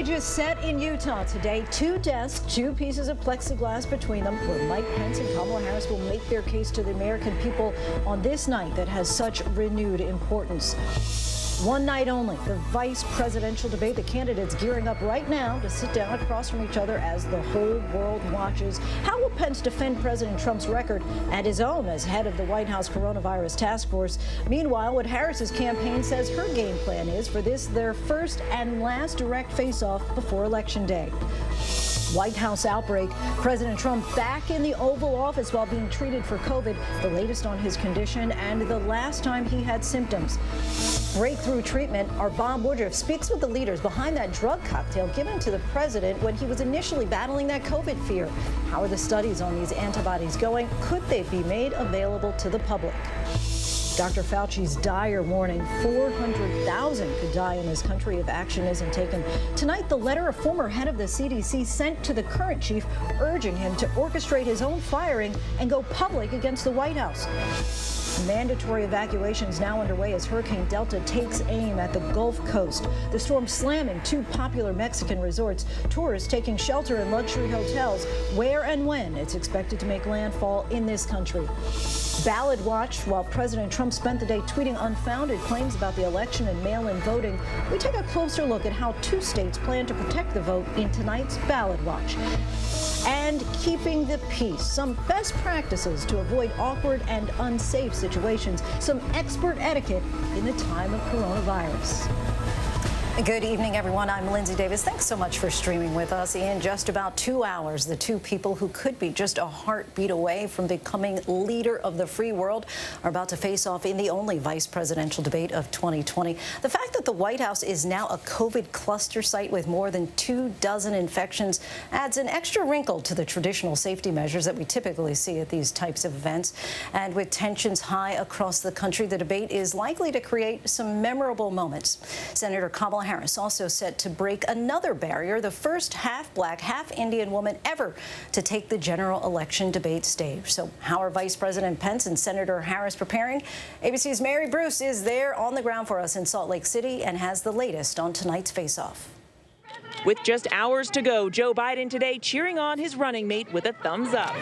stage is set in Utah today. 2 desks, 2 pieces of plexiglass between them, where Mike Pence and Kamala Harris will make their case to the American people on this night that has such renewed importance. One night only, the vice presidential debate. The candidates gearing up right now to sit down across from each other as the whole world watches. How will Pence defend President Trump's record and his own as head of the White House coronavirus task force? Meanwhile, what Harris's campaign says her game plan is for this, their first and last direct face-off before Election Day. White House outbreak. President Trump back in the Oval Office while being treated for COVID, the latest on his condition and the last time he had symptoms. Breakthrough treatment. Our Bob Woodruff speaks with the leaders behind that drug cocktail given to the president when he was initially battling that COVID fear. How are the studies on these antibodies going? Could they be made available to the public? Dr. Fauci's dire warning, 400,000 could die in this country if action isn't taken. Tonight, the letter a former head of the CDC sent to the current chief urging him to orchestrate his own firing and go public against the White House. Mandatory evacuations now underway as Hurricane Delta takes aim at the Gulf Coast. The storm slamming 2 popular Mexican resorts. Tourists taking shelter in luxury hotels. Where and when it's expected to make landfall in this country. Ballot watch. While President Trump spent the day tweeting unfounded claims about the election and mail-in voting, we take a closer look at how 2 states plan to protect the vote in tonight's ballot watch. And keeping the peace. Some best practices to avoid awkward and unsafe situations. Some expert etiquette in the time of coronavirus. Good evening, everyone. I'm Lindsay Davis. Thanks so much for streaming with us. In just about 2 hours, the 2 people who could be just a heartbeat away from becoming leader of the free world are about to face off in the only vice presidential debate of 2020. The fact that the White House is now a COVID cluster site with more than 24 infections adds an extra wrinkle to the traditional safety measures that we typically see at these types of events. And with tensions high across the country, the debate is likely to create some memorable moments. Senator Kamala Harris also set to break another barrier, the first half-black, half-Indian woman ever to take the general election debate stage. So how are Vice President Pence and Senator Harris preparing? ABC's Mary Bruce is there on the ground for us in Salt Lake City and has the latest on tonight's face-off. With just hours to go, Joe Biden today cheering on his running mate with a thumbs up.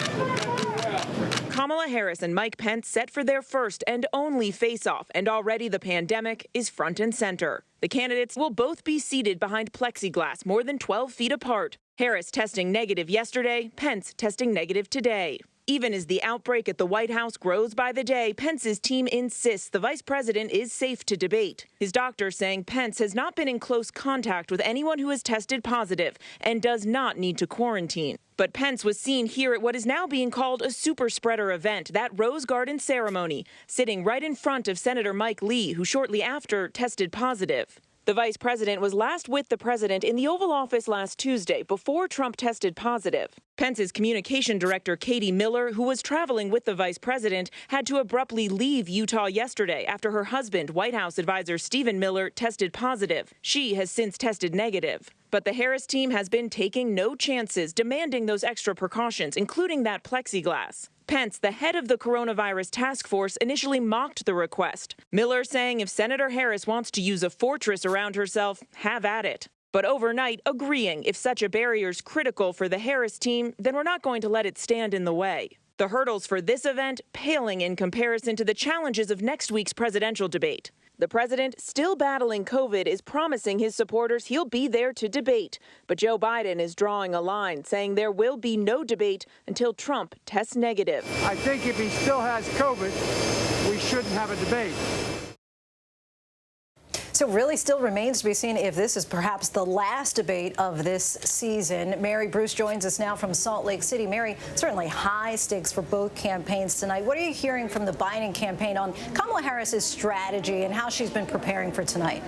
Kamala Harris and Mike Pence set for their first and only face-off, and already the pandemic is front and center. The candidates will both be seated behind plexiglass more than 12 feet apart. Harris testing negative yesterday, Pence testing negative today. Even as the outbreak at the White House grows by the day, Pence's team insists the vice president is safe to debate. His doctor saying Pence has not been in close contact with anyone who has tested positive and does not need to quarantine. But Pence was seen here at what is now being called a super spreader event, that Rose Garden ceremony, sitting right in front of Senator Mike Lee, who shortly after tested positive. The vice president was last with the president in the Oval Office last Tuesday before Trump tested positive. Pence's communication director, Katie Miller, who was traveling with the vice president, had to abruptly leave Utah yesterday after her husband, White House advisor Stephen Miller, tested positive. She has since tested negative. But the Harris team has been taking no chances, demanding those extra precautions, including that plexiglass. Pence, the head of the coronavirus task force, initially mocked the request. Miller saying if Senator Harris wants to use a fortress around herself, have at it. But overnight, agreeing if such a barrier is critical for the Harris team, then we're not going to let it stand in the way. The hurdles for this event paling in comparison to the challenges of next week's presidential debate. The president, still battling COVID, is promising his supporters he'll be there to debate. But Joe Biden is drawing a line, saying there will be no debate until Trump tests negative. I think if he still has COVID, we shouldn't have a debate. So really still remains to be seen if this is perhaps the last debate of this season. Mary Bruce joins us now from Salt Lake City. Mary, certainly high stakes for both campaigns tonight. What are you hearing from the Biden campaign on Kamala Harris's strategy and how she's been preparing for tonight?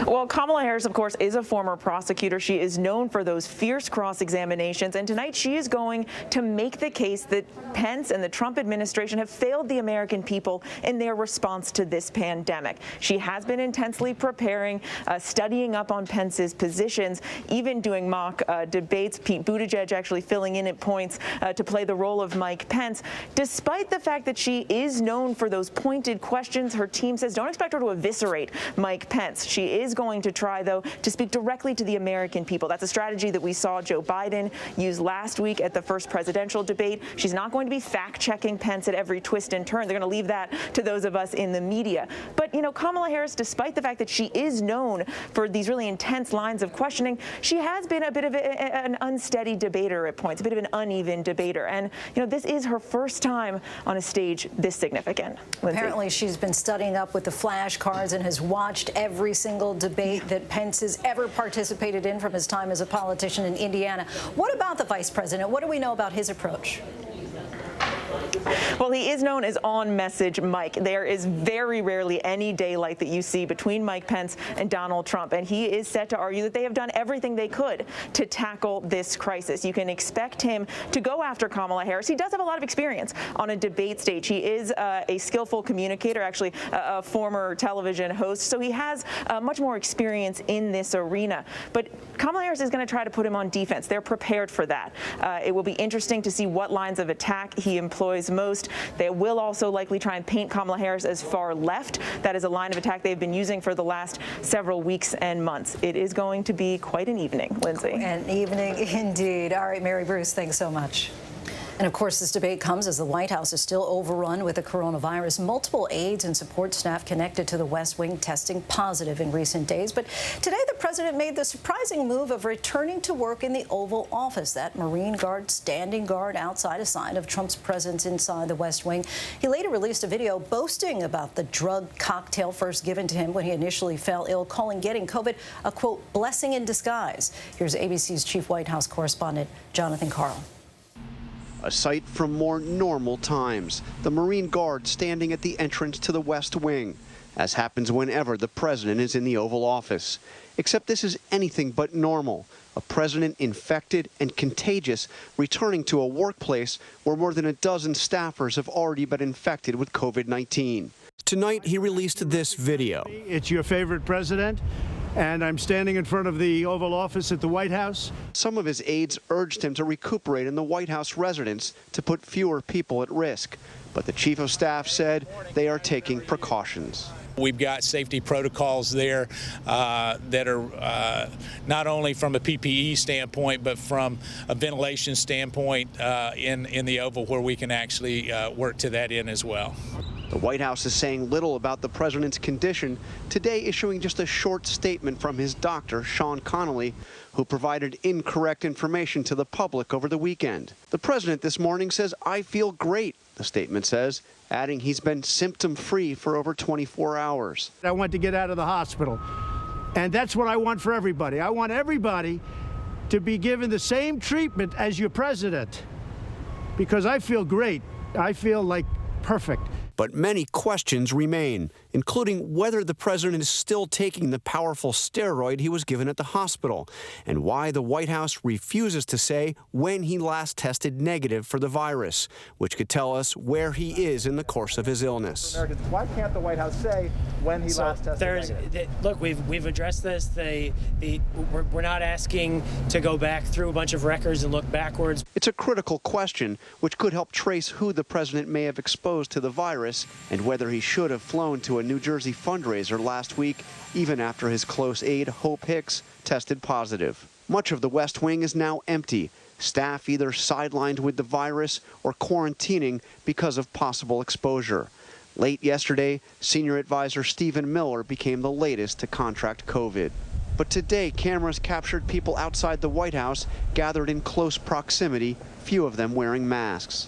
Well, Kamala Harris, of course, is a former prosecutor. She is known for those fierce cross-examinations. And tonight she is going to make the case that Pence and the Trump administration have failed the American people in their response to this pandemic. She has been intensely preparing, studying up on Pence's positions, even doing mock debates. Pete Buttigieg actually filling in at points to play the role of Mike Pence. Despite the fact that she is known for those pointed questions, her team says don't expect her to eviscerate Mike Pence. She is going to try, though, to speak directly to the American people. That's a strategy that we saw Joe Biden use last week at the first presidential debate. She's not going to be fact-checking Pence at every twist and turn. They're going to leave that to those of us in the media. But, you know, Kamala Harris, despite the fact that she is known for these really intense lines of questioning, she has been a bit of an unsteady debater at points, a bit of an uneven debater. And, you know, this is her first time on a stage this significant. Lindsay. Apparently, she's been studying up with the flashcards and has watched every single debate that Pence has ever participated in from his time as a politician in Indiana. What about the vice president? What do we know about his approach? Well, he is known as on-message Mike. There is very rarely any daylight that you see between Mike Pence and Donald Trump, and he is set to argue that they have done everything they could to tackle this crisis. You can expect him to go after Kamala Harris. He does have a lot of experience on a debate stage. He is a skillful communicator, actually a former television host, so he has much more experience in this arena. But Kamala Harris is going to try to put him on defense. They're prepared for that. It will be interesting to see what lines of attack he employs most. They will also likely try and paint Kamala Harris as far left. That is a line of attack they've been using for the last several weeks and months. It is going to be quite an evening, Lindsay. An evening indeed. All right, Mary Bruce, thanks so much. And of course, this debate comes as the White House is still overrun with the coronavirus. Multiple aides and support staff connected to the West Wing testing positive in recent days. But today, the president made the surprising move of returning to work in the Oval Office. That Marine Guard standing guard outside, a sign of Trump's presence inside the West Wing. He later released a video boasting about the drug cocktail first given to him when he initially fell ill, calling getting COVID a, quote, blessing in disguise. Here's ABC's chief White House correspondent, Jonathan Karl. A sight from more normal times. The Marine Guard standing at the entrance to the West Wing, as happens whenever the president is in the Oval Office. Except this is anything but normal. A president infected and contagious returning to a workplace where more than a dozen staffers have already been infected with COVID-19. Tonight, he released this video. It's your favorite president, and I'm standing in front of the Oval Office at the White House. Some of his aides urged him to recuperate in the White House residence to put fewer people at risk. But the chief of staff said they are taking precautions. We've got safety protocols there that are not only from a PPE standpoint, but from a ventilation standpoint in the Oval, where we can actually work to that end as well. The White House is saying little about the president's condition, today issuing just a short statement from his doctor, Sean Connolly, who provided incorrect information to the public over the weekend. The president this morning says, "I feel great," the statement says, adding he's been symptom-free for over 24 hours. I want to get out of the hospital, and that's what I want for everybody. I want everybody to be given the same treatment as your president, because I feel great. I feel like perfect. But many questions remain, including whether the president is still taking the powerful steroid he was given at the hospital, and why the White House refuses to say when he last tested negative for the virus, which could tell us where he is in the course of his illness. Why can't the White House say when he last tested negative? Look, we've addressed this. We're not asking to go back through a bunch of records and look backwards. It's a critical question which could help trace who the president may have exposed to the virus and whether he should have flown to a New Jersey fundraiser last week, even after his close aide, Hope Hicks, tested positive. Much of the West Wing is now empty, staff either sidelined with the virus or quarantining because of possible exposure. Late yesterday, senior advisor Stephen Miller became the latest to contract COVID. But today, cameras captured people outside the White House gathered in close proximity, few of them wearing masks.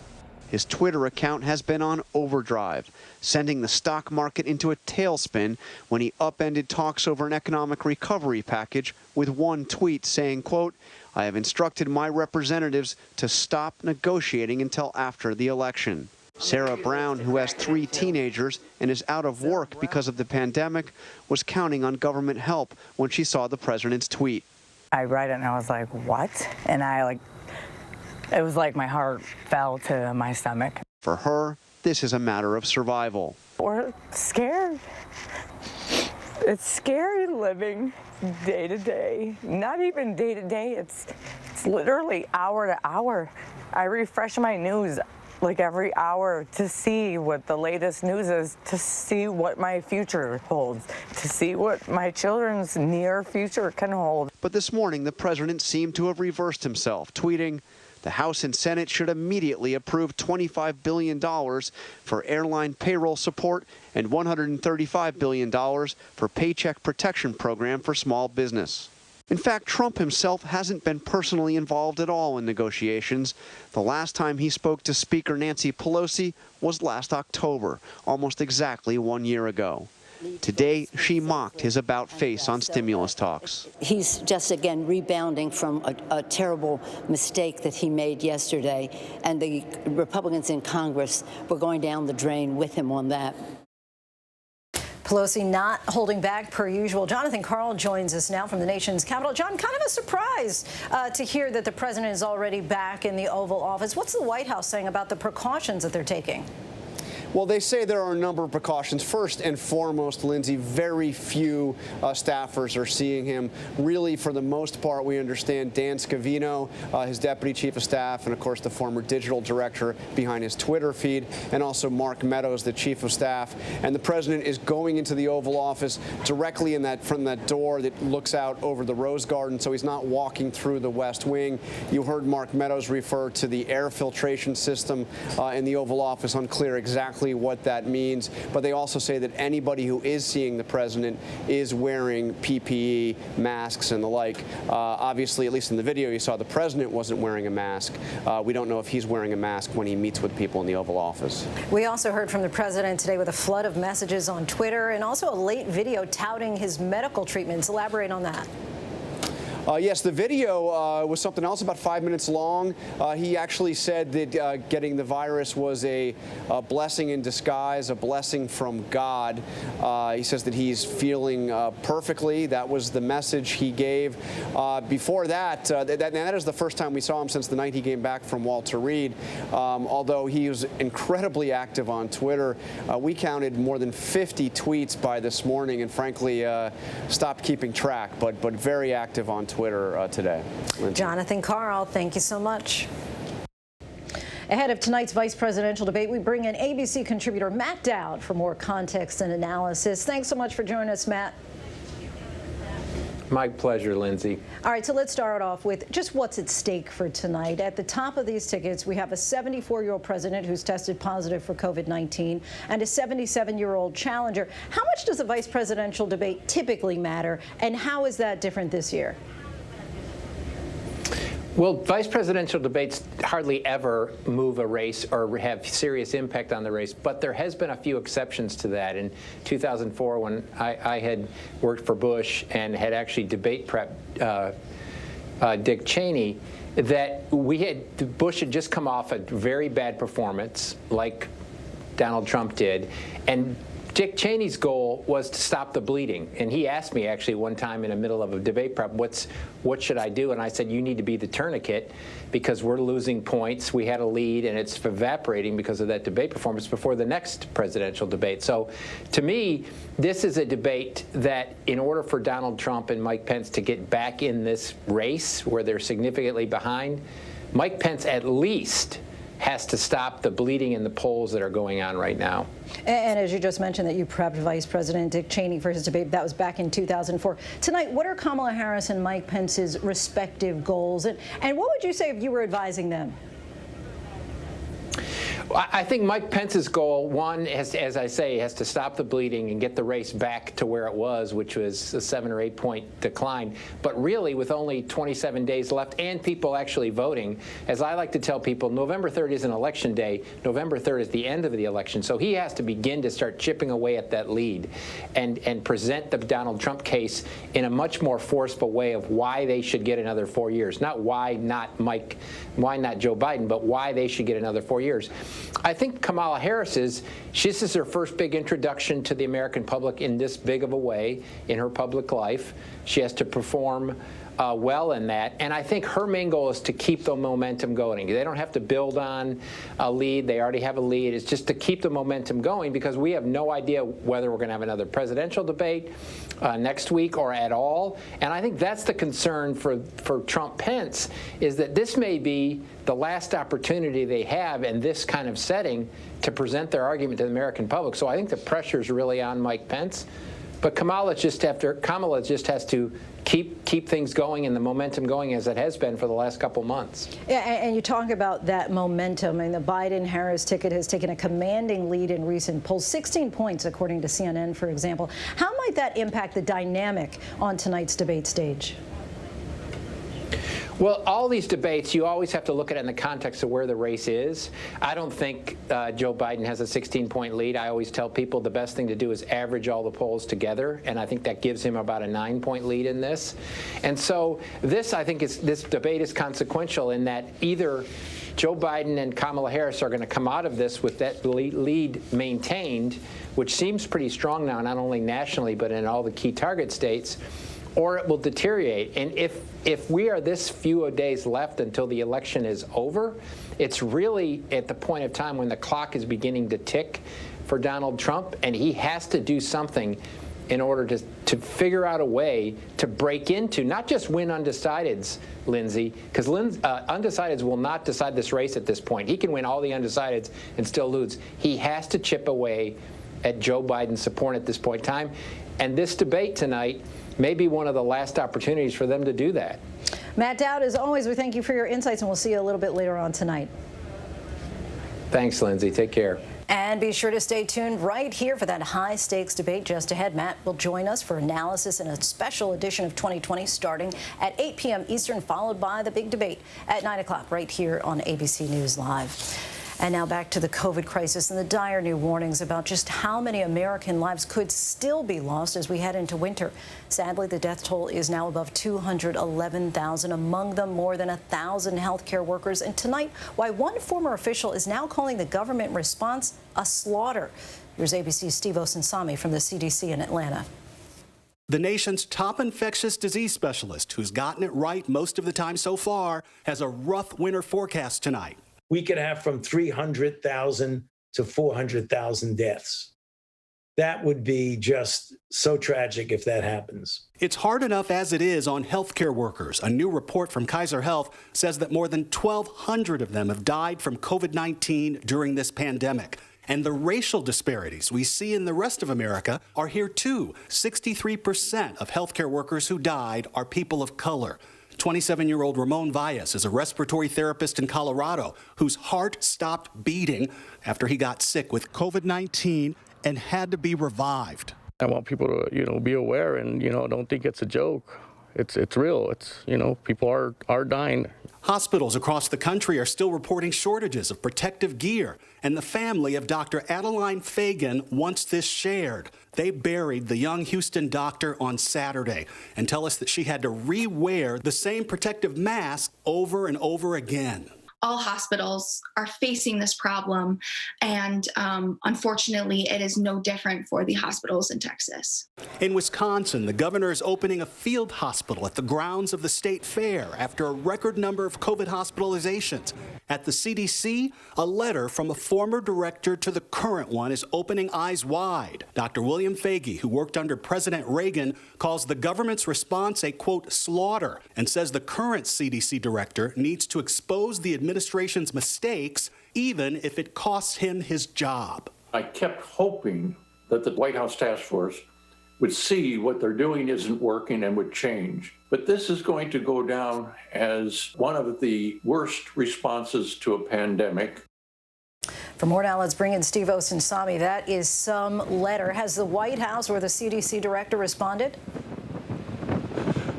His Twitter account has been on overdrive, sending the stock market into a tailspin when he upended talks over an economic recovery package with one tweet saying, quote, "I have instructed my representatives to stop negotiating until after the election." Sarah Brown, who has 3 teenagers and is out of work because of the pandemic, was counting on government help when she saw the president's tweet. I read it and I was like, what? And it was like my heart fell to my stomach. For her, this is a matter of survival. We're scared. It's scary living day to day. Not even day to day, it's literally hour to hour. I refresh my news like every hour to see what the latest news is, to see what my future holds, to see what my children's near future can hold. But this morning, the president seemed to have reversed himself, tweeting, "The House and Senate should immediately approve $25 billion for airline payroll support and $135 billion for Paycheck Protection Program for small business." In fact, Trump himself hasn't been personally involved at all in negotiations. The last time he spoke to Speaker Nancy Pelosi was last October, almost exactly 1 year ago. Today, she mocked his about-face on stimulus talks. He's just, again, rebounding from a terrible mistake that he made yesterday, and the Republicans in Congress were going down the drain with him on that. Pelosi not holding back per usual. Jonathan Karl joins us now from the nation's capital. John, kind of a surprise to hear that the president is already back in the Oval Office. What's the White House saying about the precautions that they're taking? Well, they say there are a number of precautions. First and foremost, Lindsay, very few staffers are seeing him. Really, for the most part, we understand Dan Scavino, his deputy chief of staff, and of course the former digital director behind his Twitter feed, and also Mark Meadows, the chief of staff. And the president is going into the Oval Office directly from that door that looks out over the Rose Garden, so he's not walking through the West Wing. You heard Mark Meadows refer to the air filtration system in the Oval Office. Unclear exactly what that means, but they also say that anybody who is seeing the president is wearing PPE, masks, and the like. Obviously, at least in the video you saw, the president wasn't wearing a mask. We don't know if he's wearing a mask when he meets with people in the Oval Office. We also heard from the president today with a flood of messages on Twitter and also a late video touting his medical treatments. Elaborate on that. Yes, the video was something else, about 5 minutes long. He actually said that getting the virus was a blessing in disguise, a blessing from God. He says that he's feeling perfectly. That was the message he gave. Before that, that is the first time we saw him since the night he came back from Walter Reed. Although he was incredibly active on Twitter. We counted more than 50 tweets by this morning and frankly stopped keeping track, but very active on Twitter today. Lindsay. Jonathan Karl, thank you so much. Ahead of tonight's vice presidential debate, we bring in ABC contributor Matt Dowd for more context and analysis. Thanks so much for joining us, Matt. My pleasure, Lindsay. All right, so let's start off with just what's at stake for tonight. At the top of these tickets, we have a 74-year-old president who's tested positive for COVID-19 and a 77-year-old challenger. How much does a vice presidential debate typically matter, and how is that different this year? Well, vice presidential debates hardly ever move a race or have serious impact on the race, but there has been a few exceptions to that. In 2004, when I had worked for Bush and had actually debate prepped Dick Cheney, that Bush had just come off a very bad performance, like Donald Trump did, and Dick Cheney's goal was to stop the bleeding, and he asked me actually one time in the middle of a debate prep, what should I do? And I said, you need to be the tourniquet because we're losing points. We had a lead, and it's evaporating because of that debate performance before the next presidential debate. So to me, this is a debate that in order for Donald Trump and Mike Pence to get back in this race where they're significantly behind, Mike Pence at least has to stop the bleeding in the polls that are going on right now. And as you just mentioned that you prepped Vice President Dick Cheney for his debate, that was back in 2004. Tonight, what are Kamala Harris and Mike Pence's respective goals? And what would you say if you were advising them? I think Mike Pence's goal, one, as I say, has to stop the bleeding and get the race back to where it was, which was a 7 or 8 point decline. But really, with only 27 days left and people actually voting, as I like to tell people, November 3rd is an election day. November 3rd is the end of the election. So he has to begin to start chipping away at that lead and present the Donald Trump case in a much more forceful way of why they should get another 4 years. Not why not Joe Biden, but why they should get another 4 years. I think Kamala Harris this is her first big introduction to the American public in this big of a way in her public life. She has to perform well in that. And I think her main goal is to keep the momentum going. They don't have to build on a lead. They already have a lead. It's just to keep the momentum going because we have no idea whether we're going to have another presidential debate next week or at all. And I think that's the concern for Trump-Pence is that this may be the last opportunity they have in this kind of setting to present their argument to the American public. So I think the pressure is really on Mike Pence. But Kamala just has to keep things going and the momentum going as it has been for the last couple months. Yeah, and you talk about that momentum. I mean, the Biden-Harris ticket has taken a commanding lead in recent polls, 16 points, according to CNN, for example. How might that impact the dynamic on tonight's debate stage? Well, all these debates, you always have to look at it in the context of where the race is. I don't think Joe Biden has a 16-point lead. I always tell people the best thing to do is average all the polls together, and I think that gives him about a 9-point lead in this. And so this debate is consequential in that either Joe Biden and Kamala Harris are going to come out of this with that lead maintained, which seems pretty strong now, not only nationally but in all the key target states, or it will deteriorate. And if we are this few days left until the election is over, it's really at the point of time when the clock is beginning to tick for Donald Trump, and he has to do something in order to figure out a way to break into, not just win undecideds, Lindsay, because undecideds will not decide this race at this point. He can win all the undecideds and still lose. He has to chip away at Joe Biden's support at this point in time. And this debate tonight may be one of the last opportunities for them to do that. Matt Dowd, as always, we thank you for your insights, and we'll see you a little bit later on tonight. Thanks, Lindsay. Take care. And be sure to stay tuned right here for that high-stakes debate just ahead. Matt will join us for analysis in a special edition of 2020 starting at 8 p.m. Eastern, followed by the big debate at 9 o'clock right here on ABC News Live. And now back to the COVID crisis and the dire new warnings about just how many American lives could still be lost as we head into winter. Sadly, the death toll is now above 211,000, among them more than 1,000 healthcare workers. And tonight, why one former official is now calling the government response a slaughter. Here's ABC's Steve Osunsami from the CDC in Atlanta. The nation's top infectious disease specialist, who's gotten it right most of the time so far, has a rough winter forecast tonight. We could have from 300,000 to 400,000 deaths. That would be just so tragic if that happens. It's hard enough as it is on healthcare workers. A new report from Kaiser Health says that more than 1,200 of them have died from COVID-19 during this pandemic. And the racial disparities we see in the rest of America are here too. 63% of healthcare workers who died are people of color. 27-year-old Ramon Valles is a respiratory therapist in Colorado whose heart stopped beating after he got sick with COVID-19 and had to be revived. I want people to, be aware and, don't think it's a joke. It's real. People are dying. Hospitals across the country are still reporting shortages of protective gear, and the family of Dr. Adeline Fagan wants this shared. They buried the young Houston doctor on Saturday and tell us that she had to re-wear the same protective mask over and over again. All hospitals are facing this problem, and unfortunately, it is no different for the hospitals in Texas. In Wisconsin, the governor is opening a field hospital at the grounds of the state fair after a record number of COVID hospitalizations. At the CDC, a letter from a former director to the current one is opening eyes wide. Dr. William Fagey, who worked under President Reagan, calls the government's response a, quote, slaughter, and says the current CDC director needs to expose the administration's mistakes, even if it costs him his job. I kept hoping that the White House task force would see what they're doing isn't working and would change. But this is going to go down as one of the worst responses to a pandemic. For more now, let's bring in Steve Osunsami. That is some letter. Has the White House or the CDC director responded?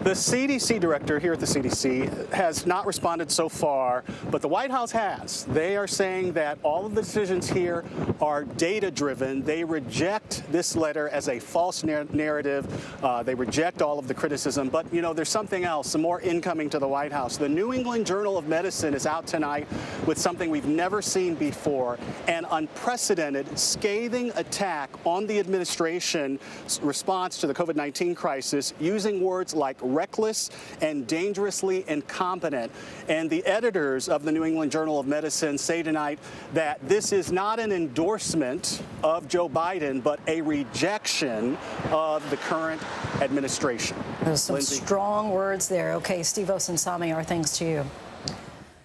The CDC director here at the CDC has not responded so far, but the White House has. They are saying that all of the decisions here are data-driven. They reject this letter as a false narrative. They reject all of the criticism. But, there's something else, some more incoming to the White House. The New England Journal of Medicine is out tonight with something we've never seen before, an unprecedented, scathing attack on the administration's response to the COVID-19 crisis, using words like reckless and dangerously incompetent. And the editors of the New England Journal of Medicine say tonight that this is not an endorsement of Joe Biden, but a rejection of the current administration. There's some Lindsay? Strong words there. Okay, Steve Osunsami, our thanks to you.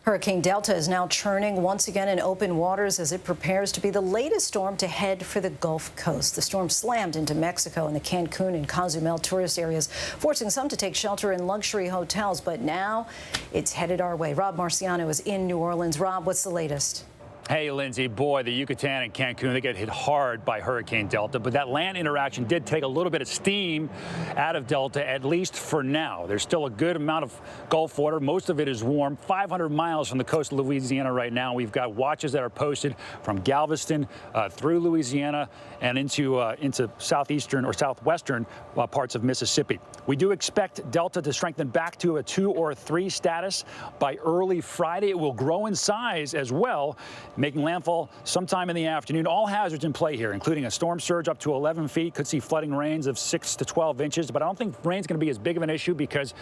Hurricane Delta is now churning once again in open waters as it prepares to be the latest storm to head for the Gulf Coast. The storm slammed into Mexico and the Cancun and Cozumel tourist areas, forcing some to take shelter in luxury hotels. But now it's headed our way. Rob Marciano is in New Orleans. Rob, what's the latest? Hey, Lindsay, boy, the Yucatan and Cancun, they get hit hard by Hurricane Delta, but that land interaction did take a little bit of steam out of Delta, at least for now. There's still a good amount of Gulf water. Most of it is warm, 500 miles from the coast of Louisiana right now. We've got watches that are posted from Galveston through Louisiana and into southeastern or southwestern parts of Mississippi. We do expect Delta to strengthen back to a 2 or 3 status by early Friday. It will grow in size as well, making landfall sometime in the afternoon. All hazards in play here, including a storm surge up to 11 feet. Could see flooding rains of 6 to 12 inches, but I don't think rain's going to be as big of an issue because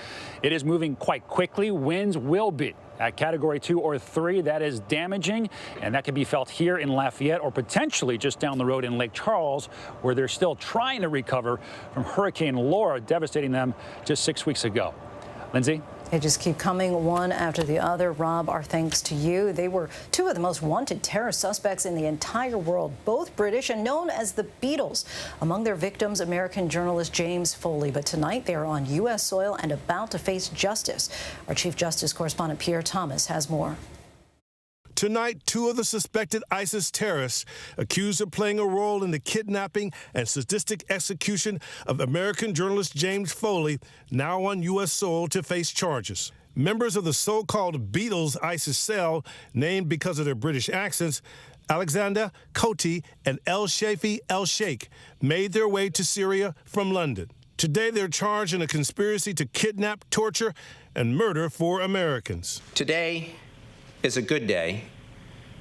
it is moving quite quickly. Winds will be at Category 2 or 3. That is damaging, and that can be felt here in Lafayette or potentially just down the road in Lake Charles, where they're still trying to recover from Hurricane Laura devastating them just 6 weeks ago. Lindsay? They just keep coming one after the other. Rob, our thanks to you. They were 2 of the most wanted terror suspects in the entire world, both British and known as the Beatles. Among their victims, American journalist James Foley. But tonight they are on U.S. soil and about to face justice. Our Chief Justice correspondent Pierre Thomas has more. Tonight, 2 of the suspected ISIS terrorists accused of playing a role in the kidnapping and sadistic execution of American journalist James Foley, now on U.S. soil to face charges. Members of the so-called Beatles ISIS cell, named because of their British accents, Alexander Koti and El Shafi El Sheikh, made their way to Syria from London. Today, they're charged in a conspiracy to kidnap, torture, and murder 4 Americans. Today is a good day,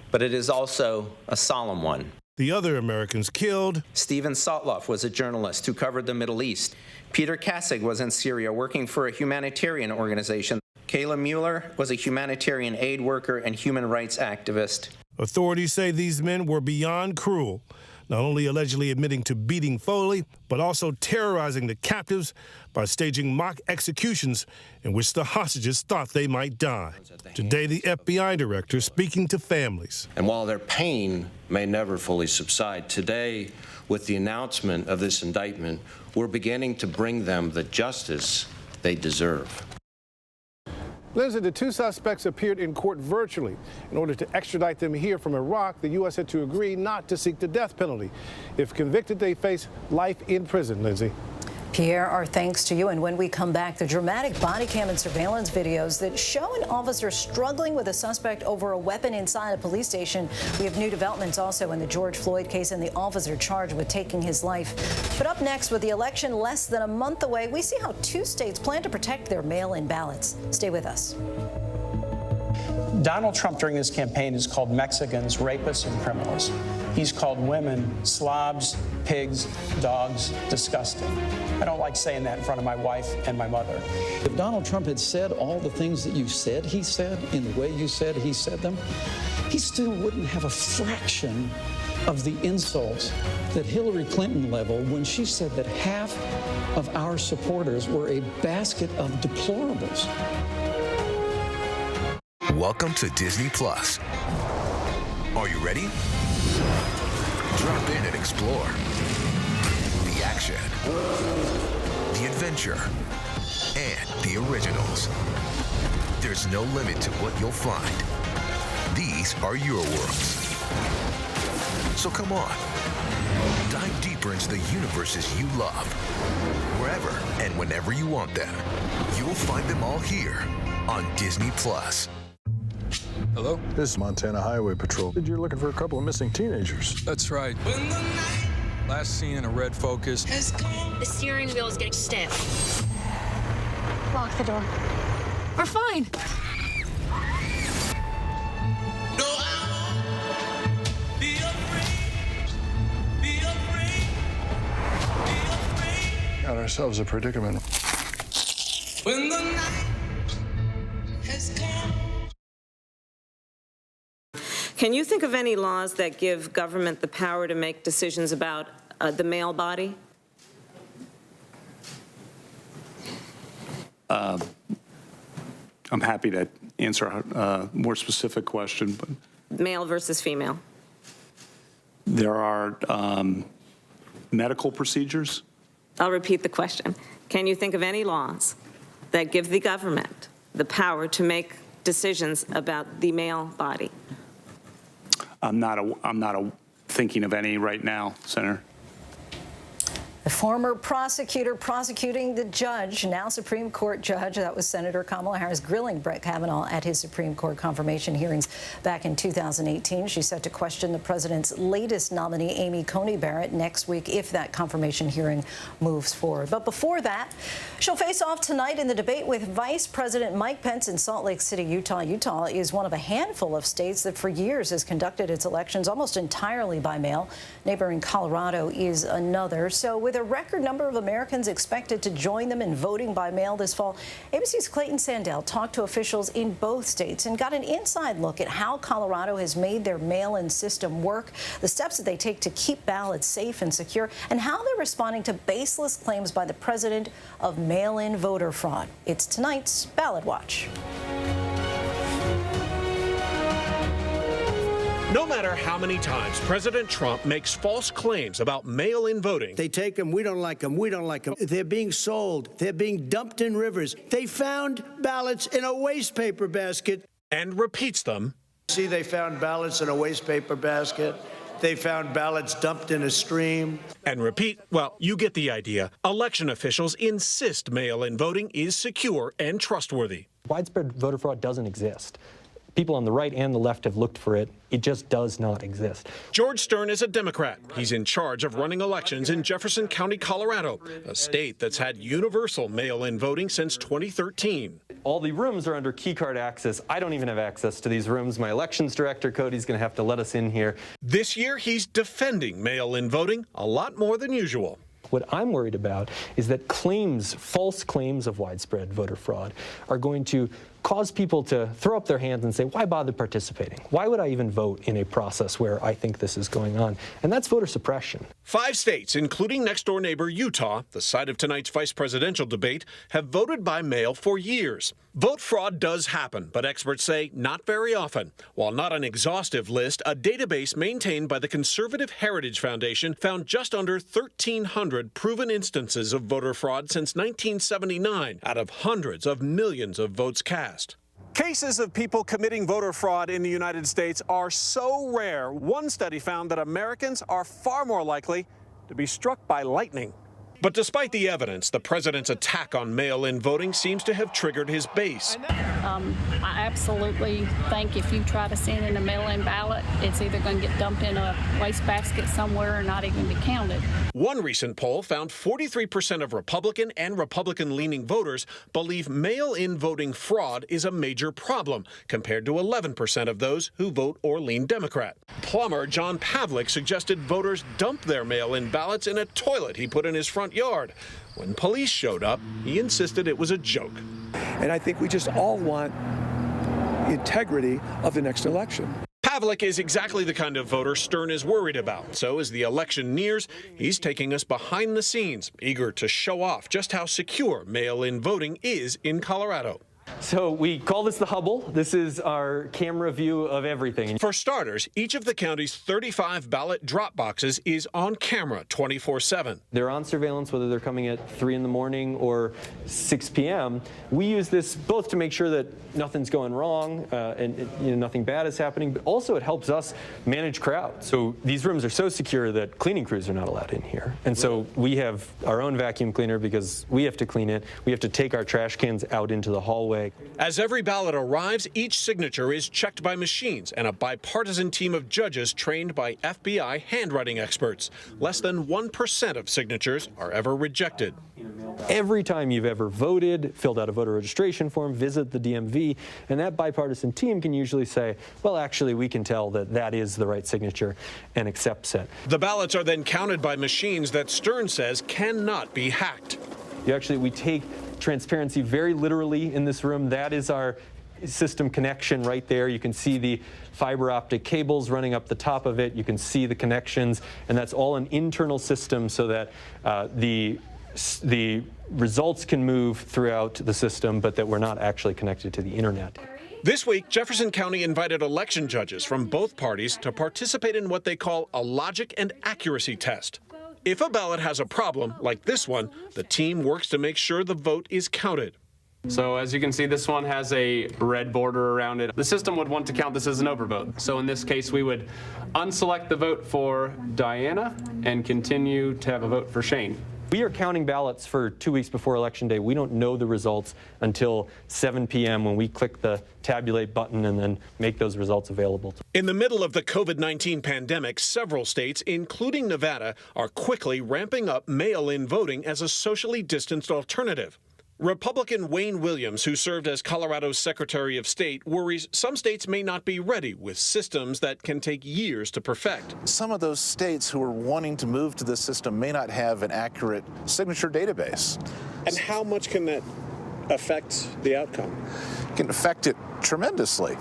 but it is also a solemn one. The other Americans killed. Steven Sotloff was a journalist who covered the Middle East. Peter Kassig was in Syria working for a humanitarian organization. Kayla Mueller was a humanitarian aid worker and human rights activist. Authorities say these men were beyond cruel, not only allegedly admitting to beating Foley, but also terrorizing the captives by staging mock executions in which the hostages thought they might die. Today, the FBI director speaking to families. And while their pain may never fully subside, today, with the announcement of this indictment, we're beginning to bring them the justice they deserve. Lindsay, the 2 suspects appeared in court virtually. In order to extradite them here from Iraq, the U.S. had to agree not to seek the death penalty. If convicted, they face life in prison, Lindsay. Pierre, our thanks to you. And when we come back, the dramatic body cam and surveillance videos that show an officer struggling with a suspect over a weapon inside a police station. We have new developments also in the George Floyd case and the officer charged with taking his life. But up next, with the election less than a month away, we see how 2 states plan to protect their mail-in ballots. Stay with us. Donald Trump during his campaign has called Mexicans rapists and criminals. He's called women slobs, pigs, dogs, disgusting. I don't like saying that in front of my wife and my mother. If Donald Trump had said all the things that you said he said, in the way you said he said them, he still wouldn't have a fraction of the insults that Hillary Clinton leveled when she said that half of our supporters were a basket of deplorables. Welcome to Disney Plus. Are you ready? Drop in and explore. The action, the adventure, and the originals. There's no limit to what you'll find. These are your worlds. So come on, dive deeper into the universes you love. Wherever and whenever you want them, you'll find them all here on Disney Plus. Hello? This is Montana Highway Patrol. You're looking for a couple of missing teenagers. That's right. Last seen in a red Focus. The steering wheel is getting stiff. Lock the door. We're fine. Got ourselves a predicament. When the night has come. Can you think of any laws that give government the power to make decisions about the male body? I'm happy to answer a more specific question, but Male versus female. there are medical procedures. I'll repeat the question. Can you think of any laws that give the government the power to make decisions about the male body? I'm not thinking of any right now, Senator. The former prosecutor prosecuting the judge, now Supreme Court judge, that was Senator Kamala Harris, grilling Brett Kavanaugh at his Supreme Court confirmation hearings back in 2018. She's set to question the president's latest nominee, Amy Coney Barrett, next week if that confirmation hearing moves forward. But before that, she'll face off tonight in the debate with Vice President Mike Pence in Salt Lake City, Utah. Utah is one of a handful of states that for years has conducted its elections almost entirely by mail. Neighboring Colorado is another. So with a record number of Americans expected to join them in voting by mail this fall, ABC's Clayton Sandell talked to officials in both states and got an inside look at how Colorado has made their mail-in system work, the steps that they take to keep ballots safe and secure, and how they're responding to baseless claims by the president of mail-in voter fraud. It's tonight's Ballot Watch. No matter how many times President Trump makes false claims about mail-in voting, they take them, we don't like them, we don't like them. They're being sold. They're being dumped in rivers. They found ballots in a waste paper basket. And repeats them. See, they found ballots in a waste paper basket. They found ballots dumped in a stream. And repeat, well, you get the idea. Election officials insist mail-in voting is secure and trustworthy. Widespread voter fraud doesn't exist. People on the right and the left have looked for it. It just does not exist. George Stern is a Democrat. He's in charge of running elections in Jefferson County, Colorado, a state that's had universal mail-in voting since 2013. All the rooms are under key card access. I don't even have access to these rooms. My elections director, Cody's going to have to let us in here. This year, he's defending mail-in voting a lot more than usual. What I'm worried about is that claims, false claims of widespread voter fraud are going to cause people to throw up their hands and say, why bother participating? Why would I even vote in a process where I think this is going on? And that's voter suppression. 5 states, including next-door neighbor Utah, the site of tonight's vice presidential debate, have voted by mail for years. Vote fraud does happen, but experts say not very often. While not an exhaustive list, a database maintained by the Conservative Heritage Foundation found just under 1,300 proven instances of voter fraud since 1979 out of hundreds of millions of votes cast. Cases of people committing voter fraud in the United States are so rare, one study found that Americans are far more likely to be struck by lightning. But despite the evidence, the president's attack on mail-in voting seems to have triggered his base. I absolutely think if you try to send in a mail-in ballot, it's either going to get dumped in a wastebasket somewhere or not even be counted. One recent poll found 43% of Republican and Republican-leaning voters believe mail-in voting fraud is a major problem, compared to 11% of those who vote or lean Democrat. Plumber John Pavlik suggested voters dump their mail-in ballots in a toilet he put in his front yard. When police showed up, he insisted it was a joke. And I think we just all want integrity of the next election. Pavlik is exactly the kind of voter Stern is worried about. So as the election nears, he's taking us behind the scenes, eager to show off just how secure mail-in voting is in Colorado. So we call this the Hubble. This is our camera view of everything. For starters, each of the county's 35 ballot drop boxes is on camera 24/7. They're on surveillance, whether they're coming at 3 in the morning or 6 p.m. We use this both to make sure that nothing's going wrong and nothing bad is happening, but also it helps us manage crowds. So these rooms are so secure that cleaning crews are not allowed in here. And so we have our own vacuum cleaner because we have to clean it. We have to take our trash cans out into the hallway. As every ballot arrives, each signature is checked by machines and a bipartisan team of judges trained by FBI handwriting experts. Less than 1% of signatures are ever rejected. Every time you've ever voted, filled out a voter registration form, visit the DMV, and that bipartisan team can usually say, well, actually, we can tell that that is the right signature and accepts it. The ballots are then counted by machines that Stern says cannot be hacked. We take transparency very literally in this room. That is our system connection right there. You can see the fiber optic cables running up the top of it. You can see the connections, and that's all an internal system so that the results can move throughout the system, but that we're not actually connected to the internet. This week, Jefferson County invited election judges from both parties to participate in what they call a logic and accuracy test. If a ballot has a problem, like this one, the team works to make sure the vote is counted. So as you can see, this one has a red border around it. The system would want to count this as an overvote. So in this case, we would unselect the vote for Diana and continue to have a vote for Shane. We are counting ballots for 2 weeks before Election Day. We don't know the results until 7 p.m. when we click the tabulate button and then make those results available. In the middle of the COVID-19 pandemic, several states, including Nevada, are quickly ramping up mail-in voting as a socially distanced alternative. Republican Wayne Williams, who served as Colorado's Secretary of State, worries some states may not be ready with systems that can take years to perfect. Some of those states who are wanting to move to this system may not have an accurate signature database. And how much can that affect the outcome? It can affect it tremendously.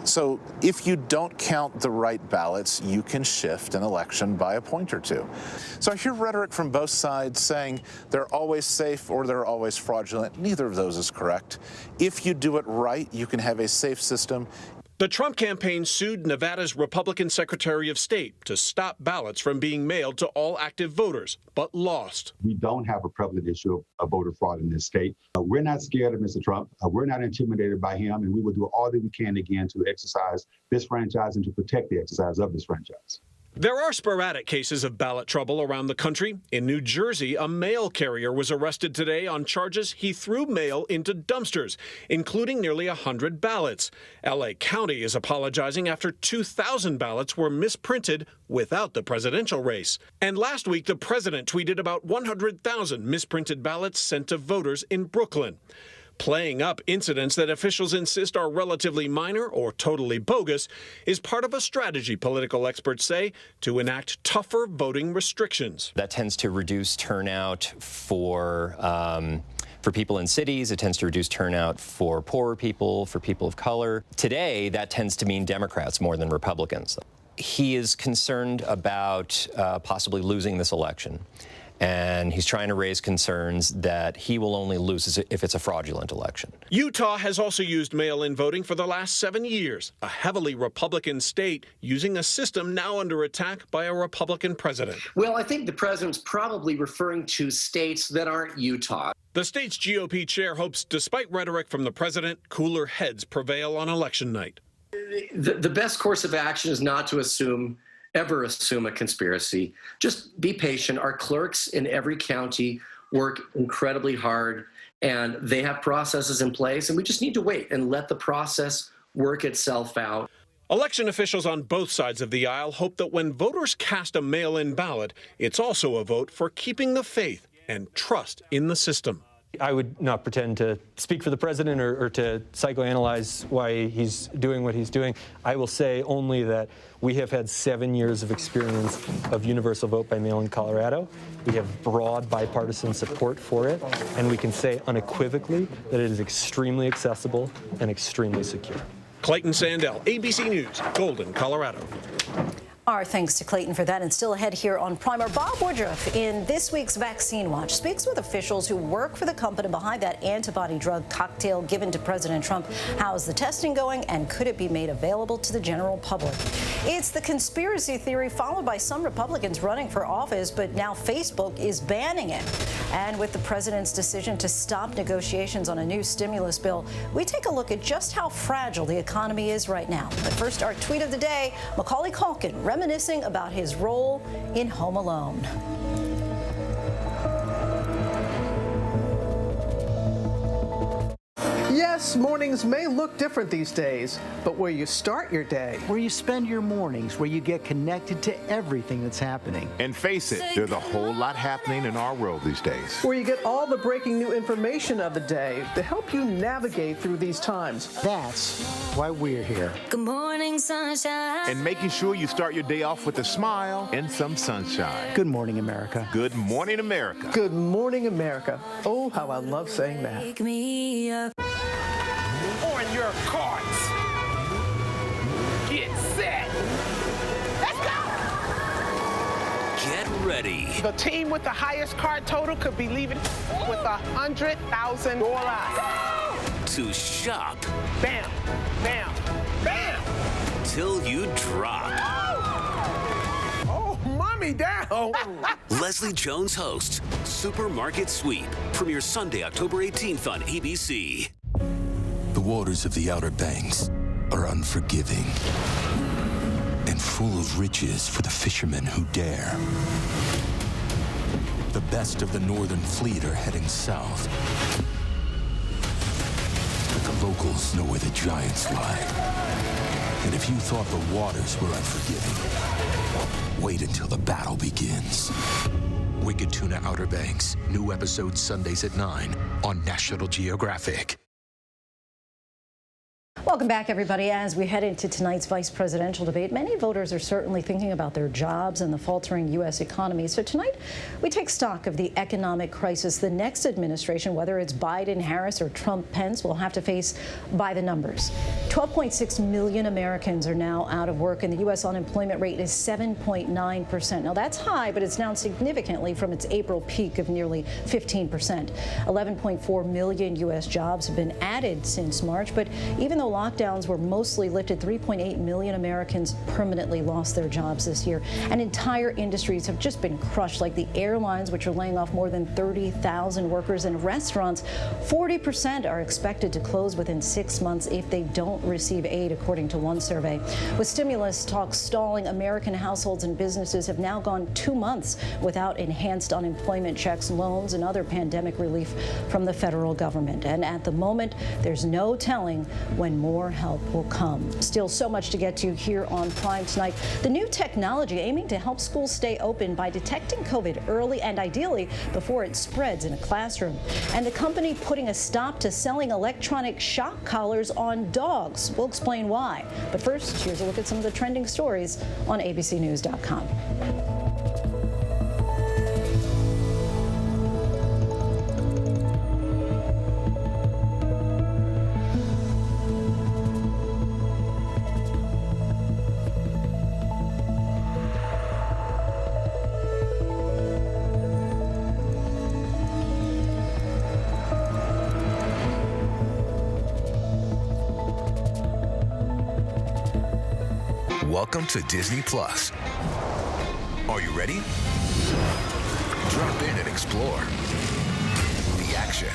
So if you don't count the right ballots, you can shift an election by a point or two. So I hear rhetoric from both sides saying they're always safe or they're always fraudulent. Neither of those is correct. If you do it right, you can have a safe system. The Trump campaign sued Nevada's Republican Secretary of State to stop ballots from being mailed to all active voters, but lost. We don't have a prevalent issue of voter fraud in this state. We're not scared of Mr. Trump. We're not intimidated by him, and we will do all that we can again to exercise this franchise and to protect the exercise of this franchise. There are sporadic cases of ballot trouble around the country. In New Jersey, a mail carrier was arrested today on charges he threw mail into dumpsters, including nearly 100 ballots. LA County is apologizing after 2,000 ballots were misprinted without the presidential race. And last week, the president tweeted about 100,000 misprinted ballots sent to voters in Brooklyn. Playing up incidents that officials insist are relatively minor or totally bogus is part of a strategy, political experts say, to enact tougher voting restrictions. That tends to reduce turnout for people in cities. It tends to reduce turnout for poorer people, for people of color. Today, that tends to mean Democrats more than Republicans. He is concerned about possibly losing this election. And he's trying to raise concerns that he will only lose if it's a fraudulent election. Utah has also used mail-in voting for the last 7 years, a heavily Republican state using a system now under attack by a Republican president. Well, I think the president's probably referring to states that aren't Utah. The state's GOP chair hopes, despite rhetoric from the president, cooler heads prevail on election night. The best course of action is not to ever assume a conspiracy. Just be patient. Our clerks in every county work incredibly hard, and they have processes in place, and we just need to wait and let the process work itself out. Election officials on both sides of the aisle hope that when voters cast a mail-in ballot, it's also a vote for keeping the faith and trust in the system. I would not pretend to speak for the president or to psychoanalyze why he's doing what he's doing. I will say only that we have had 7 years of experience of universal vote by mail in Colorado. We have broad bipartisan support for it, and we can say unequivocally that it is extremely accessible and extremely secure. Clayton Sandell, ABC News, Golden, Colorado. Our thanks to Clayton for that. And still ahead here on Primer, Bob Woodruff in this week's Vaccine Watch speaks with officials who work for the company behind that antibody drug cocktail given to President Trump. How is the testing going, and could it be made available to the general public? It's the conspiracy theory followed by some Republicans running for office, but now Facebook is banning it. And with the president's decision to stop negotiations on a new stimulus bill, we take a look at just how fragile the economy is right now. But first, our tweet of the day, Macaulay Culkin reminiscing about his role in Home Alone. Yes, mornings may look different these days, but where you start your day, where you spend your mornings, where you get connected to everything that's happening. And face it, there's a whole lot happening in our world these days. Where you get all the breaking new information of the day to help you navigate through these times. That's why we're here. Good morning, sunshine. And making sure you start your day off with a smile and some sunshine. Good morning, America. Good morning, America. Good morning, America. Oh, how I love saying that. Wake me up. On your carts. Get set. Let's go. Get ready. The team with the highest card total could be leaving with $100,000. to shop. Bam, bam, bam. Till you drop. Oh, mommy down. Leslie Jones hosts Supermarket Sweep. Premieres Sunday, October 18th on ABC. The waters of the Outer Banks are unforgiving and full of riches for the fishermen who dare. The best of the Northern Fleet are heading south. But the locals know where the giants lie. And if you thought the waters were unforgiving, wait until the battle begins. Wicked Tuna Outer Banks. New episodes Sundays at 9 on National Geographic. Welcome back, everybody. As we head into tonight's vice presidential debate, many voters are certainly thinking about their jobs and the faltering U.S. economy. So tonight, we take stock of the economic crisis the next administration, whether it's Biden, Harris, or Trump, Pence, will have to face by the numbers. 12.6 million Americans are now out of work, and the U.S. unemployment rate is 7.9%. Now, that's high, but it's down significantly from its April peak of nearly 15%. 11.4 million U.S. jobs have been added since March, but even though lockdowns were mostly lifted, 3.8 million Americans permanently lost their jobs this year. And entire industries have just been crushed, like the airlines, which are laying off more than 30,000 workers, and restaurants. 40% are expected to close within 6 months if they don't receive aid, according to one survey. With stimulus talks stalling, American households and businesses have now gone 2 months without enhanced unemployment checks, loans, and other pandemic relief from the federal government. And at the moment, there's no telling when more help will come. Still so much to get to here on Prime tonight. The new technology aiming to help schools stay open by detecting COVID early and ideally before it spreads in a classroom. And the company putting a stop to selling electronic shock collars on dogs. We'll explain why. But first, here's a look at some of the trending stories on abcnews.com. Welcome to Disney Plus. Are you ready? Drop in and explore. The action,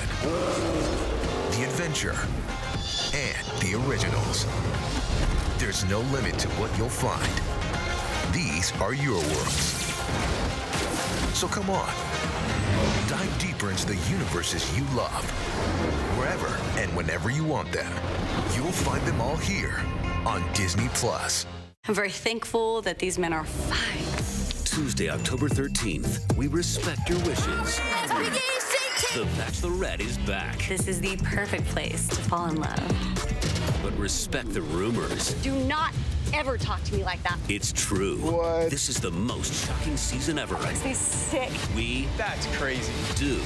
the adventure, and the originals. There's no limit to what you'll find. These are your worlds. So come on, dive deeper into the universes you love. Wherever and whenever you want them, you'll find them all here on Disney Plus. I'm very thankful that these men are fine. Tuesday, October 13th, we respect your wishes. The Bachelorette is back. This is the perfect place to fall in love. But respect the rumors. Do not ever talk to me like that. It's true. What? This is the most shocking season ever. Makes me sick. That's crazy. Do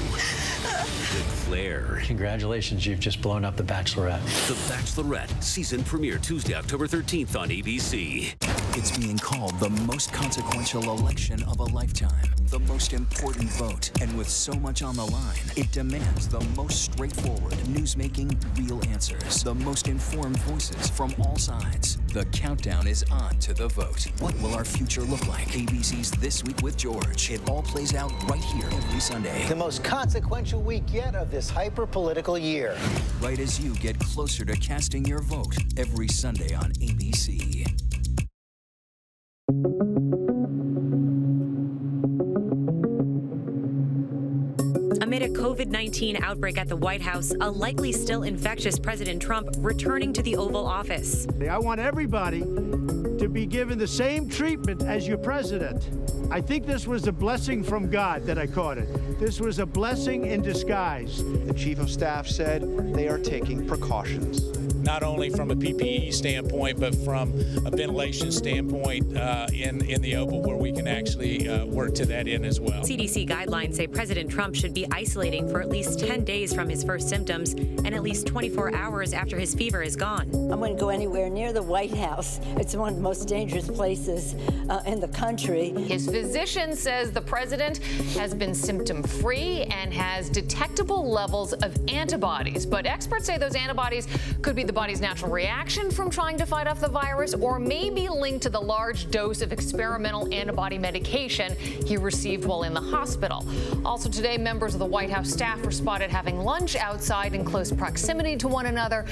declare. Congratulations, you've just blown up The Bachelorette. The Bachelorette season premiere Tuesday, October 13th on ABC. It's being called the most consequential election of a lifetime, the most important vote, and with so much on the line, it demands the most straightforward, news-making, real answers, the most informed voices from all sides. The countdown is on to the vote. What will our future look like? ABC's This Week with George. It all plays out right here every Sunday. The most consequential week yet of this hyper-political year. Right as you get closer to casting your vote every Sunday on ABC. Amid a COVID-19 outbreak at the White House, a likely still infectious President Trump returning to the Oval Office. I want everybody to be given the same treatment as your president. I think this was a blessing from God that I caught it. This was a blessing in disguise. The chief of staff said they are taking precautions. not only from a PPE standpoint, but from a ventilation standpoint in the Oval, where we can actually work to that end as well. CDC guidelines say President Trump should be isolating for at least 10 days from his first symptoms and at least 24 hours after his fever is gone. I wouldn't go anywhere near the White House. It's one of the most dangerous places in the country. His physician says the president has been symptom-free and has detectable levels of antibodies. But experts say those antibodies could be the body's natural reaction from trying to fight off the virus, or maybe linked to the large dose of experimental antibody medication he received while in the hospital. Also today, members of the White House staff were spotted having lunch outside in close proximity to one another.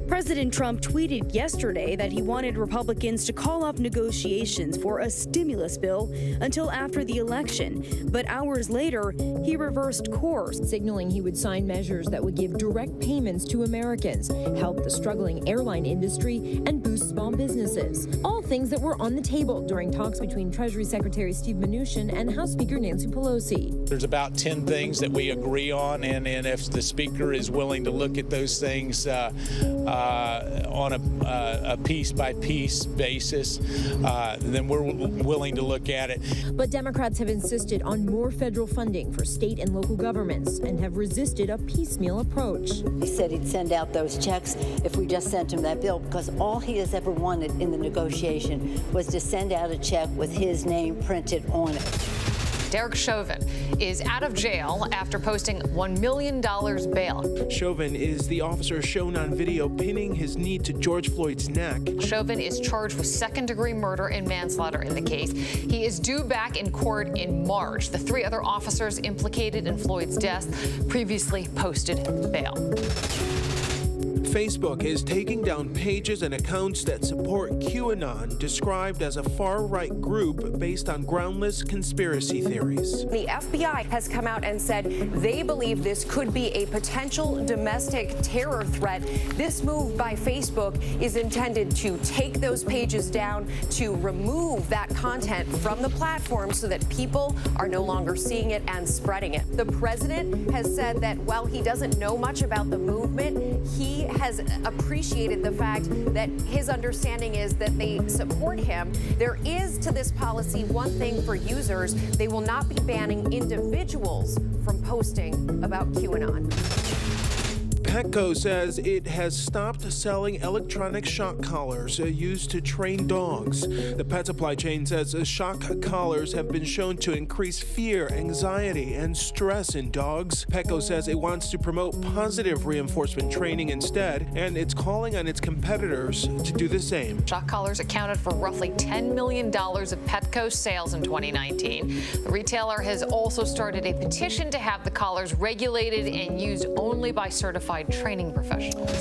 President Trump tweeted yesterday that he wanted Republicans to call off negotiations for a stimulus bill until after the election. But hours later, he reversed course, signaling he would sign measures that would give direct payments to Americans, help the struggling airline industry, and boost small businesses. All things that were on the table during talks between Treasury Secretary Steve Mnuchin and House Speaker Nancy Pelosi. There's about 10 things that we agree on, and if the Speaker is willing to look at those things on a piece-by-piece basis, then we're willing to look at it. But Democrats have insisted on more federal funding for state and local governments and have resisted a piecemeal approach. He said he'd send out those checks if we just sent him that bill, because all he has ever wanted in the negotiation was to send out a check with his name printed on it. Derek Chauvin is out of jail after posting $1 million bail. Chauvin is the officer shown on video pinning his knee to George Floyd's neck. Chauvin is charged with second-degree murder and manslaughter in the case. He is due back in court in March. The 3 other officers implicated in Floyd's death previously posted bail. Facebook is taking down pages and accounts that support QAnon, described as a far-right group based on groundless conspiracy theories. The FBI has come out and said they believe this could be a potential domestic terror threat. This move by Facebook is intended to take those pages down, to remove that content from the platform so that people are no longer seeing it and spreading it. The president has said that while he doesn't know much about the movement, he has appreciated the fact that his understanding is that they support him. There is to this policy one thing for users: they will not be banning individuals from posting about QAnon. Petco says it has stopped selling electronic shock collars used to train dogs. The pet supply chain says shock collars have been shown to increase fear, anxiety, and stress in dogs. Petco says it wants to promote positive reinforcement training instead, and it's calling on its competitors to do the same. Shock collars accounted for roughly $10 million of Petco sales in 2019. The retailer has also started a petition to have the collars regulated and used only by certified training professionals.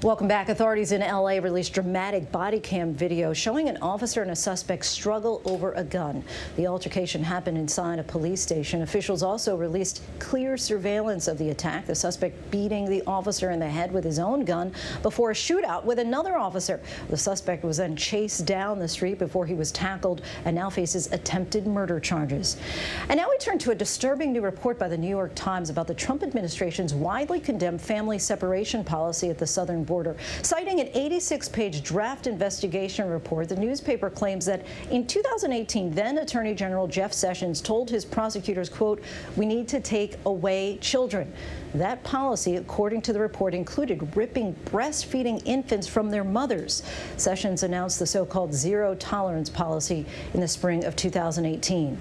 Welcome back. Authorities in L.A. released dramatic body cam video showing an officer and a suspect struggle over a gun. The altercation happened inside a police station. Officials also released clear surveillance of the attack, the suspect beating the officer in the head with his own gun before a shootout with another officer. The suspect was then chased down the street before he was tackled and now faces attempted murder charges. And now we turn to a disturbing new report by the New York Times about the Trump administration's widely condemned family separation policy at the southern border. Citing an 86-page draft investigation report, the newspaper claims that in 2018, then Attorney General Jeff Sessions told his prosecutors, quote, "We need to take away children." That policy, according to the report, included ripping breastfeeding infants from their mothers. Sessions announced the so-called zero-tolerance policy in the spring of 2018.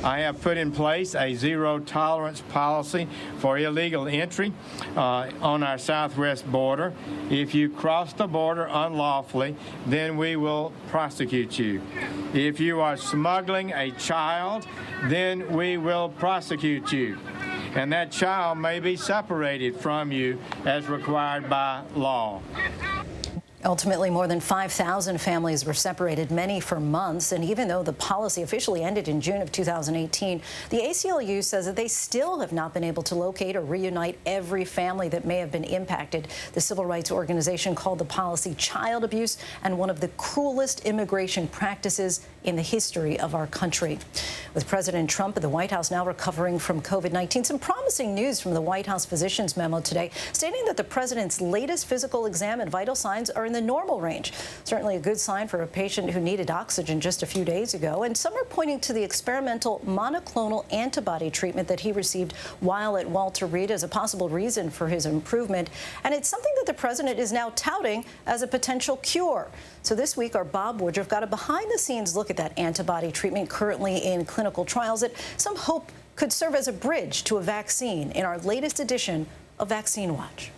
I have put in place a zero-tolerance policy for illegal entry on our southwest border. If you cross the border unlawfully, then we will prosecute you. If you are smuggling a child, then we will prosecute you. And that child may be separated from you as required by law. Ultimately, more than 5,000 families were separated, many for months. And even though the policy officially ended in June of 2018, the ACLU says that they still have not been able to locate or reunite every family that may have been impacted. The civil rights organization called the policy child abuse and one of the cruelest immigration practices in the history of our country. With President Trump and the White House now recovering from COVID-19, some promising news from the White House physician's memo today, stating that the president's latest physical exam and vital signs are in the normal range. Certainly a good sign for a patient who needed oxygen just a few days ago. And some are pointing to the experimental monoclonal antibody treatment that he received while at Walter Reed as a possible reason for his improvement. And it's something that the president is now touting as a potential cure. So this week, our Bob Woodruff got a behind-the-scenes look at that antibody treatment currently in clinical trials that some hope could serve as a bridge to a vaccine in our latest edition of Vaccine Watch.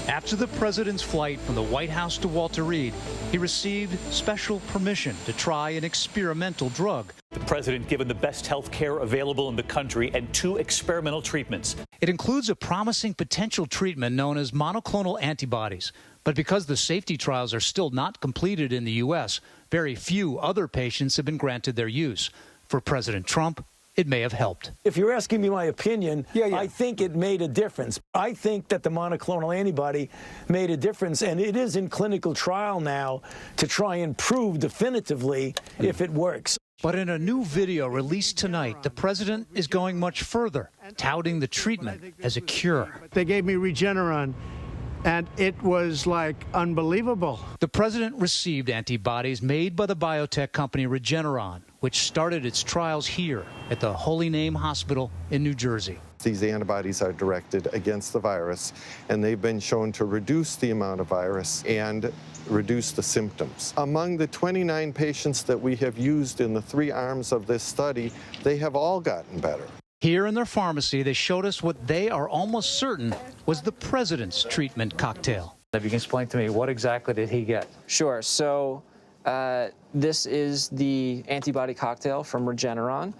After the president's flight from the White House to Walter Reed, he received special permission to try an experimental drug. The president given the best health care available in the country and 2 experimental treatments. It includes a promising potential treatment known as monoclonal antibodies. But because the safety trials are still not completed in the U.S., very few other patients have been granted their use. For President Trump, it may have helped. If you're asking me my opinion, I think it made a difference. I think that the monoclonal antibody made a difference, and it is in clinical trial now to try and prove definitively if it works. But in a new video released tonight, the president is going much further, touting the treatment as a cure. They gave me Regeneron, and it was like unbelievable. The president received antibodies made by the biotech company Regeneron, which started its trials here at the Holy Name Hospital in New Jersey. These antibodies are directed against the virus, and they've been shown to reduce the amount of virus and reduce the symptoms. Among the 29 patients that we have used in the 3 arms of this study, they have all gotten better. Here in their pharmacy, they showed us what they are almost certain was the president's treatment cocktail. If you can explain to me, what exactly did he get? Sure. So this is the antibody cocktail from Regeneron.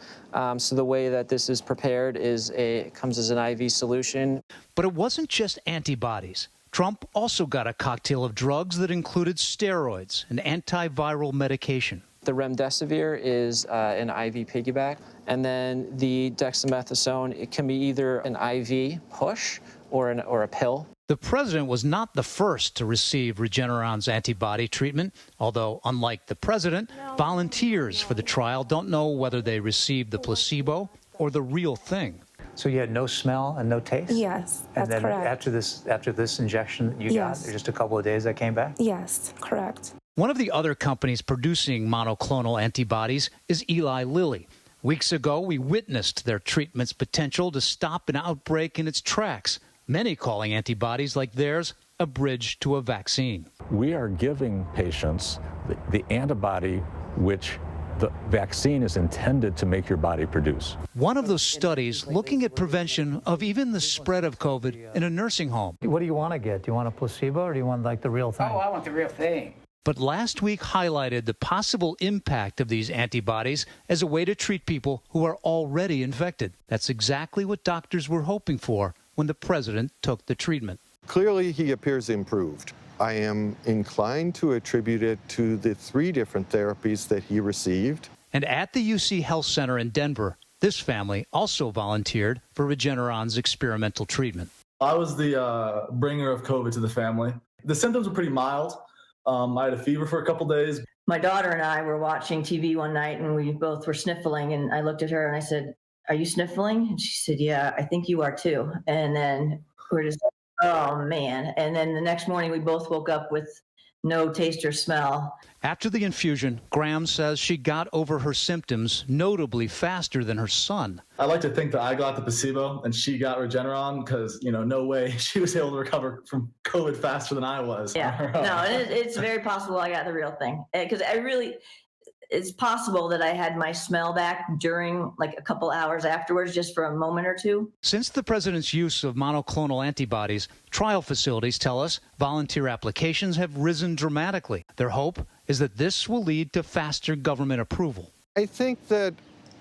So the way that this is prepared is it comes as an IV solution. But it wasn't just antibodies. Trump also got a cocktail of drugs that included steroids and antiviral medication. The remdesivir is an IV piggyback, and then the dexamethasone, it can be either an IV push or a pill. The president was not the first to receive Regeneron's antibody treatment, although, unlike the president, volunteers for the trial don't know whether they received the placebo or the real thing. So you had no smell and no taste? Yes, that's correct. correct. After this injection that you got, just a couple of days that came back? Yes, correct. One of the other companies producing monoclonal antibodies is Eli Lilly. Weeks ago, we witnessed their treatment's potential to stop an outbreak in its tracks, many calling antibodies like theirs a bridge to a vaccine. We are giving patients the antibody which the vaccine is intended to make your body produce. One of those studies looking at prevention of even the spread of COVID in a nursing home. What do you want to get? Do you want a placebo or do you want like the real thing? Oh, I want the real thing. But last week highlighted the possible impact of these antibodies as a way to treat people who are already infected. That's exactly what doctors were hoping for when the president took the treatment. Clearly, he appears improved. I am inclined to attribute it to the 3 different therapies that he received. And at the UC Health Center in Denver, this family also volunteered for Regeneron's experimental treatment. I was the bringer of COVID to the family. The symptoms were pretty mild. I had a fever for a couple days. My daughter and I were watching TV one night and we both were sniffling, and I looked at her and I said, "Are you sniffling?" And she said, "Yeah, I think you are too." And then we're just like, oh man. And then the next morning we both woke up with no taste or smell. After the infusion, Graham says she got over her symptoms notably faster than her son. I like to think that I got the placebo and she got Regeneron because, no way she was able to recover from COVID faster than I was. Yeah, no, it's very possible I got the real thing. Because it's possible that I had my smell back during like a couple hours afterwards, just for a moment or two. Since the president's use of monoclonal antibodies, trial facilities tell us volunteer applications have risen dramatically. Their hope is that this will lead to faster government approval. I think that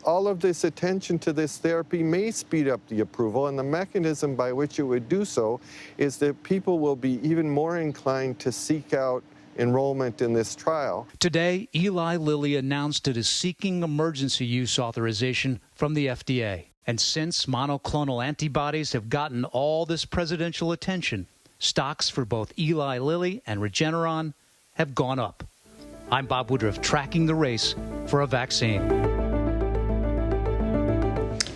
all of this attention to this therapy may speed up the approval, and the mechanism by which it would do so is that people will be even more inclined to seek out enrollment in this trial. Today, Eli Lilly announced it is seeking emergency use authorization from the FDA. And since monoclonal antibodies have gotten all this presidential attention, Stocks for both Eli Lilly and Regeneron have gone up. I'm Bob Woodruff, tracking the race for a vaccine.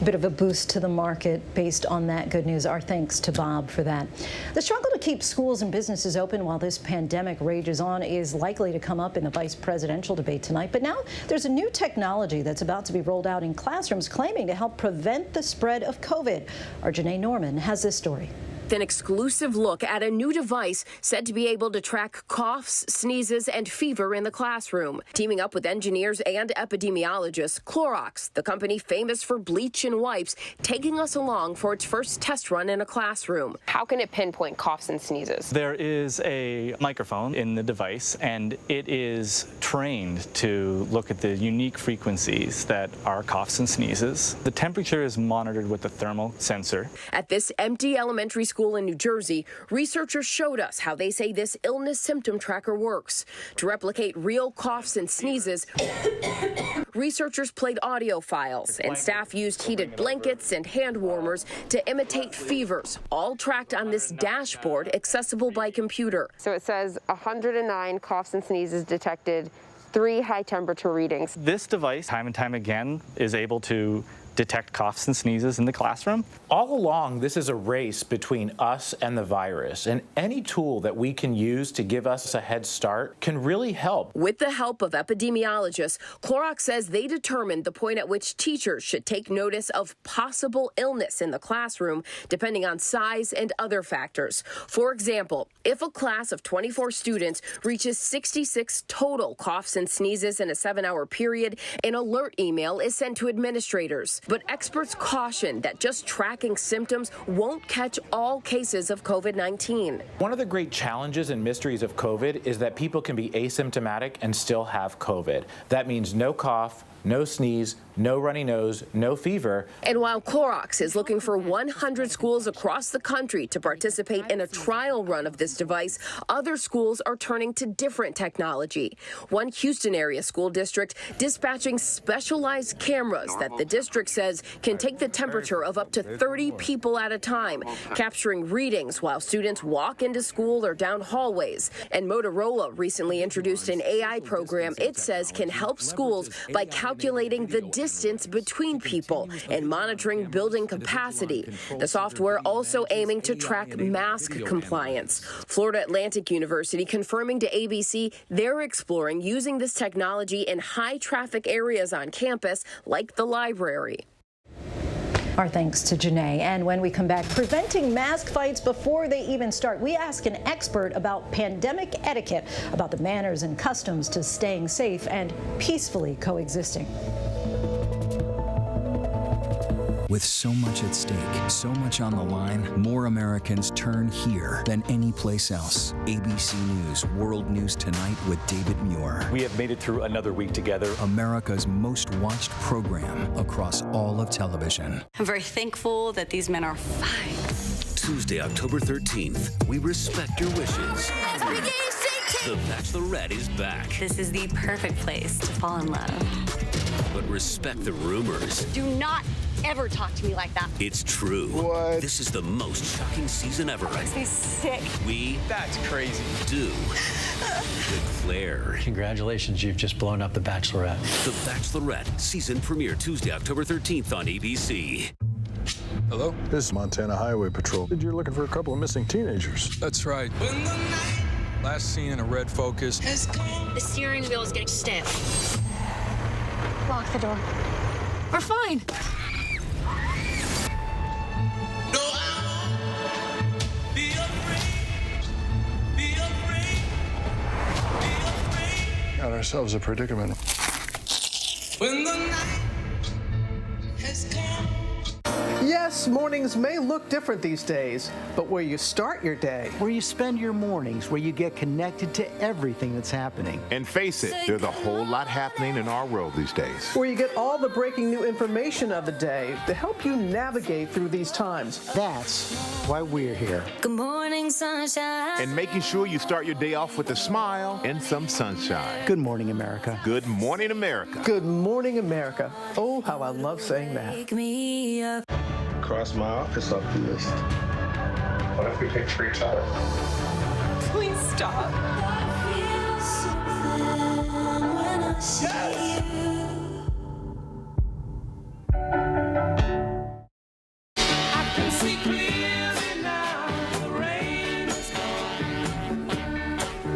Bit of a boost to the market based on that good news. Our thanks to Bob for that. The struggle to keep schools and businesses open while this pandemic rages on is likely to come up in the vice presidential debate tonight. But now there's a new technology that's about to be rolled out in classrooms claiming to help prevent the spread of COVID. Our Janae Norman has this story. An exclusive look at a new device said to be able to track coughs, sneezes, and fever in the classroom. Teaming up with engineers and epidemiologists, Clorox, the company famous for bleach and wipes, taking us along for its first test run in a classroom. How can it pinpoint coughs and sneezes? There is a microphone in the device, and it is trained to look at the unique frequencies that are coughs and sneezes. The temperature is monitored with a thermal sensor. At this empty elementary school in New Jersey, researchers showed us how they say this illness symptom tracker works. To replicate real coughs and sneezes, researchers played audio files, and staff used heated blankets and hand warmers to imitate fevers, all tracked on this dashboard accessible by computer. So it says 109 coughs and sneezes detected, 3 high temperature readings. This device, time and time again, is able to detect coughs and sneezes in the classroom. All along, this is a race between us and the virus, and any tool that we can use to give us a head start can really help. With the help of epidemiologists, Clorox says they determined the point at which teachers should take notice of possible illness in the classroom, depending on size and other factors. For example, if a class of 24 students reaches 66 total coughs and sneezes in a 7-hour period, an alert email is sent to administrators. But experts caution that just tracking symptoms won't catch all cases of COVID-19. One of the great challenges and mysteries of COVID is that people can be asymptomatic and still have COVID. That means no cough, no sneeze, no runny nose, no fever. And while Clorox is looking for 100 schools across the country to participate in a trial run of this device, other schools are turning to different technology. One Houston area school district dispatching specialized cameras that the district says can take the temperature of up to 30 people at a time, capturing readings while students walk into school or down hallways. And Motorola recently introduced an AI program it says can help schools by calculating the distance between people and monitoring building capacity. The software also aiming to track mask compliance. Florida Atlantic University confirming to ABC they're exploring using this technology in high traffic areas on campus like the library. Our thanks to Janae. And when we come back, preventing mask fights before they even start, we ask an expert about pandemic etiquette, about the manners and customs to staying safe and peacefully coexisting. With so much at stake, so much on the line, more Americans turn here than any place else. ABC News World News Tonight with David Muir. We have made it through another week together. America's most watched program across all of television. I'm very thankful that these men are fine. Tuesday, October 13th, we respect your wishes. The Bachelorette is back. This is the perfect place to fall in love. But respect the rumors. Do not ever talk to me like that. It's true. What? This is the most shocking season ever. Makes me sick. That's crazy. Do declare. Congratulations, you've just blown up The Bachelorette. The Bachelorette season premiere Tuesday, October 13th on ABC. Hello? This is Montana Highway Patrol. You're looking for a couple of missing teenagers. That's right. Last seen in a red Focus. The steering wheel is getting stiff. Lock the door. We're fine. Got ourselves a predicament. When the night has come. Yes, mornings may look different these days, but where you start your day, where you spend your mornings, where you get connected to everything that's happening. And face it, there's a whole lot happening in our world these days. Where you get all the breaking new information of the day to help you navigate through these times. That's why we're here. Good morning, sunshine. And making sure you start your day off with a smile and some sunshine. Good morning, America. Good morning, America. Good morning, America. Oh, how I love saying that. Wake me up. Cross my office off the list. What if we take for each other? Please stop.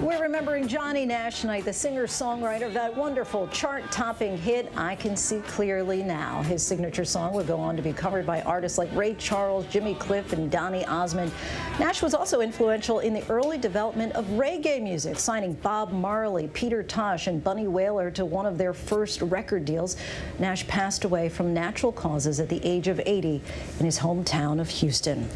We're remembering Johnny Nash tonight, the singer-songwriter of that wonderful chart-topping hit, I Can See Clearly Now. His signature song would go on to be covered by artists like Ray Charles, Jimmy Cliff, and Donny Osmond. Nash was also influential in the early development of reggae music, signing Bob Marley, Peter Tosh, and Bunny Wailer to one of their first record deals. Nash passed away from natural causes at the age of 80 in his hometown of Houston.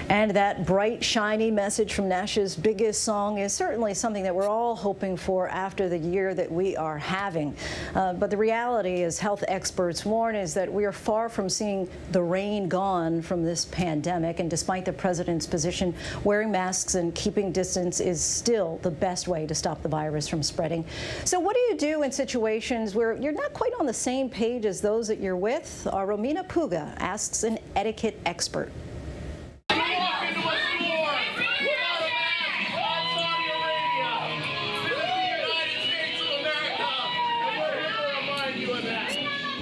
And that bright, shiny message from Nash's biggest song is certainly something that we're all hoping for after the year that we are having. But the reality, as health experts warn, is that we are far from seeing the rain gone from this pandemic. And despite the president's position, wearing masks and keeping distance is still the best way to stop the virus from spreading. So what do you do in situations where you're not quite on the same page as those that you're with? Romina Puga asks an etiquette expert.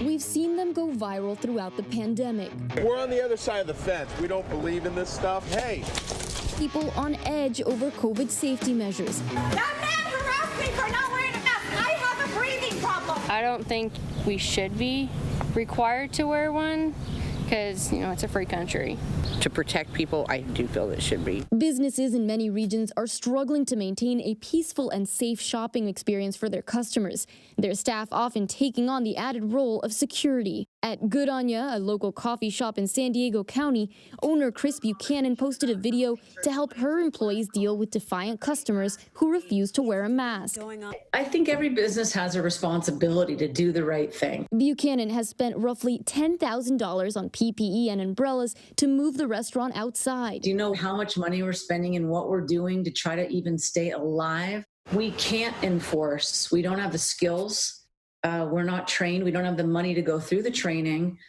We've seen them go viral throughout the pandemic. We're on the other side of the fence. We don't believe in this stuff. Hey! People on edge over COVID safety measures. That man harassed me for not wearing a mask. I have a breathing problem. I don't think we should be required to wear one because, it's a free country. To protect people, I do feel it should be. Businesses in many regions are struggling to maintain a peaceful and safe shopping experience for their customers, their staff often taking on the added role of security. At Good On Ya, a local coffee shop in San Diego County, owner Chris Buchanan posted a video to help her employees deal with defiant customers who refuse to wear a mask. I think every business has a responsibility to do the right thing. Buchanan has spent roughly $10,000 on PPE and umbrellas to move the restaurant outside. Do you know how much money we're spending and what we're doing to try to even stay alive? We can't enforce. We don't have the skills. We're not trained. We don't have the money to go through the training.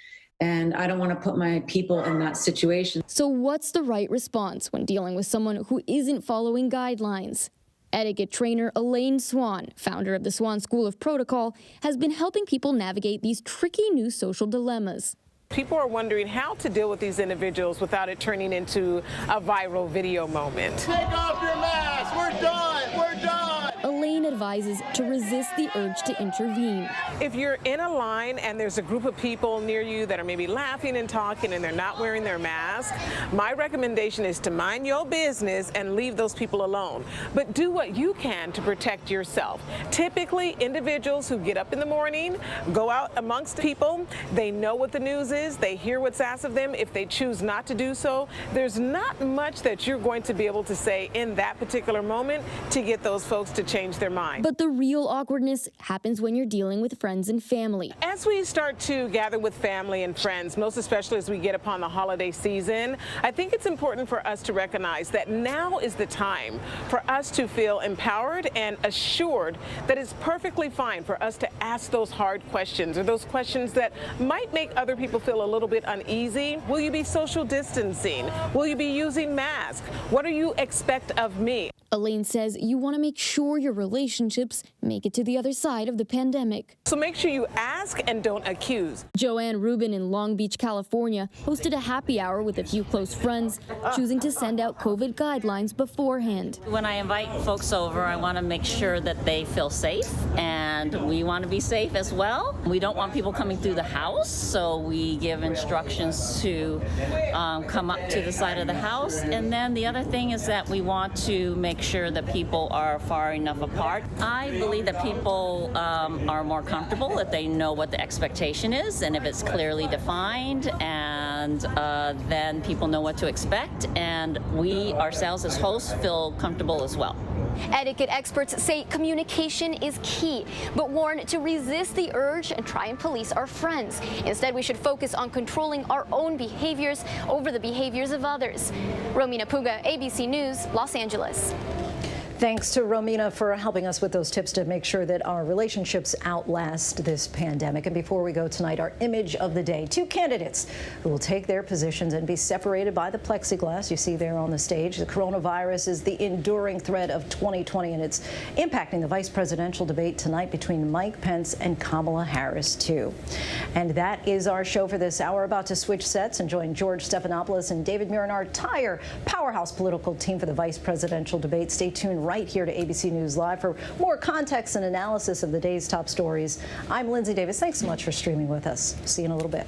And I don't want to put my people in that situation. So what's the right response when dealing with someone who isn't following guidelines? Etiquette trainer Elaine Swan, founder of the Swan School of Protocol, has been helping people navigate these tricky new social dilemmas. People are wondering how to deal with these individuals without it turning into a viral video moment. Take off your mask. We're done. We're done. Elaine advises to resist the urge to intervene. If you're in a line and there's a group of people near you that are maybe laughing and talking and they're not wearing their mask, my recommendation is to mind your business and leave those people alone. But do what you can to protect yourself. Typically, individuals who get up in the morning, go out amongst people, they know what the news is, they hear what's asked of them. If they choose not to do so, there's not much that you're going to be able to say in that particular moment to get those folks to change their mind. But the real awkwardness happens when you're dealing with friends and family. As we start to gather with family and friends, most especially as we get upon the holiday season, I think it's important for us to recognize that now is the time for us to feel empowered and assured that it's perfectly fine for us to ask those hard questions or those questions that might make other people feel a little bit uneasy. Will you be social distancing? Will you be using masks? What do you expect of me? Elaine says you want to make sure your relationships make it to the other side of the pandemic. So make sure you ask and don't accuse. Joanne Rubin in Long Beach, California, hosted a happy hour with a few close friends, choosing to send out COVID guidelines beforehand. When I invite folks over, I want to make sure that they feel safe, and we want to be safe as well. We don't want people coming through the house, so we give instructions to come up to the side of the house. And then the other thing is that we want to make sure that people are far enough apart. I believe that people are more comfortable if they know what the expectation is and if it's clearly defined, and then people know what to expect, and we ourselves as hosts feel comfortable as well. Etiquette experts say communication is key, but warn to resist the urge and try and police our friends. Instead, we should focus on controlling our own behaviors over the behaviors of others. Romina Puga, ABC News, Los Angeles. Thanks to Romina for helping us with those tips to make sure that our relationships outlast this pandemic. And before we go tonight, our image of the day. 2 candidates who will take their positions and be separated by the plexiglass you see there on the stage. The coronavirus is the enduring threat of 2020, and it's impacting the vice presidential debate tonight between Mike Pence and Kamala Harris, too. And that is our show for this hour. About to switch sets and join George Stephanopoulos and David Muir and our entire powerhouse political team for the vice presidential debate. Stay tuned right here to ABC News Live for more context and analysis of the day's top stories. I'm Lindsay Davis. Thanks so much for streaming with us. See you in a little bit.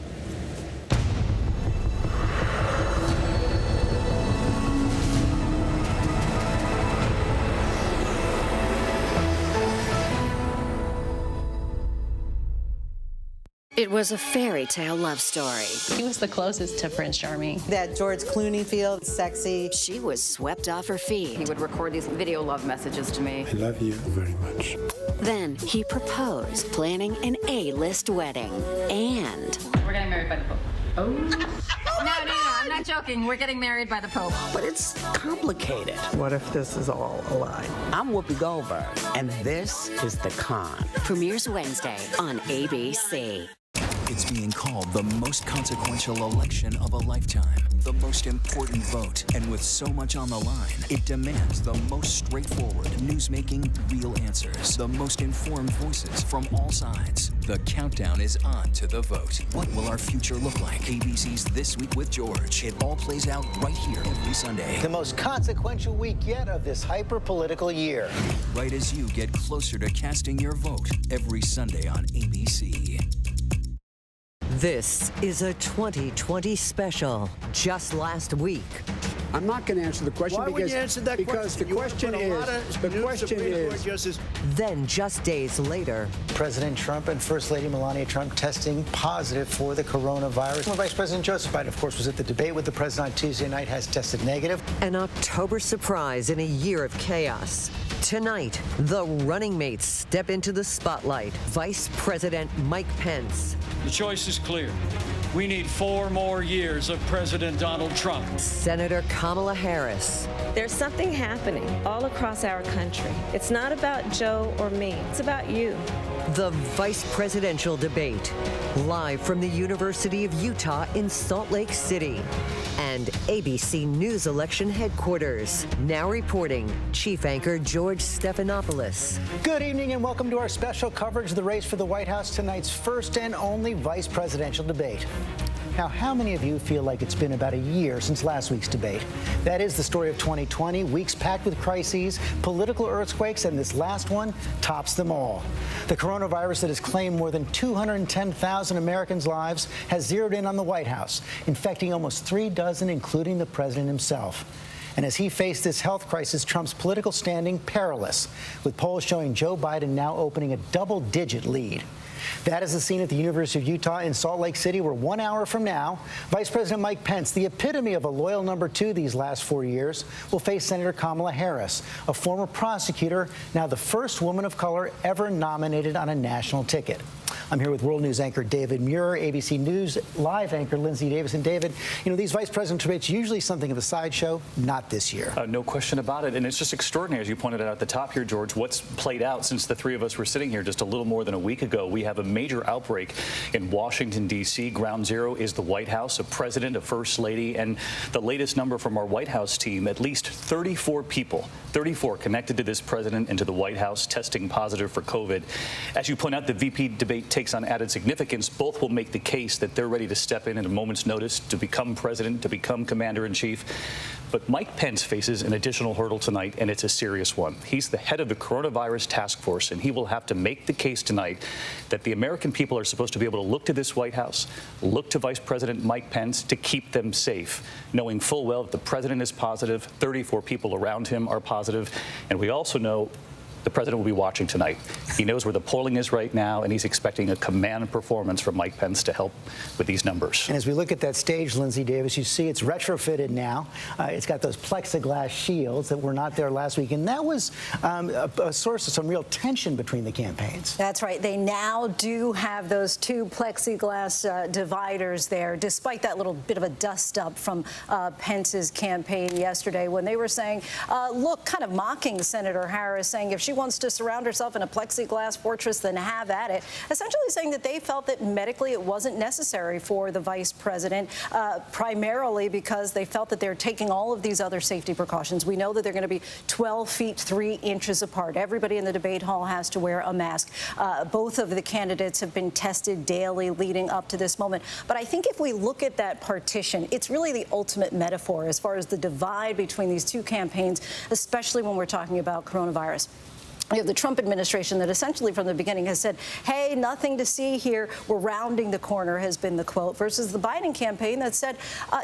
It was a fairy tale love story. He was the closest to Prince Charming. That George Clooney feel, sexy. She was swept off her feet. He would record these video love messages to me. I love you very much. Then he proposed, planning an A-list wedding. And we're getting married by the Pope. Oh. No, I'm not joking. We're getting married by the Pope. But it's complicated. What if this is all a lie? I'm Whoopi Goldberg, and this is The Con. Premieres Wednesday on ABC. It's being called the most consequential election of a lifetime, the most important vote. And with so much on the line, it demands the most straightforward, newsmaking, real answers, the most informed voices from all sides. The countdown is on to the vote. What will our future look like? ABC's This Week with George. It all plays out right here every Sunday. The most consequential week yet of this hyper-political year. Right as you get closer to casting your vote every Sunday on ABC. This is a 2020 special. Just last week. I'm not going to answer the question. Why would you answer that because question? the question is. Then just days later, President Trump and First Lady Melania Trump testing positive for the coronavirus. Well, Vice President Joseph Biden, of course, was at the debate with the president on Tuesday night, has tested negative. An October surprise in a year of chaos. Tonight, the running mates step into the spotlight. Vice President Mike Pence. The choice is clear. We need 4 more years of President Donald Trump. Senator Kamala Harris. There's something happening all across our country. It's not about Joe or me. It's about you. The vice presidential debate, live from the University of Utah in Salt Lake City. And ABC News election headquarters. Now reporting, Chief Anchor George Stephanopoulos. Good evening and welcome to our special coverage of the race for the White House, tonight's first and only vice presidential debate. Now, how many of you feel like it's been about a year since last week's debate? That is the story of 2020, weeks packed with crises, political earthquakes, and this last one tops them all. The coronavirus that has claimed more than 210,000 Americans' lives has zeroed in on the White House, infecting almost 3 dozen, including the president himself. And as he faced this health crisis, Trump's political standing perilous, with polls showing Joe Biden now opening a double-digit lead. That is the scene at the University of Utah in Salt Lake City, where 1 hour from now, Vice President Mike Pence, the epitome of a loyal number 2 these last 4 years, will face Senator Kamala Harris, a former prosecutor, now the first woman of color ever nominated on a national ticket. I'm here with World News anchor David Muir, ABC News Live anchor Lindsay Davis. And David, you know, these vice presidential debates usually something of a sideshow, not this year. No question about it. And it's just extraordinary, as you pointed out at the top here, George, what's played out since the 3 of us were sitting here just a little more than a week ago. We have a major outbreak in Washington, D.C. Ground zero is the White House, a president, a first lady, and the latest number from our White House team, at least 34 people, 34 connected to this president and to the White House testing positive for COVID. As you point out, the VP debate takes on added significance. Both will make the case that they're ready to step in at a moment's notice to become president, to become commander-in-chief. But Mike Pence faces an additional hurdle tonight, and it's a serious one. He's the head of the coronavirus task force, and he will have to make the case tonight that the American people are supposed to be able to look to this White House, look to Vice President Mike Pence to keep them safe, knowing full well that the president is positive, 34 people around him are positive, and we also know the president will be watching tonight. He knows where the polling is right now, and he's expecting a command performance from Mike Pence to help with these numbers. And as we look at that stage, Lindsay Davis, you see it's retrofitted now. It's got those plexiglass shields that were not there last week, and that was a source of some real tension between the campaigns. That's right. They now do have those two plexiglass dividers there, despite that little bit of a dust-up from Pence's campaign yesterday when they were saying, look, kind of mocking Senator Harris, saying if she wants to surround herself in a plexiglass fortress, then have at it. Essentially saying that they felt that medically it wasn't necessary for the vice president, primarily because they felt that they're taking all of these other safety precautions. We know that they're going to be 12 feet 3 inches apart. Everybody in the debate hall has to wear a mask. Both of the candidates have been tested daily leading up to this moment. But I think if we look at that partition, it's really the ultimate metaphor as far as the divide between these two campaigns, especially when we're talking about coronavirus. You have the Trump administration that essentially from the beginning has said, hey, nothing to see here. We're rounding the corner, has been the quote, versus the Biden campaign that said,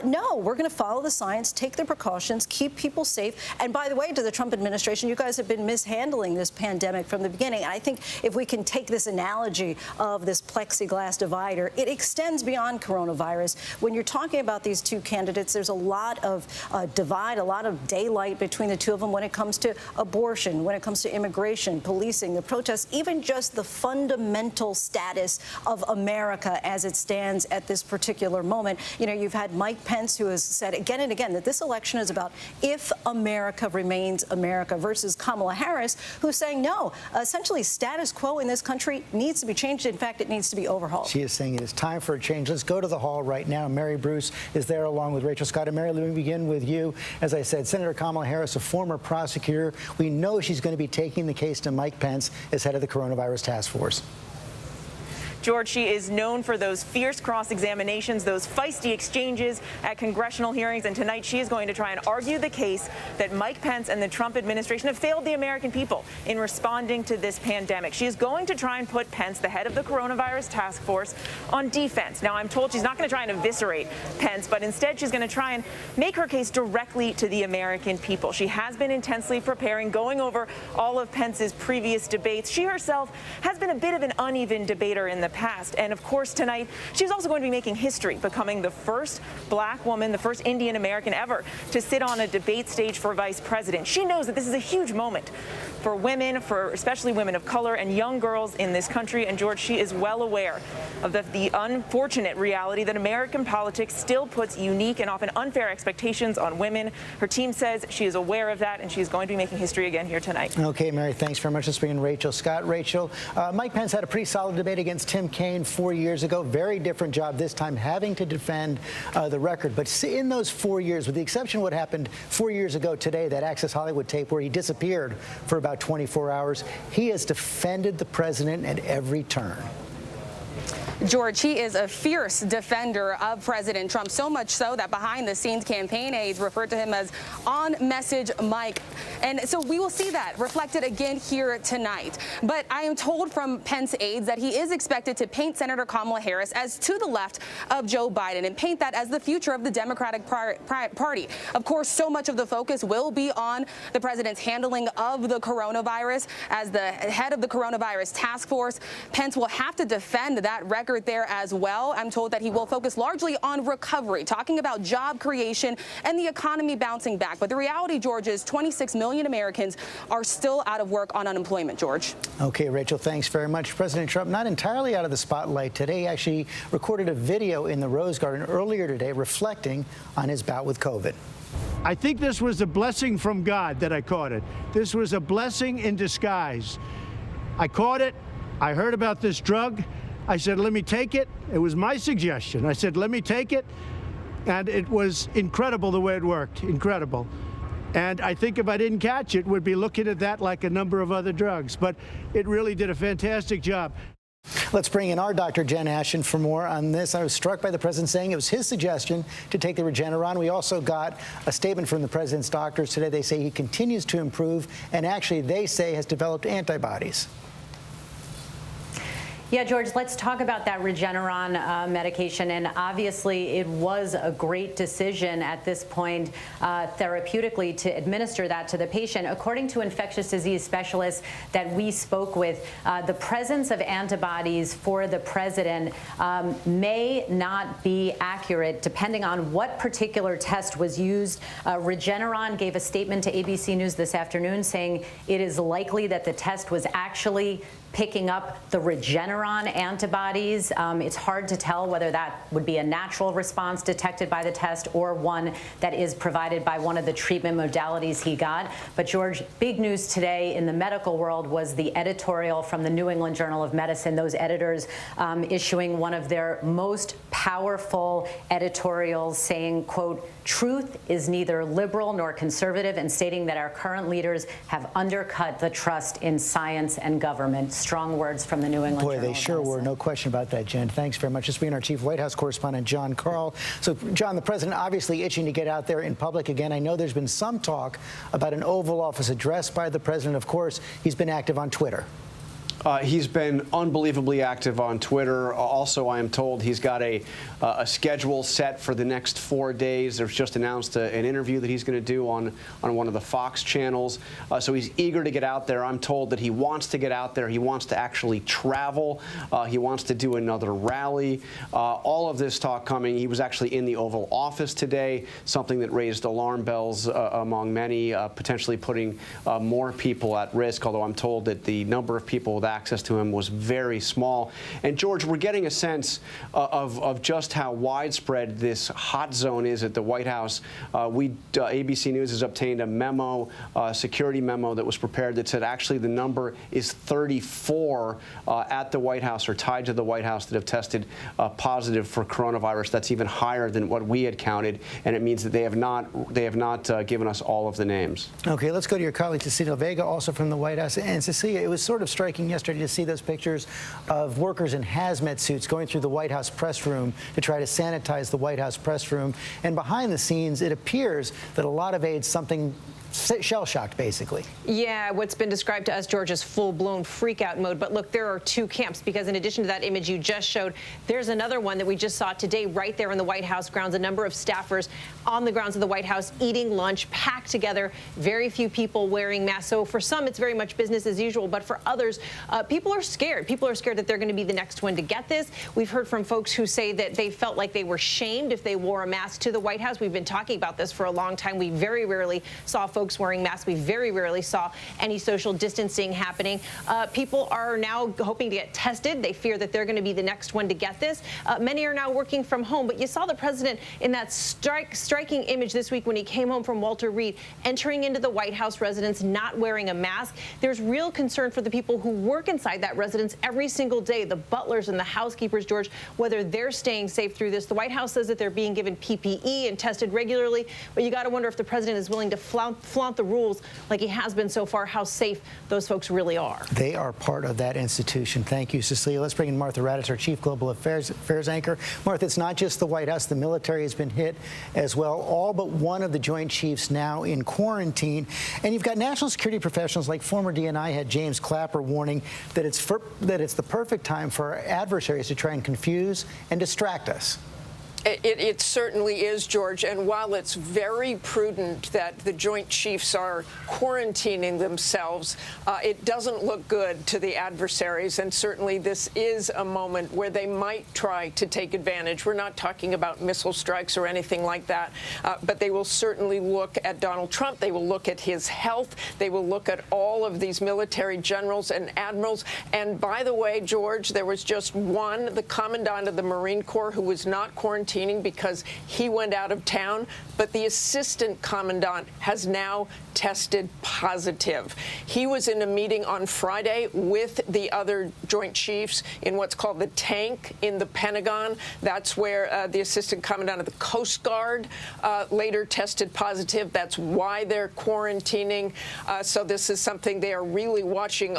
no, we're going to follow the science, take the precautions, keep people safe. And by the way, to the Trump administration, you guys have been mishandling this pandemic from the beginning. And I think if we can take this analogy of this plexiglass divider, it extends beyond coronavirus. When you're talking about these two candidates, there's a lot of divide, a lot of daylight between the two of them when it comes to abortion, when it comes to immigration, policing, the protests, even just the fundamental status of America as it stands at this particular moment. You know, you've had Mike Pence, who has said again and again that this election is about if America remains America, versus Kamala Harris, who's saying no, essentially status quo in this country needs to be changed. In fact, it needs to be overhauled. She is saying it is time for a change. Let's go to the hall right now. Mary Bruce is there along with Rachel Scott. And Mary, let me begin with you. As I said, Senator Kamala Harris, a former prosecutor, we know she's going to be taking the case to Mike Pence as head of the coronavirus task force. George, she is known for those fierce cross-examinations, those feisty exchanges at congressional hearings, and tonight she is going to try and argue the case that Mike Pence and the Trump administration have failed the American people in responding to this pandemic. She is going to try and put Pence, the head of the coronavirus task force, on defense. Now, I'm told she's not going to try and eviscerate Pence, but instead she's going to try and make her case directly to the American people. She has been intensely preparing, going over all of Pence's previous debates. She herself has been a bit of an uneven debater in the past. And of course, tonight, she's also going to be making history, becoming the first black woman, the first Indian American ever to sit on a debate stage for vice president. She knows that this is a huge moment for women, for especially women of color and young girls in this country. And George, she is well aware of the unfortunate reality that American politics still puts unique and often unfair expectations on women. Her team says she is aware of that, and she is going to be making history again here tonight. Okay, Mary, thanks very much. Let's bring in Rachel Scott. Rachel, Mike Pence had a pretty solid debate against Tim Kaine 4 years ago. Very different job this time, having to defend the record. But in those 4 years, with the exception of what happened 4 years ago today, that Access Hollywood tape where he disappeared for about 24 hours, he has defended the president at every turn. George, he is a fierce defender of President Trump, so much so that behind-the-scenes campaign aides referred to him as on-message Mike. And so we will see that reflected again here tonight. But I am told from Pence aides that he is expected to paint Senator Kamala Harris as to the left of Joe Biden and paint that as the future of the Democratic Party. Of course, so much of the focus will be on the president's handling of the coronavirus. As the head of the coronavirus task force, Pence will have to defend that record there as well. I'm told that he will focus largely on recovery, talking about job creation and the economy bouncing back. But the reality, George, is 26 million Americans are still out of work on unemployment, George. Okay, Rachel, thanks very much. President Trump not entirely out of the spotlight today. He actually recorded a video in the Rose Garden earlier today reflecting on his bout with COVID. I think this was a blessing from God that I caught it. This was a blessing in disguise. I caught it. I heard about this drug. I said, let me take it. It was my suggestion. I said, let me take it. And it was incredible the way it worked. Incredible. And I think if I didn't catch it, we'd be looking at that like a number of other drugs. But it really did a fantastic job. Let's bring in our Dr. Jen Ashton for more on this. I was struck by the president saying it was his suggestion to take the Regeneron. We also got a statement from the president's doctors today. They say he continues to improve and actually, they say, has developed antibodies. Yeah, George, let's talk about that Regeneron medication. And obviously, it was a great decision at this point therapeutically to administer that to the patient. According to infectious disease specialists that we spoke with, the presence of antibodies for the president may not be accurate depending on what particular test was used. Regeneron gave a statement to ABC News this afternoon saying it is likely that the test was actually picking up the Regeneron antibodies. It's hard to tell whether that would be a natural response detected by the test or one that is provided by one of the treatment modalities he got. But George, big news today in the medical world was the editorial from the New England Journal of Medicine, those editors issuing one of their most powerful editorials saying, quote, "Truth is neither liberal nor conservative," and stating that our current leaders have undercut the trust in science and government. Strong words from the New England Journal. Boy, they sure were. No question about that, Jen. Thanks very much. This being our chief White House correspondent, John Karl. So, John, the president obviously itching to get out there in public again. I know there's been some talk about an Oval Office address by the president. Of course, he's been active on Twitter. He's been unbelievably active on Twitter. Also, I am told he's got a schedule set for the next 4 days. There's just announced an interview that he's going to do on one of the Fox channels. So he's eager to get out there. I'm told that he wants to get out there. He wants to actually travel. He wants to do another rally. All of this talk coming. He was actually in the Oval Office today, something that raised alarm bells among many, potentially putting more people at risk, although I'm told that the number of people with access to him was very small. And George, we're getting a sense of just how widespread this hot zone is at the White House. ABC News has obtained a memo, security memo that was prepared that said actually the number is 34 at the White House or tied to the White House that have tested positive for coronavirus. That's even higher than what we had counted, and it means that they have not given us all of the names. Okay, let's go to your colleague Cecilia Vega, also from the White House. And Cecilia, it was sort of striking yesterday to see those pictures of workers in hazmat suits going through the White House press room to try to sanitize the White House press room. And behind the scenes, it appears that a lot of aides something shell-shocked, basically. Yeah, what's been described to us, George, as full-blown freak-out mode. But look, there are two camps, because in addition to that image you just showed, there's another one that we just saw today right there in the White House grounds. A number of staffers on the grounds of the White House eating lunch, packed together, very few people wearing masks. So for some, it's very much business as usual. But for others, people are scared. People are scared that they're going to be the next one to get this. We've heard from folks who say that they felt like they were shamed if they wore a mask to the White House. We've been talking about this for a long time. We very rarely saw folks wearing masks. We very rarely saw any social distancing happening. People are now hoping to get tested. They fear that they're going to be the next one to get this. Many are now working from home. But you saw the president in that striking image this week when he came home from Walter Reed, entering into the White House residence, not wearing a mask. There's real concern for the people who work inside that residence every single day, the butlers and the housekeepers, George, whether they're staying safe through this. The White House says that they're being given PPE and tested regularly. But you got to wonder if the president is willing to flaunt the rules like he has been so far, how safe those folks really are. They are part of that institution. Thank you, Cecilia. Let's bring in Martha Raddatz, our chief global affairs anchor. Martha, it's not just the White House. The military has been hit as well. All but one of the Joint Chiefs now in quarantine. And you've got national security professionals like former DNI head James Clapper warning that it's the perfect time for our adversaries to try and confuse and distract us. It certainly is, George. And while it's very prudent that the Joint Chiefs are quarantining themselves, it doesn't look good to the adversaries. And certainly this is a moment where they might try to take advantage. We're not talking about missile strikes or anything like that. But they will certainly look at Donald Trump. They will look at his health. They will look at all of these military generals and admirals. And by the way, George, there was just one, the commandant of the Marine Corps, who was not quarantined because he went out of town, but the assistant commandant has now tested positive. He was in a meeting on Friday with the other Joint Chiefs in what's called the tank in the Pentagon. That's where the assistant commandant of the Coast Guard later tested positive. That's why they're quarantining. So this is something they are really watching.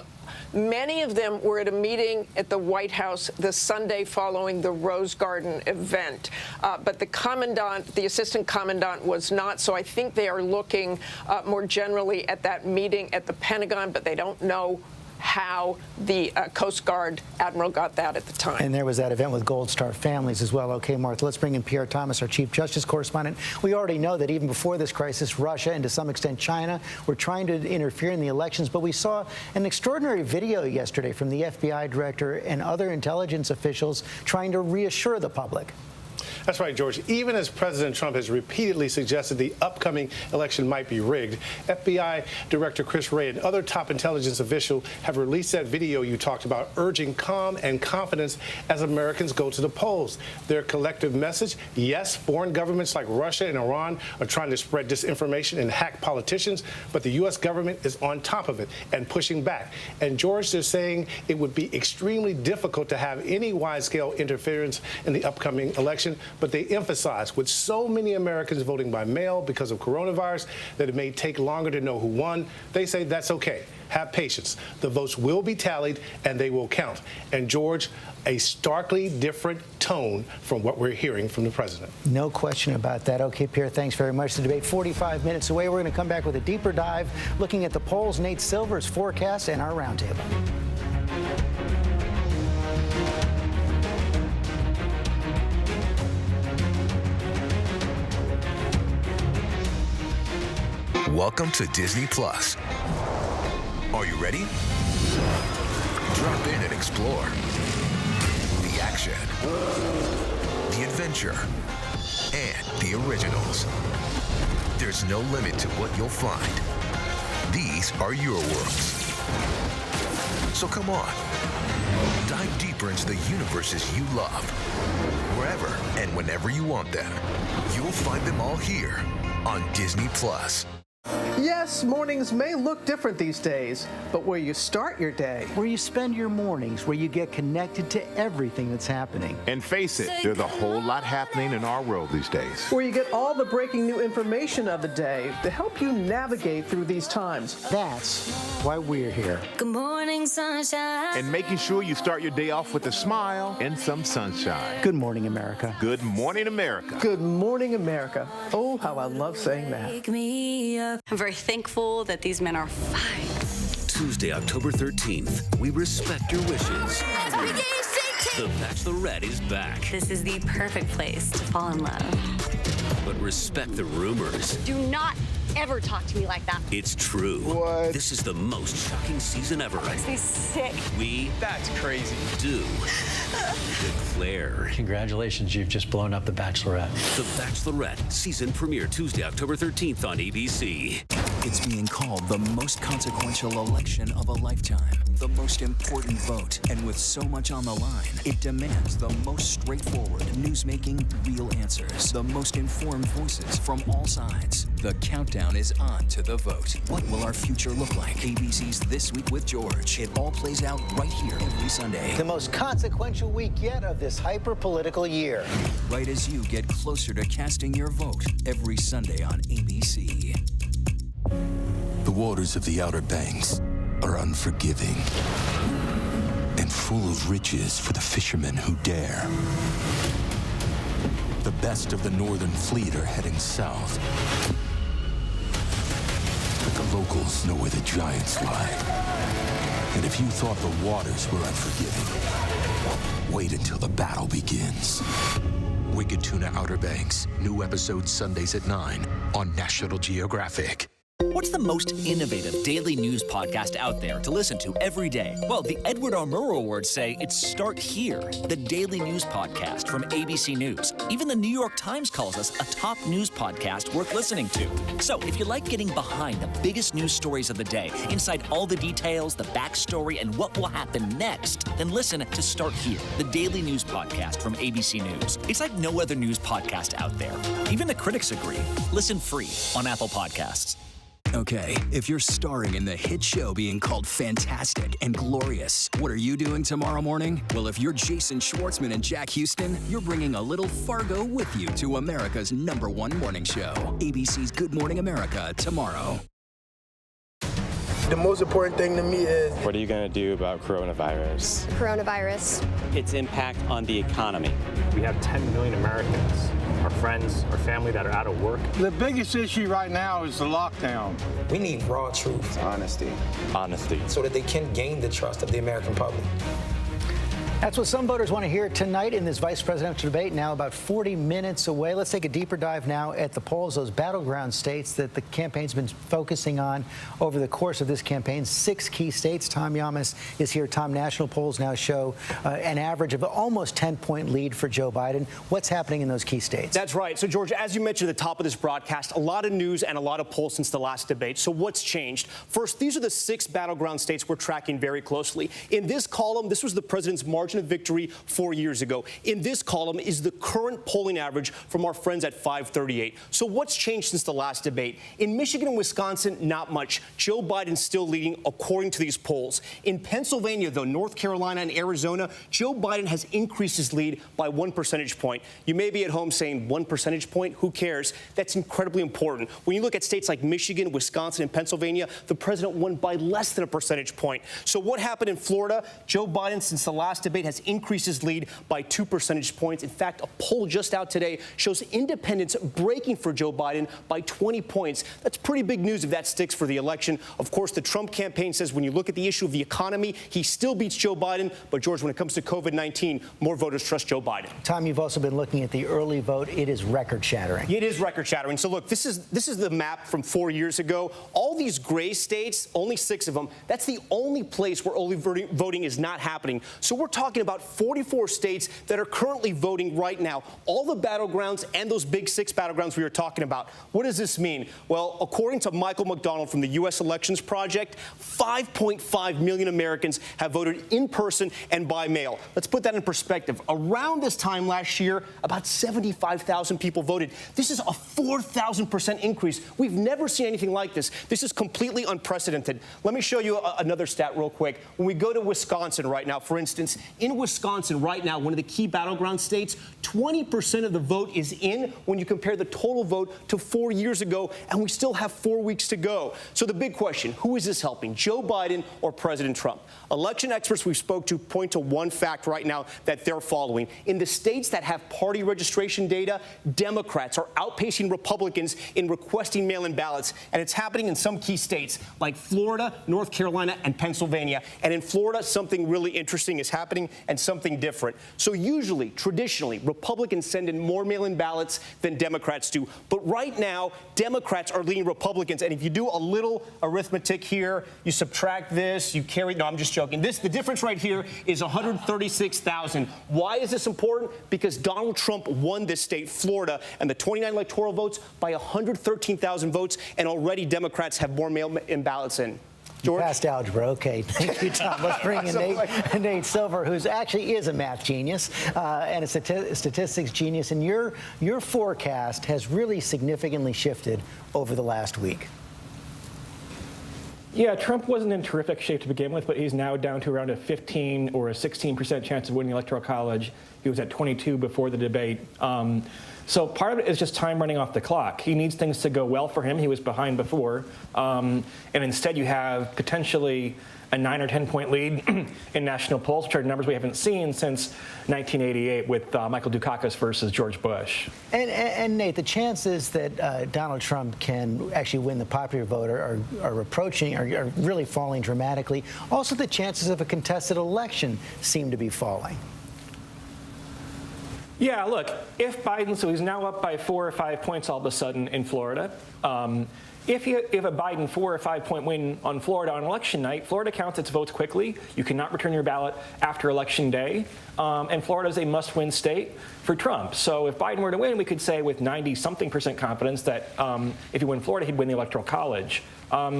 Many of them were at a meeting at the White House the Sunday following the Rose Garden event. But the commandant, the assistant commandant, was not. So I think they are looking more generally at that meeting at the Pentagon, but they don't know how the Coast Guard admiral got that at the time. And there was that event with Gold Star families as well. Okay, Martha, let's bring in Pierre Thomas, our Chief Justice correspondent. We already know that even before this crisis, Russia and to some extent China were trying to interfere in the elections. But we saw an extraordinary video yesterday from the FBI director and other intelligence officials trying to reassure the public. That's right, George. Even as President Trump has repeatedly suggested the upcoming election might be rigged, FBI Director Chris Wray and other top intelligence officials have released that video you talked about, urging calm and confidence as Americans go to the polls. Their collective message: yes, foreign governments like Russia and Iran are trying to spread disinformation and hack politicians, but the U.S. government is on top of it and pushing back. And, George, they're saying it would be extremely difficult to have any wide-scale interference in the upcoming election. But they emphasize, with so many Americans voting by mail because of coronavirus, that it may take longer to know who won. They say that's okay. Have patience. The votes will be tallied and they will count. And, George, a starkly different tone from what we're hearing from the president. No question about that. Okay, Pierre, thanks very much. The debate 45 minutes away. We're going to come back with a deeper dive, looking at the polls, Nate Silver's forecast, and our roundtable. Welcome to Disney Plus. Are you ready? Drop in and explore. The action, the adventure, and the originals. There's no limit to what you'll find. These are your worlds. So come on, dive deeper into the universes you love. Wherever and whenever you want them, you'll find them all here on Disney Plus. Yes, mornings may look different these days, but where you start your day, where you spend your mornings, where you get connected to everything that's happening. And face it, there's a whole lot happening in our world these days. Where you get all the breaking new information of the day to help you navigate through these times. That's why we're here. Good morning, sunshine. And making sure you start your day off with a smile and some sunshine. Good morning, America. Good morning, America. Good morning, America. Oh, how I love saying that. Wake me up. I'm very thankful that these men are fine. Tuesday, October 13th, we respect your wishes. The Bachelorette is back. This is the perfect place to fall in love. But respect the rumors. Do not ever talk to me like that. It's true. What? This is the most shocking season ever. Makes me sick. That's crazy. Do declare. Congratulations, you've just blown up The Bachelorette. The Bachelorette season premiere Tuesday, October 13th on ABC. It's being called the most consequential election of a lifetime, the most important vote. And with so much on the line, it demands the most straightforward, news-making, real answers, the most informed voices from all sides. The countdown is on to the vote. What will our future look like? ABC's This Week with George. It all plays out right here every Sunday. The most consequential week yet of this hyper-political year. Right as you get closer to casting your vote every Sunday on ABC. The waters of the Outer Banks are unforgiving and full of riches for the fishermen who dare. The best of the Northern Fleet are heading south. But the locals know where the giants lie. And if you thought the waters were unforgiving, wait until the battle begins. Wicked Tuna Outer Banks. New episodes Sundays at 9 on National Geographic. What's the most innovative daily news podcast out there to listen to every day? Well, the Edward R. Murrow Awards say it's Start Here, the daily news podcast from ABC News. Even the New York Times calls us a top news podcast worth listening to. So if you like getting behind the biggest news stories of the day, inside all the details, the backstory, and what will happen next, then listen to Start Here, the daily news podcast from ABC News. It's like no other news podcast out there. Even the critics agree. Listen free on Apple Podcasts. Okay, if you're starring in the hit show being called Fantastic and Glorious, what are you doing tomorrow morning? Well, if you're Jason Schwartzman and Jack Houston, you're bringing a little Fargo with you to America's #1 morning show. ABC's Good Morning America tomorrow. The most important thing to me is, what are you going to do about Coronavirus. its impact on the economy? We have 10 million Americans our friends, our family that are out of work. The biggest issue right now is the lockdown. We need raw truth. Honesty. Honesty. So that they can gain the trust of the American public. That's what some voters want to hear tonight in this vice presidential debate, now about 40 minutes away. Let's take a deeper dive now at the polls, those battleground states that the campaign's been focusing on over the course of this campaign. 6 key states. Tom Yamas is here. Tom, national polls now show an average of almost 10-point lead for Joe Biden. What's happening in those key states? That's right. So, George, as you mentioned at the top of this broadcast, a lot of news and a lot of polls since the last debate. So what's changed? First, these are the 6 battleground states we're tracking very closely. In this column, this was the president's margin of victory 4 years ago. In this column is the current polling average from our friends at 538. So what's changed since the last debate? In Michigan and Wisconsin, not much. Joe Biden's still leading according to these polls. In Pennsylvania, though, North Carolina and Arizona, Joe Biden has increased his lead by 1 percentage point. You may be at home saying 1 percentage point, who cares? That's incredibly important. When you look at states like Michigan, Wisconsin, and Pennsylvania, the president won by less than a percentage point. So what happened in Florida? Joe Biden, since the last debate, has increased his lead by 2 percentage points. In fact, a poll just out today shows independents breaking for Joe Biden by 20 points. That's pretty big news if that sticks for the election. Of course, the Trump campaign says when you look at the issue of the economy, he still beats Joe Biden. But, George, when it comes to COVID-19, more voters trust Joe Biden. Tom, you've also been looking at the early vote. It is record-shattering. It is record-shattering. So, look, this is the map from 4 years ago. All these gray states, only 6 of them, that's the only place where early voting is not happening. So we're talking about 44 states that are currently voting right now. All the battlegrounds and those big 6 battlegrounds we were talking about. What does this mean? Well, according to Michael McDonald from the U.S. Elections Project, 5.5 million Americans have voted in person and by mail. Let's put that in perspective. Around this time last year, about 75,000 people voted. This is a 4,000% increase. We've never seen anything like this. This is completely unprecedented. Let me show you another stat real quick. When we go to Wisconsin right now, for instance, in Wisconsin right now, one of the key battleground states, 20% of the vote is in when you compare the total vote to 4 years ago, and we still have 4 weeks to go. So the big question, who is this helping, Joe Biden or President Trump? Election experts we spoke to point to one fact right now that they're following. In the states that have party registration data, Democrats are outpacing Republicans in requesting mail-in ballots, and it's happening in some key states like Florida, North Carolina, and Pennsylvania. And in Florida, something really interesting is happening and something different. So usually, traditionally, Republicans send in more mail-in ballots than Democrats do. But right now, Democrats are leading Republicans. And if you do a little arithmetic here, you subtract this, you carry, no, I'm just joking. The difference right here is 136,000. Why is this important? Because Donald Trump won this state, Florida, and the 29 electoral votes by 113,000 votes, and already Democrats have more mail-in ballots in. George? You passed algebra. Okay. Thank you, Tom. Let's bring in Nate Silver, who's actually is a math genius and a statistics genius. And your forecast has really significantly shifted over the last week. Yeah, Trump wasn't in terrific shape to begin with, but he's now down to around a 15 or a 16% chance of winning the Electoral College. He was at 22 before the debate. So part of it is just time running off the clock. He needs things to go well for him. He was behind before. And instead you have potentially a 9 or 10-point lead in national polls, which are numbers we haven't seen since 1988 with Michael Dukakis versus George Bush. And Nate, the chances that Donald Trump can actually win the popular vote are really falling dramatically. Also, the chances of a contested election seem to be falling. Yeah, look, if Biden, so he's now up by 4 or 5 points all of a sudden in Florida. If a Biden 4 or 5 point win on Florida on election night, Florida counts its votes quickly. You cannot return your ballot after election day. And Florida is a must-win state for Trump. So if Biden were to win, we could say with 90-something% confidence that if he win Florida, he'd win the Electoral College.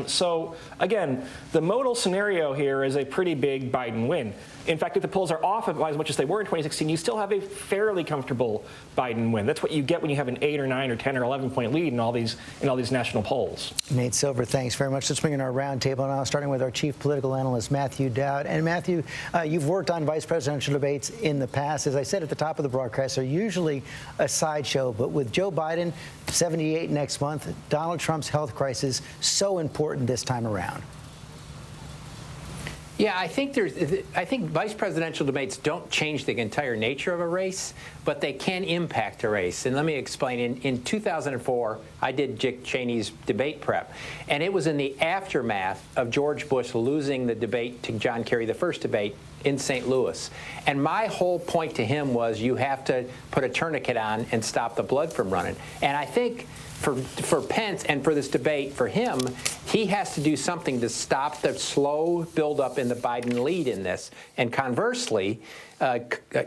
So, again, the modal scenario here is a pretty big Biden win. In fact, if the polls are off as much as they were in 2016, you still have a fairly comfortable Biden win. That's what you get when you have an 8 or 9 or 10 or 11-point lead in all these national polls. Nate Silver, thanks very much. Let's bring in our roundtable now, starting with our chief political analyst, Matthew Dowd. And Matthew, you've worked on vice presidential debates in the past. As I said at the top of the broadcast, they're usually a sideshow. But with Joe Biden, 78 next month, Donald Trump's health crisis so important this time around. Yeah, I think vice presidential debates don't change the entire nature of a race, but they can impact a race. And let me explain. In 2004, I did Dick Cheney's debate prep, and it was in the aftermath of George Bush losing the debate to John Kerry, the first debate in St. Louis. And my whole point to him was you have to put a tourniquet on and stop the blood from running. And I think for Pence and for this debate, for him, he has to do something to stop the slow buildup in the Biden lead in this. And conversely,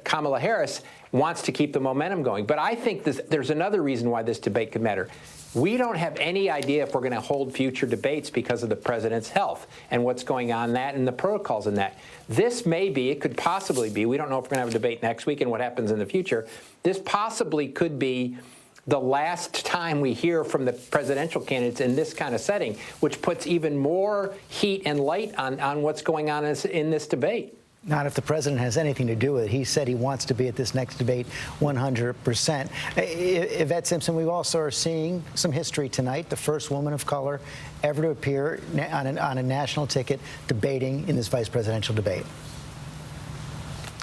Kamala Harris wants to keep the momentum going. But I think there's another reason why this debate could matter. We don't have any idea if we're going to hold future debates because of the president's health and what's going on in that and the protocols in that. This may be, it could possibly be, we don't know if we're going to have a debate next week and what happens in the future. This possibly could be the last time we hear from the presidential candidates in this kind of setting, which puts even more heat and light on what's going on in this debate. Not if the president has anything to do with it. He said he wants to be at this next debate 100%. Yvette Simpson, we also are seeing some history tonight. The first woman of color ever to appear on a national ticket debating in this vice presidential debate.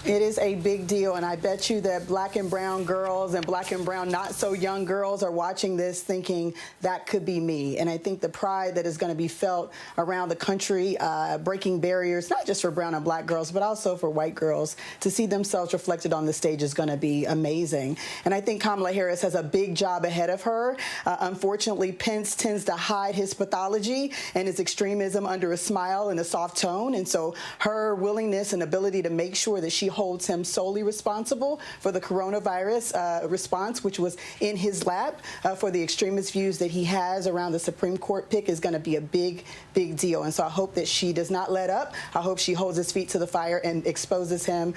It is a big deal, and I bet you that black and brown girls and black and brown not so young girls are watching this thinking that could be me. And I think the pride that is going to be felt around the country, breaking barriers, not just for brown and black girls, but also for white girls, to see themselves reflected on the stage is going to be amazing. And I think Kamala Harris has a big job ahead of her. Unfortunately, Pence tends to hide his pathology and his extremism under a smile and a soft tone. And so her willingness and ability to make sure that she holds him solely responsible for the coronavirus response, which was in his lap, for the extremist views that he has around the Supreme Court pick is going to be a big, big deal. And so I hope that she does not let up. I hope she holds his feet to the fire and exposes him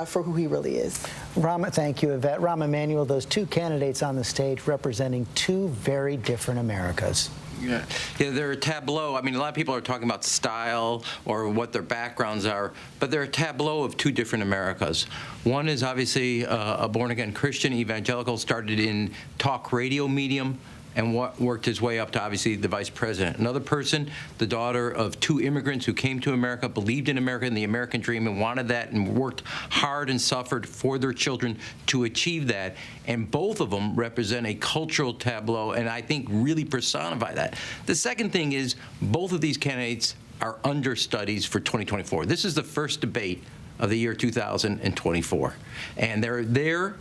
for who he really is. Rahm, thank you, Yvette. Rahm Emanuel, those two candidates on the stage representing two very different Americas. Yeah, they're a tableau. I mean, a lot of people are talking about style or what their backgrounds are, but they're a tableau of two different Americas. One is obviously a born-again Christian evangelical, started in talk radio medium, and worked his way up to obviously the vice president. Another person, the daughter of two immigrants who came to America, believed in America and the American dream and wanted that and worked hard and suffered for their children to achieve that. And both of them represent a cultural tableau and I think really personify that. The second thing is both of these candidates are understudies for 2024. This is the first debate of the year 2024. And they're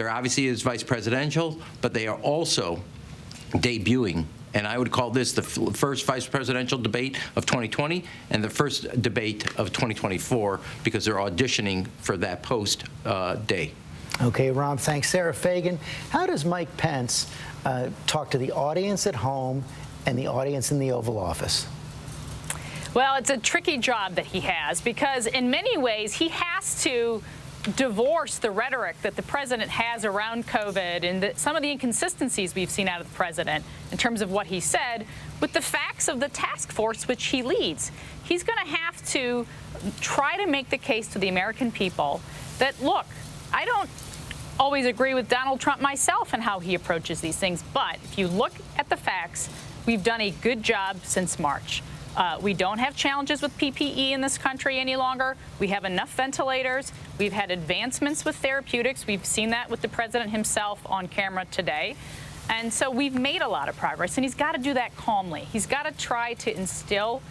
obviously as vice presidential, but they are also debuting, and I would call this the first vice presidential debate of 2020 and the first debate of 2024 because they're auditioning for that post day. Okay, Rahm, thanks. Sarah Fagan, how does Mike Pence talk to the audience at home and the audience in the Oval Office? Well, it's a tricky job that he has because in many ways he has to divorce the rhetoric that the president has around COVID and some of the inconsistencies we've seen out of the president in terms of what he said with the facts of the task force which he leads. He's going to have to try to make the case to the American people that, look, I don't always agree with Donald Trump myself and how he approaches these things, but if you look at the facts, we've done a good job since March. We don't have challenges with PPE in this country any longer. We have enough ventilators. We've had advancements with therapeutics. We've seen that with the president himself on camera today. And so we've made a lot of progress, and he's got to do that calmly. He's got to try to instill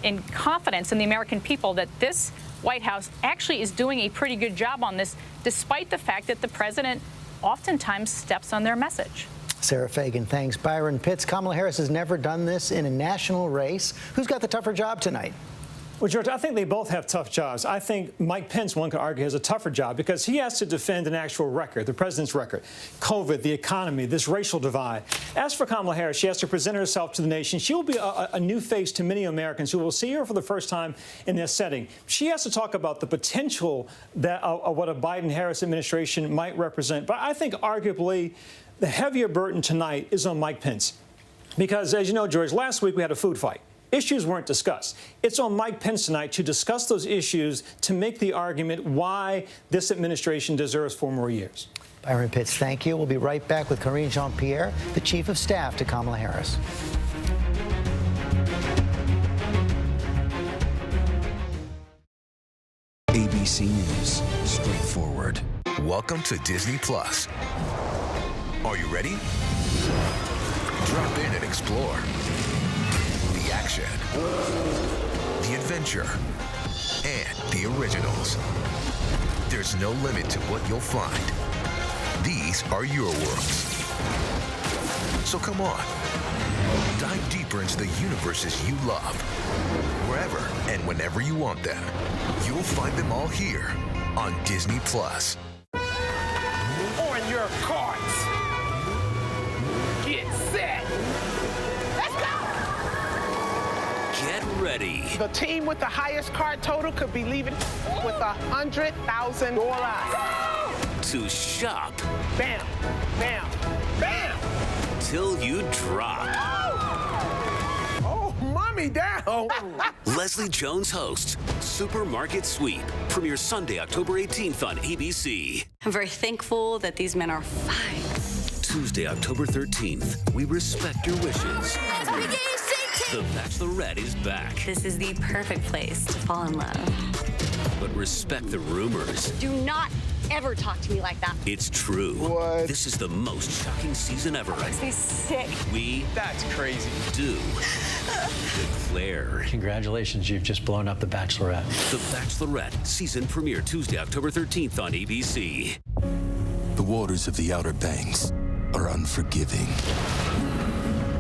in confidence in the American people that this White House actually is doing a pretty good job on this, despite the fact that the president oftentimes steps on their message. Sarah Fagan, thanks. Byron Pitts, Kamala Harris has never done this in a national race. Who's got the tougher job tonight? Well, George, I think they both have tough jobs. I think Mike Pence, one could argue, has a tougher job because he has to defend an actual record, the president's record, COVID, the economy, this racial divide. As for Kamala Harris, she has to present herself to the nation. She will be a new face to many Americans who will see her for the first time in this setting. She has to talk about the potential that of what a Biden-Harris administration might represent. But I think arguably the heavier burden tonight is on Mike Pence because, as you know, George, last week we had a food fight. Issues weren't discussed. It's on Mike Pence tonight to discuss those issues to make the argument why this administration deserves 4 more years. Byron Pitts, thank you. We'll be right back with Karine Jean-Pierre, the Chief of Staff to Kamala Harris. ABC News. Straightforward. Welcome to Disney Plus. Are you ready? Drop in and explore. The action, the adventure, and the originals. There's no limit to what you'll find. These are your worlds. So come on, dive deeper into the universes you love. Wherever and whenever you want them, you'll find them all here on Disney Plus. On your carts. Get set. Let's go. Get ready The team with the highest cart total could be leaving with $100,000. to shop Bam, bam, bam. till you drop. Oh, mommy down. Leslie Jones hosts Supermarket Sweep. Premieres Sunday, October 18th on ABC. I'm very thankful that these men are fine. Tuesday, October 13th, we respect your wishes. The Bachelorette is back. This is the perfect place to fall in love. But respect the rumors. Do not ever talk to me like that. It's true. What? This is the most shocking season ever. Makes me sick. We That's crazy. do declare. Congratulations, you've just blown up The Bachelorette. The Bachelorette season premiere Tuesday, October 13th on ABC. The waters of the Outer Banks are unforgiving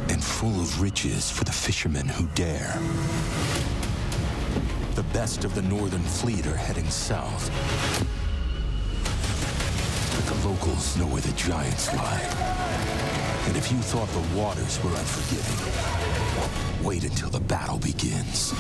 and full of riches for the fishermen who dare. The best of the Northern Fleet are heading south. But the locals know where the giants lie. And if you thought the waters were unforgiving, wait until the battle begins.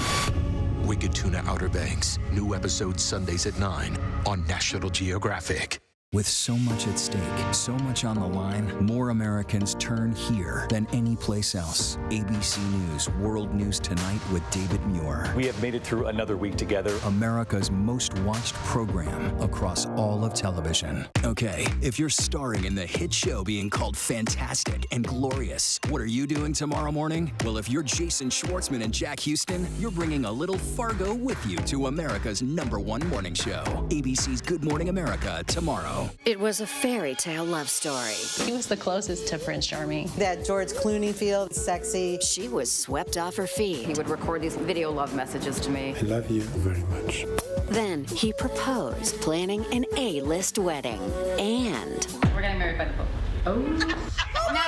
Wicked Tuna Outer Banks. New episodes Sundays at 9 on National Geographic. With so much at stake, so much on the line, more Americans turn here than any place else. ABC News World News Tonight with David Muir. We have made it through another week together. America's most watched program across all of television. Okay, if you're starring in the hit show being called Fantastic and Glorious, what are you doing tomorrow morning? Well, if you're Jason Schwartzman and Jack Houston, you're bringing a little Fargo with you to America's #1 morning show. ABC's Good Morning America tomorrow. It was a fairy tale love story. He was the closest to Prince Charming. That George Clooney feel sexy. She was swept off her feet. He would record these video love messages to me. I love you very much. Then he proposed, planning an A-list wedding. And We're getting married by the Pope. Oh. No,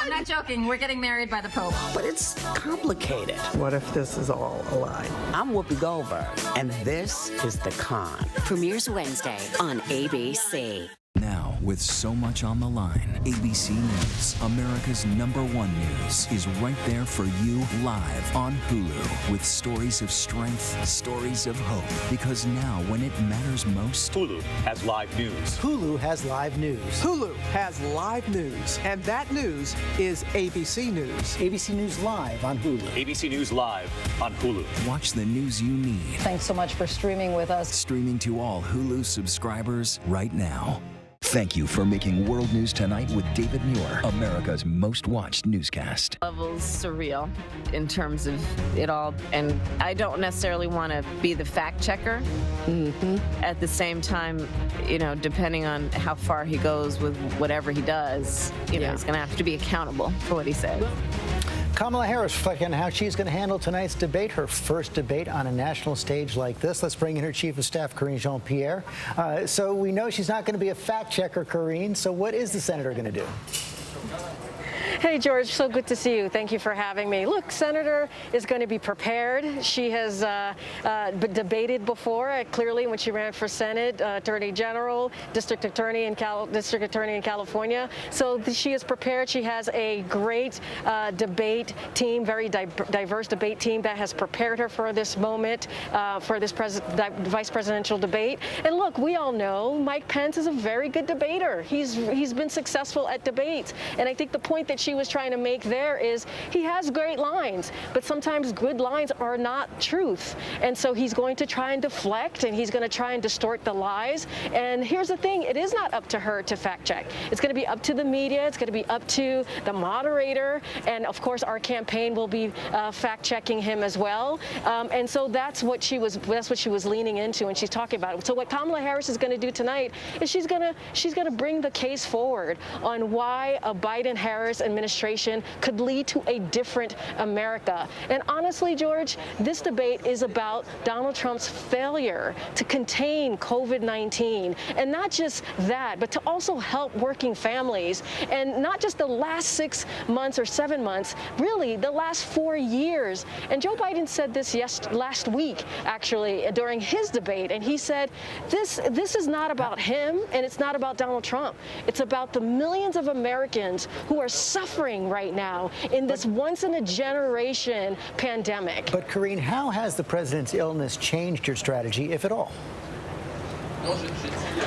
I'm not joking. We're getting married by the Pope. but it's complicated. What if this is all a lie? I'm Whoopi Goldberg, and this is The Con. Premieres Wednesday on ABC. Now, with so much on the line, ABC News, America's #1 news, is right there for you live on Hulu with stories of strength, stories of hope. Because now, when it matters most, Hulu has live news. Hulu has live news. Hulu has live news, and that news is ABC News. ABC News Live on Hulu. ABC News Live on Hulu. watch the news you need. Thanks so much for streaming with us. Streaming to all Hulu subscribers right now. Thank you for making World News Tonight with David Muir, America's most watched newscast. Levels surreal in terms of it all, and I don't necessarily want to be the fact checker. At the same time, depending on how far he goes with whatever he does, he's going to have to be accountable for what he says. Kamala Harris reflecting on how she's going to handle tonight's debate, her first debate on a national stage like this. Let's bring in her Chief of Staff, Karine Jean-Pierre. So we know she's not going to be a fact checker, Karine. So what is the senator going to do? Hey, George, so good to see you. Thank you for having me. Look, Senator is going to be prepared. She has debated before, clearly, when she ran for Senate, Attorney General, District Attorney in California. So she is prepared. She has a great debate team, very diverse debate team that has prepared her for this moment, for this vice presidential debate. And look, we all know Mike Pence is a very good debater. He's been successful at debates. And I think the point that she she was trying to make there is he has great lines, but sometimes good lines are not truth. And so he's going to try and deflect, and he's going to try and distort the lies. And here's the thing, it is not up to her to fact check. It's going to be up to the media. It's going to be up to the moderator. And of course, our campaign will be fact checking him as well. And so that's what she was leaning into, and she's talking about it. So what Kamala Harris is going to do tonight is she's going to bring the case forward on why a Biden-Harris administration could lead to a different America. And honestly, George, this debate is about Donald Trump's failure to contain COVID-19, and not just that, but to also help working families, and not just the last 6 months or 7 months, really the last 4 years. And Joe Biden said this last week, actually, during his debate, and he said, this is not about him, and it's not about Donald Trump. It's about the millions of Americans who are suffering right now in this once-in-a-generation pandemic. But, Karine, how has the president's illness changed your strategy, if at all?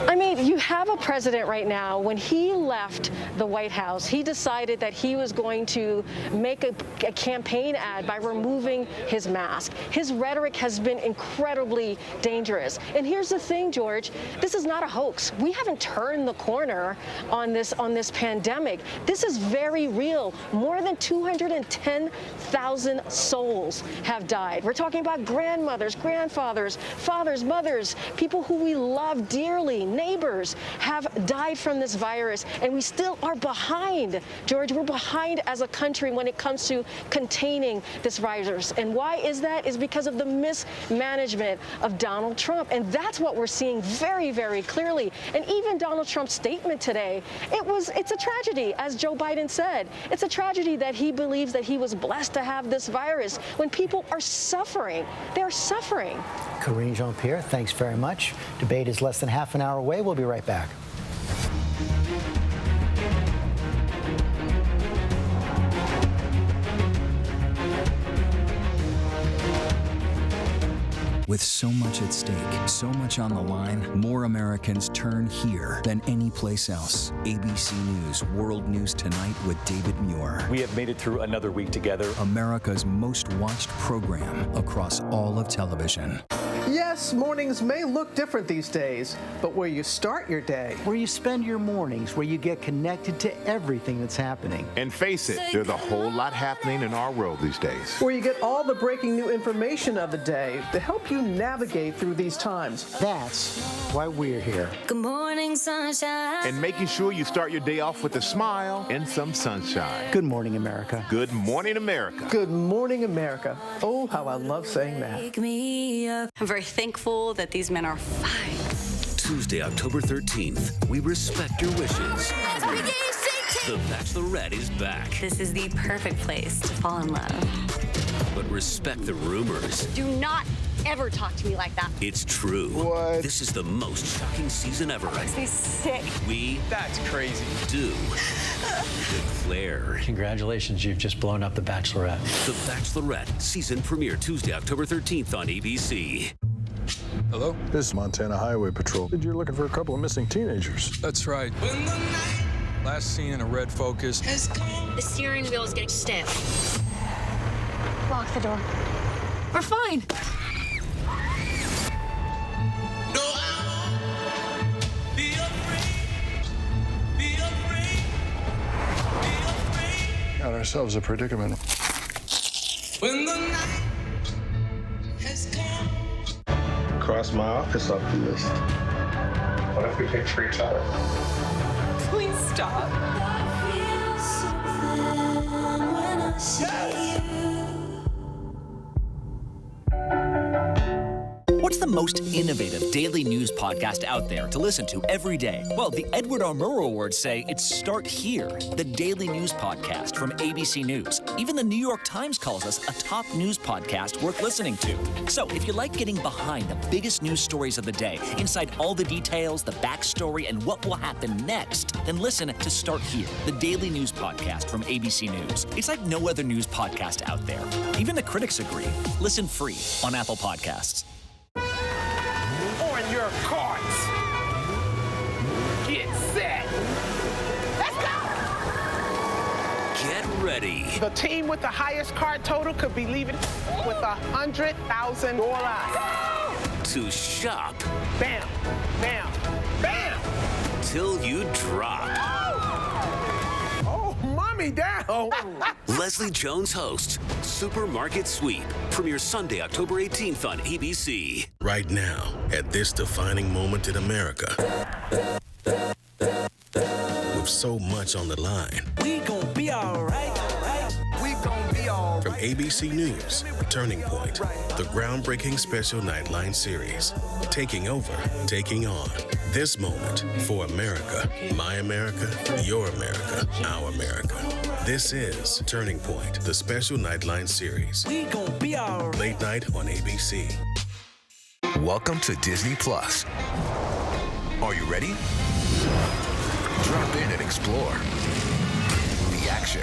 I mean, you have a president right now, when he left the White House, he decided that he was going to make a campaign ad by removing his mask. His rhetoric has been incredibly dangerous. And here's the thing, George, this is not a hoax. We haven't turned the corner on this pandemic. This is very real. More than 210,000 souls have died. We're talking about grandmothers, grandfathers, fathers, mothers, people who we love dearly, neighbors have died from this virus, and we still are behind, George. We're behind as a country when it comes to containing this virus. And why is that? Is because of the mismanagement of Donald Trump. And that's what we're seeing very, very clearly. And even Donald Trump's statement today, it's a tragedy, as Joe Biden said. It's a tragedy that he believes that he was blessed to have this virus when people are suffering. They're suffering. Karine Jean-Pierre, thanks very much. Debate is less than half an hour away. We'll be right back. With so much at stake, so much on the line, more Americans turn here than any place else. ABC News World News Tonight with David Muir. We have made it through another week together. America's most watched program across all of television. Yes, mornings may look different these days, but where you start your day, where you spend your mornings, where you get connected to everything that's happening. And face it, there's a whole lot happening in our world these days. Where you get all the breaking new information of the day to help you navigate through these times. That's why we're here. Good morning, sunshine. And making sure you start your day off with a smile and some sunshine. Good morning, America. Good morning, America. Good morning, America. Oh, how I love saying that. Wake me up. I'm very thankful that these men are fine. Tuesday, October 13th, we respect your wishes. The Bachelorette is back. This is the perfect place to fall in love. But respect the rumors. Do not ever talk to me like that. It's true. What? This is the most shocking season ever. Makes me sick. That's crazy. Do declare. Congratulations, you've just blown up The Bachelorette. The Bachelorette season premiere Tuesday, October 13th on ABC. Hello? This is Montana Highway Patrol. You're looking for a couple of missing teenagers. That's right. Last seen in a red Focus. The steering wheel is getting stiff. Lock the door. We're fine. Got ourselves a predicament. When the night has come. Cross my office off the list. What if we pick for each other? Please stop. What's the most innovative daily news podcast out there to listen to every day? Well, the Edward R. Murrow Awards say it's Start Here, the daily news podcast from ABC News. Even the New York Times calls us a top news podcast worth listening to. So if you like getting behind the biggest news stories of the day, inside all the details, the backstory, and what will happen next, then listen to Start Here, the daily news podcast from ABC News. It's like no other news podcast out there. Even the critics agree. Listen free on Apple Podcasts. On your carts. Get set. Let's go. Get ready The team with the highest card total could be leaving with $100,000. to shop Bam, bam, bam. till you drop. Oh, mommy down. Leslie Jones hosts Supermarket Sweep. Premieres Sunday, October 18th on ABC. Right now, at this defining moment in America, with so much on the line. We gon' be alright. We gon' be alright. From ABC News, Turning Point, the groundbreaking special Nightline series, taking over, taking on. This moment for America, my America, your America, our America. This is Turning Point, the special Nightline series. We gon' be alright. Late night on ABC. Welcome to Disney Plus. Are you ready? Drop in and explore. The action,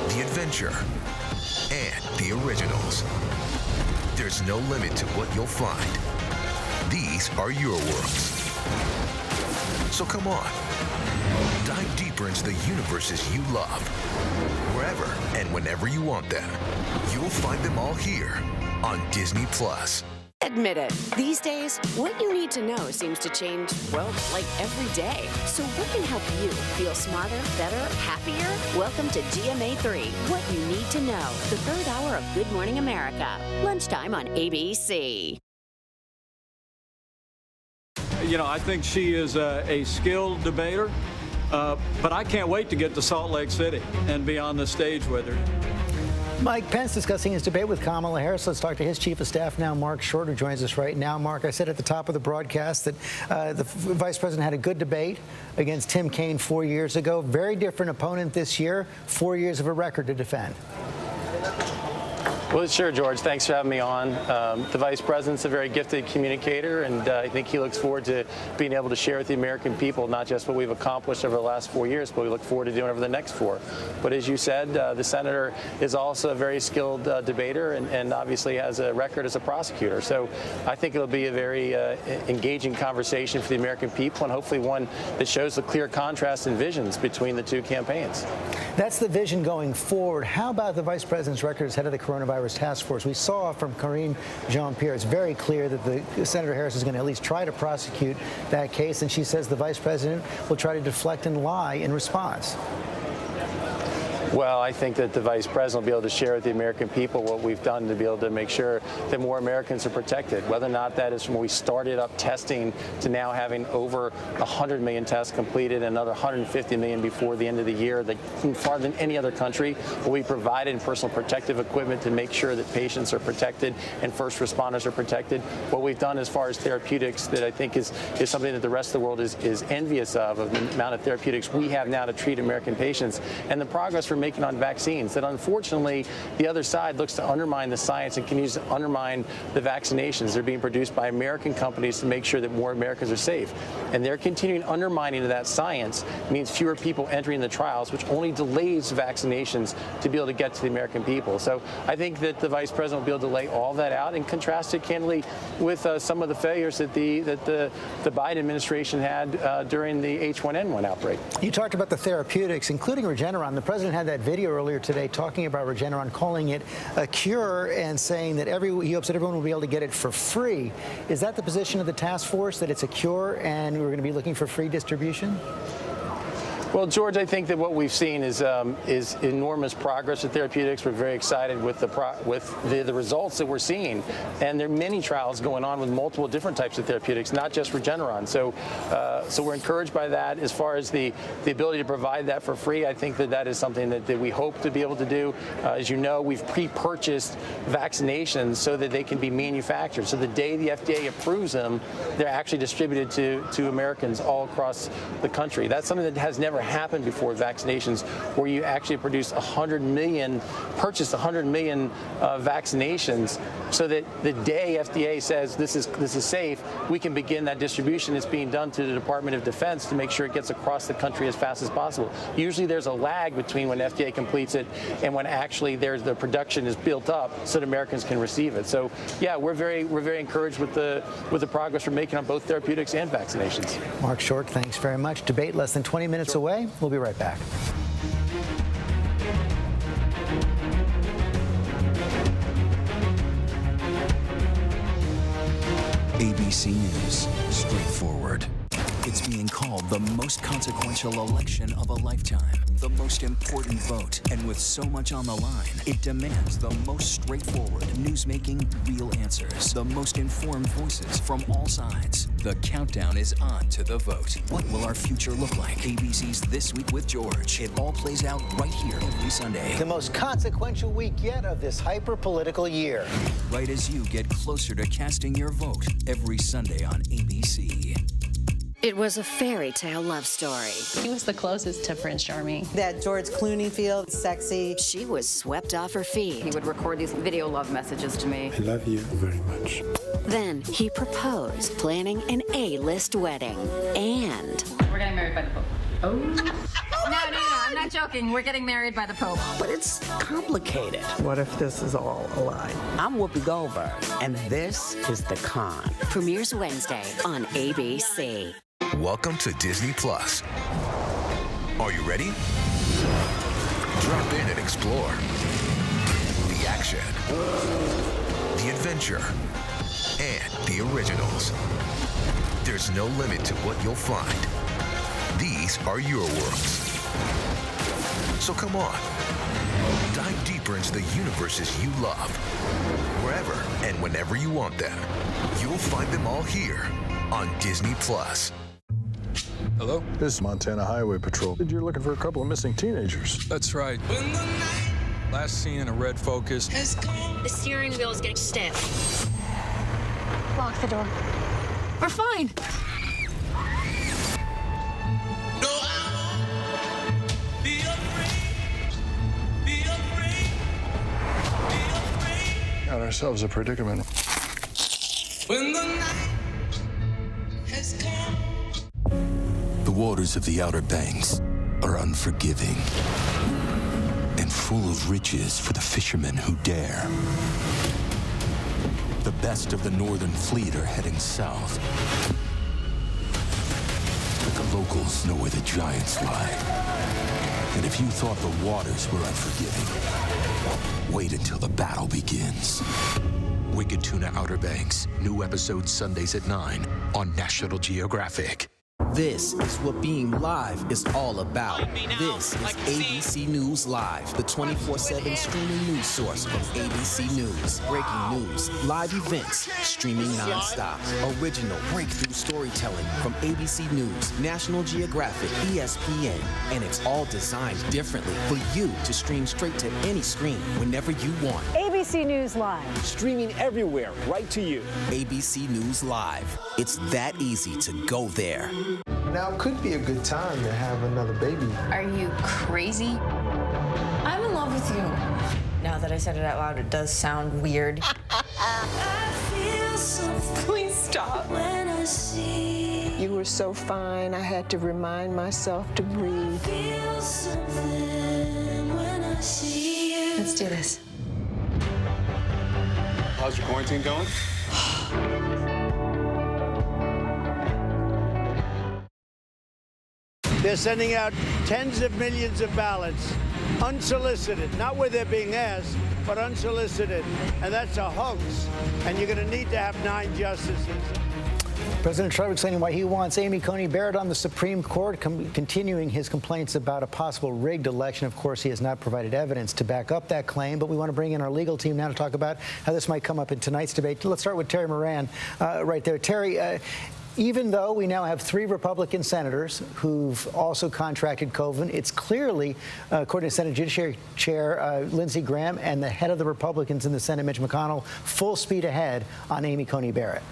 the adventure, and the originals. There's no limit to what you'll find. These are your worlds. So come on, dive deeper into the universes you love. Wherever and whenever you want them, you'll find them all here on Disney Plus. Admit it. These days, what you need to know seems to change, well, like every day. So what can help you feel smarter, better, happier? Welcome to GMA3, What You Need to Know, the third hour of Good Morning America. Lunchtime on ABC. You know, I think she is a skilled debater, but I can't wait to get to Salt Lake City and be on the stage with her. Mike Pence discussing his debate with Kamala Harris. Let's talk to his chief of staff now, Mark Short, who joins us right now. Mark, I said at the top of the broadcast that the vice president had a good debate against Tim Kaine 4 years ago. Very different opponent this year, 4 years of a record to defend. Well, sure, George. Thanks for having me on. The vice president's a very gifted communicator, and I think he looks forward to being able to share with the American people not just what we've accomplished over the last 4 years, but we look forward to doing over the next 4. But as you said, the senator is also a very skilled debater and obviously has a record as a prosecutor. So I think it'll be a very engaging conversation for the American people, and hopefully one that shows the clear contrast in visions between the two campaigns. That's the vision going forward. How about the vice president's record as head of the coronavirus task force? We saw from Karine Jean-Pierre, it's very clear that Senator Harris is going to at least try to prosecute that case, and she says the vice president will try to deflect and lie in response. Well, I think that the vice president will be able to share with the American people what we've done to be able to make sure that more Americans are protected, whether or not that is from when we started up testing to now having over 100 million tests completed and another 150 million before the end of the year, that farther than any other country. We provided personal protective equipment to make sure that patients are protected and first responders are protected. What we've done as far as therapeutics that I think is something that the rest of the world is envious of the amount of therapeutics we have now to treat American patients and the progress we're making on vaccines, that unfortunately the other side looks to undermine the science and continues to undermine the vaccinations. They're being produced by American companies to make sure that more Americans are safe. And their continuing undermining of that science means fewer people entering the trials, which only delays vaccinations to be able to get to the American people. So I think that the vice president will be able to lay all that out and contrast it candidly with some of the failures that the Biden administration had during the H1N1 outbreak. You talked about the therapeutics, including Regeneron. The president had that video earlier today talking about Regeneron, calling it a cure and saying that he hopes that everyone will be able to get it for free. Is that the position of the task force, that it's a cure and we're going to be looking for free distribution? Well, George, I think that what we've seen is enormous progress with therapeutics. We're very excited with the results that we're seeing, and there are many trials going on with multiple different types of therapeutics, not just Regeneron. So we're encouraged by that. As far as the ability to provide that for free, I think that is something that we hope to be able to do. As you know, we've pre-purchased vaccinations so that they can be manufactured. So the day the FDA approves them, they're actually distributed to Americans all across the country. That's something that has never happened before vaccinations, where you actually purchase 100 million vaccinations, so that the day FDA says this is safe, we can begin that distribution. It's being done through the Department of Defense to make sure it gets across the country as fast as possible. Usually there's a lag between when FDA completes it and when actually the production is built up so that Americans can receive it. So yeah, we're very encouraged with the progress we're making on both therapeutics and vaccinations. Mark Short, thanks very much. Debate less than 20 minutes away. We'll be right back. ABC News. Straightforward. It's being called the most consequential election of a lifetime, the most important vote. And with so much on the line, it demands the most straightforward, newsmaking, real answers, the most informed voices from all sides. The countdown is on to the vote. What will our future look like? ABC's This Week with George. It all plays out right here every Sunday. The most consequential week yet of this hyper-political year. Right as you get closer to casting your vote, every Sunday on ABC. It was a fairy tale love story. He was the closest to Prince Charming. That George Clooney feel sexy. She was swept off her feet. He would record these video love messages to me. I love you very much. Then he proposed, planning an A-list wedding. And We're getting married by the Pope. Oh. No, I'm not joking. We're getting married by the Pope. But it's complicated. What if this is all a lie? I'm Whoopi Goldberg, and this is The Con. Premieres Wednesday on ABC. Welcome to Disney Plus. Are you ready? Drop in and explore. The action, the adventure, and the originals. There's no limit to what you'll find. These are your worlds. So come on, dive deeper into the universes you love. Wherever and whenever you want them, you'll find them all here on Disney Plus. Hello? This is Montana Highway Patrol. You're looking for a couple of missing teenagers. That's right. Last seen in a red Focus. The steering wheel is getting stiff. Lock the door. We're fine. Got ourselves a predicament. When the night has come. The waters of the Outer Banks are unforgiving and full of riches for the fishermen who dare. The best of the Northern Fleet are heading south. But the locals know where the giants lie. And if you thought the waters were unforgiving, wait until the battle begins. Wicked Tuna Outer Banks. New episodes Sundays at 9 on National Geographic. This is what being live is all about. This is ABC News Live, the 24/7 streaming news source from ABC News. Breaking news, live events, streaming nonstop. Original breakthrough storytelling from ABC News, National Geographic, ESPN, and it's all designed differently for you to stream straight to any screen whenever you want. ABC News Live. Streaming everywhere, right to you. ABC News Live. It's that easy to go there. Now could be a good time to have another baby. Are you crazy? I'm in love with you. Now that I said it out loud, it does sound weird. Please stop. You were so fine, I had to remind myself to breathe. Let's do this. How's your quarantine going? They're sending out tens of millions of ballots, unsolicited, not where they're being asked, but unsolicited. And that's a hoax. And you're going to need to have 9 justices. President Trump explaining why he wants Amy Coney Barrett on the Supreme Court, continuing his complaints about a possible rigged election. Of course, he has not provided evidence to back up that claim, but we want to bring in our legal team now to talk about how this might come up in tonight's debate. Let's start with Terry Moran right there. Terry, even though we now have 3 Republican senators who've also contracted COVID, it's clearly, according to Senate Judiciary Chair Lindsey Graham and the head of the Republicans in the Senate, Mitch McConnell, full speed ahead on Amy Coney Barrett.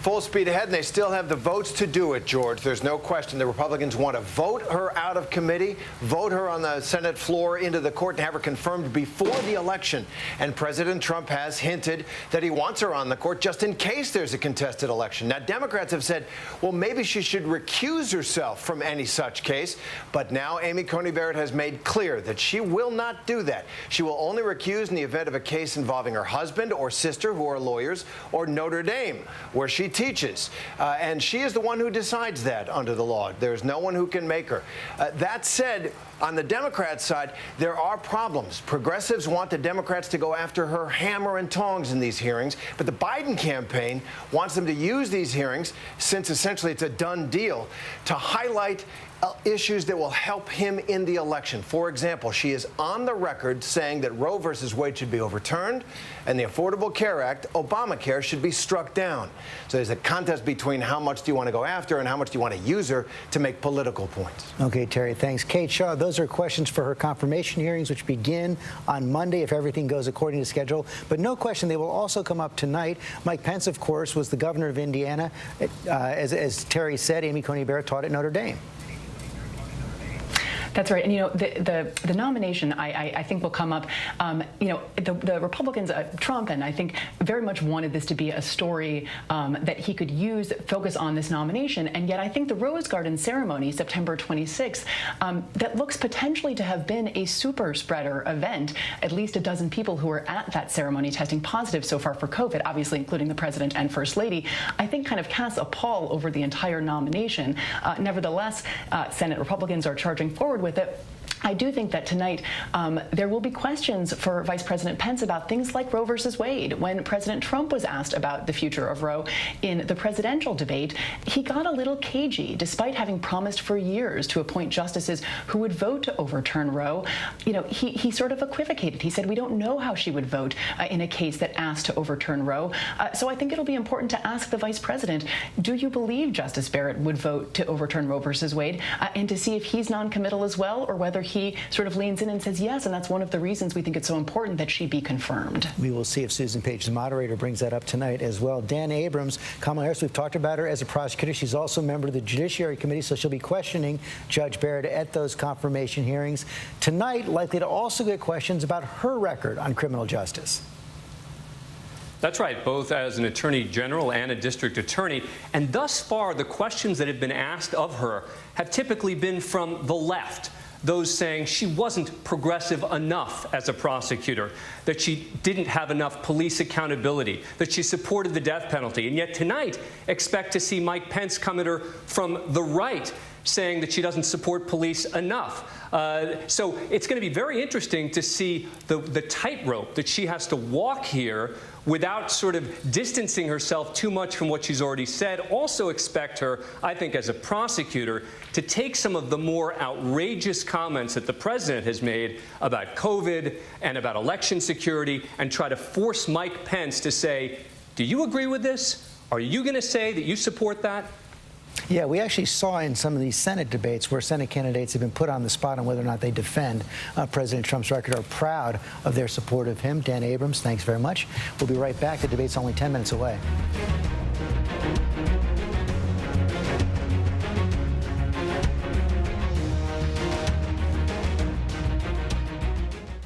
Full speed ahead, and they still have the votes to do it, George. There's no question the Republicans want to vote her out of committee, vote her on the Senate floor into the court, and have her confirmed before the election. And President Trump has hinted that he wants her on the court just in case there's a contested election. Now, Democrats have said, well, maybe she should recuse herself from any such case. But now Amy Coney Barrett has made clear that she will not do that. She will only recuse in the event of a case involving her husband or sister, who are lawyers, or Notre Dame, where she teaches. And she is the one who decides that under the law. There's no one who can make her. That said, On the Democrat side, there are problems. Progressives want the Democrats to go after her hammer and tongs in these hearings, but the Biden campaign wants them to use these hearings, since essentially it's a done deal, to highlight issues that will help him in the election. For example, she is on the record saying that Roe versus Wade should be overturned and the Affordable Care Act, Obamacare, should be struck down. So there's a contest between how much do you want to go after and how much do you want to use her to make political points. Okay, Terry, thanks. Kate Shaw, those are questions for her confirmation hearings, which begin on Monday if everything goes according to schedule. But no question, they will also come up tonight. Mike Pence, of course, was the governor of Indiana. As Terry said, Amy Coney Barrett taught at Notre Dame. That's right. And, you know, the nomination, I think, will come up. You know, the Republicans, Trump, and I think very much wanted this to be a story that he could use, focus on this nomination. And yet I think the Rose Garden ceremony, September 26th, that looks potentially to have been a super spreader event. At least a dozen people who were at that ceremony testing positive so far for COVID, obviously including the president and first lady, I think kind of casts a pall over the entire nomination. Nevertheless, Senate Republicans are charging forward with it. I do think that tonight there will be questions for Vice President Pence about things like Roe versus Wade. When President Trump was asked about the future of Roe in the presidential debate, he got a little cagey, despite having promised for years to appoint justices who would vote to overturn Roe. You know, he sort of equivocated. He said, we don't know how she would vote in a case that asked to overturn Roe. So I think it'll be important to ask the Vice President, do you believe Justice Barrett would vote to overturn Roe versus Wade? And to see if he's noncommittal as well, or whether he sort of leans in and says yes, and that's one of the reasons we think it's so important that she be confirmed. We will see if Susan Page, the moderator, brings that up tonight as well. Dan Abrams, Kamala Harris, we've talked about her as a prosecutor. She's also a member of the Judiciary Committee, so she'll be questioning Judge Barrett at those confirmation hearings. Tonight, likely to also get questions about her record on criminal justice. That's right, both as an attorney general and a district attorney. And thus far, the questions that have been asked of her have typically been from the left. Those saying she wasn't progressive enough as a prosecutor, that she didn't have enough police accountability, that she supported the death penalty. And yet tonight, expect to see Mike Pence come at her from the right, saying that she doesn't support police enough. So it's going to be very interesting to see the tightrope that she has to walk here without sort of distancing herself too much from what she's already said. Also expect her, I think, as a prosecutor, to take some of the more outrageous comments that the president has made about COVID and about election security and try to force Mike Pence to say, do you agree with this? Are you going to say that you support that? Yeah, we actually saw in some of these Senate debates where Senate candidates have been put on the spot on whether or not they defend President Trump's record, are proud of their support of him. Dan Abrams, thanks very much. We'll be right back. The debate's only 10 minutes away.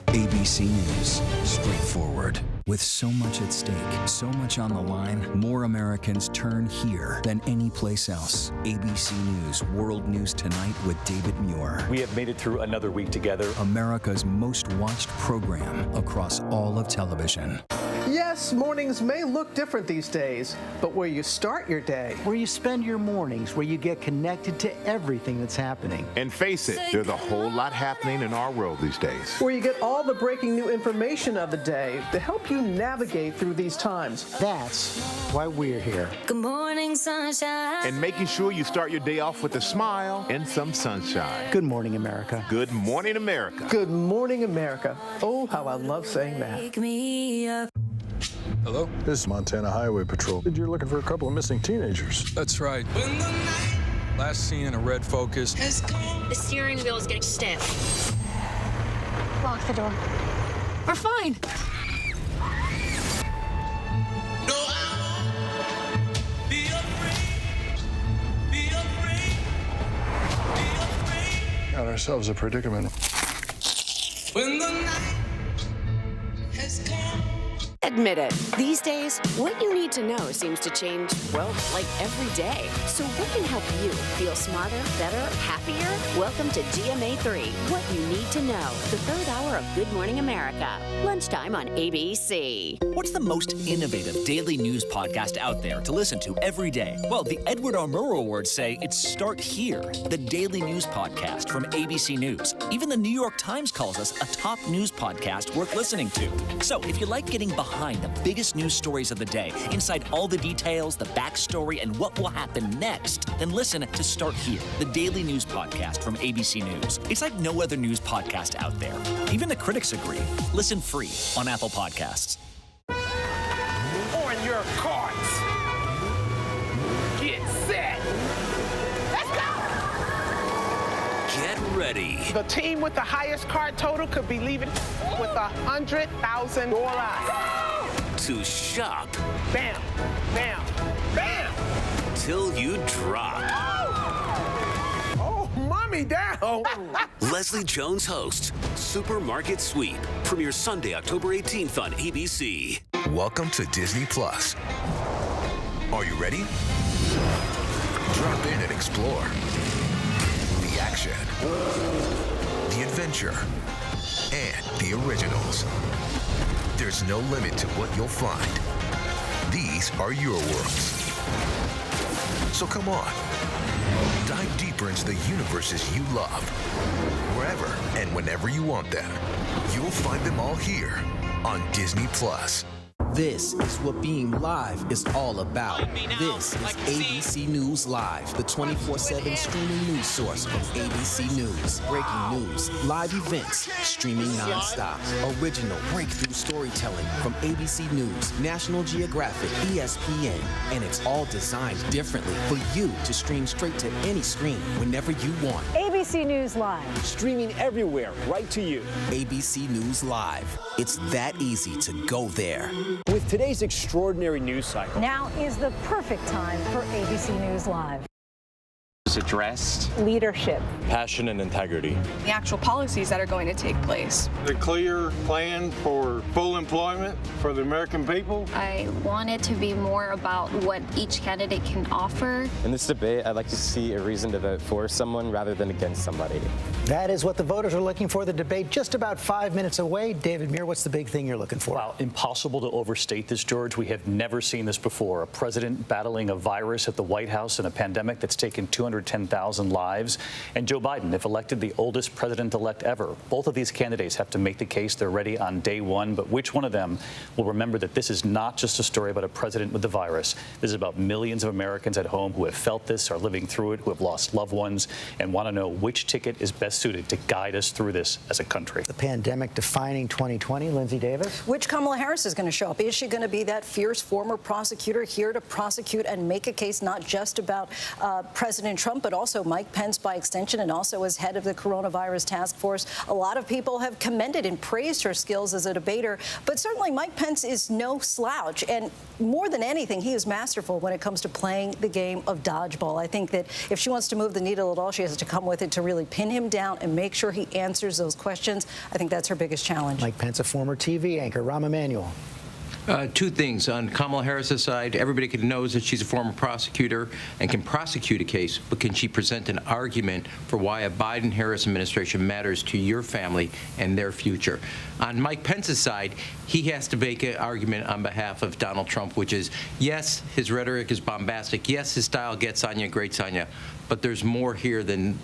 ABC News, straightforward. With so much at stake, so much on the line, more Americans turn here than any place else. ABC News World News Tonight with David Muir. We have made it through another week together. America's most watched program across all of television. Yes, mornings may look different these days, but where you start your day, where you spend your mornings, where you get connected to everything that's happening. And face it, there's a whole lot happening in our world these days. Where you get all the breaking new information of the day to help you navigate through these times. That's why we're here. Good morning, sunshine. And making sure you start your day off with a smile and some sunshine. Good morning, America. Good morning, America. Good morning, America. Oh, how I love saying that. Wake me up. Hello? This is Montana Highway Patrol. You're looking for a couple of missing teenagers. That's right. Last seen in a red Focus. The steering wheel is getting stiff. Lock the door. We're fine. Got ourselves a predicament. When the night has come. Admit it. These days, what you need to know seems to change, well, like every day. So what can help you feel smarter, better, happier? Welcome to GMA3, What You Need to Know, the third hour of Good Morning America. Lunchtime on ABC. What's the most innovative daily news podcast out there to listen to every day? Well, the Edward R. Murrow Awards say it's Start Here, the daily news podcast from ABC News. Even the New York Times calls us a top news podcast worth listening to. So if you like getting behind the biggest news stories of the day, inside all the details, the backstory, and what will happen next, then listen to Start Here, the daily news podcast from ABC News. It's like no other news podcast out there. Even the critics agree. Listen free on Apple Podcasts. On your carts. Get set. Let's go. Get ready. The team with the highest card total could be leaving with $100,000. To shop. Bam, bam, bam. Till you drop. Oh, mommy down. Leslie Jones hosts Supermarket Sweep. Premieres Sunday, October 18th on ABC. Welcome to Disney Plus. Are you ready? Drop in and explore. The action, the adventure, and the originals. There's no limit to what you'll find. These are your worlds. So come on, dive deeper into the universes you love. Wherever and whenever you want them, you'll find them all here on Disney Plus. This is what being live is all about. This is ABC News Live, the 24/7 streaming news source from ABC News. Breaking news, live events, streaming nonstop. Original breakthrough storytelling from ABC News, National Geographic, ESPN, and it's all designed differently for you to stream straight to any screen whenever you want. ABC News Live. Streaming everywhere, right to you. ABC News Live. It's that easy to go there. With today's extraordinary news cycle. Now is the perfect time for ABC News Live. Addressed leadership, passion, and integrity. The actual policies that are going to take place. The clear plan for full employment for the American people. I want it to be more about what each candidate can offer. In this debate, I'd like to see a reason to vote for someone rather than against somebody. That is what the voters are looking for. The debate just about 5 minutes away. David Muir, what's the big thing you're looking for? Wow, impossible to overstate this, George. We have never seen this before. A president battling a virus at the White House in a pandemic that's taken 210,000 lives. And Joe Biden, if elected, the oldest president-elect ever. Both of these candidates have to make the case they're ready on day one, but which one of them will remember that this is not just a story about a president with the virus. This is about millions of Americans at home who have felt this, are living through it, who have lost loved ones, and want to know which ticket is best suited to guide us through this as a country. The pandemic defining 2020. Lindsay Davis. Which Kamala Harris is going to show up? Is she going to be that fierce former prosecutor here to prosecute and make a case not just about President Trump, but also Mike Pence by extension, and also as head of the coronavirus task force? A lot of people have commended and praised her skills as a debater, but certainly Mike Pence is no slouch. And more than anything, he is masterful when it comes to playing the game of dodgeball. I think that if she wants to move the needle at all, she has to come with it to really pin him down and make sure he answers those questions. I think that's her biggest challenge. Mike Pence, a former TV anchor. Rahm Emanuel. Two things. On Kamala Harris's side, everybody knows that she's a former prosecutor and can prosecute a case, but can she present an argument for why a Biden-Harris administration matters to your family and their future? On Mike Pence's side, he has to make an argument on behalf of Donald Trump, which is, yes, his rhetoric is bombastic. Yes, his style gets on you, grates on you. But there's more here than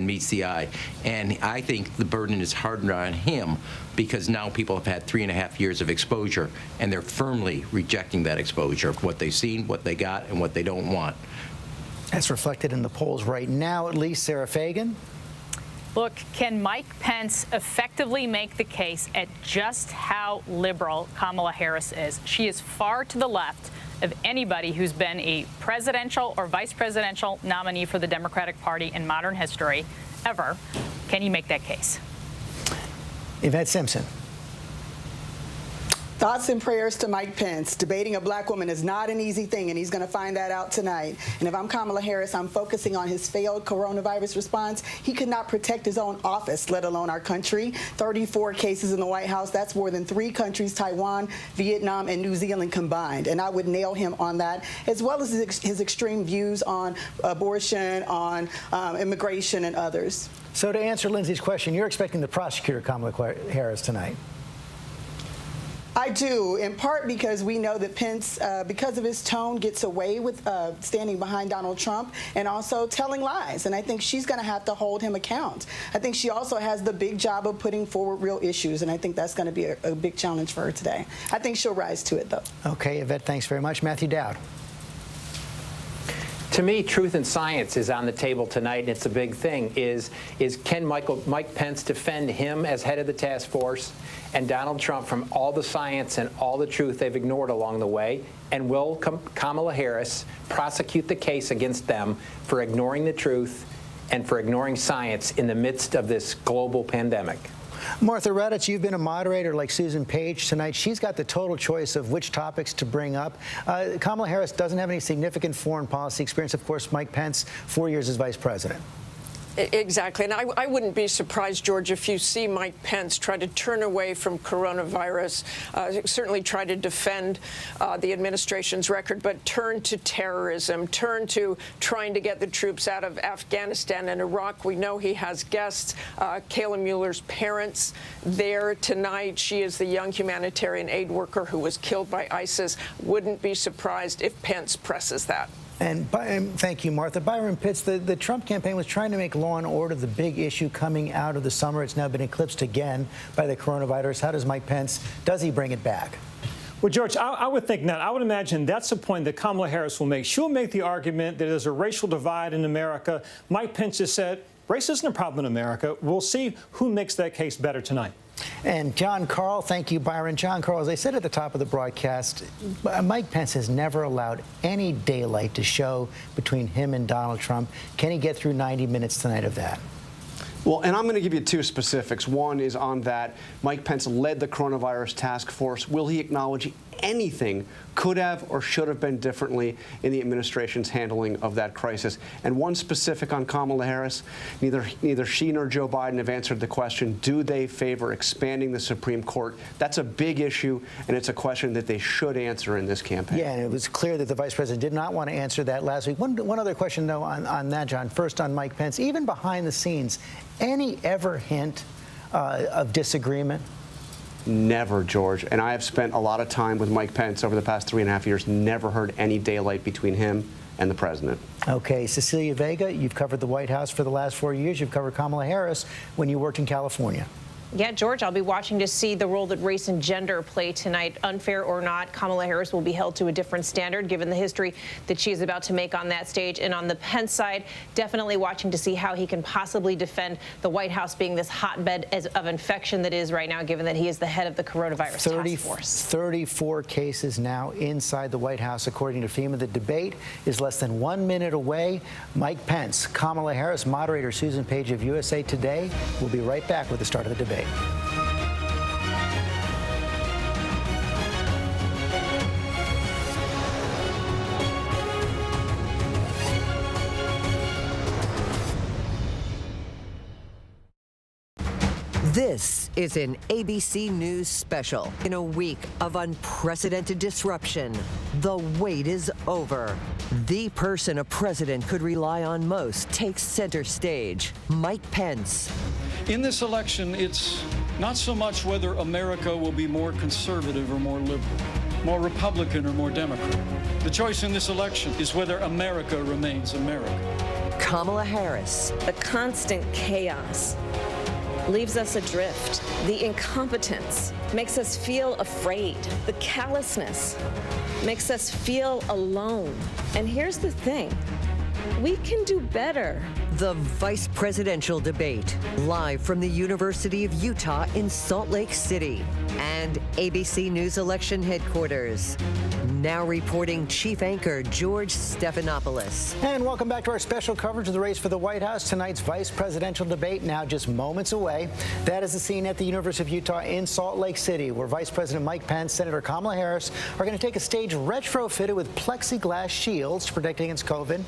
meets the eye. And I think the burden is harder on him because now people have had 3.5 years of exposure, and they're firmly rejecting that exposure, what they've seen, what they got, and what they don't want. That's reflected in the polls right now, at least. Sarah Fagan. Look, can Mike Pence effectively make the case at just how liberal Kamala Harris is? She is far to the left of anybody who's been a presidential or vice presidential nominee for the Democratic Party in modern history, ever. Can you make that case? Yvette Simpson. Thoughts and prayers to Mike Pence. Debating a black woman is not an easy thing, and he's going to find that out tonight. And if I'm Kamala Harris, I'm focusing on his failed coronavirus response. He could not protect his own office, let alone our country. 34 cases in the White House. That's more than 3 countries, Taiwan, Vietnam, and New Zealand combined. And I would nail him on that, as well as his extreme views on abortion, on immigration, and others. So to answer Lindsay's question, you're expecting the prosecutor, Kamala Harris, tonight? I do, in part because we know that Pence, because of his tone, gets away with standing behind Donald Trump and also telling lies. And I think she's going to have to hold him account. I think she also has the big job of putting forward real issues, and I think that's going to be a big challenge for her today. I think she'll rise to it, though. Okay, Yvette, thanks very much. Matthew Dowd. To me, truth and science is on the table tonight, and it's a big thing. Can Mike Pence defend him as head of the task force and Donald Trump from all the science and all the truth they've ignored along the way? And will Kamala Harris prosecute the case against them for ignoring the truth and for ignoring science in the midst of this global pandemic? Martha Raddatz, you've been a moderator like Susan Page tonight. She's got the total choice of which topics to bring up. Kamala Harris doesn't have any significant foreign policy experience. Of course, Mike Pence, 4 years as vice president. Exactly. And I wouldn't be surprised, George, if you see Mike Pence try to turn away from coronavirus, certainly try to defend the administration's record, but turn to terrorism, turn to trying to get the troops out of Afghanistan and Iraq. We know he has guests, Kayla Mueller's parents there tonight. She is the young humanitarian aid worker who was killed by ISIS. Wouldn't be surprised if Pence presses that. And thank you, Martha. Byron Pitts, the Trump campaign was trying to make law and order the big issue coming out of the summer. It's now been eclipsed again by the coronavirus. How does Mike Pence, does he bring it back? Well, George, I would think not. I would imagine that's the point that Kamala Harris will make. She'll make the argument that there's a racial divide in America. Mike Pence has said race isn't a problem in America. We'll see who makes that case better tonight. And John Carl, thank you, Byron. John Carl, as I said at the top of the broadcast, Mike Pence has never allowed any daylight to show between him and Donald Trump. Can he get through 90 minutes tonight of that? Well, and I'm going to give you 2 specifics. One is on that Mike Pence led the coronavirus task force. Will he acknowledge anything could have or should have been differently in the administration's handling of that crisis? And one specific on Kamala Harris, neither she nor Joe Biden have answered the question, do they favor expanding the Supreme Court? That's a big issue, and it's a question that they should answer in this campaign. Yeah, and it was clear that the vice president did not want to answer that last week. One other question, though, on that, John. First, on Mike Pence, even behind the scenes, any ever hint of disagreement? Never, George. And I have spent a lot of time with Mike Pence over the past 3.5 years, never heard any daylight between him and the president. Okay, Cecilia Vega, you've covered the White House for the last 4 years. You've covered Kamala Harris when you worked in California. Yeah, George, I'll be watching to see the role that race and gender play tonight. Unfair or not, Kamala Harris will be held to a different standard given the history that she is about to make on that stage. And on the Pence side, definitely watching to see how he can possibly defend the White House being this hotbed of infection that is right now, given that he is the head of the coronavirus task force. 34 cases now inside the White House, according to FEMA. The debate is less than 1 minute away. Mike Pence, Kamala Harris, moderator Susan Page of USA Today. We'll be right back with the start of the debate. This is an ABC News special. In a week of unprecedented disruption, the wait is over. The person a president could rely on most takes center stage. Mike Pence. In this election, it's not so much whether America will be more conservative or more liberal, more Republican or more Democrat. The choice in this election is whether America remains America. Kamala Harris. The constant chaos leaves us adrift. The incompetence makes us feel afraid. The callousness makes us feel alone. And here's the thing. We can do better The vice presidential debate, live from the University of Utah in Salt Lake City and ABC News election headquarters. Now reporting chief anchor George Stephanopoulos. And welcome back to our special coverage of the race for the White House. Tonight's vice presidential debate now just moments away. That is the scene at the University of Utah in Salt Lake City, where Vice President Mike Pence, Senator Kamala Harris are going to take a stage retrofitted with plexiglass shields to protect against COVID.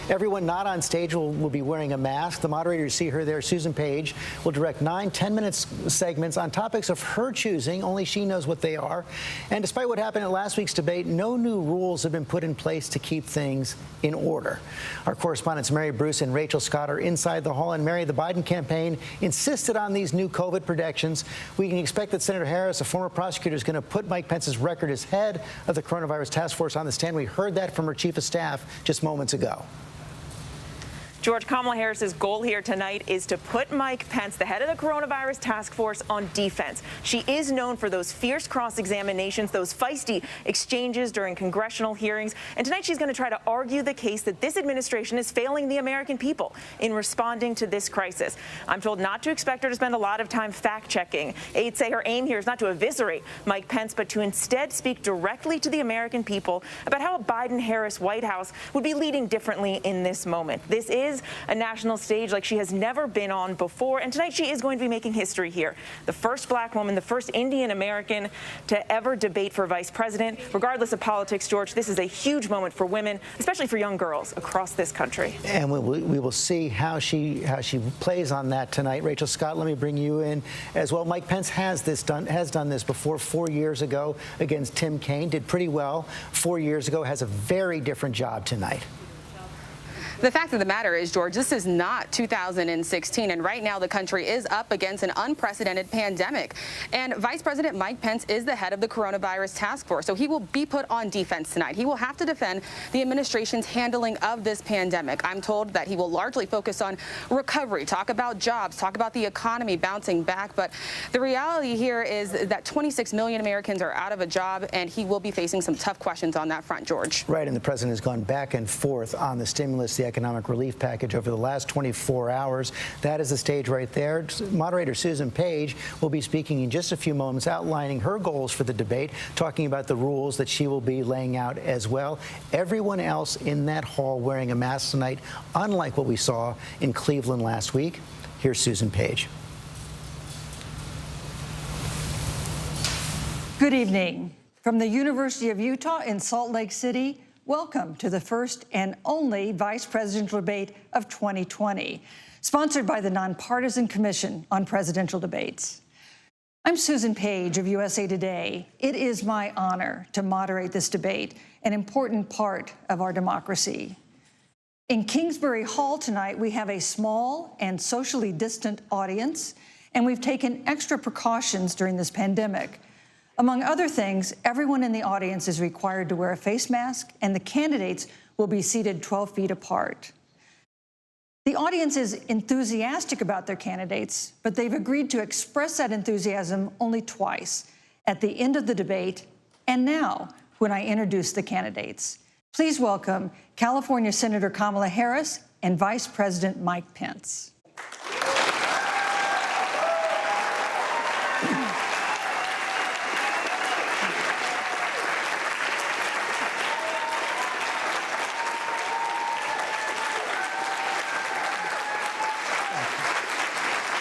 Everyone not on stage will be wearing a mask. The moderator, you see her there, Susan Page, will direct 9 10-minute segments on topics of her choosing. Only she knows what they are. And despite what happened at last week's debate, no new rules have been put in place to keep things in order. Our correspondents Mary Bruce and Rachel Scott are inside the hall. And Mary, the Biden campaign insisted on these new COVID protections. We can expect that Senator Harris, a former prosecutor, is going to put Mike Pence's record as head of the coronavirus task force on the stand. We heard that from her chief of staff just moments ago. George, Kamala Harris's goal here tonight is to put Mike Pence, the head of the coronavirus task force, on defense. She is known for those fierce cross-examinations, those feisty exchanges during congressional hearings. And tonight she's going to try to argue the case that this administration is failing the American people in responding to this crisis. I'm told not to expect her to spend a lot of time fact-checking. Aides say her aim here is not to eviscerate Mike Pence, but to instead speak directly to the American people about how a Biden-Harris White House would be leading differently in this moment. This is a national stage like she has never been on before, and tonight she is going to be making history here. The first black woman, the first Indian American to ever debate for vice president. Regardless of politics, George, this is a huge moment for women, especially for young girls across this country. And we will see how she plays on that tonight. Rachel Scott, let me bring you in as well. Mike Pence has done this before 4 years ago against Tim Kaine, did pretty well 4 years ago, has a very different job tonight. The fact of the matter is, George, this is not 2016, and right now the country is up against an unprecedented pandemic. And Vice President Mike Pence is the head of the coronavirus task force, so he will be put on defense tonight. He will have to defend the administration's handling of this pandemic. I'm told that he will largely focus on recovery, talk about jobs, talk about the economy bouncing back. But the reality here is that 26 million Americans are out of a job, and he will be facing some tough questions on that front, George. Right, and the president has gone back and forth on the stimulus, the economic relief package over the last 24 hours. That is the stage right there. Moderator Susan Page will be speaking in just a few moments, outlining her goals for the debate, talking about the rules that she will be laying out as well. Everyone else in that hall wearing a mask tonight, unlike what we saw in Cleveland last week. Here's Susan Page. Good evening. From the University of Utah in Salt Lake City, welcome to the first and only vice presidential debate of 2020, sponsored by the Nonpartisan Commission on Presidential Debates. I'm Susan Page of USA Today. It is my honor to moderate this debate, an important part of our democracy. In Kingsbury Hall tonight, we have a small and socially distant audience, and we've taken extra precautions during this pandemic. Among other things, everyone in the audience is required to wear a face mask, and the candidates will be seated 12 feet apart. The audience is enthusiastic about their candidates, but they've agreed to express that enthusiasm only twice, at the end of the debate and now when I introduce the candidates. Please welcome California Senator Kamala Harris and Vice President Mike Pence.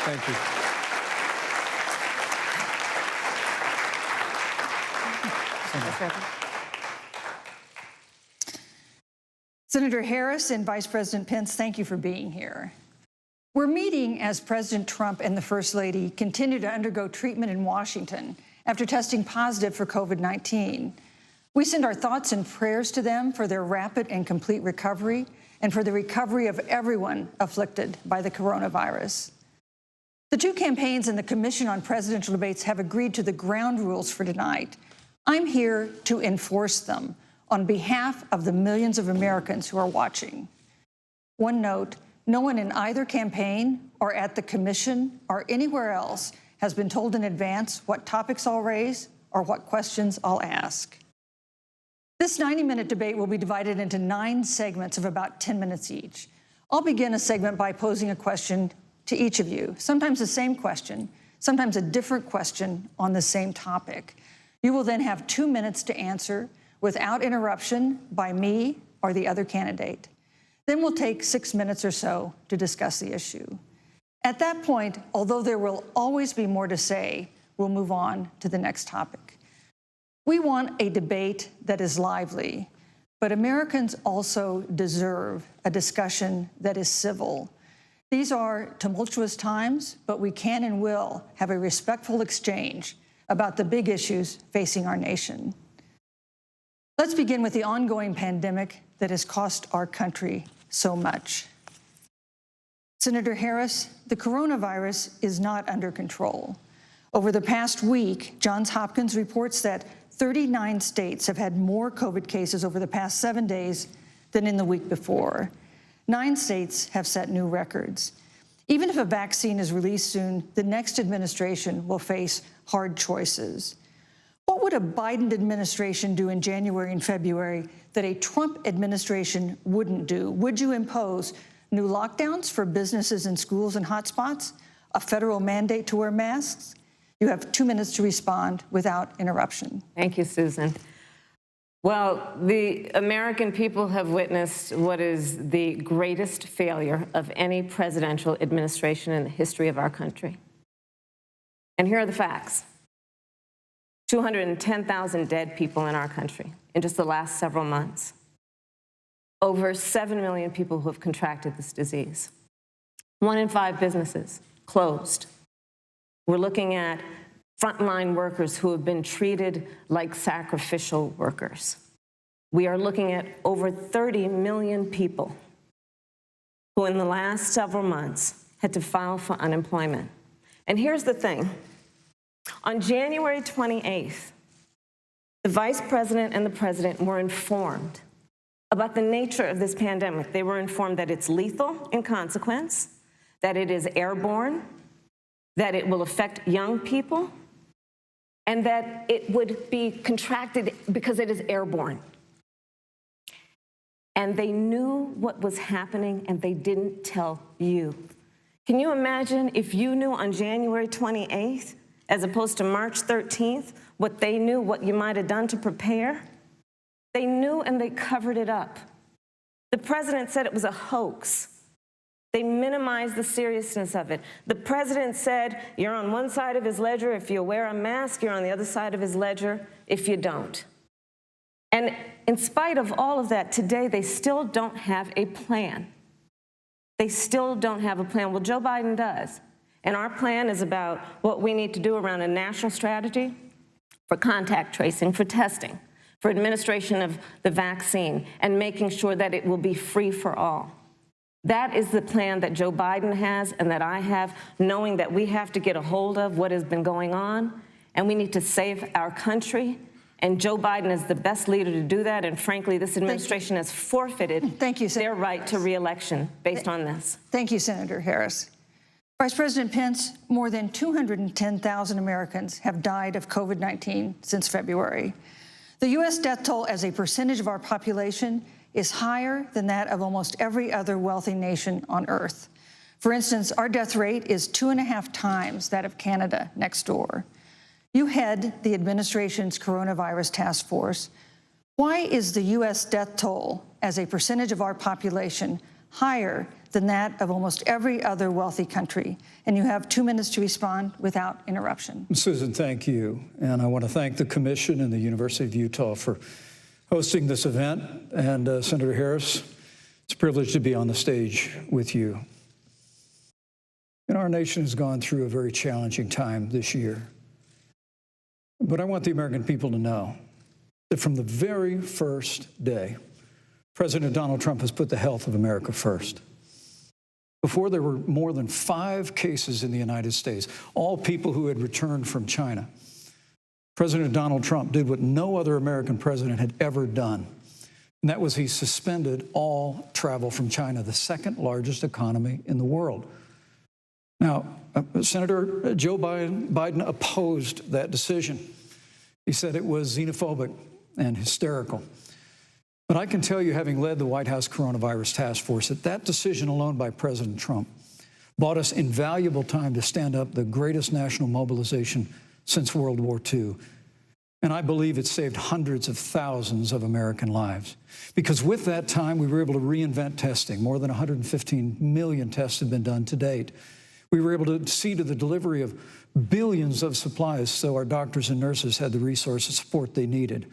Thank you. Senator Harris and Vice President Pence, thank you for being here. We're meeting as President Trump and the First Lady continue to undergo treatment in Washington after testing positive for COVID-19. We send our thoughts and prayers to them for their rapid and complete recovery and for the recovery of everyone afflicted by the coronavirus. The two campaigns and the Commission on Presidential Debates have agreed to the ground rules for tonight. I'm here to enforce them on behalf of the millions of Americans who are watching. One note, no one in either campaign or at the Commission or anywhere else has been told in advance what topics I'll raise or what questions I'll ask. This 90-minute debate will be divided into 9 segments of about 10 minutes each. I'll begin a segment by posing a question to each of you, sometimes the same question, sometimes a different question on the same topic. You will then have 2 minutes to answer without interruption by me or the other candidate. Then we'll take 6 minutes or so to discuss the issue. At that point, although there will always be more to say, we'll move on to the next topic. We want a debate that is lively, but Americans also deserve a discussion that is civil. These are tumultuous times, but we can and will have a respectful exchange about the big issues facing our nation. Let's begin with the ongoing pandemic that has cost our country so much. Senator Harris, the coronavirus is not under control. Over the past week, Johns Hopkins reports that 39 states have had more COVID cases over the past 7 days than in the week before. 9 states have set new records. Even if a vaccine is released soon, the next administration will face hard choices. What would a Biden administration do in January and February that a Trump administration wouldn't do? Would you impose new lockdowns for businesses and schools and hotspots? A federal mandate to wear masks? You have 2 minutes to respond without interruption. Thank you, Susan. Well, the American people have witnessed what is the greatest failure of any presidential administration in the history of our country. And here are the facts. 210,000 dead people in our country in just the last several months. Over 7 million people who have contracted this disease. 1 in 5 businesses closed. We're looking at frontline workers who have been treated like sacrificial workers. We are looking at over 30 million people who in the last several months had to file for unemployment. And here's the thing. On January 28th, the vice president and the president were informed about the nature of this pandemic. They were informed that it's lethal in consequence, that it is airborne, that it will affect young people, and that it would be contracted because it is airborne. And they knew what was happening, and they didn't tell you. Can you imagine if you knew on January 28th, as opposed to March 13th, what they knew, what you might have done to prepare? They knew and they covered it up. The president said it was a hoax. They minimized the seriousness of it. The president said, you're on one side of his ledger if you wear a mask, you're on the other side of his ledger if you don't. And in spite of all of that, today they still don't have a plan. They still don't have a plan. Well, Joe Biden does. And our plan is about what we need to do around a national strategy for contact tracing, for testing, for administration of the vaccine, and making sure that it will be free for all. That is the plan that Joe Biden has and that I have, knowing that we have to get a hold of what has been going on, and we need to save our country. And Joe Biden is the best leader to do that. And frankly, this administration has forfeited their right to re-election based on this. Thank you, Senator Harris. Vice President Pence, more than 210,000 Americans have died of COVID-19 since February. The U.S. death toll as a percentage of our population is higher than that of almost every other wealthy nation on earth. For instance, our death rate is 2.5 times that of Canada next door. You head the administration's coronavirus task force. Why is the U.S. death toll as a percentage of our population higher than that of almost every other wealthy country? And you have 2 minutes to respond without interruption. Susan, thank you. And I want to thank the Commission and the University of Utah for hosting this event. And Senator Harris, it's a privilege to be on the stage with you. And our nation has gone through a very challenging time this year. But I want the American people to know that from the very first day, President Donald Trump has put the health of America first. Before, there were more than 5 cases in the United States, all people who had returned from China. President Donald Trump did what no other American president had ever done, and that was he suspended all travel from China, the second largest economy in the world. Now, Senator Joe Biden opposed that decision. He said it was xenophobic and hysterical. But I can tell you, having led the White House Coronavirus Task Force, that decision alone by President Trump bought us invaluable time to stand up the greatest national mobilization since World War II. And I believe it saved hundreds of thousands of American lives. Because with that time, we were able to reinvent testing. More than 115 million tests have been done to date. We were able to see to the delivery of billions of supplies so our doctors and nurses had the resources and support they needed.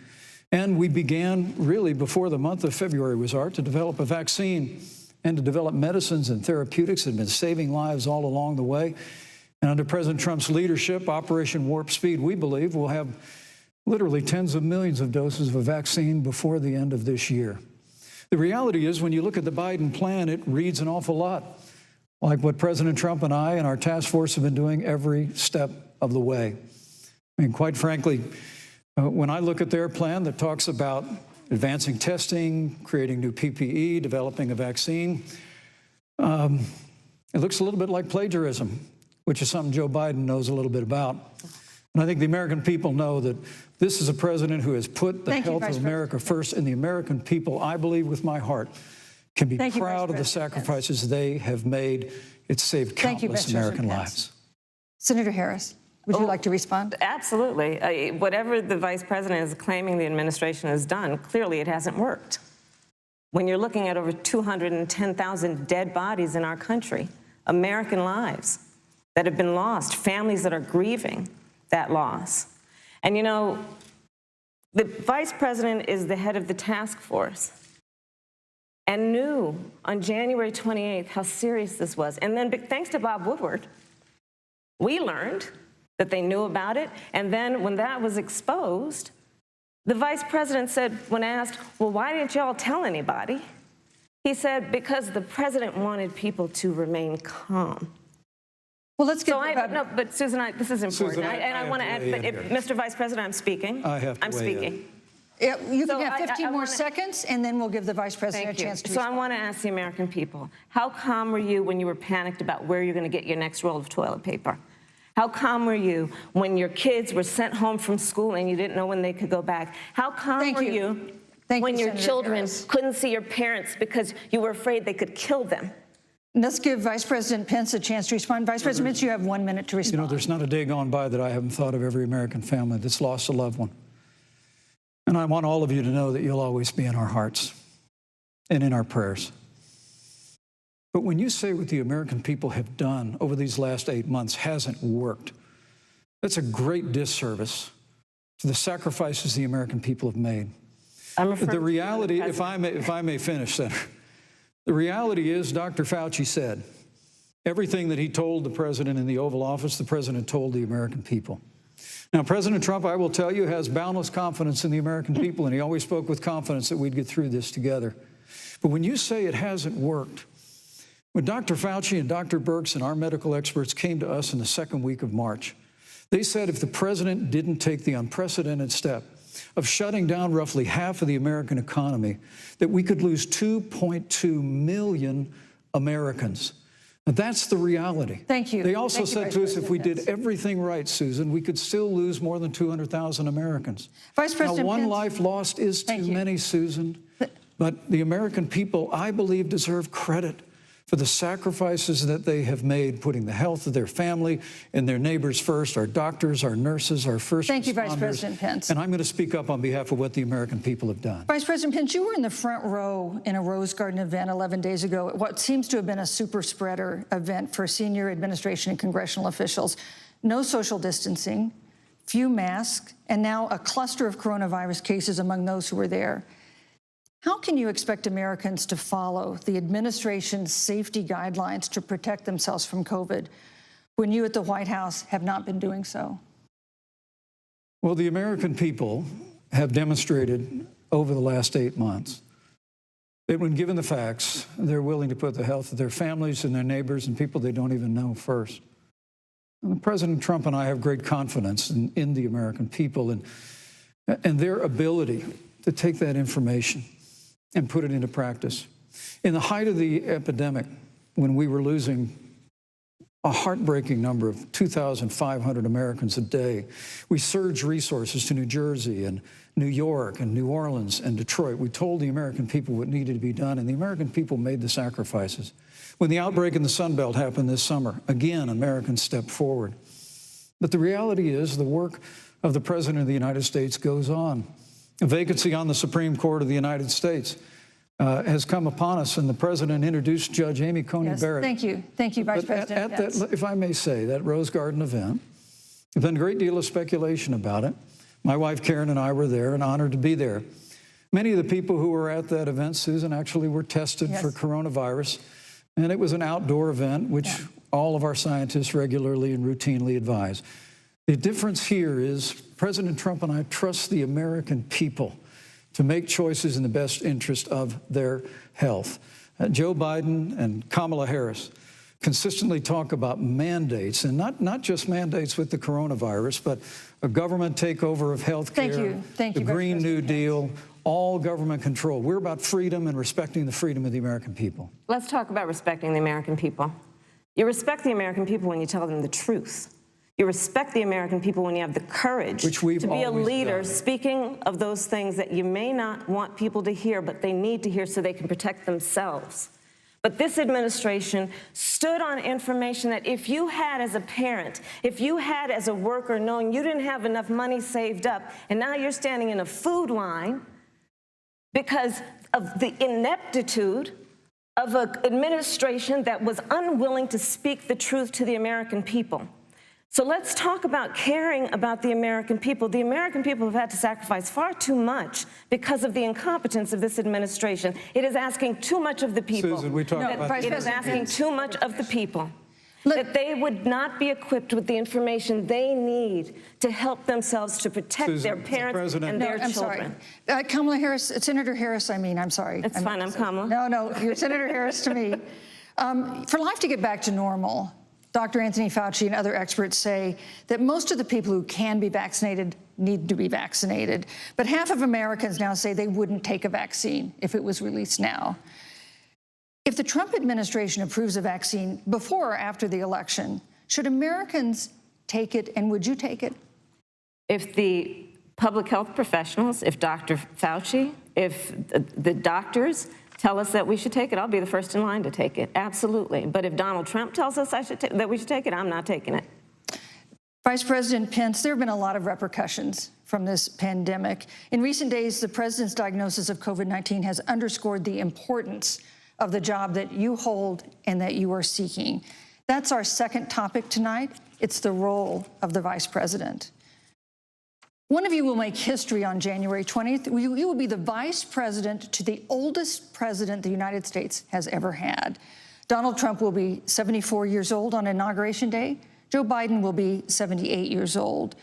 And we began, really, before the month of February was out, to develop a vaccine and to develop medicines and therapeutics that have been saving lives all along the way. And under President Trump's leadership, Operation Warp Speed, we believe, will have literally tens of millions of doses of a vaccine before the end of this year. The reality is, when you look at the Biden plan, it reads an awful lot like what President Trump and I and our task force have been doing every step of the way. I mean, quite frankly, when I look at their plan that talks about advancing testing, creating new PPE, developing a vaccine, it looks a little bit like plagiarism, which is something Joe Biden knows a little bit about. And I think the American people know that this is a president who has put the health of America first, and the American people, I believe with my heart, can be proud of the sacrifices they have made. It's saved countless American lives. Senator Harris, would you like to respond? Absolutely. Whatever the vice president is claiming the administration has done, clearly it hasn't worked. When you're looking at over 210,000 dead bodies in our country, American lives that have been lost, families that are grieving that loss. And you know, the vice president is the head of the task force and knew on January 28th how serious this was. And then thanks to Bob Woodward, we learned that they knew about it. And then when that was exposed, the vice president said, when asked, well, why didn't y'all tell anybody? He said, because the president wanted people to remain calm. Well, let's get no, but Susan, this is important. Susan, I want to add, but Mr. Vice President, I'm speaking. I'm speaking. Yeah, you can have 15 more seconds, and then we'll give the vice president a chance to respond. So I want to ask the American people, how calm were you when you were panicked about where you're going to get your next roll of toilet paper? How calm were you when your kids were sent home from school and you didn't know when they could go back? How calm were you when your children couldn't see your parents because you were afraid they could kill them? Let's give Vice President Pence a chance to respond. Vice President Pence, you have 1 minute to respond. You know, there's not a day gone by that I haven't thought of every American family that's lost a loved one. And I want all of you to know that you'll always be in our hearts and in our prayers. But when you say what the American people have done over these last 8 months hasn't worked, that's a great disservice to the sacrifices the American people have made. The reality, if I may finish, Senator, the reality is Dr. Fauci said everything that he told the president in the Oval Office, the president told the American people. Now, President Trump, I will tell you, has boundless confidence in the American people, and he always spoke with confidence that we'd get through this together. But when you say it hasn't worked, when Dr. Fauci and Dr. Birx and our medical experts came to us in the second week of March, they said if the president didn't take the unprecedented step of shutting down roughly half of the American economy, that we could lose 2.2 million Americans. Now, that's the reality. Thank you. They also said to us if we did everything right, Susan, we could still lose more than 200,000 Americans. Vice President Now, one Pence, life lost is too many, Susan. But the American people, I believe, deserve credit for the sacrifices that they have made, putting the health of their family and their neighbors first, our doctors, our nurses, our first responders. Thank you, Vice President Pence. And I'm going to speak up on behalf of what the American people have done. Vice President Pence, you were in the front row in a Rose Garden event 11 days ago at what seems to have been a super spreader event for senior administration and congressional officials. No social distancing, few masks, and now a cluster of coronavirus cases among those who were there. How can you expect Americans to follow the administration's safety guidelines to protect themselves from COVID when you at the White House have not been doing so? Well, the American people have demonstrated over the last 8 months that when given the facts, they're willing to put the health of their families and their neighbors and people they don't even know first. And President Trump and I have great confidence in the American people and their ability to take that information and put it into practice. In the height of the epidemic, when we were losing a heartbreaking number of 2,500 Americans a day. We surged resources to New Jersey and New York and New Orleans and Detroit. We told the American people what needed to be done, and the American people made the sacrifices. When the outbreak in the Sun Belt happened this summer, again, Americans stepped forward. But the reality is the work of the President of the United States goes on. A vacancy on the Supreme Court of the United States has come upon us, and the President introduced Judge Amy Coney Barrett. Thank you, Vice President. That, if I may say, that Rose Garden event, there's been a great deal of speculation about it. My wife Karen and I were there and honored to be there. Many of the people who were at that event, Susan, actually were tested for coronavirus, and it was an outdoor event, which all of our scientists regularly and routinely advise. The difference here is President Trump and I trust the American people to make choices in the best interest of their health. Joe Biden and Kamala Harris consistently talk about mandates, and not just mandates with the coronavirus, but a government takeover of health care, the Green New Deal, all government control. We're about freedom and respecting the freedom of the American people. Let's talk about respecting the American people. You respect the American people when you tell them the truth. You respect the American people when you have the courage to be a leader speaking of those things that you may not want people to hear, but they need to hear so they can protect themselves. But this administration stood on information that if you had as a parent, if you had as a worker, knowing you didn't have enough money saved up, and now you're standing in a food line because of the ineptitude of an administration that was unwilling to speak the truth to the American people. So let's talk about caring about the American people. The American people have had to sacrifice far too much because of the incompetence of this administration. It is asking too much of the people. Susan, we talked about it is asking too much of the people. That they would not be equipped with the information they need to help themselves to protect their parents and their children. Sorry. Kamala Harris, Senator Harris, I'm sorry. It's fine, I'm Kamala. No, you're Senator Harris to me. For life to get back to normal, Dr. Anthony Fauci and other experts say that most of the people who can be vaccinated need to be vaccinated. But half of Americans now say they wouldn't take a vaccine if it was released now. If the Trump administration approves a vaccine before or after the election, should Americans take it, and would you take it? If the public health professionals, if Dr. Fauci, if the doctors tell us that we should take it, I'll be the first in line to take it, absolutely. But if Donald Trump tells us that we should take it, I'm not taking it. Vice President Pence, there have been a lot of repercussions from this pandemic. In recent days, the president's diagnosis of COVID-19 has underscored the importance of the job that you hold and that you are seeking. That's our second topic tonight. It's the role of the vice president. One of you will make history on January 20th. You will be the vice president to the oldest president the United States has ever had. Donald Trump will be 74 years old on Inauguration Day. Joe Biden will be 78 years old.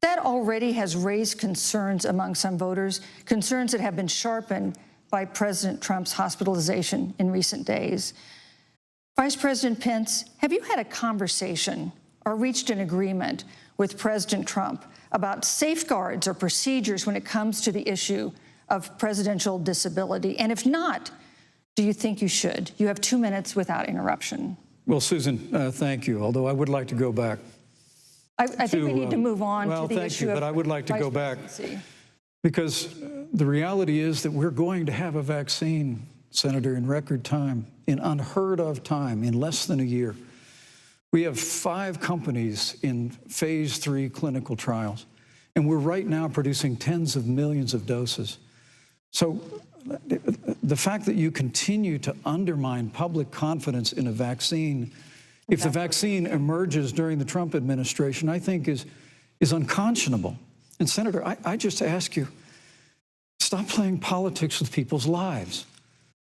That already has raised concerns among some voters, concerns that have been sharpened by President Trump's hospitalization in recent days. Vice President Pence, have you had a conversation or reached an agreement with President Trump about safeguards or procedures when it comes to the issue of presidential disability? And if not, do you think you should? You have 2 minutes without interruption. Well, Susan, thank you, although I would like to go back. I think we need to move on to the issue of thank you, but I would like to go back because the reality is that we're going to have a vaccine, Senator, in record time, in unheard of time, in less than a year. We have 5 companies in phase 3 clinical trials, and we're right now producing tens of millions of doses. So the fact that you continue to undermine public confidence in a vaccine, if the vaccine emerges during the Trump administration, I think is unconscionable. And Senator, I just ask you, stop playing politics with people's lives.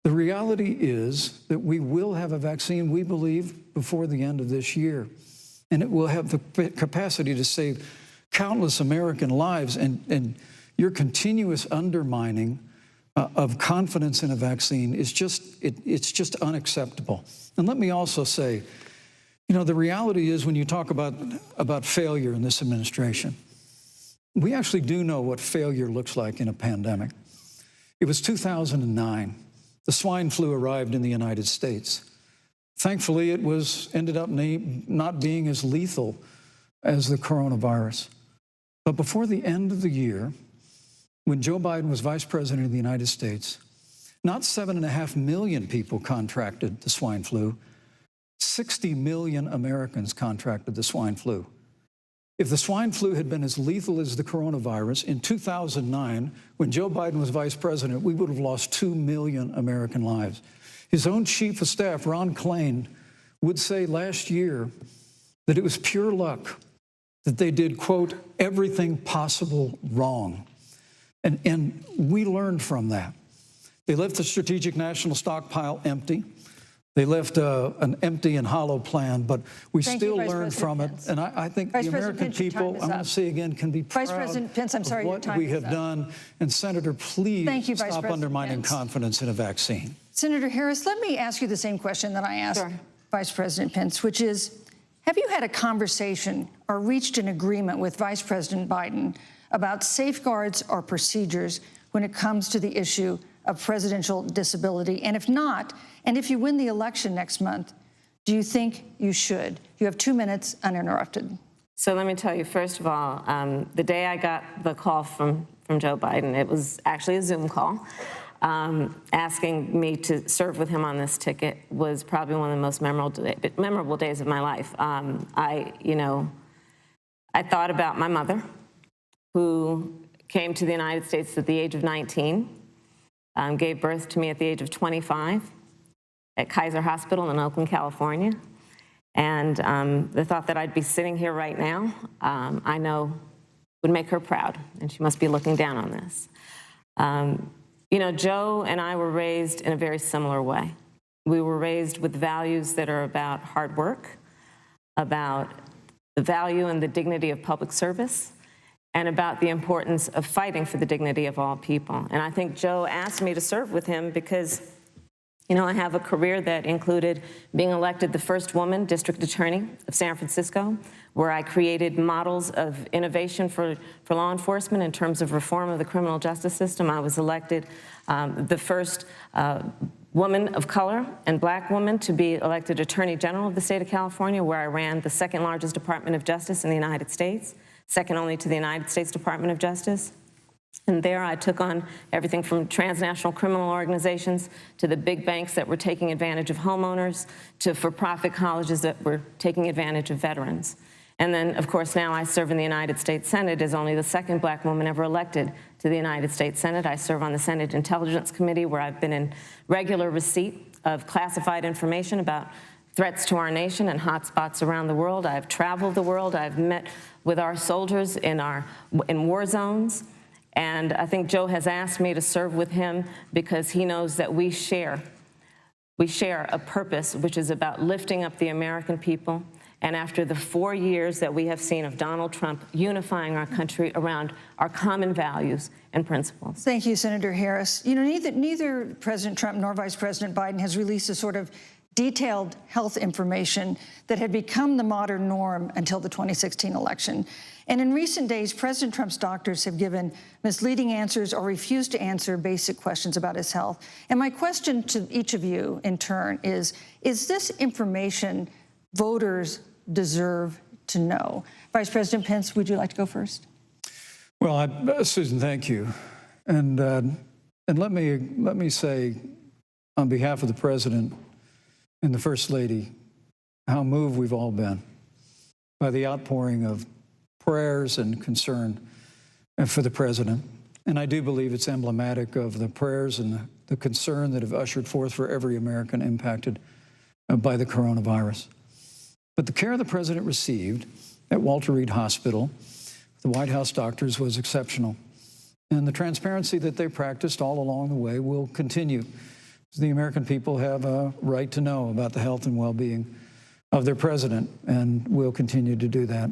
The reality is that we will have a vaccine, we believe, before the end of this year. And it will have the capacity to save countless American lives. And your continuous undermining of confidence in a vaccine is it's just unacceptable. And let me also say, the reality is when you talk about failure in this administration, we actually do know what failure looks like in a pandemic. It was 2009. The swine flu arrived in the United States. Thankfully, it ended up not being as lethal as the coronavirus. But before the end of the year, when Joe Biden was vice president of the United States, not 7.5 million people contracted the swine flu. 60 million Americans contracted the swine flu. If the swine flu had been as lethal as the coronavirus, in 2009, when Joe Biden was vice president, we would have lost 2 million American lives. His own chief of staff, Ron Klain, would say last year that it was pure luck that they did, quote, everything possible wrong. And we learned from that. They left the strategic national stockpile empty. They left an empty and hollow plan, but we still learned from it. And I think the American people, I'm going to say again, can be proud of what we have done. And Senator, please stop undermining confidence in a vaccine. Senator Harris, let me ask you the same question that I asked Vice President Pence, which is, have you had a conversation or reached an agreement with Vice President Biden about safeguards or procedures when it comes to the issue of presidential disability? And if not, and if you win the election next month, do you think you should? You have 2 minutes uninterrupted. So let me tell you, first of all, the day I got the call from Joe Biden, it was actually a Zoom call, asking me to serve with him on this ticket was probably one of the most memorable days of my life. I thought about my mother, who came to the United States at the age of 19, gave birth to me at the age of 25 at Kaiser Hospital in Oakland, California. And the thought that I'd be sitting here right now, I know would make her proud, and she must be looking down on this. Joe and I were raised in a very similar way. We were raised with values that are about hard work, about the value and the dignity of public service, and about the importance of fighting for the dignity of all people. And I think Joe asked me to serve with him because, I have a career that included being elected the first woman district attorney of San Francisco, where I created models of innovation for law enforcement in terms of reform of the criminal justice system. I was elected the first woman of color and black woman to be elected Attorney General of the state of California, where I ran the second largest Department of Justice in the United States, second only to the United States Department of Justice. And there I took on everything from transnational criminal organizations to the big banks that were taking advantage of homeowners to for-profit colleges that were taking advantage of veterans. And then, of course, now I serve in the United States Senate as only the second black woman ever elected to the United States Senate. I serve on the Senate Intelligence Committee, where I've been in regular receipt of classified information about threats to our nation and hotspots around the world. I've traveled the world. I've met with our soldiers in war zones. And I think Joe has asked me to serve with him because he knows that we share a purpose which is about lifting up the American people. And after the 4 years that we have seen of Donald Trump unifying our country around our common values and principles. Thank you, Senator Harris. Neither President Trump nor Vice President Biden has released a sort of detailed health information that had become the modern norm until the 2016 election. And in recent days, President Trump's doctors have given misleading answers or refused to answer basic questions about his health. And my question to each of you in turn is this information voters deserve to know? Vice President Pence, would you like to go first? Well, Susan, thank you. And let me say, on behalf of the President and the First Lady, how moved we've all been by the outpouring of prayers and concern for the President. And I do believe it's emblematic of the prayers and the concern that have ushered forth for every American impacted by the coronavirus. But the care the President received at Walter Reed Hospital, the White House doctors, was exceptional. And the transparency that they practiced all along the way will continue. The American people have a right to know about the health and well-being of their president, and will continue to do that.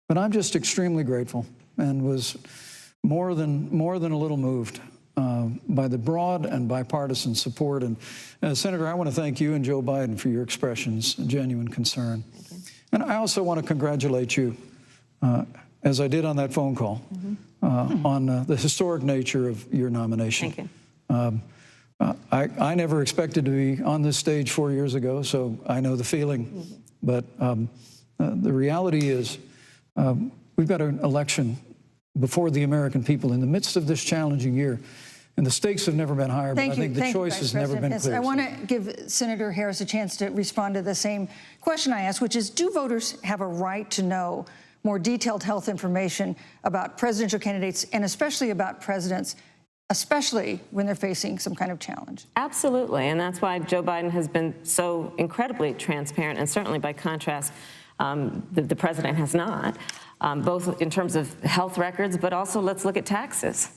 But I'm just extremely grateful and was more than a little moved by the broad and bipartisan support. And Senator, I want to thank you and Joe Biden for your expressions, genuine concern. And I also want to congratulate you, as I did on that phone call, on the historic nature of your nomination. Thank you. I never expected to be on this stage 4 years ago, so I know the feeling. But the reality is we've got an election before the American people in the midst of this challenging year. And the stakes have never been higher, but I think the choice has never been clearer. I want to give Senator Harris a chance to respond to the same question I asked, which is, do voters have a right to know more detailed health information about presidential candidates and especially about presidents, especially when they're facing some kind of challenge? Absolutely, and that's why Joe Biden has been so incredibly transparent, and certainly by contrast, the president has not, both in terms of health records, but also let's look at taxes.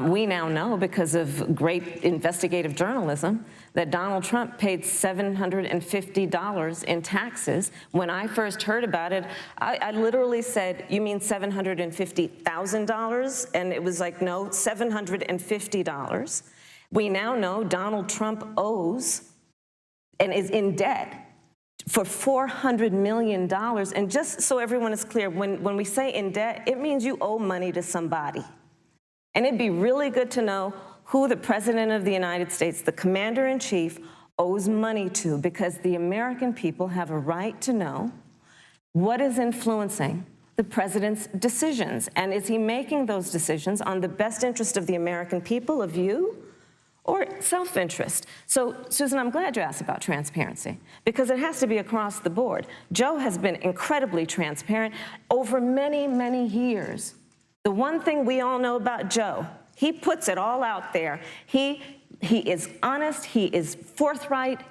We now know, because of great investigative journalism, that Donald Trump paid $750 in taxes. When I first heard about it, I literally said, "You mean $750,000? And it was like, no, $750. We now know Donald Trump owes and is in debt for $400 million. And just so everyone is clear, when we say in debt, it means you owe money to somebody. And it'd be really good to know who the President of the United States, the Commander-in-Chief, owes money to, because the American people have a right to know what is influencing the President's decisions. And is he making those decisions on the best interest of the American people, of you, or self-interest? So, Susan, I'm glad you asked about transparency, because it has to be across the board. Joe has been incredibly transparent over many, many years. The one thing we all know about Joe, he puts it all out there. He is honest, he is forthright.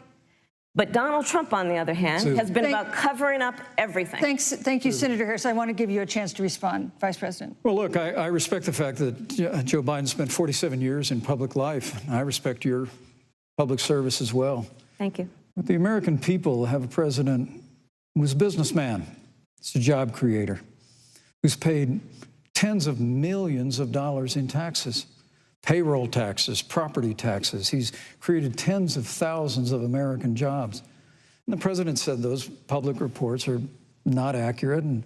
But Donald Trump, on the other hand, has been about covering up everything. Thank you, Senator Harris. I want to give you a chance to respond, Vice President. Well, look, I respect the fact that Joe Biden spent 47 years in public life. I respect your public service as well. Thank you. But the American people have a president who's a businessman. He's a job creator, who's paid tens of millions of dollars in taxes, payroll taxes, property taxes. He's created tens of thousands of American jobs. And the president said those public reports are not accurate. And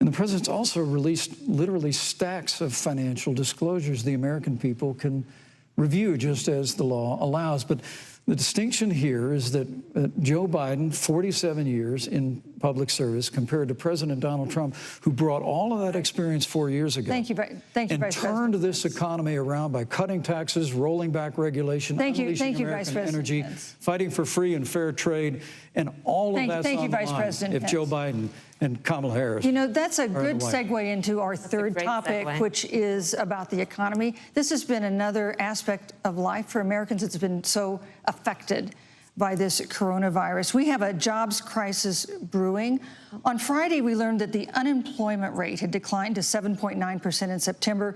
the president's also released literally stacks of financial disclosures the American people can review just as the law allows. But the distinction here is that Joe Biden, 47 years in public service, compared to President Donald Trump, who brought all of that experience 4 years ago. Thank you, Vice President. Turned this economy around by cutting taxes, rolling back regulation, unleashing American energy, fighting for free and fair trade, and all of that's on the line if Joe Biden and Kamala Harris. You know, that's a good segue into our third topic, which is about the economy. This has been another aspect of life for Americans that's been so affected by this coronavirus. We have a jobs crisis brewing. On Friday, we learned that the unemployment rate had declined to 7.9% in September,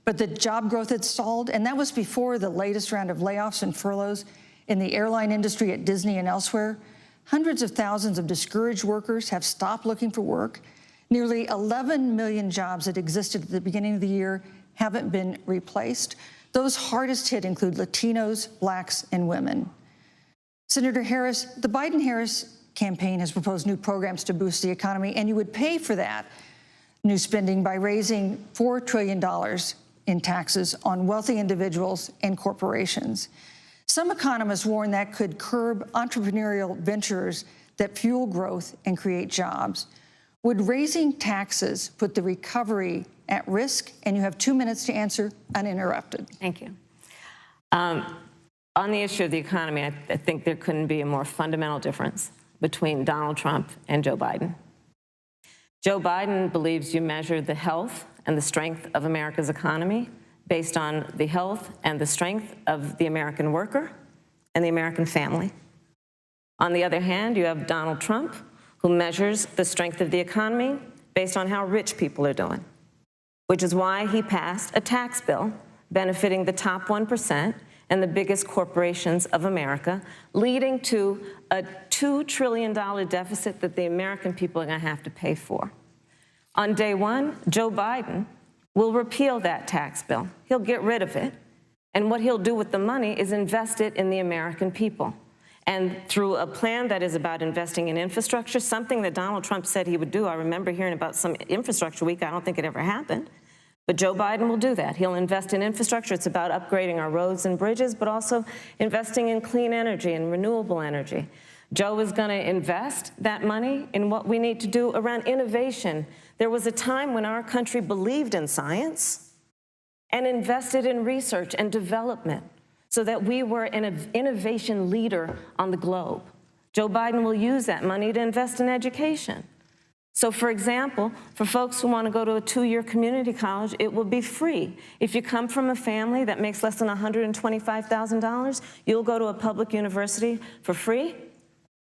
but the job growth had stalled, and that was before the latest round of layoffs and furloughs in the airline industry at Disney and elsewhere. Hundreds of thousands of discouraged workers have stopped looking for work. Nearly 11 million jobs that existed at the beginning of the year haven't been replaced. Those hardest hit include Latinos, blacks, and women. Senator Harris, the Biden-Harris campaign has proposed new programs to boost the economy, and you would pay for that new spending by raising $4 trillion in taxes on wealthy individuals and corporations. Some economists warn that could curb entrepreneurial ventures that fuel growth and create jobs. Would raising taxes put the recovery at risk? And you have 2 minutes to answer uninterrupted. Thank you. On the issue of the economy, I think there couldn't be a more fundamental difference between Donald Trump and Joe Biden. Joe Biden believes you measure the health and the strength of America's economy based on the health and the strength of the American worker and the American family. On the other hand, you have Donald Trump, who measures the strength of the economy based on how rich people are doing, which is why he passed a tax bill benefiting the top 1% and the biggest corporations of America, leading to a $2 trillion deficit that the American people are going to have to pay for. On day one, Joe Biden will repeal that tax bill. He'll get rid of it. And what he'll do with the money is invest it in the American people. And through a plan that is about investing in infrastructure, something that Donald Trump said he would do. I remember hearing about some infrastructure week. I don't think it ever happened. But Joe Biden will do that. He'll invest in infrastructure. It's about upgrading our roads and bridges, but also investing in clean energy and renewable energy. Joe is going to invest that money in what we need to do around innovation. There was a time when our country believed in science and invested in research and development so that we were an innovation leader on the globe. Joe Biden will use that money to invest in education. So, for example, for folks who want to go to a 2-year community college, it will be free. If you come from a family that makes less than $125,000, you'll go to a public university for free.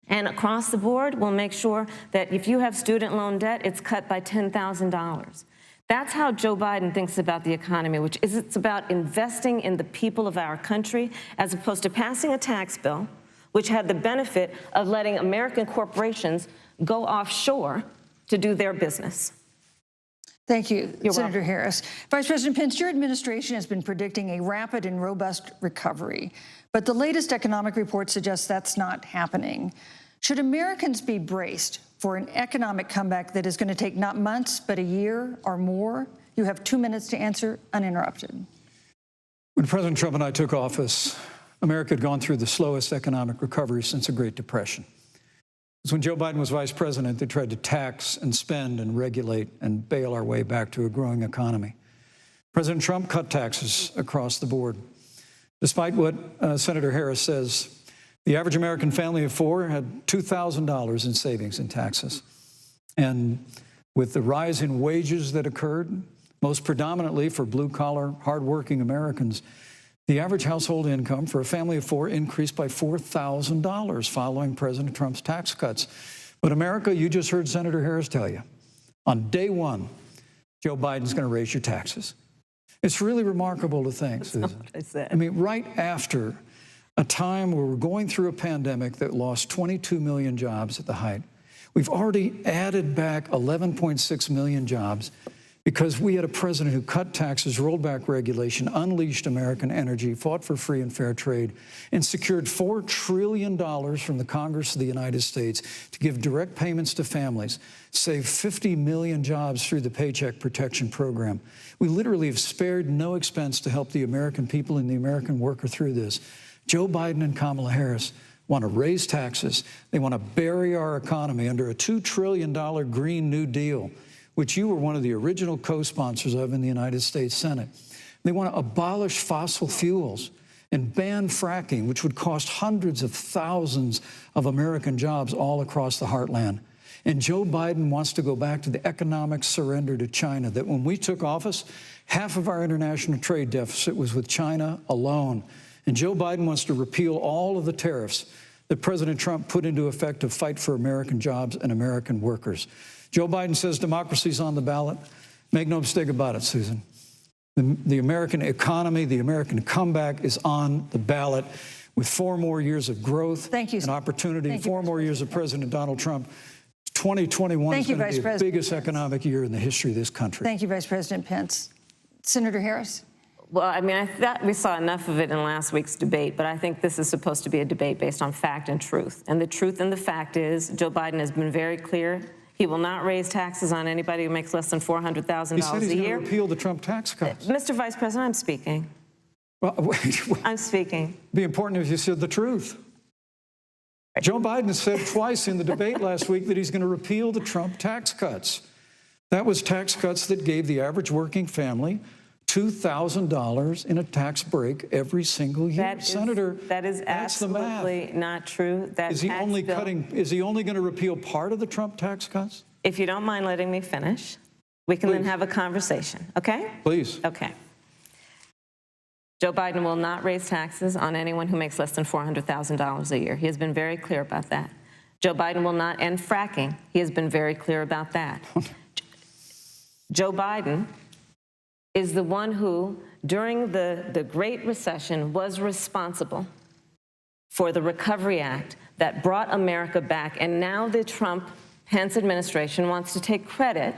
And across the board, we'll make sure that if you have student loan debt, it's cut by $10,000. That's how Joe Biden thinks about the economy, which is it's about investing in the people of our country, as opposed to passing a tax bill, which had the benefit of letting American corporations go offshore to do their business. Thank you, You're Senator welcome. Harris. Vice President Pence, your administration has been predicting a rapid and robust recovery, but the latest economic report suggests that's not happening. Should Americans be braced for an economic comeback that is going to take not months, but a year or more? You have 2 minutes to answer uninterrupted. When President Trump and I took office, America had gone through the slowest economic recovery since the Great Depression. Because when Joe Biden was vice president, they tried to tax and spend and regulate and bail our way back to a growing economy. President Trump cut taxes across the board. Despite what Senator Harris says, the average American family of 4 had $2,000 in savings in taxes. And with the rise in wages that occurred, most predominantly for blue-collar, hardworking Americans, the average household income for a family of 4 increased by $4,000 following President Trump's tax cuts. But America, you just heard Senator Harris tell you, on day 1, Joe Biden's going to raise your taxes. It's really remarkable to think, Susan. That's not what I said. I mean, right after a time where we're going through a pandemic that lost 22 million jobs at the height, we've already added back 11.6 million jobs because we had a president who cut taxes, rolled back regulation, unleashed American energy, fought for free and fair trade, and secured $4 trillion from the Congress of the United States to give direct payments to families, save 50 million jobs through the Paycheck Protection Program. We literally have spared no expense to help the American people and the American worker through this. Joe Biden and Kamala Harris want to raise taxes. They want to bury our economy under a $2 trillion Green New Deal, which you were one of the original co-sponsors of in the United States Senate. They want to abolish fossil fuels and ban fracking, which would cost hundreds of thousands of American jobs all across the heartland. And Joe Biden wants to go back to the economic surrender to China, that when we took office, half of our international trade deficit was with China alone. And Joe Biden wants to repeal all of the tariffs that President Trump put into effect to fight for American jobs and American workers. Joe Biden says democracy's on the ballot. Make no mistake about it, Susan. The American economy, the American comeback is on the ballot with 4 more years of growth and opportunity, 4 more years of President Donald Trump. 2021 is going to be the biggest economic year in the history of this country. Thank you, Vice President Pence. Senator Harris? Well, I mean, I thought we saw enough of it in last week's debate, but I think this is supposed to be a debate based on fact and truth. And the truth and the fact is Joe Biden has been very clear. He will not raise taxes on anybody who makes less than $400,000 a year. He said he's going to repeal the Trump tax cuts. Mr. Vice President, I'm speaking. Well, wait. I'm speaking. It'd be important if you said the truth. Joe Biden said twice in the debate last week that he's going to repeal the Trump tax cuts. That was tax cuts that gave the average working family $2,000 in a tax break every single year. Senator, that is absolutely not true. That is he only going to repeal part of the Trump tax cuts? If you don't mind letting me finish, we can then have a conversation, okay? Please. Okay. Joe Biden will not raise taxes on anyone who makes less than $400,000 a year. He has been very clear about that. Joe Biden will not end fracking. He has been very clear about that. Joe Biden is the one who, during the Great Recession, was responsible for the Recovery Act that brought America back. And now the Trump-Pence administration wants to take credit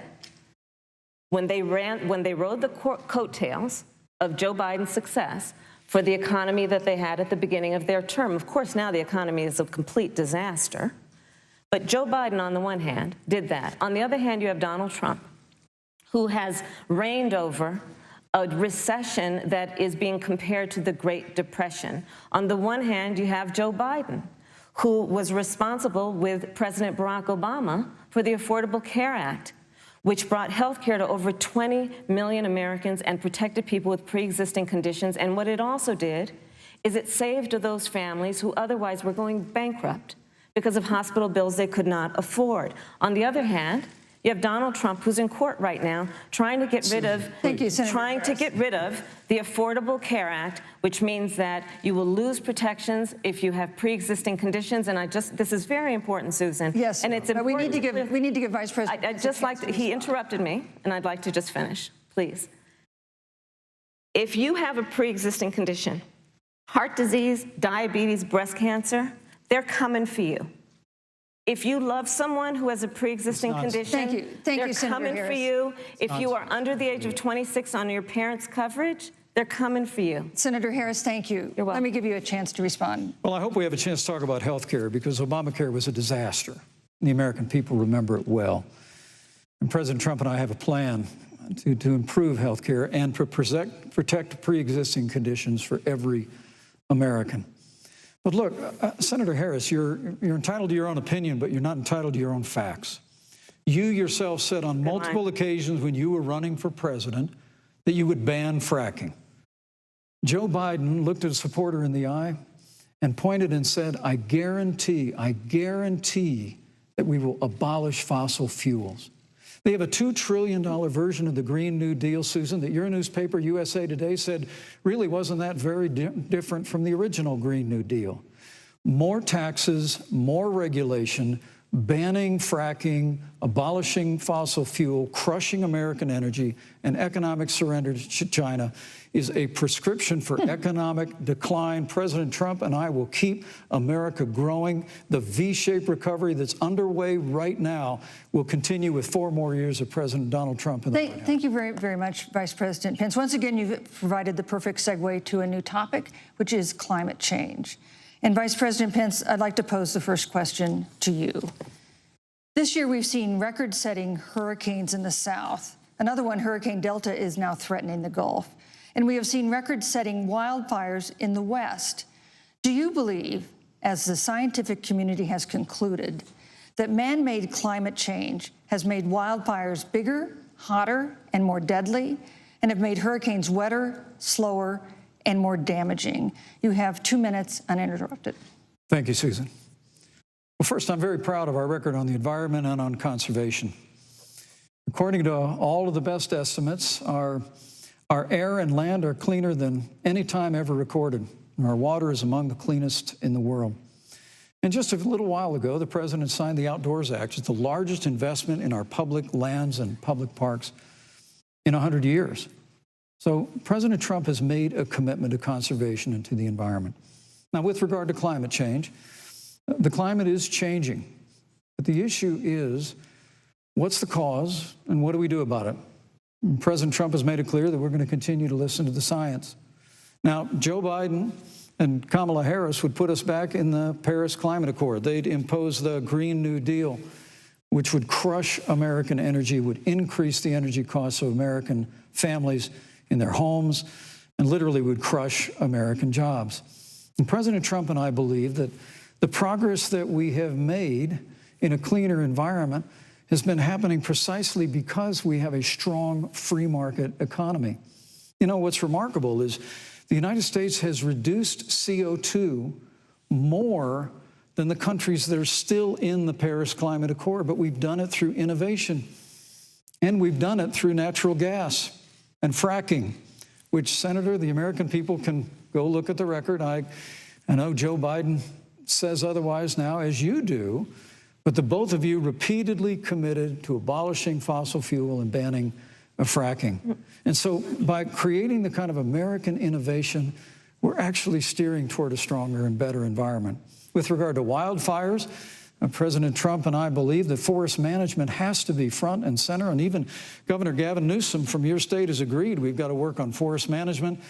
when they rode the coattails of Joe Biden's success for the economy that they had at the beginning of their term. Of course, now the economy is a complete disaster. But Joe Biden, on the one hand, did that. On the other hand, you have Donald Trump, who has reigned over a recession that is being compared to the Great Depression. On the one hand, you have Joe Biden, who was responsible with President Barack Obama for the Affordable Care Act, which brought health care to over 20 million Americans and protected people with pre-existing conditions. And what it also did is it saved those families who otherwise were going bankrupt because of hospital bills they could not afford. On the other hand, you have Donald Trump, who's in court right now, trying to get rid of the Affordable Care Act, which means that you will lose protections if you have pre-existing conditions. And this is very important, Susan. Yes, and it's important. we need to give Vice President. I'd just like to, he interrupted me, and I'd like to just finish, please. If you have a pre-existing condition, heart disease, diabetes, breast cancer, they're coming for you. If you love someone who has a pre-existing condition, they're coming for you. If you are under the age of 26 on your parents' coverage, they're coming for you. Senator Harris, thank you. You're welcome. Let me give you a chance to respond. Well, I hope we have a chance to talk about health care, because Obamacare was a disaster. The American people remember it well. And President Trump and I have a plan to improve health care and to protect pre-existing conditions for every American. But look, Senator Harris, you're entitled to your own opinion, but you're not entitled to your own facts. You yourself said on multiple occasions when you were running for president that you would ban fracking. Joe Biden looked at a supporter in the eye and pointed and said, I guarantee that we will abolish fossil fuels. They have a $2 trillion version of the Green New Deal, Susan, that your newspaper, USA Today, said really wasn't that very different from the original Green New Deal. More taxes, more regulation, banning fracking, abolishing fossil fuel, crushing American energy, and economic surrender to China is a prescription for economic decline. President Trump and I will keep America growing. The V-shaped recovery that's underway right now will continue with 4 more years of President Donald Trump in the White House. Thank you very, very much, Vice President Pence. Once again, you've provided the perfect segue to a new topic, which is climate change. And Vice President Pence, I'd like to pose the first question to you. This year, we've seen record-setting hurricanes in the South. Another one, Hurricane Delta, is now threatening the Gulf. And we have seen record-setting wildfires in the West. Do you believe, as the scientific community has concluded, that man-made climate change has made wildfires bigger, hotter, and more deadly, and have made hurricanes wetter, slower, and more damaging? You have 2 minutes uninterrupted. Thank you, Susan. Well, first, I'm very proud of our record on the environment and on conservation. According to all of the best estimates, our air and land are cleaner than any time ever recorded. And our water is among the cleanest in the world. And just a little while ago, the president signed the Outdoors Act. It's the largest investment in our public lands and public parks in 100 years. So President Trump has made a commitment to conservation and to the environment. Now, with regard to climate change, the climate is changing. But the issue is, what's the cause and what do we do about it? President Trump has made it clear that we're going to continue to listen to the science. Now, Joe Biden and Kamala Harris would put us back in the Paris Climate Accord. They'd impose the Green New Deal, which would crush American energy, would increase the energy costs of American families in their homes, and literally would crush American jobs. And President Trump and I believe that the progress that we have made in a cleaner environment has been happening precisely because we have a strong free market economy. You know, what's remarkable is the United States has reduced CO2 more than the countries that are still in the Paris Climate Accord, but we've done it through innovation. And we've done it through natural gas and fracking, which, Senator, the American people can go look at the record. I know Joe Biden says otherwise now, as you do, but the both of you repeatedly committed to abolishing fossil fuel and banning fracking. And so by creating the kind of American innovation, we're actually steering toward a stronger and better environment. With regard to wildfires, President Trump and I believe that forest management has to be front and center, and even Governor Gavin Newsom from your state has agreed we've got to work on forest management.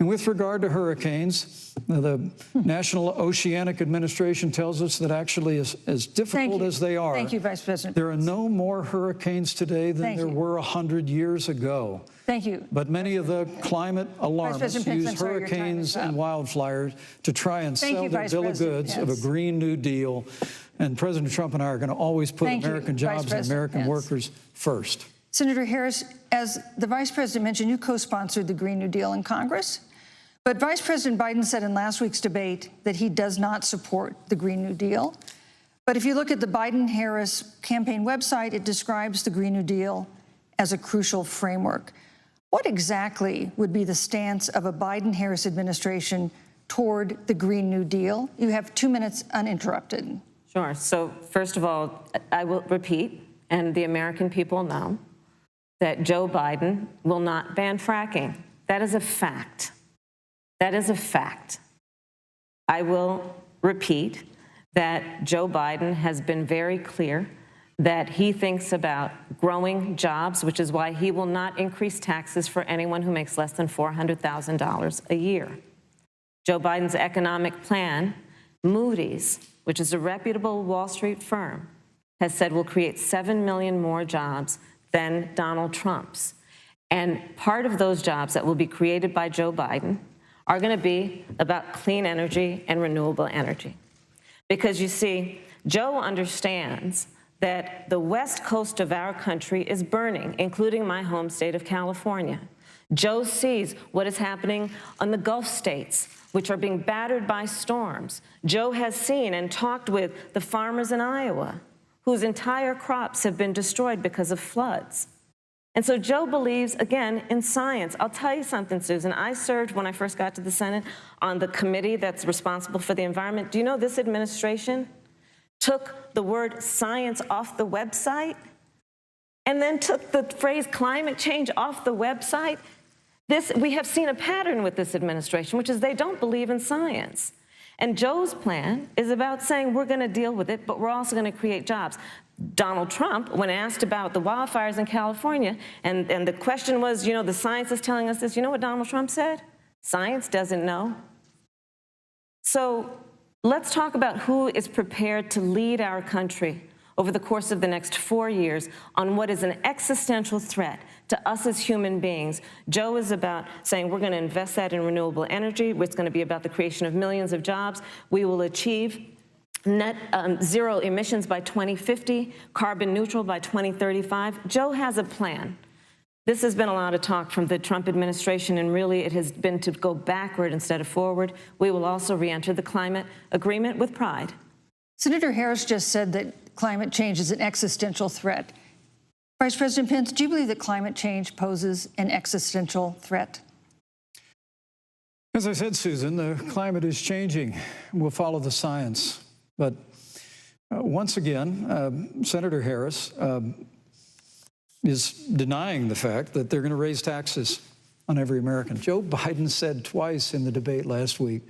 And with regard to hurricanes, the National Oceanic Administration tells us that actually as difficult as they are, Thank you, Vice President. there are no more hurricanes today than there were 100 years ago. Thank you. But many of the climate alarmists use hurricanes and wildfires to try and sell their bill of goods of a Green New Deal. And President Trump and I are going to always put American jobs and American workers first. Senator Harris, as the Vice President mentioned, you co-sponsored the Green New Deal in Congress. But Vice President Biden said in last week's debate that he does not support the Green New Deal. But if you look at the Biden-Harris campaign website, it describes the Green New Deal as a crucial framework. What exactly would be the stance of a Biden-Harris administration toward the Green New Deal? You have 2 minutes uninterrupted. Sure. So first of all, I will repeat, and the American people know, that Joe Biden will not ban fracking. That is a fact. That is a fact. I will repeat that Joe Biden has been very clear that he thinks about growing jobs, which is why he will not increase taxes for anyone who makes less than $400,000 a year. Joe Biden's economic plan, Moody's, which is a reputable Wall Street firm, has said will create 7 million more jobs than Donald Trump's. And part of those jobs that will be created by Joe Biden are going to be about clean energy and renewable energy. Because you see, Joe understands that the west coast of our country is burning, including my home state of California. Joe sees what is happening on the Gulf states, which are being battered by storms. Joe has seen and talked with the farmers in Iowa, whose entire crops have been destroyed because of floods. And so Joe believes, again, in science. I'll tell you something, Susan. I served, when I first got to the Senate, on the committee that's responsible for the environment. Do you know this administration took the word science off the website and then took the phrase climate change off the website? We have seen a pattern with this administration, which is they don't believe in science. And Joe's plan is about saying we're going to deal with it, but we're also going to create jobs. Donald Trump, when asked about the wildfires in California, and the question was, the science is telling us this, you know what Donald Trump said? Science doesn't know. So let's talk about who is prepared to lead our country over the course of the next 4 years on what is an existential threat to us as human beings. Joe is about saying we're going to invest that in renewable energy. It's going to be about the creation of millions of jobs. We will achieve net zero emissions by 2050, carbon neutral by 2035. Joe has a plan. This has been a lot of talk from the Trump administration, and really it has been to go backward instead of forward. We will also re-enter the climate agreement with pride. Senator Harris just said that climate change is an existential threat. Vice President Pence, do you believe that climate change poses an existential threat? As I said, Susan, the climate is changing. We'll follow the science. But once again, Senator Harris is denying the fact that they're going to raise taxes on every American. Joe Biden said twice in the debate last week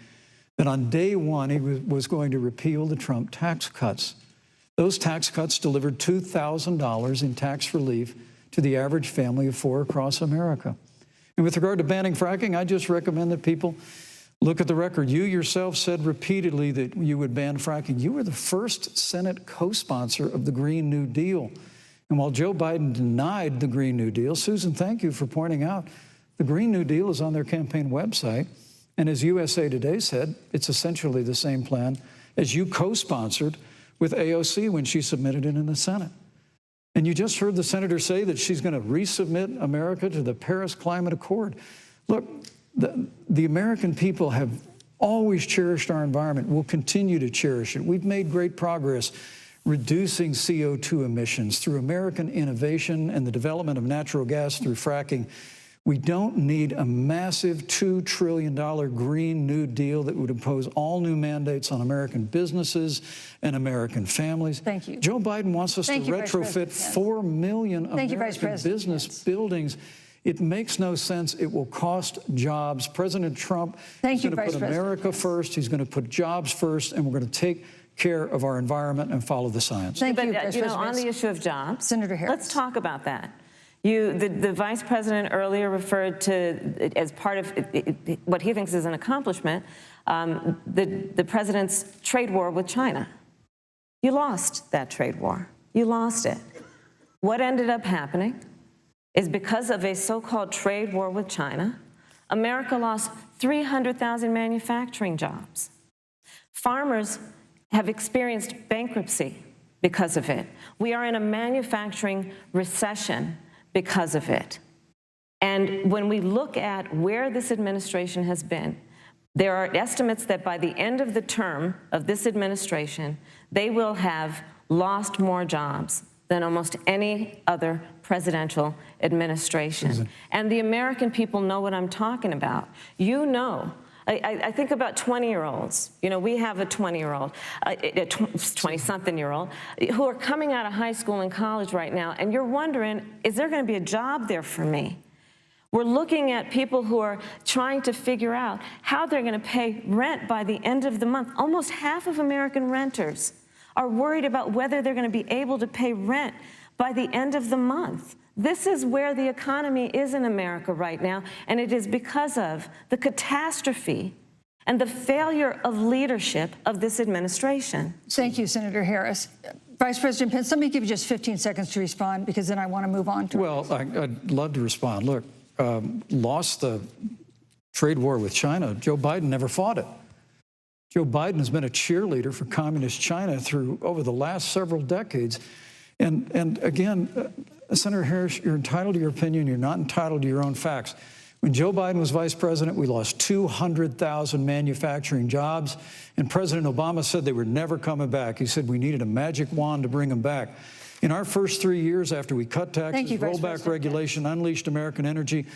that on day one he was going to repeal the Trump tax cuts. Those tax cuts delivered $2,000 in tax relief to the average family of four across America. And with regard to banning fracking, I just recommend that people look at the record. You yourself said repeatedly that you would ban fracking. You were the first Senate co-sponsor of the Green New Deal. And while Joe Biden denied the Green New Deal, Susan, thank you for pointing out, the Green New Deal is on their campaign website. And as USA Today said, it's essentially the same plan as you co-sponsored with AOC when she submitted it in the Senate. And you just heard the senator say that she's going to resubmit America to the Paris Climate Accord. Look, the American people have always cherished our environment. We'll continue to cherish it. We've made great progress reducing CO2 emissions through American innovation and the development of natural gas through fracking. We don't need a massive $2 trillion Green New Deal that would impose all new mandates on American businesses and American families. Thank you. Joe Biden wants us to retrofit 4 million American business buildings. It makes no sense. It will cost jobs. President Trump is going to put America first. He's going to put jobs first, and we're going to take care of our environment and follow the science. Thank you, on the issue of jobs, Senator Harris. Let's talk about that. The vice president earlier referred to, as part of what he thinks is an accomplishment, the president's trade war with China. You lost that trade war. You lost it. What ended up happening is because of a so-called trade war with China, America lost 300,000 manufacturing jobs. Farmers have experienced bankruptcy because of it. We are in a manufacturing recession because of it. And when we look at where this administration has been, there are estimates that by the end of the term of this administration, they will have lost more jobs than almost any other presidential administration. And the American people know what I'm talking about. You know, I think about 20-year-olds. You know, we have a 20-year-old, a 20-something-year-old, who are coming out of high school and college right now, and you're wondering, is there going to be a job there for me? We're looking at people who are trying to figure out how they're going to pay rent by the end of the month. Almost half of American renters are worried about whether they're going to be able to pay rent by the end of the month. This is where the economy is in America right now, and it is because of the catastrophe and the failure of leadership of this administration. Thank you, Senator Harris. Vice President Pence, let me give you just 15 seconds to respond, because then I want to move on to... Well, I'd love to respond. Look, lost the trade war with China. Joe Biden never fought it. Joe Biden has been a cheerleader for communist China over the last several decades. And again, Senator Harris, you're entitled to your opinion. You're not entitled to your own facts. When Joe Biden was vice president, we lost 200,000 manufacturing jobs, and President Obama said they were never coming back. He said we needed a magic wand to bring them back. In our first 3 years after we cut taxes, rolled back regulation, unleashed American energy,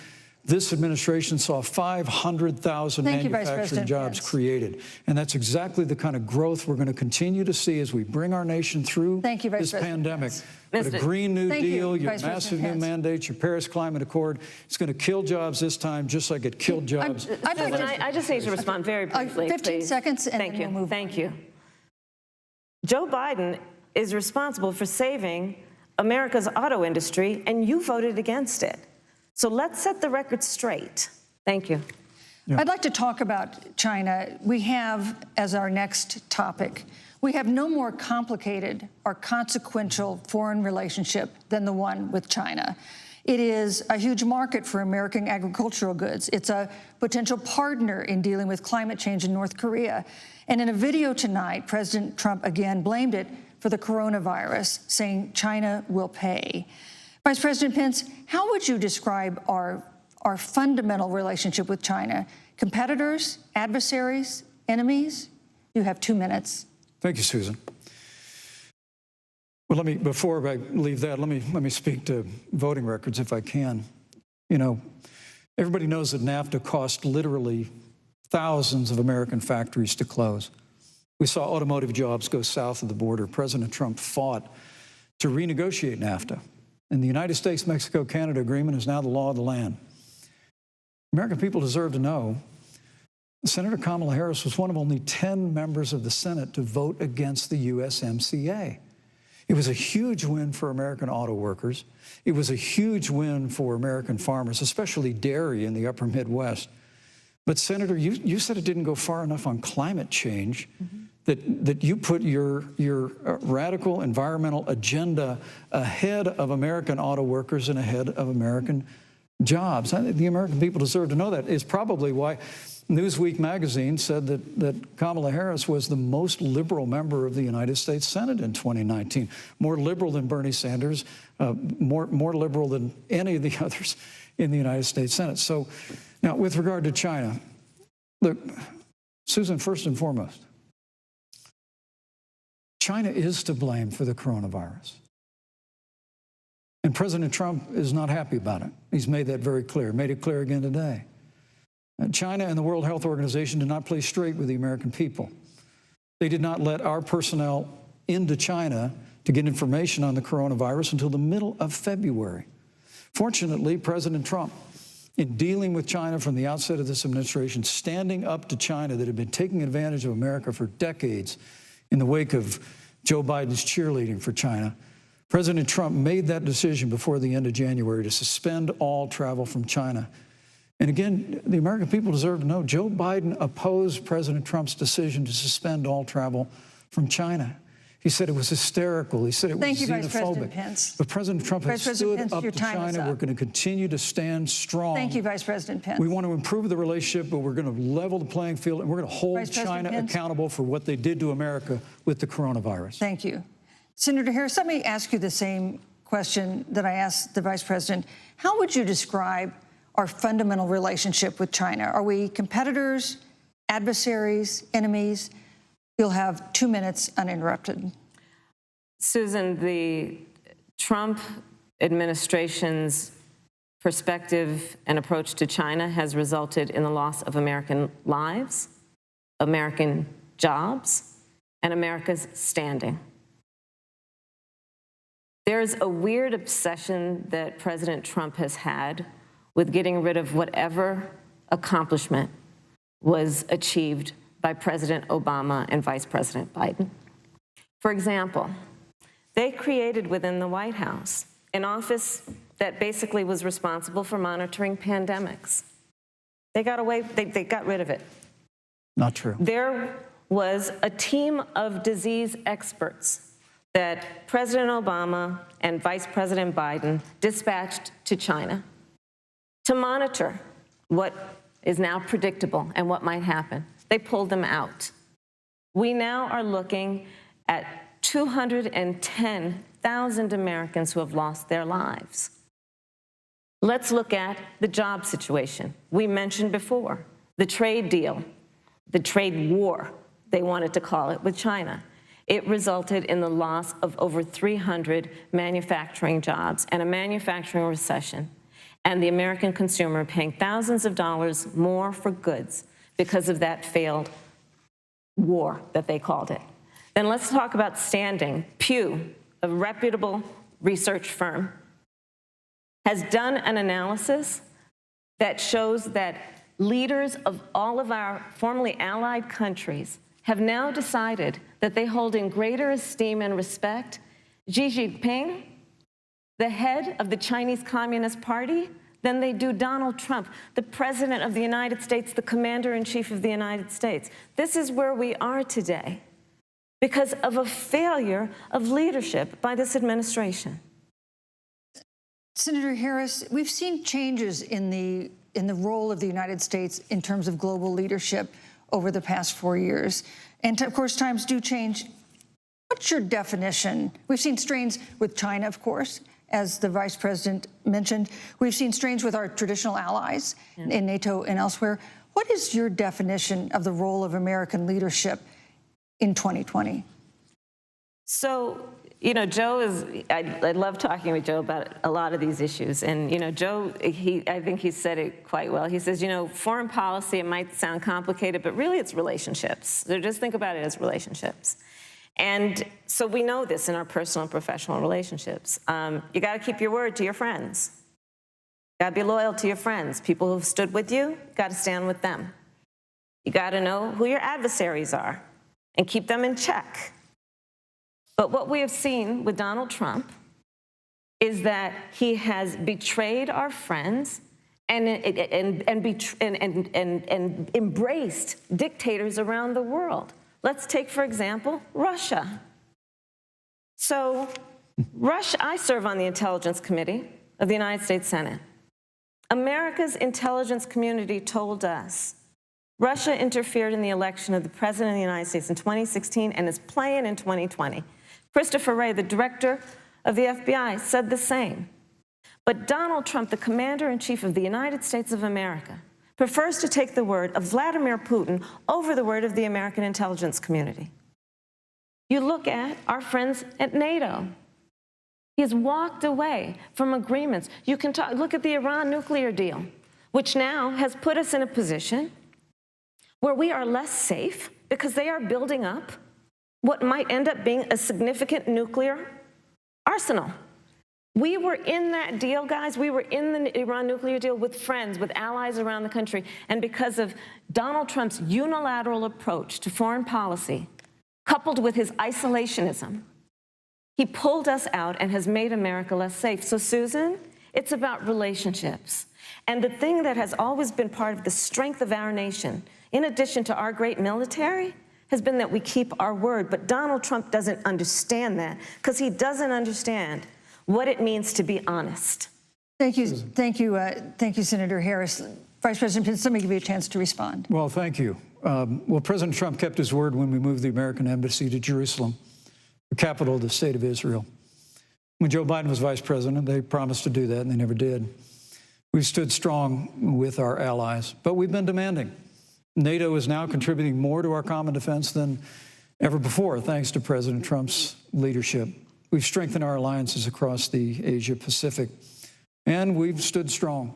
this administration saw 500,000 manufacturing jobs created. And that's exactly the kind of growth we're going to continue to see as we bring our nation through this pandemic. But a Green New Deal, your massive new mandates, your Paris Climate Accord, it's going to kill jobs this time, just like it killed jobs. I just need to respond very briefly, 15 seconds, and Thank then you. we'll move Thank you. Joe Biden is responsible for saving America's auto industry, and you voted against it. So let's set the record straight. Thank you. I'd like to talk about China. We have, as our next topic, we have no more complicated or consequential foreign relationship than the one with China. It is a huge market for American agricultural goods. It's a potential partner in dealing with climate change in North Korea. And in a video tonight, President Trump again blamed it for the coronavirus, saying China will pay. Vice President Pence, how would you describe our fundamental relationship with China? Competitors, adversaries, enemies? You have 2 minutes. Thank you, Susan. Well, before I leave that, let me speak to voting records if I can. You know, everybody knows that NAFTA cost literally thousands of American factories to close. We saw automotive jobs go south of the border. President Trump fought to renegotiate NAFTA. And the United States-Mexico-Canada agreement is now the law of the land. American people deserve to know Senator Kamala Harris was one of only 10 members of the Senate to vote against the USMCA. It was a huge win for American auto workers. It was a huge win for American farmers, especially dairy in the upper Midwest. But Senator, you said it didn't go far enough on climate change, that you put your radical environmental agenda ahead of American auto workers and ahead of American jobs. I think the American people deserve to know that. It's probably why Newsweek magazine said that Kamala Harris was the most liberal member of the United States Senate in 2019. More liberal than Bernie Sanders, more liberal than any of the others in the United States Senate. So now with regard to China, look, Susan, first and foremost, China is to blame for the coronavirus. And President Trump is not happy about it. He's made that very clear, made it clear again today. China and the World Health Organization did not play straight with the American people. They did not let our personnel into China to get information on the coronavirus until the middle of February. Fortunately, President Trump, in dealing with China from the outset of this administration, standing up to China that had been taking advantage of America for decades in the wake of Joe Biden's cheerleading for China, President Trump made that decision before the end of January to suspend all travel from China. And again, the American people deserve to know Joe Biden opposed President Trump's decision to suspend all travel from China. He said it was hysterical. He said it was Thank you, xenophobic. Vice President Pence. But President Trump has stood up to China. We're going to continue to stand strong. Thank you, Vice President Pence. We want to improve the relationship, but we're going to level the playing field, and we're going to hold China accountable for what they did to America with the coronavirus. Thank you. Senator Harris, let me ask you the same question that I asked the Vice President. How would you describe our fundamental relationship with China? Are we competitors, adversaries, enemies? You'll have 2 minutes uninterrupted. Susan, the Trump administration's perspective and approach to China has resulted in the loss of American lives, American jobs, and America's standing. There's a weird obsession that President Trump has had with getting rid of whatever accomplishment was achieved by President Obama and Vice President Biden. For example, they created within the White House an office that basically was responsible for monitoring pandemics. They got rid of it. Not true. There was a team of disease experts that President Obama and Vice President Biden dispatched to China to monitor what is now predictable and what might happen. They pulled them out. We now are looking at 210,000 Americans who have lost their lives. Let's look at the job situation. We mentioned before the trade deal, the trade war, they wanted to call it, with China. It resulted in the loss of over 300 manufacturing jobs and a manufacturing recession, and the American consumer paying thousands of dollars more for goods because of that failed war that they called it. Then let's talk about standing. Pew, a reputable research firm, has done an analysis that shows that leaders of all of our formerly allied countries have now decided that they hold in greater esteem and respect Xi Jinping, the head of the Chinese Communist Party, than they do Donald Trump, the President of the United States, the Commander-in-Chief of the United States. This is where we are today because of a failure of leadership by this administration. Senator Harris, we've seen changes in the role of the United States in terms of global leadership over the past 4 years. And of course, times do change. What's your definition? We've seen strains with China, of course, as the Vice President mentioned. We've seen strains with our traditional allies in NATO and elsewhere. What is your definition of the role of American leadership in 2020? So, you know, Joe is, I love talking with Joe about a lot of these issues. And, you know, Joe, I think he said it quite well. He says, you know, foreign policy, it might sound complicated, but really it's relationships. So just think about it as relationships. And so we know this in our personal and professional relationships. You got to keep your word to your friends. You got to be loyal to your friends. People who've stood with you, you got to stand with them. You got to know who your adversaries are and keep them in check. But what we have seen with Donald Trump is that he has betrayed our friends and embraced dictators around the world. Let's take, for example, Russia. So, Russia, I serve on the Intelligence Committee of the United States Senate. America's intelligence community told us Russia interfered in the election of the President of the United States in 2016 and is playing in 2020. Christopher Wray, the director of the FBI, said the same. But Donald Trump, the Commander-in-Chief of the United States of America, prefers to take the word of Vladimir Putin over the word of the American intelligence community. You look at our friends at NATO. He has walked away from agreements. You can look at the Iran nuclear deal, which now has put us in a position where we are less safe because they are building up what might end up being a significant nuclear arsenal. We were in that deal, guys. We were in the Iran nuclear deal with friends, with allies around the country. And because of Donald Trump's unilateral approach to foreign policy, coupled with his isolationism, He pulled us out and has made America less safe. So, Susan, it's about relationships. And the thing that has always been part of the strength of our nation, in addition to our great military, has been that we keep our word. But Donald Trump doesn't understand that because he doesn't understand what it means to be honest. Thank you, Senator Harris. Vice President Pence, let me give you a chance to respond. Well, thank you. Well, President Trump kept his word when we moved the American embassy to Jerusalem, the capital of the state of Israel. When Joe Biden was vice president, they promised to do that, and they never did. We've stood strong with our allies, but we've been demanding. NATO is now contributing more to our common defense than ever before, thanks to President Trump's leadership. We've strengthened our alliances across the Asia-Pacific, and we've stood strong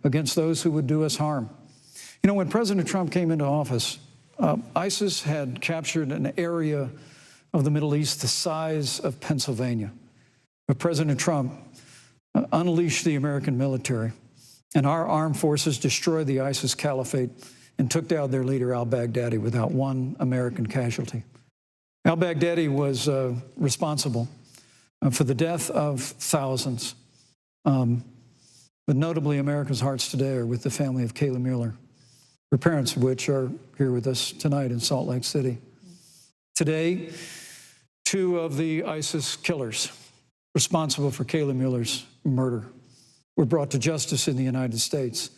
against those who would do us harm. You know, when President Trump came into office, ISIS had captured an area of the Middle East the size of Pennsylvania. But President Trump unleashed the American military, and our armed forces destroyed the ISIS caliphate and took down their leader, al-Baghdadi, without one American casualty. Al-Baghdadi was responsible for the death of thousands. But notably, America's hearts today are with the family of Kayla Mueller, her parents of which are here with us tonight in Salt Lake City. Today, 2 of the ISIS killers responsible for Kayla Mueller's murder were brought to justice in the United States.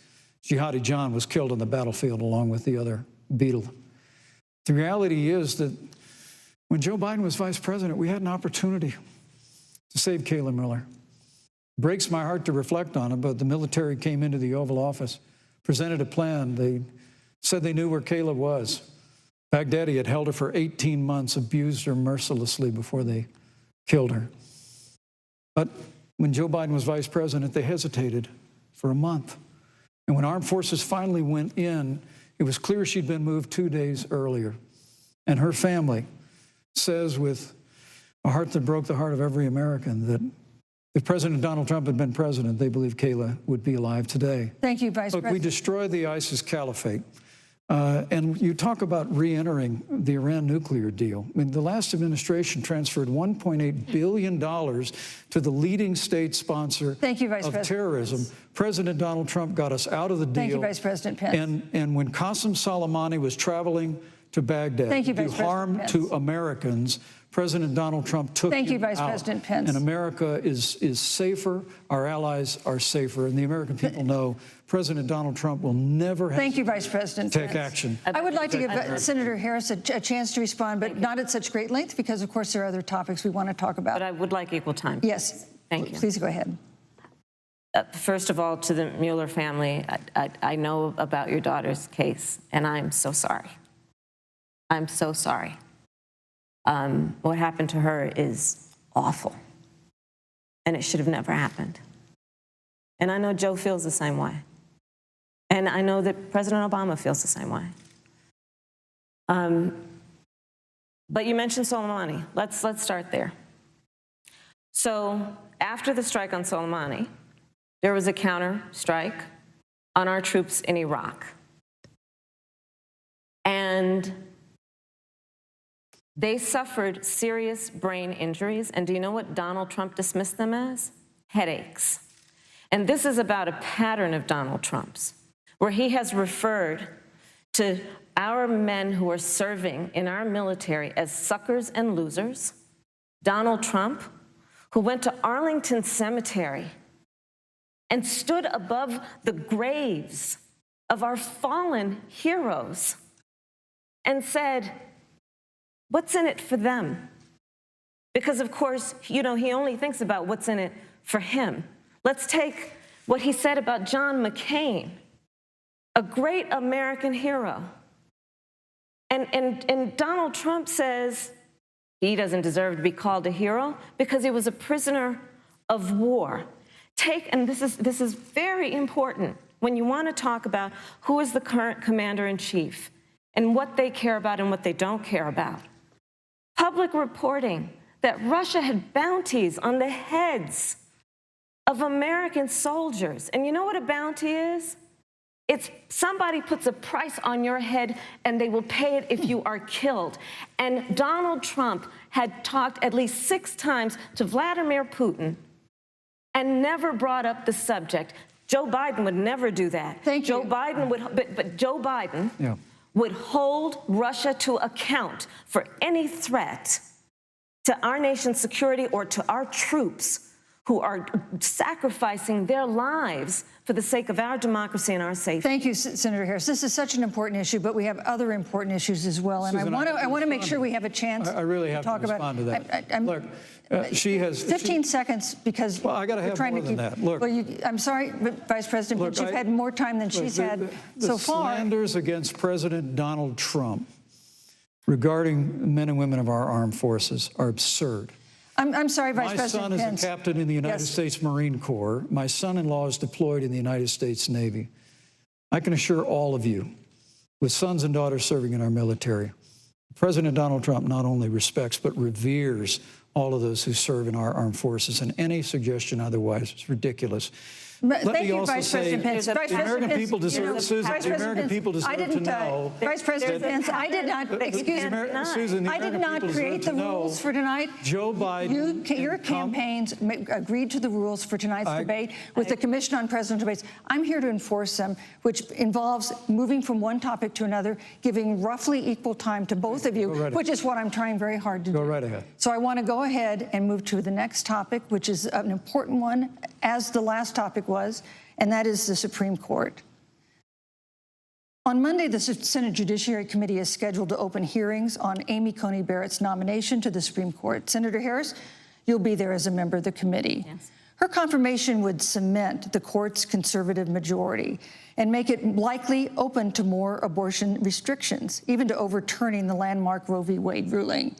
Jihadi John was killed on the battlefield along with the other Beetle. The reality is that when Joe Biden was vice president, we had an opportunity to save Kayla Mueller. It breaks my heart to reflect on it, but the military came into the Oval Office, presented a plan. They said they knew where Kayla was. Baghdadi had held her for 18 months, abused her mercilessly before they killed her. But when Joe Biden was vice president, they hesitated for a month. And when armed forces finally went in, it was clear she'd been moved 2 days earlier. And her family says with a heart that broke the heart of every American that if President Donald Trump had been president, they believe Kayla would be alive today. Thank you, Vice President. Look, we destroyed the ISIS caliphate. And you talk about re-entering the Iran nuclear deal. I mean, the last administration transferred $1.8 billion to the leading state sponsor of terrorism. President Donald Trump got us out of the deal. Thank you, Vice President Pence. And when Qasem Soleimani was traveling to Baghdad to do harm to Americans, President Donald Trump took him Vice out. President Pence. And America is safer, our allies are safer, and the American people know President Donald Trump will never have Thank you, Vice President take Pence. action. I would like to give Senator Harris a chance to respond, but not at such great length because, of course, there are other topics we want to talk about. But I would like equal time. Yes. Thank you. Please go ahead. First of all, to the Mueller family, I know about your daughter's case, and I'm so sorry. I'm so sorry. What happened to her is awful, and it should have never happened. And I know Joe feels the same way. And I know that President Obama feels the same way. But you mentioned Soleimani. Let's start there. So after the strike on Soleimani, there was a counter strike on our troops in Iraq. And they suffered serious brain injuries. And do you know what Donald Trump dismissed them as? Headaches. And this is about a pattern of Donald Trump's, where he has referred to our men who are serving in our military as suckers and losers. Donald Trump, who went to Arlington Cemetery and stood above the graves of our fallen heroes and said, what's in it for them? Because, of course, you know, he only thinks about what's in it for him. Let's take what he said about John McCain, a great American hero. And Donald Trump says he doesn't deserve to be called a hero because he was a prisoner of war. And this is very important when you want to talk about who is the current commander-in-chief and what they care about and what they don't care about. Public reporting that Russia had bounties on the heads of American soldiers. And you know what a bounty is? It's somebody puts a price on your head and they will pay it if you are killed. And Donald Trump had talked at least 6 times to Vladimir Putin and never brought up the subject. Joe Biden would never do that. Thank you. Joe Biden would, but Joe Biden would hold Russia to account for any threat to our nation's security or to our troops who are sacrificing their lives for the sake of our democracy and our safety. Thank you, Senator Harris. This is such an important issue, but we have other important issues as well. And Susan, I want to make sure we have a chance I really have to talk to respond about to that. Look, she has 15 seconds because well, I got to have more than that. Look, well, I'm sorry, but Vice President Pence, you've had more time than she's had so far. The slanders against President Donald Trump regarding men and women of our armed forces are absurd. I'm sorry, Vice President Pence. My son is a captain in the United States Marine Corps. My son-in-law is deployed in the United States Navy. I can assure all of you, with sons and daughters serving in our military, President Donald Trump not only respects but reveres all of those who serve in our armed forces, and any suggestion otherwise is ridiculous. Thank you, Vice President Pence. The American people deserve, Susan, the American people deserve to know. Vice President Pence, I did not, excuse me, Susan, I did not create the rules for tonight. Joe Biden. Your campaigns agreed to the rules for tonight's debate with the Commission on Presidential Debates. I'm here to enforce them, which involves moving from one topic to another, giving roughly equal time to both of you, which is what I'm trying very hard to do. Go right ahead. So I want to go ahead and move to the next topic, which is an important one, as the last topic was, and that is the Supreme Court. On Monday, the Senate Judiciary Committee is scheduled to open hearings on Amy Coney Barrett's nomination to the Supreme Court. Senator Harris, you'll be there as a member of the committee. Yes. Her confirmation would cement the court's conservative majority and make it likely open to more abortion restrictions, even to overturning the landmark Roe v. Wade ruling.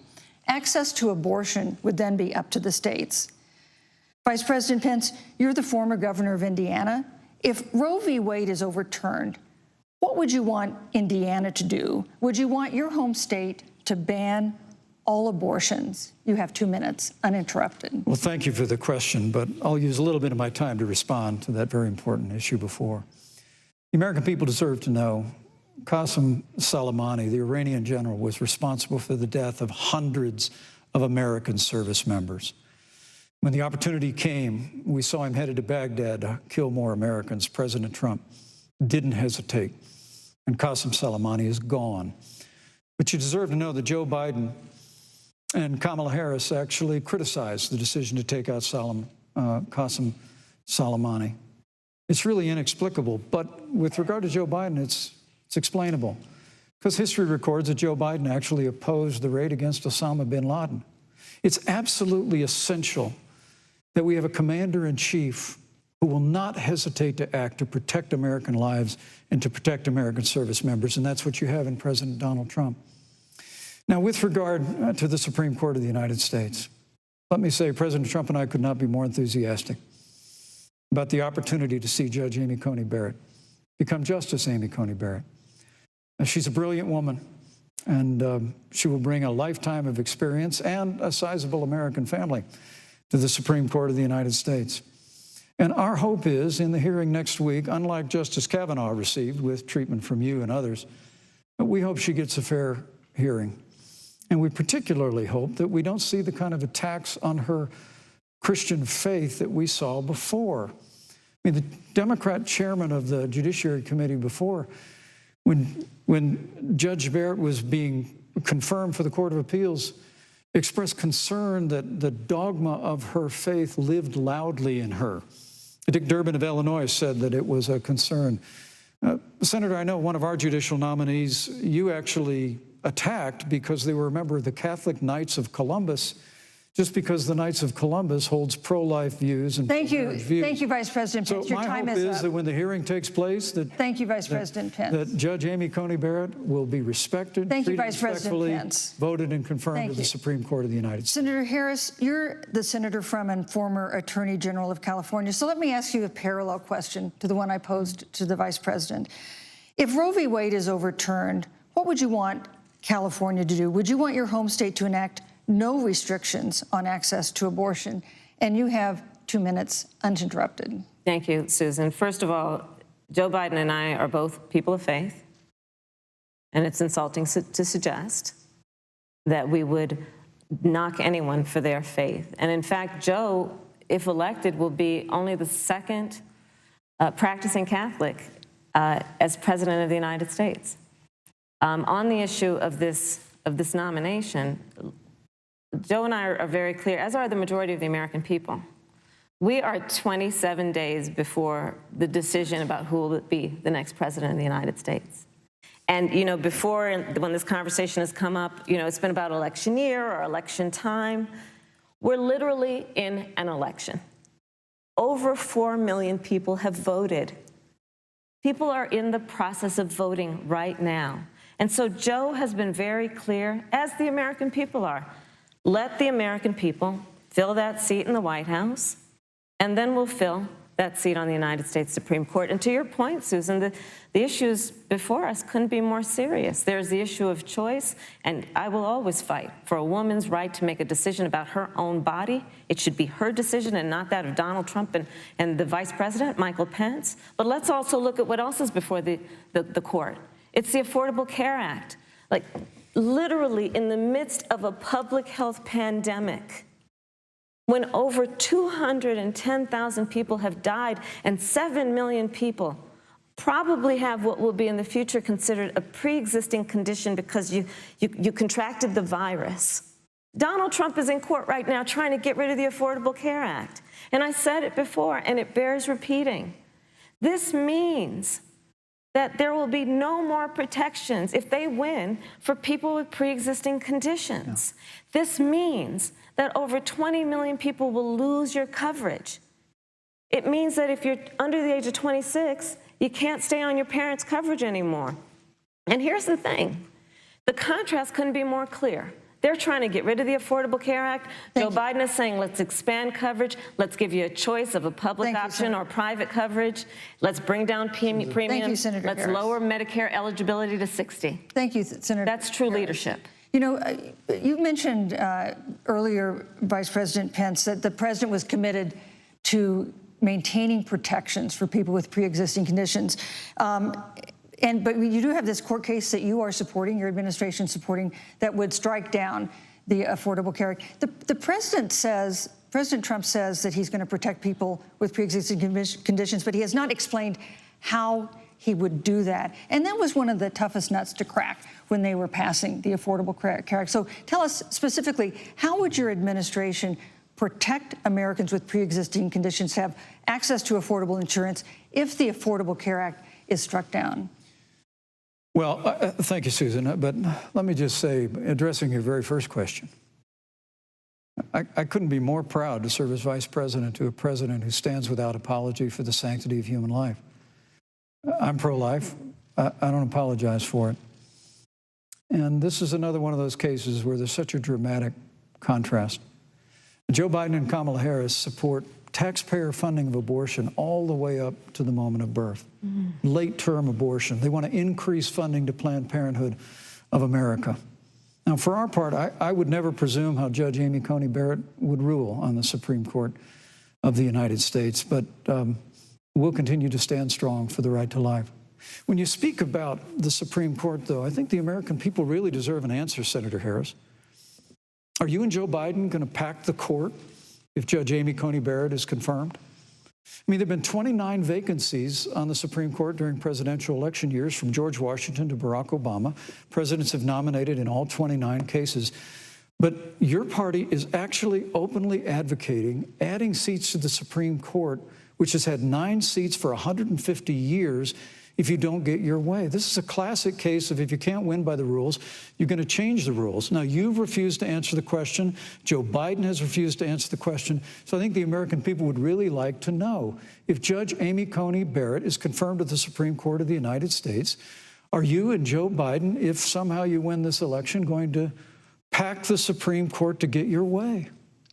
Access to abortion would then be up to the states. Vice President Pence, you're the former governor of Indiana. If Roe v. Wade is overturned, what would you want Indiana to do? Would you want your home state to ban all abortions? You have 2 minutes, uninterrupted. Well, thank you for the question, but I'll use a little bit of my time to respond to that very important issue before. The American people deserve to know Qasem Soleimani, the Iranian general, was responsible for the death of hundreds of American service members. When the opportunity came, we saw him headed to Baghdad to kill more Americans. President Trump didn't hesitate, and Qasem Soleimani is gone. But you deserve to know that Joe Biden and Kamala Harris actually criticized the decision to take out Qasem Soleimani. It's really inexplicable, but with regard to Joe Biden, it's explainable, because history records that Joe Biden actually opposed the raid against Osama bin Laden. It's absolutely essential that we have a commander-in-chief who will not hesitate to act to protect American lives and to protect American service members, and that's what you have in President Donald Trump. Now, with regard to the Supreme Court of the United States, let me say President Trump and I could not be more enthusiastic about the opportunity to see Judge Amy Coney Barrett become Justice Amy Coney Barrett. She's a brilliant woman, and she will bring a lifetime of experience and a sizable American family to the Supreme Court of the United States. And our hope is, in the hearing next week, unlike Justice Kavanaugh received with treatment from you and others, we hope she gets a fair hearing. And we particularly hope that we don't see the kind of attacks on her Christian faith that we saw before. I mean, the Democrat chairman of the Judiciary Committee before, when Judge Barrett was being confirmed for the Court of Appeals, expressed concern that the dogma of her faith lived loudly in her. Dick Durbin of Illinois said that it was a concern. Senator, I know one of our judicial nominees you actually attacked because they were a member of the Catholic Knights of Columbus, just because the Knights of Columbus holds pro-life views and Thank you, Vice President Pence. So your time my hope is up. that when the hearing takes place, Thank you, Vice President Pence. That Judge Amy Coney Barrett will be respected, Thank you, treated Vice President respectfully, Pence. voted and confirmed to the Supreme Court of the United States. Senator Harris, you're the senator from and former Attorney General of California. So let me ask you a parallel question to the one I posed to the Vice President. If Roe v. Wade is overturned, what would you want California to do? Would you want your home state to enact no restrictions on access to abortion? And you have 2 minutes uninterrupted. Thank you, Susan. First of all, Joe Biden and I are both people of faith, and it's insulting to suggest that we would knock anyone for their faith. And in fact, Joe, if elected, will be only the second practicing Catholic as President of the United States. On the issue of this nomination, Joe and I are very clear, as are the majority of the American people. We are 27 days before the decision about who will be the next president of the United States. And, you know, before, when this conversation has come up, you know, it's been about election year or election time. We're literally in an election. Over 4 million people have voted. People are in the process of voting right now. And so Joe has been very clear, as the American people are. Let the American people fill that seat in the White House, and then we'll fill that seat on the United States Supreme Court. And to your point, Susan, the issues before us couldn't be more serious. There's the issue of choice, and I will always fight for a woman's right to make a decision about her own body. It should be her decision and not that of Donald Trump and the Vice President, Michael Pence. But let's also look at what else is before the court. It's the Affordable Care Act. Like, literally in the midst of a public health pandemic, when over 210,000 people have died and 7 million people probably have what will be in the future considered a pre-existing condition because you contracted the virus. Donald Trump is in court right now trying to get rid of the Affordable Care Act. And I said it before, and it bears repeating. This means that there will be no more protections if they win for people with pre-existing conditions. Yeah. This means that over 20 million people will lose your coverage. It means that if you're under the age of 26, you can't stay on your parents' coverage anymore. And here's the thing. The contrast couldn't be more clear. They're trying to get rid of the Affordable Care Act. Joe Biden is saying, let's expand coverage. Let's give you a choice of a public option or private coverage. Let's bring down premiums. Thank you, Senator Let's Harris. lower Medicare eligibility to 60. Thank you, Senator. That's true Harris. leadership. You know, you mentioned earlier, Vice President Pence, that the president was committed to maintaining protections for people with pre-existing conditions. But you do have this court case that you are supporting, your administration supporting, that would strike down the Affordable Care Act. The president says, President Trump says that he's going to protect people with pre-existing conditions, but he has not explained how he would do that. And that was one of the toughest nuts to crack when they were passing the Affordable Care Act. So tell us specifically, how would your administration protect Americans with pre-existing conditions to have access to affordable insurance if the Affordable Care Act is struck down? Well, thank you, Susan. But let me just say, addressing your very first question, I couldn't be more proud to serve as vice president to a president who stands without apology for the sanctity of human life. I'm pro-life. I don't apologize for it. And this is another one of those cases where there's such a dramatic contrast. Joe Biden and Kamala Harris support taxpayer funding of abortion all the way up to the moment of birth. Late-term abortion. They want to increase funding to Planned Parenthood of America. Now, for our part, I would never presume how Judge Amy Coney Barrett would rule on the Supreme Court of the United States, but we'll continue to stand strong for the right to life. When you speak about the Supreme Court, though, I think the American people really deserve an answer, Senator Harris. Are you and Joe Biden going to pack the court if Judge Amy Coney Barrett is confirmed? I mean, there have been 29 vacancies on the Supreme Court during presidential election years, from George Washington to Barack Obama. Presidents have nominated in all 29 cases. But your party is actually openly advocating adding seats to the Supreme Court, which has had 9 seats for 150 years, if you don't get your way. This is a classic case of if you can't win by the rules, you're going to change the rules. Now, you've refused to answer the question. Joe Biden has refused to answer the question. So I think the American people would really like to know, if Judge Amy Coney Barrett is confirmed to the Supreme Court of the United States, are you and Joe Biden, if somehow you win this election, going to pack the Supreme Court to get your way?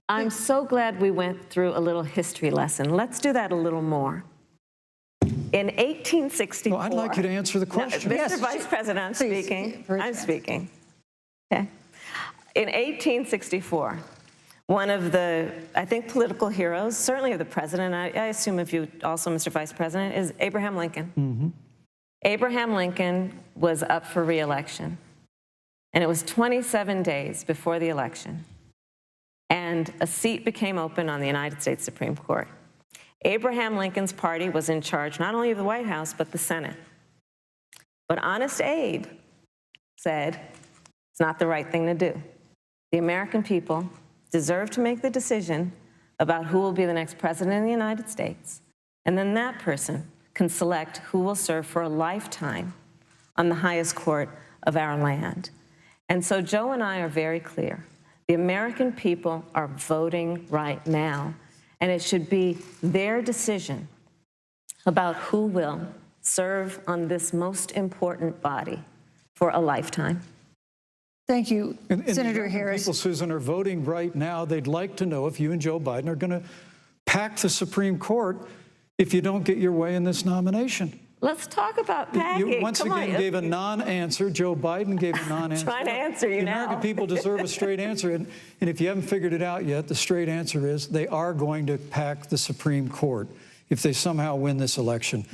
I'm so glad we went through a little history lesson. Let's do that a little more. In 1864... Well, I'd like you to answer the question. No, Mr. Vice President, I'm speaking. I'm speaking. Okay. In 1864, one of the, I think, political heroes, certainly of the president, I assume of you also, Mr. Vice President, is Abraham Lincoln. Mm-hmm. Abraham Lincoln was up for re-election, and it was 27 days before the election, and a seat became open on the United States Supreme Court. Abraham Lincoln's party was in charge not only of the White House, but the Senate. But Honest Abe said it's not the right thing to do. The American people deserve to make the decision about who will be the next president of the United States, and then that person can select who will serve for a lifetime on the highest court of our land. And so Joe and I are very clear. The American people are voting right now, and it should be their decision about who will serve on this most important body for a lifetime. Thank you, Senator the Harris. People, Susan, are voting right now. They'd like to know if you and Joe Biden are going to pack the Supreme Court if you don't get your way in this nomination. Let's talk about packing. You once again gave a non-answer. Joe Biden gave a non-answer. Trying to answer you now. The American people deserve a straight answer. And if you haven't figured it out yet, the straight answer is they are going to pack the Supreme Court if they somehow win this election.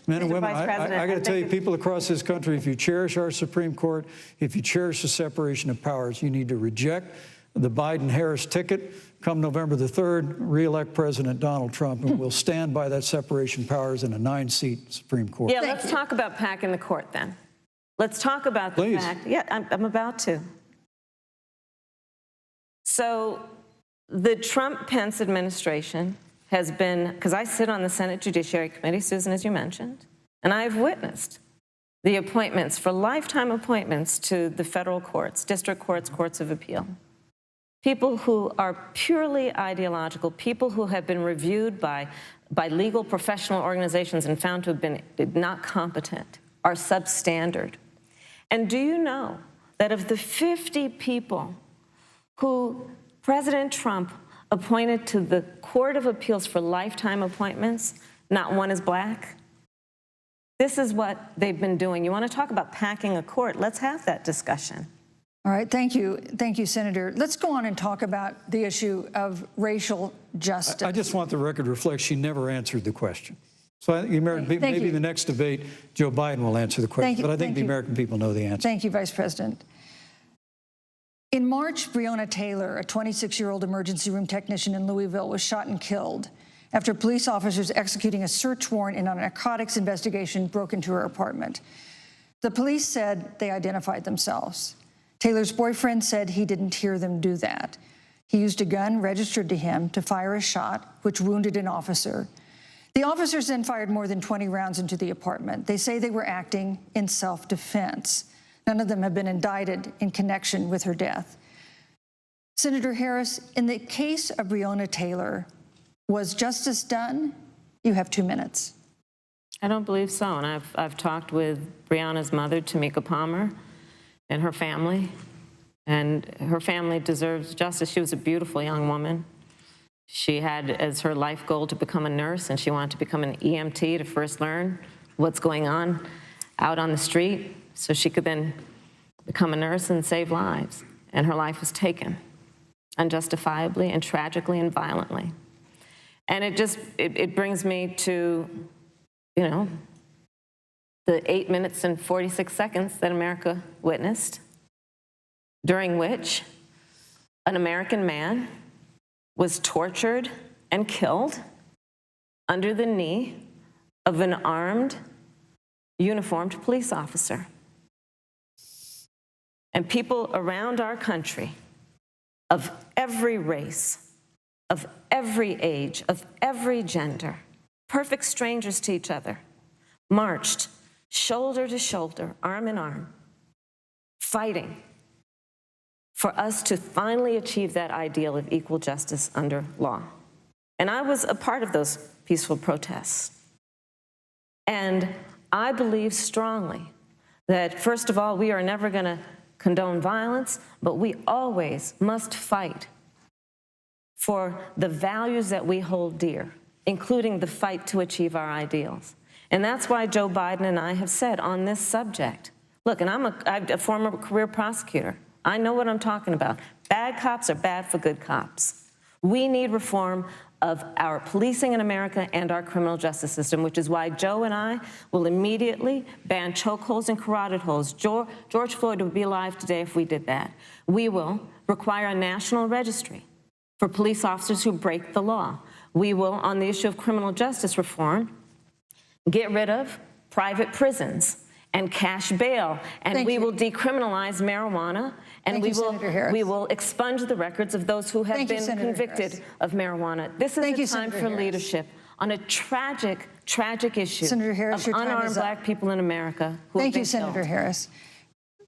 Men and women, I got to tell you, people across this country, if you cherish our Supreme Court, if you cherish the separation of powers, you need to reject the Biden-Harris ticket. Come November the 3rd, re-elect President Donald Trump, and we'll stand by that separation of powers in a 9-seat Supreme Court. Yeah, let's talk about packing the court then. Let's talk about the fact. Yeah, I'm about to. So the Trump-Pence administration has been, because I sit on the Senate Judiciary Committee, Susan, as you mentioned, and I've witnessed the appointments for lifetime appointments to the federal courts, district courts, courts of appeal. People who are purely ideological, people who have been reviewed by legal professional organizations and found to have been not competent, are substandard. And do you know that of the 50 people who President Trump appointed to the Court of Appeals for lifetime appointments, not one is black? This is what they've been doing. You want to talk about packing a court? Let's have that discussion. All right, thank you. Thank you, Senator. Let's go on and talk about the issue of racial justice. I just want the record to reflect she never answered the question. So I think maybe the next debate, Joe Biden will answer the question, but I think the American people know the answer. Thank you, Vice President. In March, Breonna Taylor, a 26-year-old emergency room technician in Louisville, was shot and killed after police officers executing a search warrant in a narcotics investigation broke into her apartment. The police said they identified themselves. Taylor's boyfriend said he didn't hear them do that. He used a gun registered to him to fire a shot, which wounded an officer. The officers then fired more than 20 rounds into the apartment. They say they were acting in self-defense. None of them have been indicted in connection with her death. Senator Harris, in the case of Breonna Taylor, was justice done? You have 2 minutes. I don't believe so, and I've talked with Breonna's mother, Tamika Palmer, and her family deserves justice. She was a beautiful young woman. She had as her life goal to become a nurse, and she wanted to become an EMT to first learn what's going on out on the street so she could then become a nurse and save lives. And her life was taken unjustifiably and tragically and violently. And it brings me to, the 8 minutes and 46 seconds that America witnessed, during which an American man was tortured and killed under the knee of an armed, uniformed police officer. And people around our country of every race, of every age, of every gender, perfect strangers to each other, marched shoulder to shoulder, arm in arm, fighting for us to finally achieve that ideal of equal justice under law. And I was a part of those peaceful protests. And I believe strongly that, first of all, we are never going to condone violence, but we always must fight for the values that we hold dear, including the fight to achieve our ideals. And that's why Joe Biden and I have said on this subject, look, and I'm a former career prosecutor. I know what I'm talking about. Bad cops are bad for good cops. We need reform of our policing in America and our criminal justice system, which is why Joe and I will immediately ban chokeholds and carotid holds. George Floyd would be alive today if we did that. We will require a national registry for police officers who break the law. We will, on the issue of criminal justice reform, get rid of private prisons and cash bail, and we will decriminalize marijuana, and we will expunge the records of those who have been convicted of marijuana. This is the time for leadership on a tragic, tragic issue of unarmed black people in America who have been killed. Senator Harris.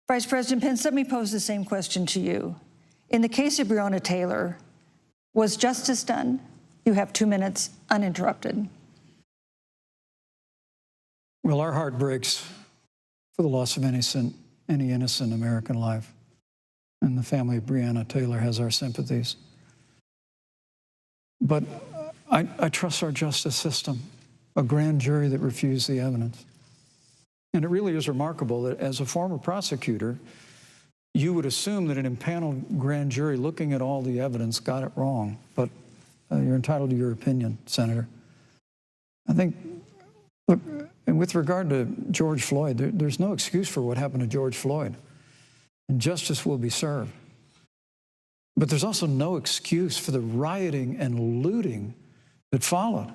Vice President Pence, let me pose the same question to you. In the case of Breonna Taylor, was justice done? You have 2 minutes uninterrupted. Well, our heart breaks for the loss of any innocent American life. And the family of Breonna Taylor has our sympathies. But I trust our justice system, a grand jury that refused the evidence. And it really is remarkable that as a former prosecutor, you would assume that an impaneled grand jury looking at all the evidence got it wrong. But you're entitled to your opinion, Senator. I think, look, and with regard to George Floyd, there's no excuse for what happened to George Floyd. And justice will be served. But there's also no excuse for the rioting and looting that followed.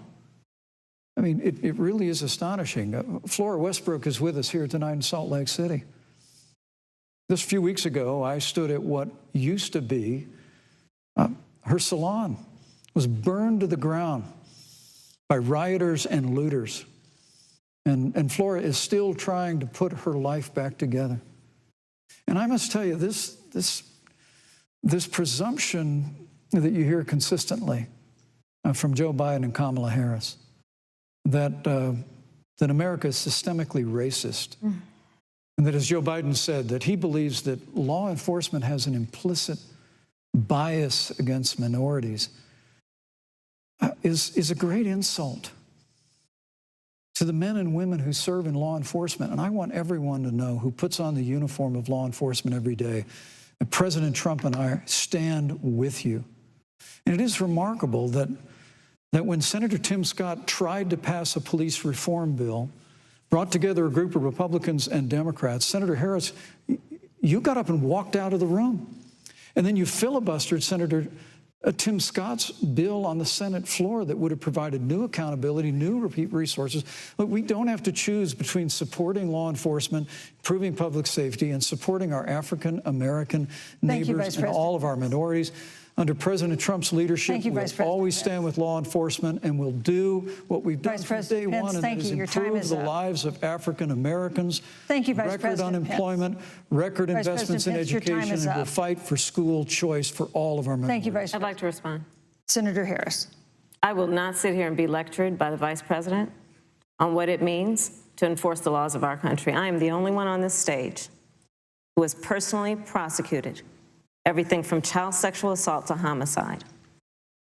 I mean, it really is astonishing. Flora Westbrook is with us here tonight in Salt Lake City. Just a few weeks ago, I stood at what used to be her salon. Was burned to the ground by rioters and looters. And Flora is still trying to put her life back together. And I must tell you, this presumption that you hear consistently from Joe Biden and Kamala Harris, that America is systemically racist, and that, as Joe Biden said, that he believes that law enforcement has an implicit bias against minorities, is a great insult to the men and women who serve in law enforcement. And I want everyone to know who puts on the uniform of law enforcement every day that President Trump and I stand with you. And it is remarkable that when Senator Tim Scott tried to pass a police reform bill, brought together a group of Republicans and Democrats, Senator Harris, you got up and walked out of the room. And then you filibustered Senator Tim Scott's bill on the Senate floor that would have provided new accountability, new resources. Look, we don't have to choose between supporting law enforcement, improving public safety, and supporting our African-American neighbors and all of our minorities. Under President Trump's leadership, we'll always stand with law enforcement, and we'll do what we've done from day one, and that is improve the lives of African Americans. Thank you, Vice record President unemployment, record investments in education, and we'll fight for school choice for all of our minorities. Thank you, Vice President. I'd like to respond. Senator Harris. I will not sit here and be lectured by the Vice President on what it means to enforce the laws of our country. I am the only one on this stage who has personally prosecuted everything from child sexual assault to homicide.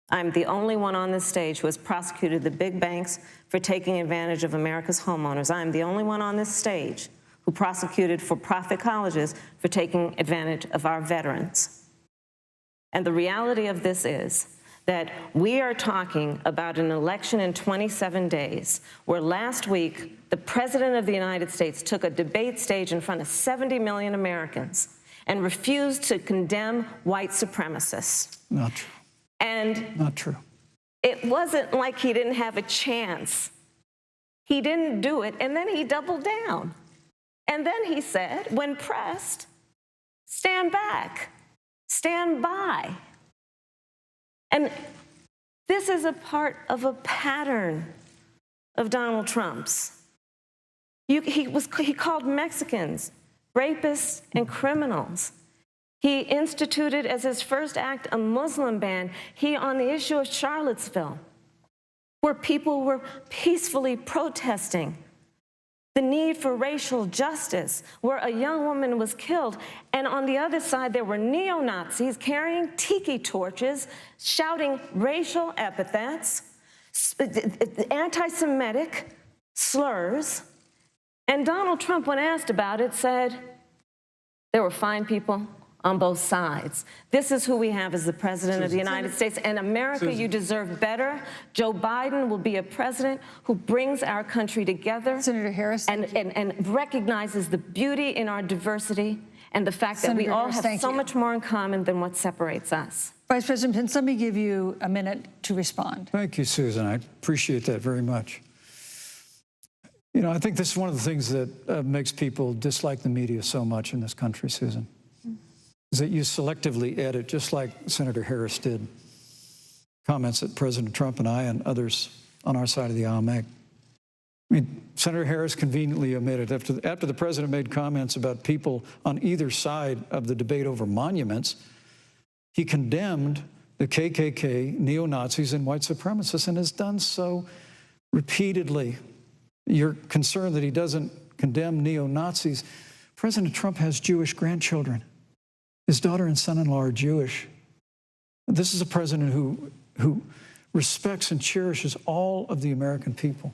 I'm the only one on this stage who has prosecuted the big banks for taking advantage of America's homeowners. I'm the only one on this stage who prosecuted for-profit colleges for taking advantage of our veterans. And the reality of this is that we are talking about an election in 27 days, where last week the President of the United States took a debate stage in front of 70 million Americans and refused to condemn white supremacists. Not true. And not true. It wasn't like he didn't have a chance. He didn't do it, and then he doubled down. And then he said, when pressed, stand back, stand by. And this is a part of a pattern of Donald Trump's. He called Mexicans rapists and criminals. He instituted as his first act a Muslim ban. On the issue of Charlottesville, where people were peacefully protesting the need for racial justice, where a young woman was killed. And on the other side, there were neo-Nazis carrying tiki torches, shouting racial epithets, anti-Semitic slurs. And Donald Trump, when asked about it, said, there were fine people on both sides. This is who we have as the President of the United States. And America, you deserve better. Joe Biden will be a president who brings our country together. Senator Harris. And recognizes the beauty in our diversity and the fact that we all have so much more in common than what separates us. Vice President Pence, let me give you a minute to respond. Thank you, Susan. I appreciate that very much. You know, I think this is one of the things that makes people dislike the media so much in this country, Susan, is that you selectively edit, just like Senator Harris did, comments that President Trump and I and others on our side of the aisle make. I mean, Senator Harris conveniently omitted, after the president made comments about people on either side of the debate over monuments, he condemned the KKK, neo-Nazis, and white supremacists, and has done so repeatedly. You're concerned that he doesn't condemn neo-Nazis. President Trump has Jewish grandchildren. His daughter and son-in-law are Jewish. This is a president who respects and cherishes all of the American people.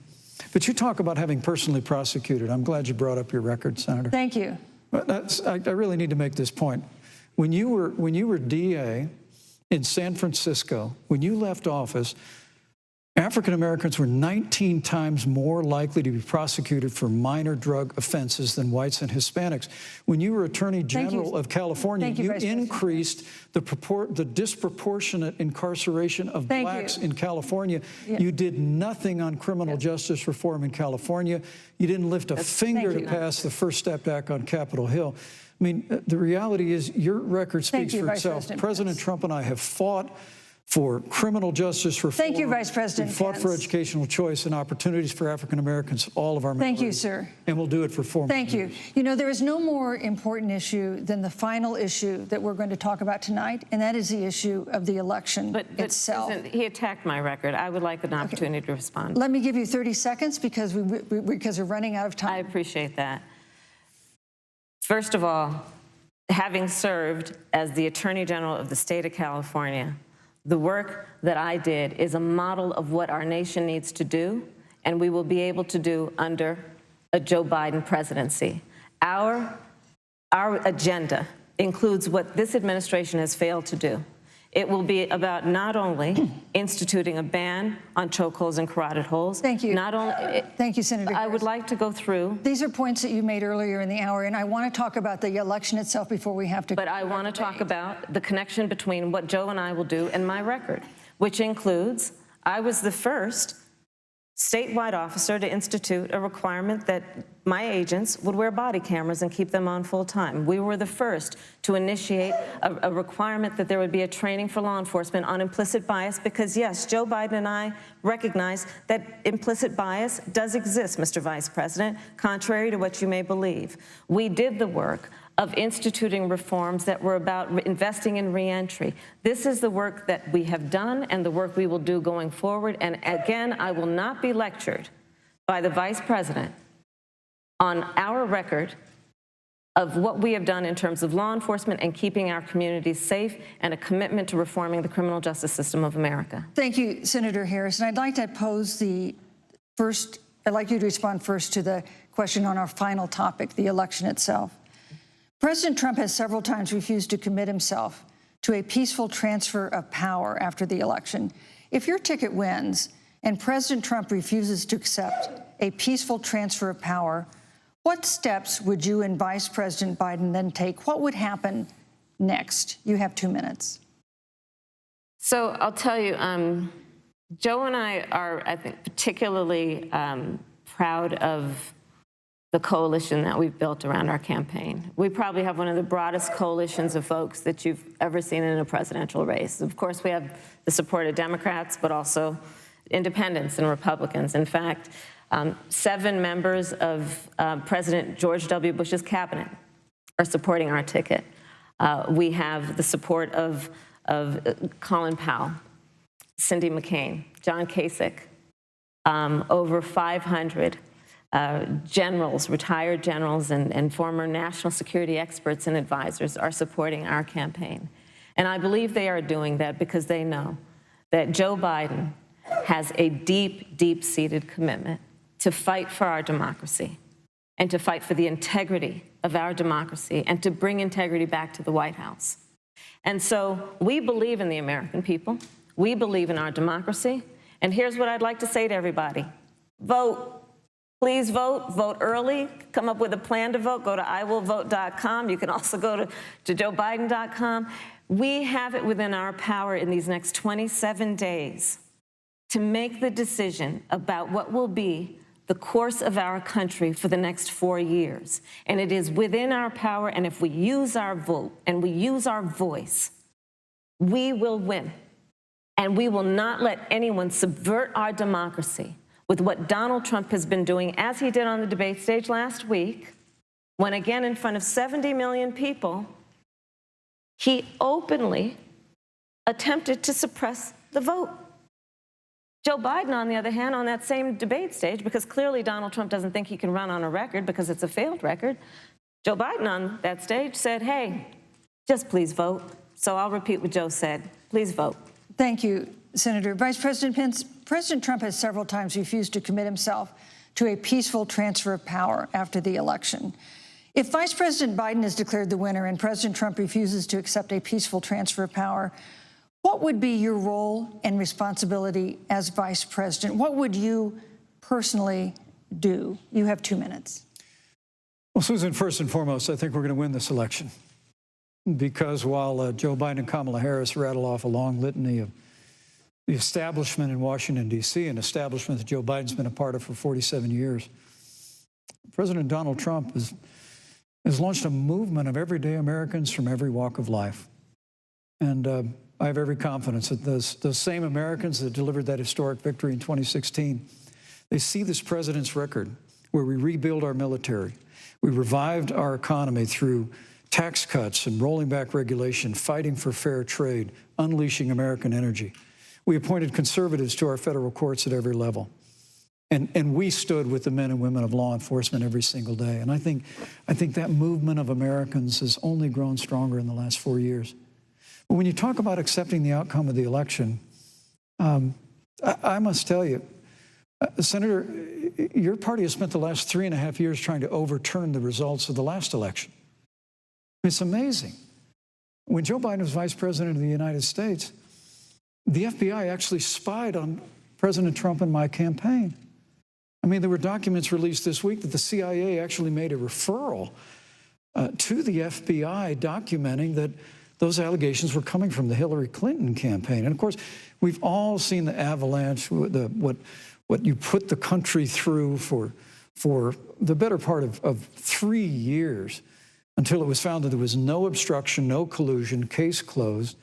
But you talk about having personally prosecuted. I'm glad you brought up your record, Senator. Thank you. I really need to make this point. When you were DA in San Francisco, when you left office, African Americans were 19 times more likely to be prosecuted for minor drug offenses than whites and Hispanics. When you were Attorney General of California, you increased the disproportionate incarceration of blacks in California. Yeah. You did nothing on criminal justice reform in California. You didn't lift a finger to pass the First Step Act on Capitol Hill. I mean, the reality is your record speaks for itself. President Trump and I have fought for criminal justice reform. Thank you, Vice President Pence. We fought for educational choice and opportunities for African Americans, all of our minorities. Thank you, sir. And we'll do it for 4 more Thank you. You know, there is no more important issue than the final issue that we're going to talk about tonight, and that is the issue of the election itself. Susan, he attacked my record. I would like an opportunity to respond. Let me give you 30 seconds because we're running out of time. I appreciate that. First of all, having served as the Attorney General of the state of California, the work that I did is a model of what our nation needs to do, and we will be able to do under a Joe Biden presidency. Our agenda includes what this administration has failed to do. It will be about not only instituting a ban on chokeholds and carotid holes. Thank you. Thank you, Senator Harris. I would like to go through. These are points that you made earlier in the hour, and I want to talk about the election itself before we have to. But I want to talk about the connection between what Joe and I will do and my record, which includes I was the first statewide officer to institute a requirement that my agents would wear body cameras and keep them on full time. We were the first to initiate a requirement that there would be a training for law enforcement on implicit bias because, yes, Joe Biden and I recognize that implicit bias does exist, Mr. Vice President, contrary to what you may believe. We did the work of instituting reforms that were about investing in reentry. This is the work that we have done and the work we will do going forward. And again, I will not be lectured by the Vice President on our record of what we have done in terms of law enforcement and keeping our communities safe and a commitment to reforming the criminal justice system of America. Thank you, Senator Harris. And I'd like to pose I'd like you to respond first to the question on our final topic, the election itself. President Trump has several times refused to commit himself to a peaceful transfer of power after the election. If your ticket wins and President Trump refuses to accept a peaceful transfer of power, what steps would you and Vice President Biden then take? What would happen next? You have 2 minutes. So I'll tell you, Joe and I are, I think, particularly proud of the coalition that we've built around our campaign. We probably have one of the broadest coalitions of folks that you've ever seen in a presidential race. Of course, we have the support of Democrats, but also independents and Republicans. In fact, 7 members of President George W. Bush's cabinet are supporting our ticket. We have the support of Colin Powell, Cindy McCain, John Kasich, over 500 generals, retired generals, and former national security experts and advisors are supporting our campaign. And I believe they are doing that because they know that Joe Biden has a deep, deep-seated commitment to fight for our democracy and to fight for the integrity of our democracy and to bring integrity back to the White House. And so we believe in the American people. We believe in our democracy. And here's what I'd like to say to everybody. Vote. Please vote. Vote early. Come up with a plan to vote. Go to iwillvote.com. You can also go to joebiden.com. We have it within our power in these next 27 days to make the decision about what will be the course of our country for the next 4 years. And it is within our power, and if we use our vote and we use our voice, we will win. And we will not let anyone subvert our democracy with what Donald Trump has been doing, as he did on the debate stage last week, when again in front of 70 million people, he openly attempted to suppress the vote. Joe Biden, on the other hand, on that same debate stage, because clearly Donald Trump doesn't think he can run on a record because it's a failed record, Joe Biden on that stage said, hey, just please vote. So I'll repeat what Joe said. Please vote. Thank you, Senator. Vice President Pence, President Trump has several times refused to commit himself to a peaceful transfer of power after the election. If Vice President Biden is declared the winner and President Trump refuses to accept a peaceful transfer of power, what would be your role and responsibility as vice president? What would you personally do? You have 2 minutes. Well, Susan, first and foremost, I think we're going to win this election. Because while Joe Biden and Kamala Harris rattle off a long litany of the establishment in Washington, D.C., an establishment that Joe Biden's been a part of for 47 years, President Donald Trump has launched a movement of everyday Americans from every walk of life. And I have every confidence that those same Americans that delivered that historic victory in 2016, they see this president's record where we rebuild our military, we revived our economy through tax cuts and rolling back regulation, fighting for fair trade, unleashing American energy. We appointed conservatives to our federal courts at every level. And we stood with the men and women of law enforcement every single day. And I think that movement of Americans has only grown stronger in the last 4 years. But when you talk about accepting the outcome of the election, I must tell you, Senator, your party has spent the last 3.5 years trying to overturn the results of the last election. It's amazing. When Joe Biden was vice president of the United States, the FBI actually spied on President Trump and my campaign. I mean, there were documents released this week that the CIA actually made a referral to the FBI documenting that those allegations were coming from the Hillary Clinton campaign. And of course, we've all seen the avalanche, what you put the country through for the better part of 3 years until it was found that there was no obstruction, no collusion, case closed.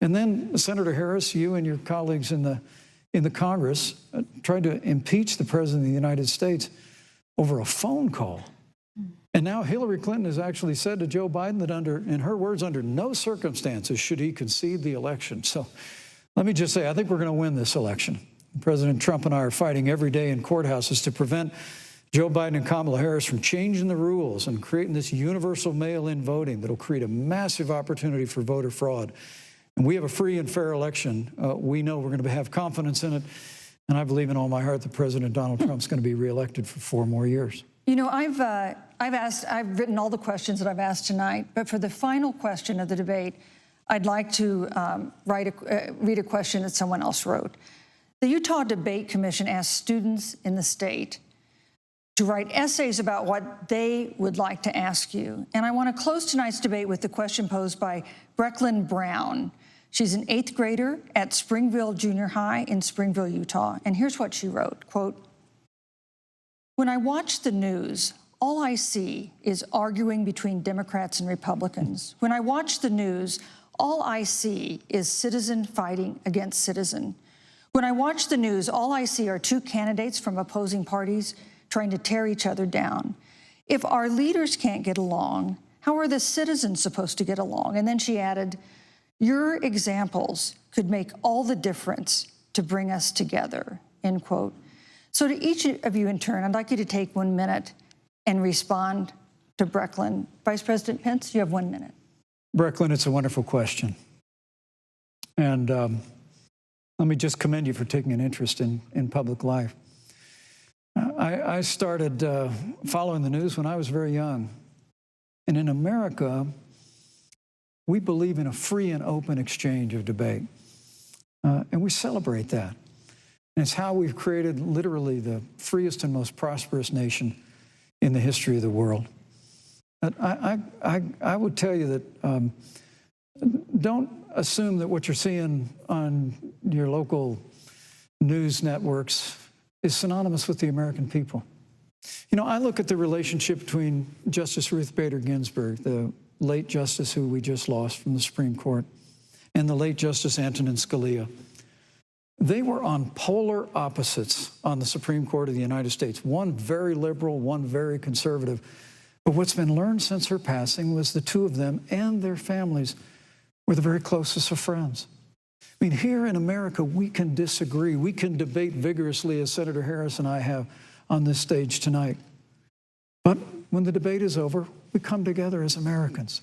And then, Senator Harris, you and your colleagues in the Congress tried to impeach the President of the United States over a phone call. And now Hillary Clinton has actually said to Joe Biden that in her words, under no circumstances should he concede the election. So let me just say, I think we're going to win this election. President Trump and I are fighting every day in courthouses to prevent Joe Biden and Kamala Harris from changing the rules and creating this universal mail-in voting that will create a massive opportunity for voter fraud. And we have a free and fair election. We know we're going to have confidence in it. And I believe in all my heart that President Donald Trump's going to be reelected for 4 more years. You know, I've written all the questions that I've asked tonight, but for the final question of the debate, I'd like to read a question that someone else wrote. The Utah Debate Commission asked students in the state to write essays about what they would like to ask you. And I want to close tonight's debate with the question posed by Brecklin Brown. She's an 8th grader at Springville Junior High in Springville, Utah. And here's what she wrote, quote, "When I watch the news, all I see is arguing between Democrats and Republicans. When I watch the news, all I see is citizen fighting against citizen. When I watch the news, all I see are 2 candidates from opposing parties trying to tear each other down. If our leaders can't get along, how are the citizens supposed to get along?" And then she added, "Your examples could make all the difference to bring us together," end quote. So to each of you in turn, I'd like you to take 1 minute and respond to Brecklin. Vice President Pence, you have 1 minute. Brecklin, it's a wonderful question. And let me just commend you for taking an interest in public life. I started following the news when I was very young. And in America, we believe in a free and open exchange of debate. And we celebrate that. And it's how we've created literally the freest and most prosperous nation in the history of the world. But I would tell you that don't assume that what you're seeing on your local news networks is synonymous with the American people. You know, I look at the relationship between Justice Ruth Bader Ginsburg, the late justice who we just lost from the Supreme Court, and the late Justice Antonin Scalia. They were on polar opposites on the Supreme Court of the United States, one very liberal, one very conservative. But what's been learned since her passing was the two of them and their families were the very closest of friends. I mean, here in America, we can disagree. We can debate vigorously, as Senator Harris and I have on this stage tonight. But when the debate is over, we come together as Americans.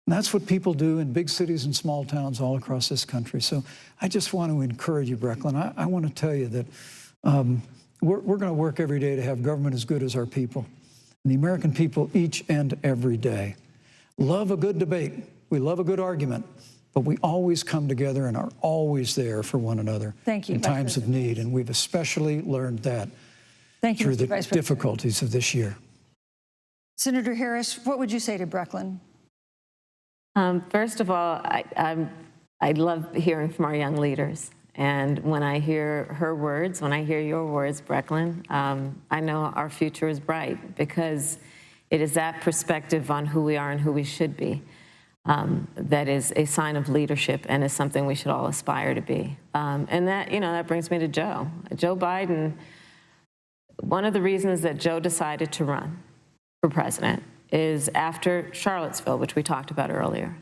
And that's what people do in big cities and small towns all across this country. So I just want to encourage you, Brecklin. I want to tell you that we're going to work every day to have government as good as our people. And the American people each and every day love a good debate. We love a good argument. But we always come together and are always there for one another in times of need. And we've especially learned that through the difficulties of this year. Senator Harris, what would you say to Brecklin? First of all, I love hearing from our young leaders. And when I hear her words, when I hear your words, Brecklin, I know our future is bright because it is that perspective on who we are and who we should be that is a sign of leadership and is something we should all aspire to be. And that, you know, that brings me to Joe. Joe Biden, one of the reasons that Joe decided to run for president is after Charlottesville, which we talked about earlier.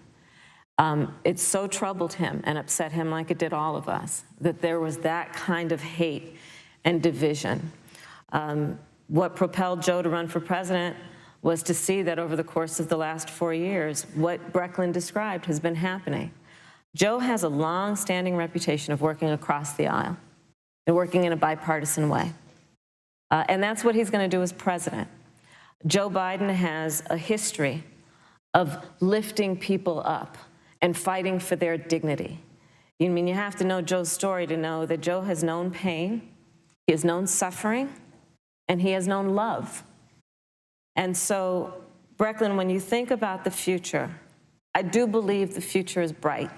It so troubled him and upset him like it did all of us, that there was that kind of hate and division. What propelled Joe to run for president was to see that over the course of the last 4 years, what Brecklin described has been happening. Joe has a long-standing reputation of working across the aisle and working in a bipartisan way. And that's what he's going to do as president. Joe Biden has a history of lifting people up and fighting for their dignity. I mean, you have to know Joe's story to know that Joe has known pain, he has known suffering, and he has known love. And so, Brecklin, when you think about the future, I do believe the future is bright.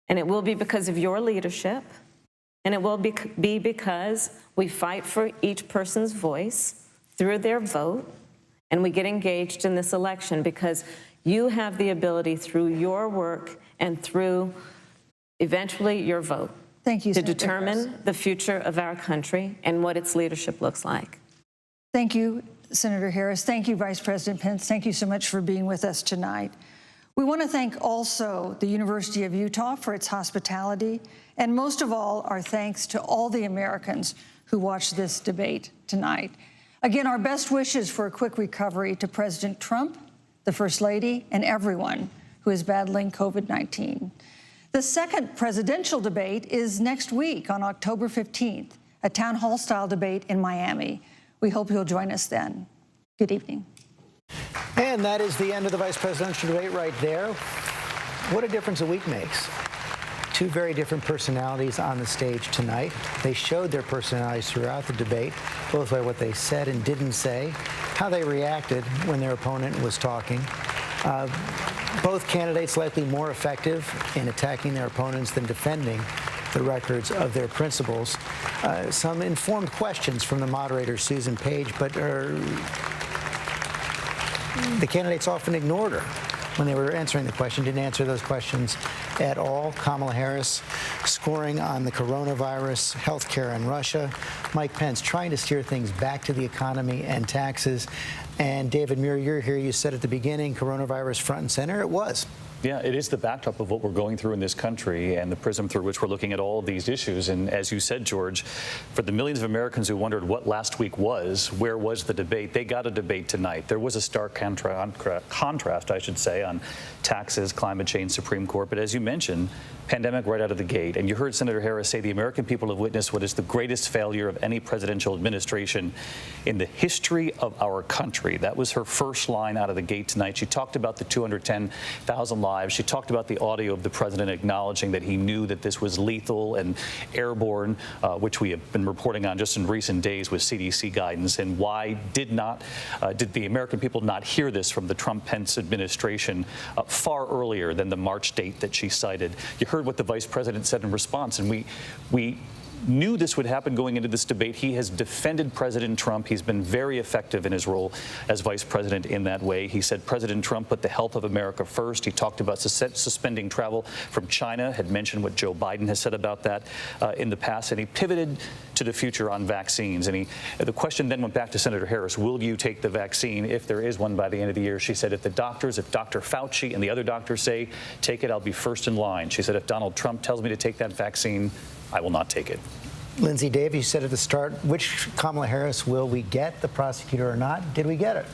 And it will be because of your leadership, and it will be because we fight for each person's voice through their vote, and we get engaged in this election because you have the ability through your work and through eventually your vote to determine the future of our country and what its leadership looks like. Thank you, Senator Harris. Thank you, Vice President Pence. Thank you so much for being with us tonight. We want to thank also the University of Utah for its hospitality, and most of all, our thanks to all the Americans who watched this debate tonight. Again, our best wishes for a quick recovery to President Trump, the First Lady, and everyone who is battling COVID-19. The second presidential debate is next week on October 15th, a town hall-style debate in Miami. We hope you'll join us then. Good evening. And that is the end of the vice presidential debate right there. What a difference a week makes. Two very different personalities on the stage tonight. They showed their personalities throughout the debate, both by what they said and didn't say, how they reacted when their opponent was talking. Both candidates likely more effective in attacking their opponents than defending the records of their principles. Some informed questions from the moderator, Susan Page, but the candidates often ignored her when they were answering the question, didn't answer those questions at all. Kamala Harris scoring on the coronavirus, healthcare, and Russia. Mike Pence trying to steer things back to the economy and taxes. And David Muir, you're here. You said at the beginning, coronavirus front and center. It was. Yeah, it is the backdrop of what we're going through in this country and the prism through which we're looking at all of these issues. And as you said, George, for the millions of Americans who wondered what last week was, where was the debate, they got a debate tonight. There was a stark contrast, I should say, on taxes, climate change, Supreme Court. But as you mentioned, pandemic right out of the gate. And you heard Senator Harris say the American people have witnessed what is the greatest failure of any presidential administration in the history of our country. That was her first line out of the gate tonight. She talked about the 210,000 lives. She talked about the audio of the president acknowledging that he knew that this was lethal and airborne, which we have been reporting on just in recent days with CDC guidance. And why did the American people not hear this from the Trump-Pence administration far earlier than the March date that she cited? You heard what the vice president said in response, and we knew this would happen going into this debate. He has defended President Trump. He's been very effective in his role as vice president in that way. He said President Trump put the health of America first. He talked about suspending travel from China, had mentioned what Joe Biden has said about that in the past, and he pivoted to the future on vaccines. And the question then went back to Senator Harris, will you take the vaccine if there is one by the end of the year? She said, if Dr. Fauci and the other doctors say, take it, I'll be first in line. She said, if Donald Trump tells me to take that vaccine, I will not take it. Lindsay, Dave, you said at the start, which Kamala Harris will we get, the prosecutor or not? Did we get it?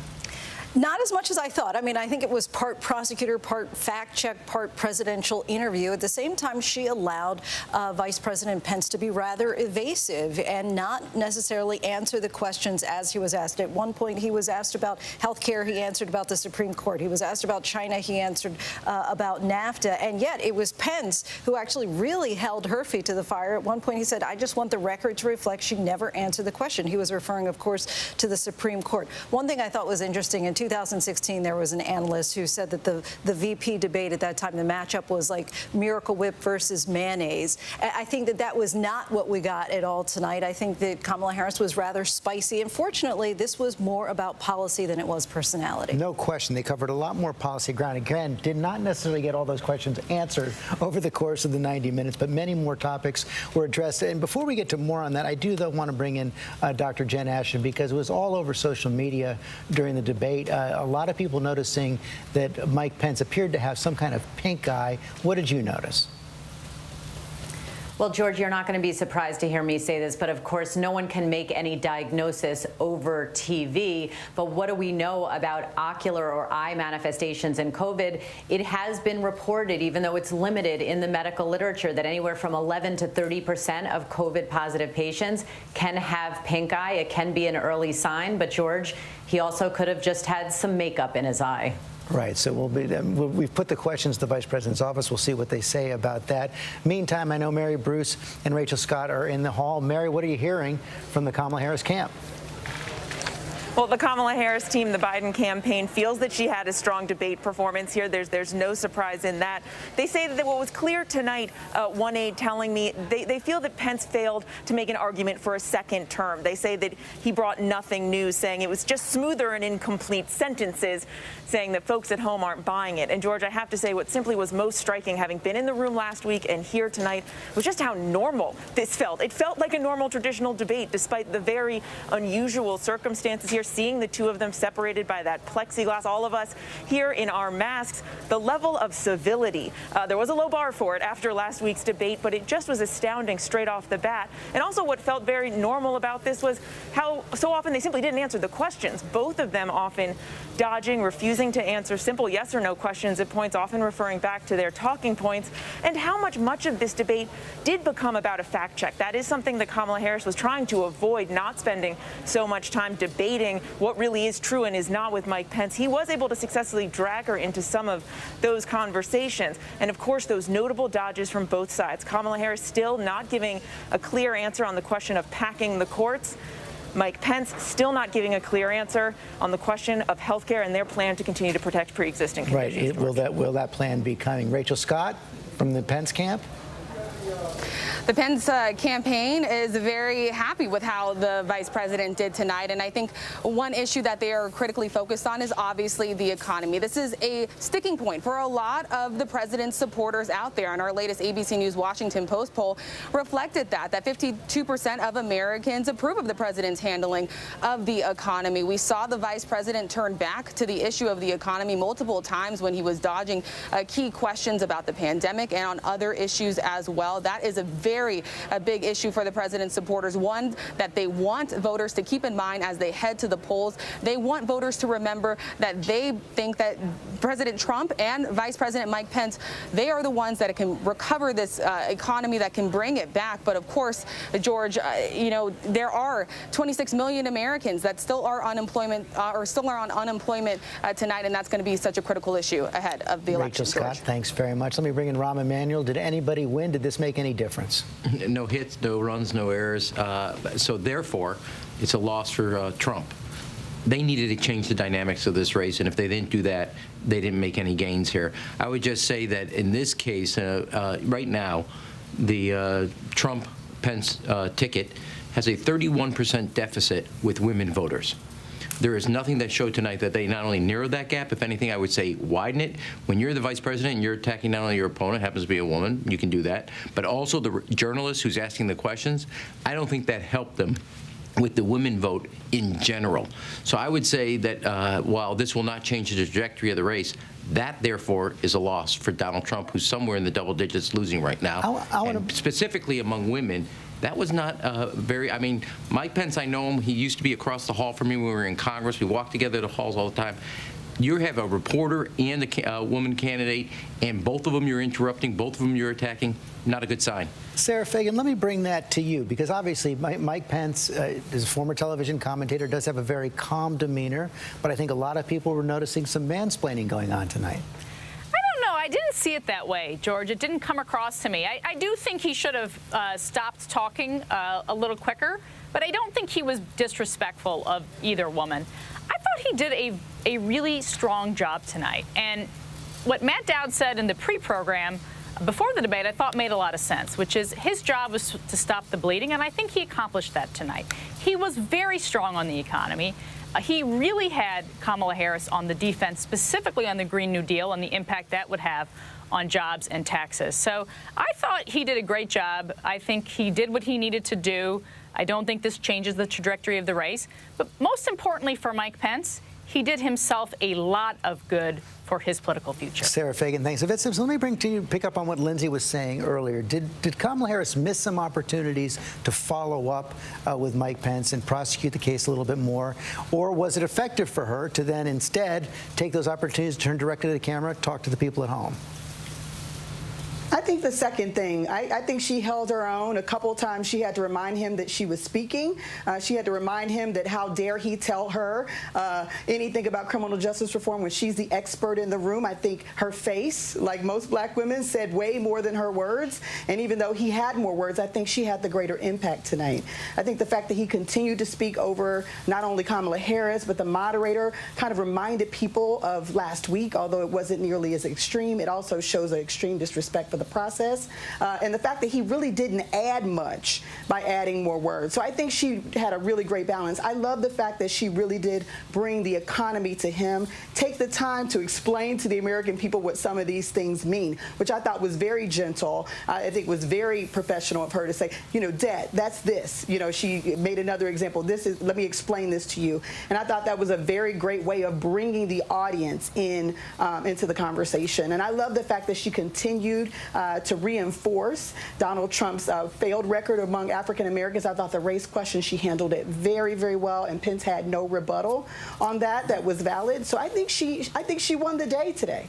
Not as much as I thought. I mean, I think it was part prosecutor, part fact check, part presidential interview. At the same time, she allowed Vice President Pence to be rather evasive and not necessarily answer the questions as he was asked. At one point, he was asked about health care. He answered about the Supreme Court. He was asked about China. He answered about NAFTA. And yet it was Pence who actually really held her feet to the fire. At one point, he said, I just want the record to reflect she never answered the question. He was referring, of course, to the Supreme Court. One thing I thought was interesting, in 2016, there was an analyst who said that the VP debate at that time, the matchup was like Miracle Whip versus mayonnaise. I think that was not what we got at all tonight. I think that Kamala Harris was rather spicy. And fortunately, this was more about policy than it was personality. No question. They covered a lot more policy ground. Again, did not necessarily get all those questions answered over the course of the 90 minutes, but many more topics were addressed. And before we get to more on that, I do, though, want to bring in Dr. Jen Ashton, because it was all over social media during the debate. A lot of people noticing that Mike Pence appeared to have some kind of pink eye. What did you notice? Well, George, you're not going to be surprised to hear me say this, but of course, no one can make any diagnosis over TV. But what do we know about ocular or eye manifestations in COVID? It has been reported, even though it's limited in the medical literature, that anywhere from 11 to 30% of COVID-positive patients can have pink eye. It can be an early sign, but George, he also could have just had some makeup in his eye. Right. So we've put the questions to the Vice President's office. We'll see what they say about that. Meantime, I know Mary Bruce and Rachel Scott are in the hall. Mary, what are you hearing from the Kamala Harris camp? Well, the Kamala Harris team, the Biden campaign, feels that she had a strong debate performance here. There's no surprise in that. They say that what was clear tonight, one aide telling me, they feel that Pence failed to make an argument for a second term. They say that he brought nothing new, saying it was just smoother and incomplete sentences, saying that folks at home aren't buying it. And George, I have to say, what simply was most striking, having been in the room last week and here tonight, was just how normal this felt. It felt like a normal traditional debate, despite the very unusual circumstances here. Seeing the two of them separated by that plexiglass, all of us here in our masks, the level of civility. There was a low bar for it after last week's debate, but it just was astounding straight off the bat. And also what felt very normal about this was how so often they simply didn't answer the questions. Both of them often dodging, refusing to answer simple yes or no questions at points, often referring back to their talking points, and how much of this debate did become about a fact check. That is something that Kamala Harris was trying to avoid, not spending so much time debating what really is true and is not with Mike Pence. He was able to successfully drag her into some of those conversations. And of course, those notable dodges from both sides. Kamala Harris still not giving a clear answer on the question of packing the courts. Mike Pence still not giving a clear answer on the question of health care and their plan to continue to protect pre-existing conditions. Right. Will that plan be coming? Rachel Scott from the Pence camp? The Pence campaign is very happy with how the vice president did tonight. And I think one issue that they are critically focused on is obviously the economy. This is a sticking point for a lot of the president's supporters out there. And our latest ABC News Washington Post poll reflected that 52% of Americans approve of the president's handling of the economy. We saw the vice president turn back to the issue of the economy multiple times when he was dodging key questions about the pandemic and on other issues as well. That is a very big issue for the president's supporters, one that they want voters to keep in mind as they head to the polls. They want voters to remember that they think that President Trump and Vice President Mike Pence, they are the ones that can recover this economy, that can bring it back. But of course, George, there are 26 million Americans that still are unemployment or still are on unemployment tonight, and that's going to be such a critical issue ahead of the election. Rachel Scott, thanks very much. Let me bring in Rahm Emanuel. Did anybody win? Did this make any difference? No hits, no runs, no errors. So therefore, it's a loss for Trump. They needed to change the dynamics of this race, and if they didn't do that, they didn't make any gains here. I would just say that in this case, right now, the Trump-Pence ticket has a 31% deficit with women voters. There is nothing that showed tonight that they not only narrowed that gap, if anything, I would say widen it. When you're the vice president and you're attacking not only your opponent, happens to be a woman, you can do that, but also the journalist who's asking the questions, I don't think that helped them with the women vote in general. So I would say that while this will not change the trajectory of the race, that, therefore, is a loss for Donald Trump, who's somewhere in the double digits losing right now. And specifically among women, that was not I mean, Mike Pence, I know him. He used to be across the hall from me when we were in Congress. We walked together to the halls all the time. You have a reporter and a woman candidate, and both of them you're interrupting, both of them you're attacking. Not a good sign. Sarah Fagan, let me bring that to you, because obviously Mike Pence, is a former television commentator, does have a very calm demeanor, but I think a lot of people were noticing some mansplaining going on tonight. I didn't see it that way, George. It didn't come across to me. I do think he should have stopped talking a little quicker, but I don't think he was disrespectful of either woman. I thought he did a really strong job tonight. And what Matt Dowd said in the pre-program before the debate, I thought made a lot of sense, which is his job was to stop the bleeding, and I think he accomplished that tonight. He was very strong on the economy. He really had Kamala Harris on the defense, specifically on the Green New Deal and the impact that would have on jobs and taxes. So I thought he did a great job. I think he did what he needed to do. I don't think this changes the trajectory of the race. But most importantly for Mike Pence, he did himself a lot of good for his political future. Sarah Fagan, thanks. Yvette Simpson, let me bring to you, pick up on what Lindsay was saying earlier. Did Kamala Harris miss some opportunities to follow up with Mike Pence and prosecute the case a little bit more? Or was it effective for her to then instead take those opportunities, turn directly to the camera, talk to the people at home? I think the second thing, I think she held her own. A couple of times she had to remind him that she was speaking. She had to remind him that how dare he tell her anything about criminal justice reform when she's the expert in the room. I think her face, like most black women, said way more than her words. And even though he had more words, I think she had the greater impact tonight. I think the fact that he continued to speak over not only Kamala Harris, but the moderator kind of reminded people of last week, although it wasn't nearly as extreme. It also shows an extreme disrespect for the process, and the fact that he really didn't add much by adding more words. So I think she had a really great balance. I love the fact that she really did bring the economy to him, take the time to explain to the American people what some of these things mean, which I thought was very gentle. I think was very professional of her to say, debt, that's this. She made another example. This is, let me explain this to you. And I thought that was a very great way of bringing the audience in into the conversation. And I love the fact that she continued to reinforce Donald Trump's failed record among African Americans. I thought the race question, she handled it very, very well, and Pence had no rebuttal on that was valid. So I think she won the day today.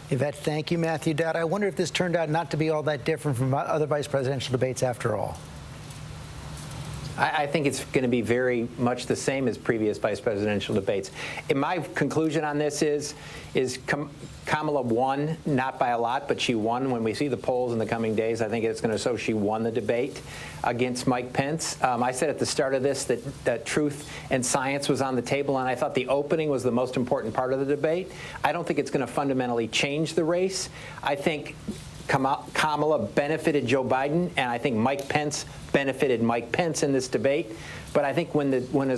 Yvette, thank you, Matthew Dowd. I wonder if this turned out not to be all that different from other vice presidential debates after all. I think it's going to be very much the same as previous vice presidential debates. And my conclusion on this is Kamala won, not by a lot, but she won. When we see the polls in the coming days, I think it's going to show she won the debate against Mike Pence. I said at the start of this that truth and science was on the table, and I thought the opening was the most important part of the debate. I don't think it's going to fundamentally change the race. I think Kamala benefited Joe Biden, and I think Mike Pence benefited Mike Pence in this debate. But I think when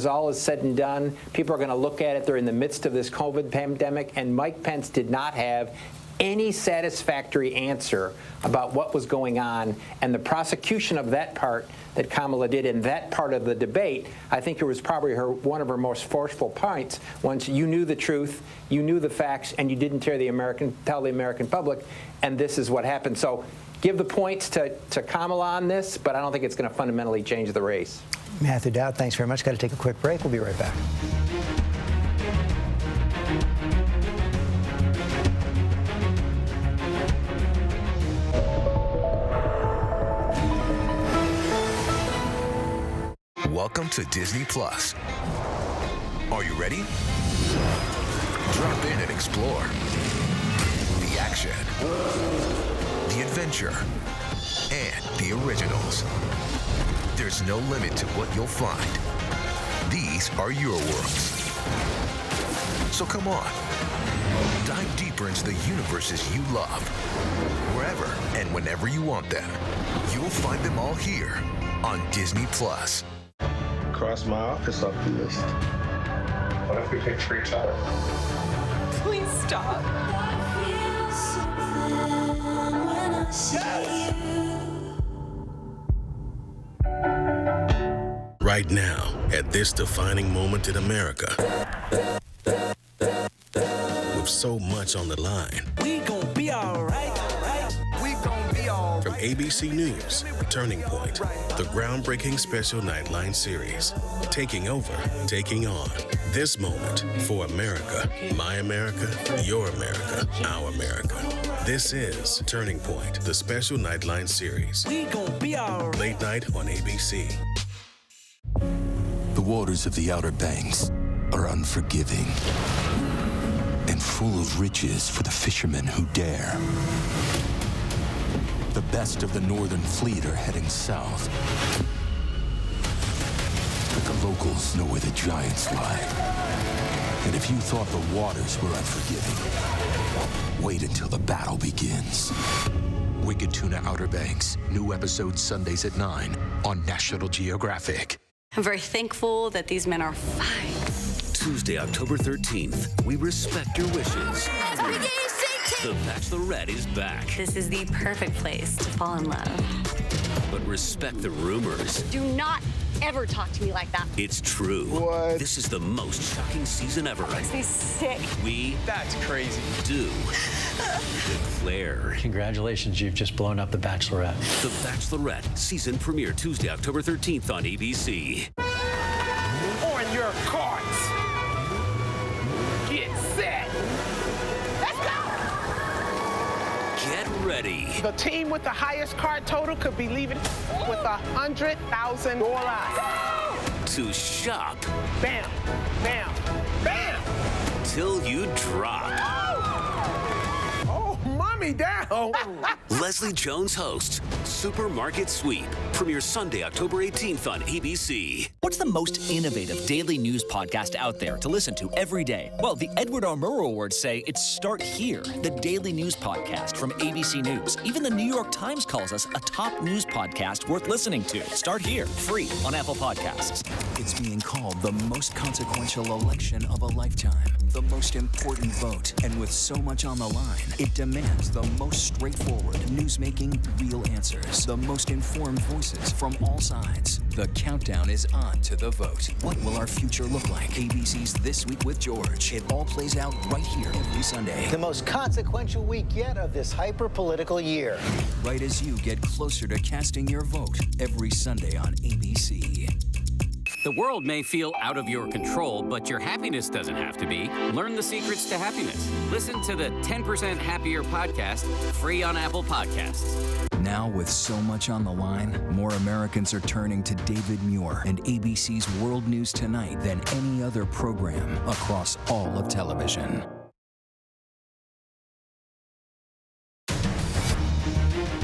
all is said and done, people are going to look at it. They're in the midst of this COVID pandemic, and Mike Pence did not have any satisfactory answer about what was going on, and the prosecution of that part that Kamala did in that part of the debate, I think it was probably one of her most forceful points. Once you knew the truth, you knew the facts, and you didn't tell the American public, and this is what happened. So give the points to Kamala on this, but I don't think it's going to fundamentally change the race. Matthew Dowd, thanks very much. Got to take a quick break. We'll be right back. Welcome to Disney Plus. Are you ready? Drop in and explore. The action, the adventure, and the originals. There's no limit to what you'll find. These are your worlds. So come on, dive deeper into the universes you love. Wherever and whenever you want them, you'll find them all here on Disney Plus. Cross my office off the list. What if we picked for each other? Please stop. Yes! Right now, at this defining moment in America, with so much on the line. We gon' be alright. We gon' be alright. From ABC News, Turning Point, the groundbreaking special Nightline series, taking over, taking on. This moment for America, my America, your America, our America. This is Turning Point, the special Nightline series. We gon' be alright. Late night on ABC. The waters of the Outer Banks are unforgiving and full of riches for the fishermen who dare. The best of the Northern Fleet are heading south. But the locals know where the giants lie. And if you thought the waters were unforgiving, wait until the battle begins. Wicked Tuna Outer Banks. New episodes Sundays at 9 on National Geographic. I'm very thankful that these men are fine. Tuesday, October 13th, we respect your wishes. The Bachelorette is back. This is the perfect place to fall in love. But respect the rumors. Do not ever talk to me like that. It's true. What? This is the most shocking season ever. Makes me sick. That's crazy. Do declare. Congratulations, you've just blown up The Bachelorette. The Bachelorette, season premiere Tuesday, October 13th on ABC. On your carts. Get set. Let's go. Get ready. The team with the highest cart total could be leaving with $100,000. To shop. Bam, bam, bam. Till you drop. Oh, mommy down. Leslie Jones hosts Supermarket Sweep. Premieres Sunday, October 18th on ABC. What's the most innovative daily news podcast out there to listen to every day? Well, the Edward R. Murrow Awards say it's Start Here, the daily news podcast from ABC News. Even the New York Times calls us a top news podcast worth listening to. Start Here, free on Apple Podcasts. It's being called the most consequential election of a lifetime, the most important vote. And with so much on the line, it demands the most straightforward newsmaking, real answers, the most informed voices from all sides. The countdown is on to the vote. What will our future look like? ABC's This Week with George. It all plays out right here every Sunday. The most consequential week yet of this hyper-political year. Right as you get closer to casting your vote every Sunday on ABC. The world may feel out of your control, but your happiness doesn't have to be. Learn the secrets to happiness. Listen to the 10% Happier podcast, free on Apple Podcasts. Now, with so much on the line, more Americans are turning to David Muir and ABC's World News Tonight than any other program across all of television.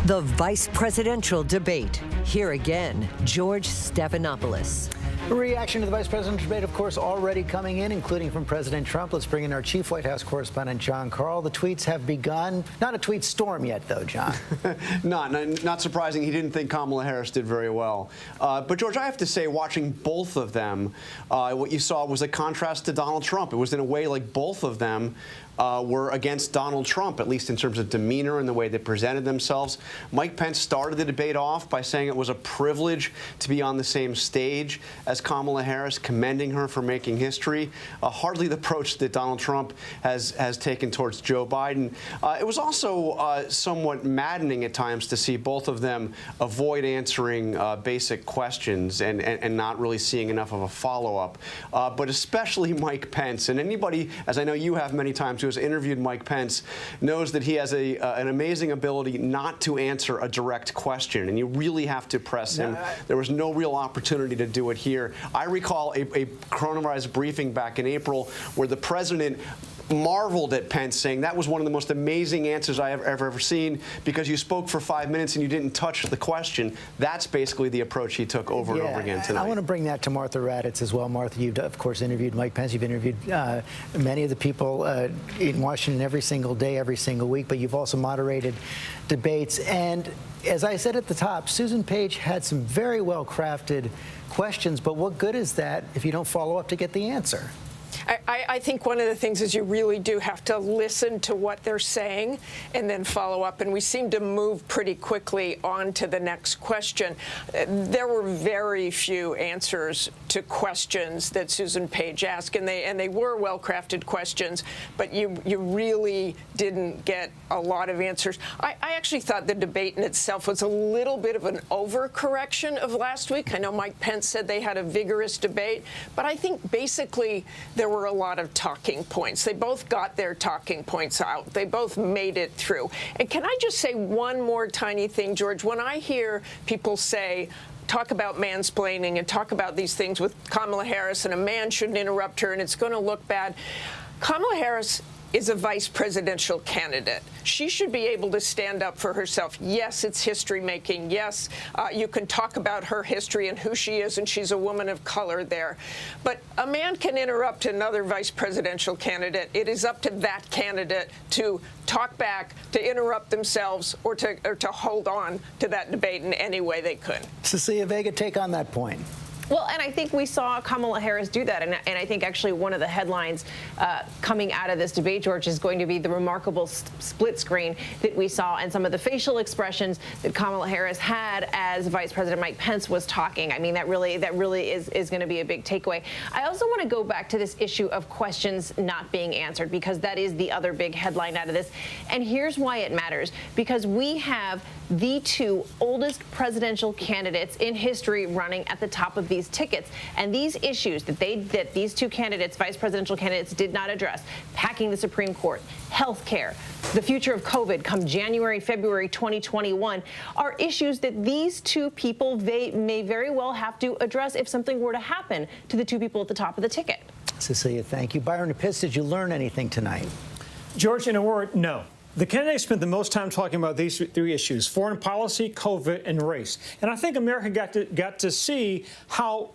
The vice presidential debate. Here again, George Stephanopoulos. A reaction to the vice president's debate, of course, already coming in, including from President Trump. Let's bring in our chief White House correspondent, John Karl. The tweets have begun. Not a tweet storm yet, though, John. Not surprising. He didn't think Kamala Harris did very well. But, George, I have to say, watching both of them, what you saw was a contrast to Donald Trump. It was in a way like both of them were against Donald Trump, at least in terms of demeanor and the way they presented themselves. Mike Pence started the debate off by saying it was a privilege to be on the same stage as Kamala Harris, commending her for making history. Hardly the approach that Donald Trump has taken towards Joe Biden. It was also somewhat maddening at times to see both of them avoid answering basic questions and not really seeing enough of a follow-up. But especially Mike Pence, and anybody, as I know you have many times, who has interviewed Mike Pence, knows that he has an amazing ability not to answer a direct question, and you really have to press him. There was no real opportunity to do it here. I recall a coronavirus briefing back in April where the president marveled at Pence, saying that was one of the most amazing answers I have ever seen, because you spoke for 5 minutes and you didn't touch the question. That's basically the approach he took over and over again tonight. I want to bring that to Martha Raddatz as well. Martha, you've, of course, interviewed Mike Pence. You've interviewed many of the people in Washington every single day, every single week, but you've also moderated debates. And as I said at the top, Susan Page had some very well-crafted questions, but what good is that if you don't follow up to get the answer? I think one of the things is you really do have to listen to what they're saying and then follow up. And we seem to move pretty quickly on to the next question. There were very few answers to questions that Susan Page asked, and they were well-crafted questions, but you really didn't get a lot of answers. I actually thought the debate in itself was a little bit of an overcorrection of last week. I know Mike Pence said they had a vigorous debate, but I think basically there were a lot of talking points. They both got their talking points out. They both made it through. And can I just say one more tiny thing, George? When I hear people talk about mansplaining and talk about these things with Kamala Harris, and a man shouldn't interrupt her and it's going to look bad, Kamala Harris is a vice presidential candidate. She should be able to stand up for herself. Yes, it's history making. Yes, you can talk about her history and who she is, and she's a woman of color there. But a man can interrupt another vice presidential candidate. It is up to that candidate to talk back, to interrupt themselves, or to hold on to that debate in any way they could. Cecilia Vega, take on that point. Well, and I think we saw Kamala Harris do that. And I think actually one of the headlines coming out of this debate, George, is going to be the remarkable split screen that we saw and some of the facial expressions that Kamala Harris had as Vice President Mike Pence was talking. I mean, that really is going to be a big takeaway. I also want to go back to this issue of questions not being answered, because that is the other big headline out of this. And here's why it matters. Because we have the two oldest presidential candidates in history running at the top of these tickets, and these issues that these two candidates, vice presidential candidates, did not address: packing the Supreme Court, health care, the future of COVID come January, February 2021, are issues that these two people may very well have to address if something were to happen to the two people at the top of the ticket. Cecilia, thank you. Byron Pitts, did you learn anything tonight? George, in a word, no. The candidates spent the most time talking about these three issues: foreign policy, COVID, and race. And I think America got to see how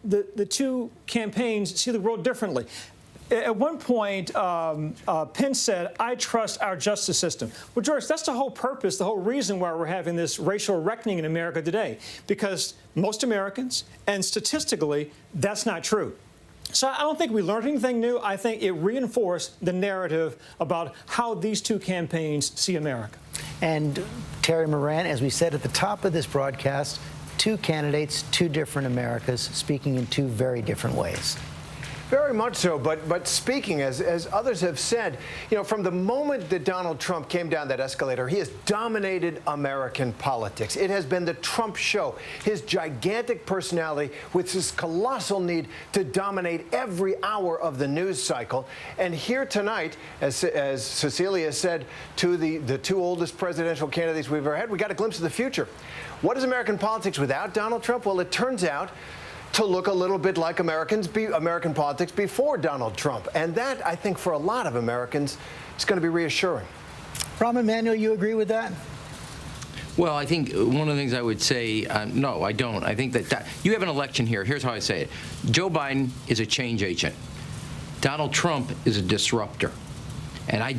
the two campaigns see the world differently. At one point, Pence said, "I trust our justice system." Well, George, that's the whole purpose, the whole reason why we're having this racial reckoning in America today, because most Americans, and statistically, that's not true. So I don't think we learned anything new. I think it reinforced the narrative about how these two campaigns see America. And Terry Moran, as we said at the top of this broadcast, two candidates, two different Americas, speaking in two very different ways. Very much so, but speaking, as others have said, you know, from the moment that Donald Trump came down that escalator, he has dominated American politics. It has been the Trump show. His gigantic personality with his colossal need to dominate every hour of the news cycle. And here tonight, as Cecilia said, to the two oldest presidential candidates we've ever had, we got a glimpse of the future. What is American politics without Donald Trump? Well, it turns out to look a little bit like American politics before Donald Trump. And that, I think, for a lot of Americans, is going to be reassuring. Rahm Emanuel, you agree with that? Well, I think one of the things I would say, no, I don't. I think that you have an election here. Here's how I say it. Joe Biden is a change agent. Donald Trump is a disruptor. And I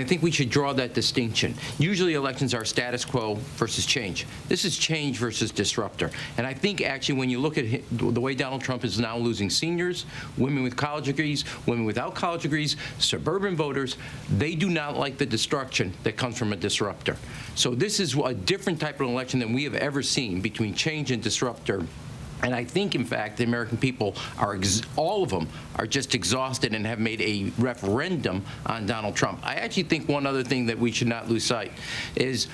think we should draw that distinction. Usually elections are status quo versus change. This is change versus disruptor. And I think actually when you look at the way Donald Trump is now losing seniors, women with college degrees, women without college degrees, suburban voters, they do not like the destruction that comes from a disruptor. So this is a different type of election than we have ever seen between change and disruptor. And I think, in fact, the American people all of them are just exhausted and have made a referendum on Donald Trump. I actually think one other thing that we should not lose sight is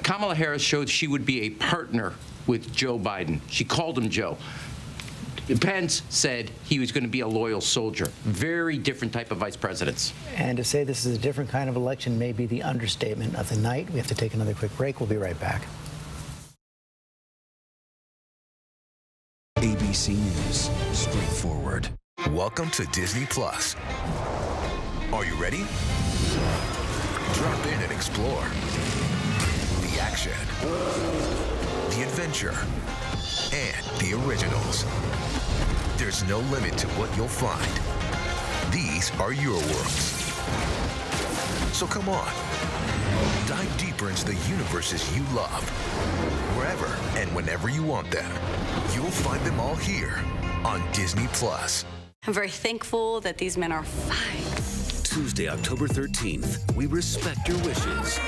Kamala Harris showed she would be a partner with Joe Biden. She called him Joe. Pence said he was going to be a loyal soldier. Very different type of vice presidents. And to say this is a different kind of election may be the understatement of the night. We have to take another quick break. We'll be right back. ABC News, straightforward. Welcome to Disney Plus. Are you ready? Drop in and explore. The action, the adventure, and the originals. There's no limit to what you'll find. These are your worlds. So come on, dive deeper into the universes you love. Wherever and whenever you want them, you'll find them all here on Disney Plus. I'm very thankful that these men are fine. Tuesday, October 13th, we respect your wishes.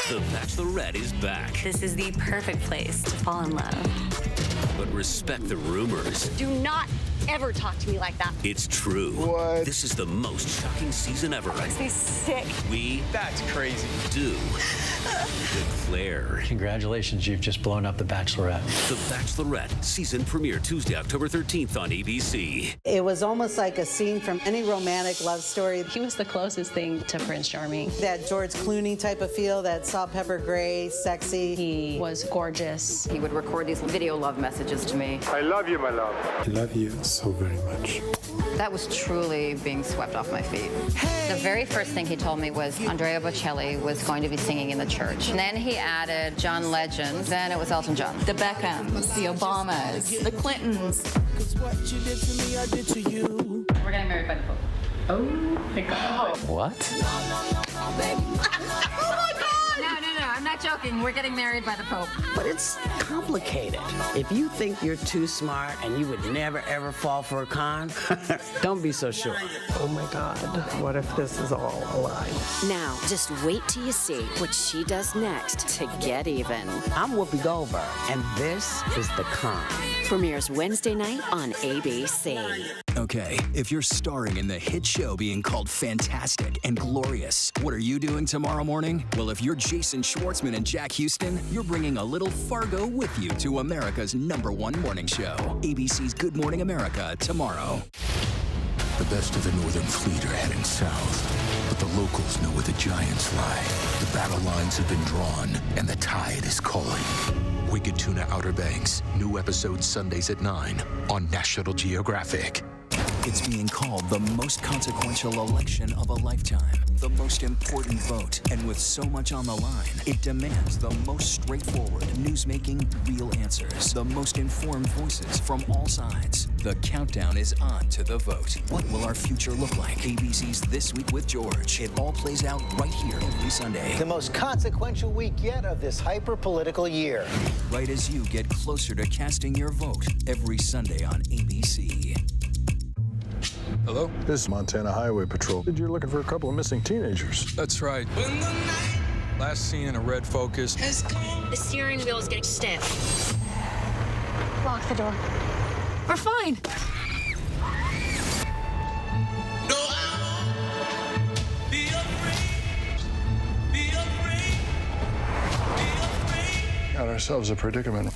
The Bachelorette is back. This is the perfect place to fall in love. But respect the rumors. Do not ever talk to me like that. It's true. What? This is the most shocking season ever. Makes me sick. That's crazy. Do declare. Congratulations, you've just blown up The Bachelorette. The Bachelorette season premiere Tuesday, October 13th on ABC. It was almost like a scene from any romantic love story. He was the closest thing to Prince Charming. That George Clooney type of feel, that salt, pepper, gray, sexy. He was gorgeous. He would record these video love messages to me. I love you, my love. I love you so very much. That was truly being swept off my feet. The very first thing he told me was Andrea Bocelli was going to be singing in the church. And then he added John Legend. Then it was Elton John. The Beckhams, the Obamas, the Clintons. We're getting married by the Pope. Oh my God. What? No, I'm not joking. We're getting married by the Pope. But it's complicated. If you think you're too smart and you would never ever fall for a con, don't be so sure. Oh my God, what if this is all a lie? Now, just wait till you see what she does next to get even. I'm Whoopi Goldberg, and this is The Con. Premieres Wednesday night on ABC. Okay, if you're starring in the hit show being called Fantastic and Glorious, what are you doing tomorrow morning? Well, if you're Jason Schwartzman and Jack Houston, you're bringing a little Fargo with you to America's #1 morning show. ABC's Good Morning America tomorrow. The best of the Northern Fleet are heading south, but the locals know where the giants lie. The battle lines have been drawn, and the tide is calling. Wicked Tuna Outer Banks. New episodes Sundays at 9 on National Geographic. It's being called the most consequential election of a lifetime, the most important vote, and with so much on the line, it demands the most straightforward, newsmaking, real answers, the most informed voices from all sides. The countdown is on to the vote. What will our future look like? ABC's This Week with George. It all plays out right here every Sunday. The most consequential week yet of this hyper-political year. Right as you get closer to casting your vote every Sunday on ABC. Hello? This is Montana Highway Patrol. You're looking for a couple of missing teenagers. That's right. Last seen in a red Focus. The steering wheel is getting stiff. Lock the door. We're fine. Got ourselves a predicament.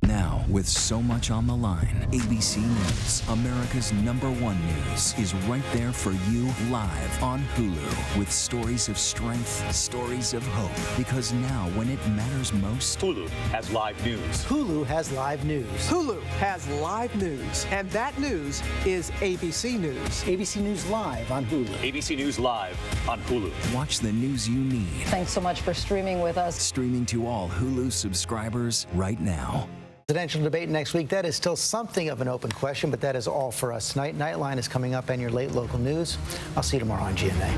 Now, With so much on the line, ABC News, America's #1 news, is right there for you live on Hulu with stories of strength, stories of hope. Because now, when it matters most, Hulu has live news. Hulu has live news. Hulu has live news, and that news is ABC News. ABC News Live on Hulu. ABC News Live on Hulu. Watch the news you need. Thanks so much for streaming with us. Streaming to all Hulu subscribers right now. Presidential debate next week. That is still something of an open question, but that is all for us tonight. Nightline is coming up and your late local news. I'll see you tomorrow on GMA.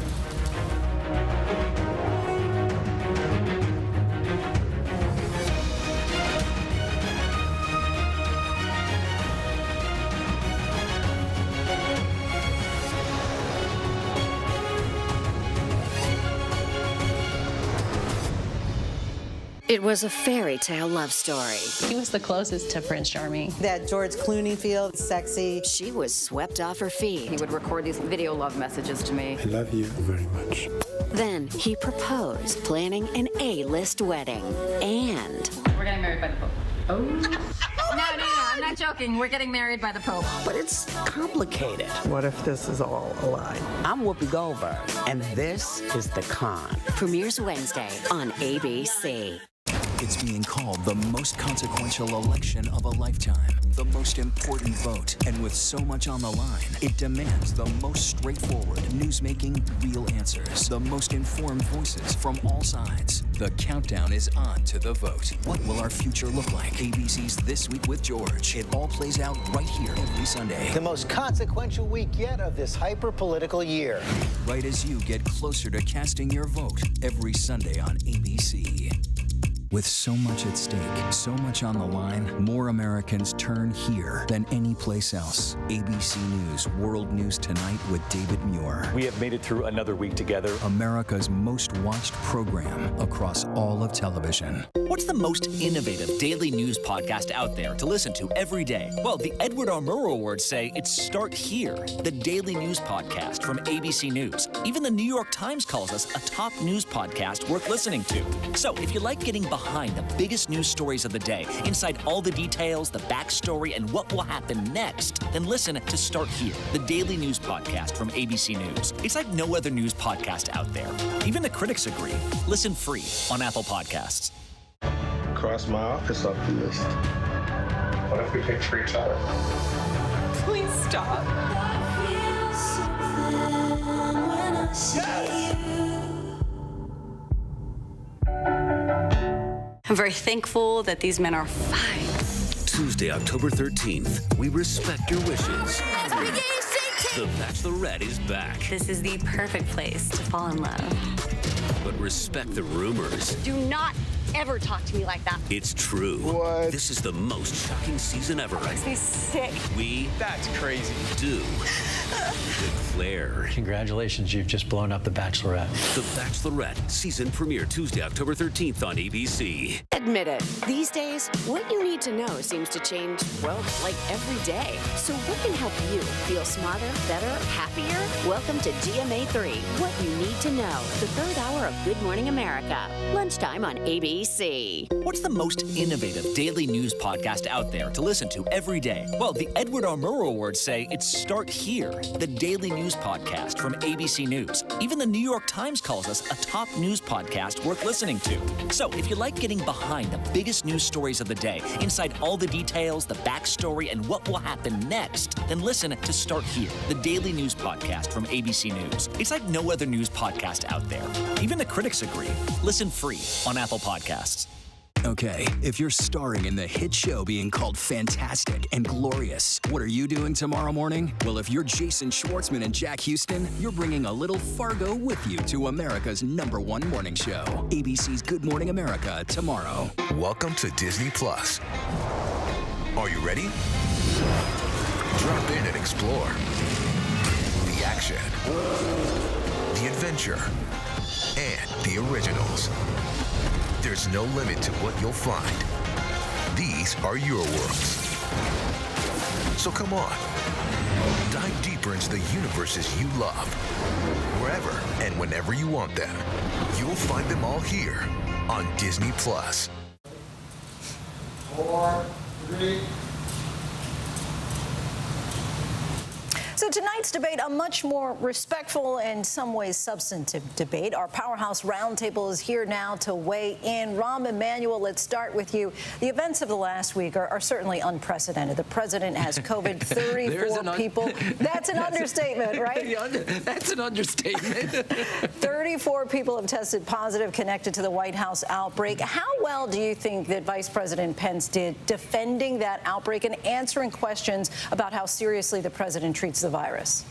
It was a fairy tale love story. He was the closest to Prince Charming. That George Clooney feel, sexy. She was swept off her feet. He would record these video love messages to me. I love you very much. Then he proposed, planning an A-list wedding. And We're getting married by the Pope. Oh. No, I'm not joking. We're getting married by the Pope. But it's complicated. What if this is all a lie? I'm Whoopi Goldberg, and this is The Con. premieres Wednesday on ABC. It's being called the most consequential election of a lifetime, the most important vote. And with so much on the line, it demands the most straightforward, newsmaking, real answers, the most informed voices from all sides. The countdown is on to the vote. What will our future look like? ABC's This Week with George. It all plays out right here every Sunday. The most consequential week yet of this hyper-political year. Right as you get closer to casting your vote every Sunday on ABC. With so much at stake, so much on the line, more Americans turn here than any place else. ABC News World News Tonight with David Muir. We have made it through another week together. America's most watched program across all of television. What's the most innovative daily news podcast out there to listen to every day? Well, the Edward R. Murrow Awards say it's Start Here, the daily news podcast from ABC News. Even the New York Times calls us a top news podcast worth listening to. So if you like getting behind the biggest news stories of the day, inside all the details, the backstory, and what will happen next, then listen to Start Here, the daily news podcast from ABC News. It's like no other news podcast out there. Even the critics agree. Listen free on Apple Podcasts. Cross my office off the list. What if we pick for each other? Please stop. I'm very thankful that these men are fine. Tuesday, October 13th, we respect your wishes. The Bachelorette is back. This is the perfect place to fall in love. But respect the rumors. Do not ever talk to me like that. It's true. What? This is the most shocking season ever. Makes me sick. That's crazy. Do declare. Congratulations, you've just blown up The Bachelorette. The Bachelorette season premiere Tuesday, October 13th on ABC. Admit it, these days, what you need to know seems to change, well, like every day. So what can help you feel smarter, better, happier? Welcome to GMA3, What You Need to Know, the third hour of Good Morning America. Lunchtime on ABC. What's the most innovative daily news podcast out there to listen to every day? Well, the Edward R. Murrow Awards say it's Start Here, the daily news podcast from ABC News. Even the New York Times calls us a top news podcast worth listening to. So if you like getting behind the biggest news stories of the day, inside all the details, the backstory, and what will happen next, then listen to Start Here, the daily news podcast from ABC News. It's like no other news podcast out there. Even the critics agree. Listen free on Apple Podcasts. Okay, if you're starring in the hit show being called Fantastic and Glorious, what are you doing tomorrow morning? Well, if you're Jason Schwartzman and Jack Houston, you're bringing a little Fargo with you to America's #1 morning show. ABC's Good Morning America tomorrow. Welcome to Disney Plus. Are you ready? Drop in and explore. The action, the adventure, and the originals. There's no limit to what you'll find. These are your worlds. So come on, dive deeper into the universes you love. Wherever and whenever you want them, you'll find them all here on Disney Plus. 4, So tonight's debate, a much more respectful and in some ways substantive debate. Our Powerhouse Roundtable is here now to weigh in. Rahm Emanuel, let's start with you. The events of the last week are certainly unprecedented. The president has COVID, 34 people. That's an understatement, right? That's an understatement. 34 people have tested positive connected to the White House outbreak. How well do you think that Vice President Pence did defending that outbreak and answering questions about how seriously the president treats the virus?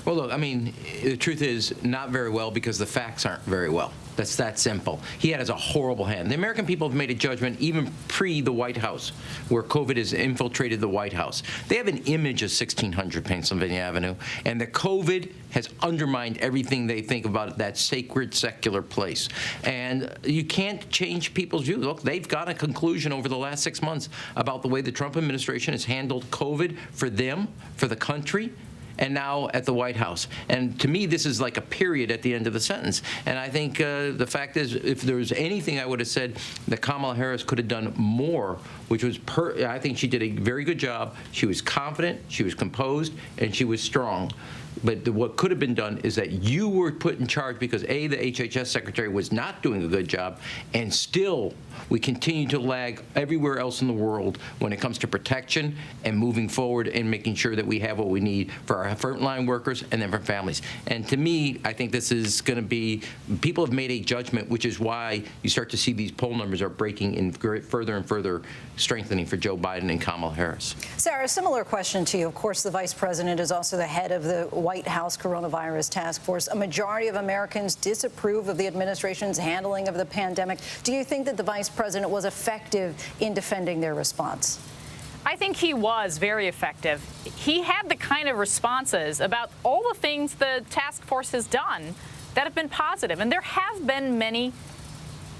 Well, look, I mean, the truth is not very well because the facts aren't very well. That's that simple. He had a horrible hand. The American people have made a judgment even pre the White House, where COVID has infiltrated the White House. They have an image of 1600 Pennsylvania Avenue, and the COVID has undermined everything they think about that sacred, secular place. And you can't change people's views. Look, they've got a conclusion over the last 6 months about the way the Trump administration has handled COVID for them, for the country, and now at the White House. And to me, this is like a period at the end of the sentence. And I think the fact is, if there was anything I would have said that Kamala Harris could have done more, which was, I think she did a very good job. She was confident, she was composed, and she was strong. But what could have been done is that you were put in charge because, A, the HHS secretary was not doing a good job, and still we continue to lag everywhere else in the world when it comes to protection and moving forward and making sure that we have what we need for our frontline workers and then for families. And to me, I think this is going to be, people have made a judgment, which is why you start to see these poll numbers are breaking in further and further strengthening for Joe Biden and Kamala Harris. Sarah, a similar question to you. Of course, the vice president is also the head of the White House coronavirus task force. A majority of Americans disapprove of the administration's handling of the pandemic. Do you think that the vice president was effective in defending their response? I think he was very effective. He had the kind of responses about all the things the task force has done that have been positive. And there have been many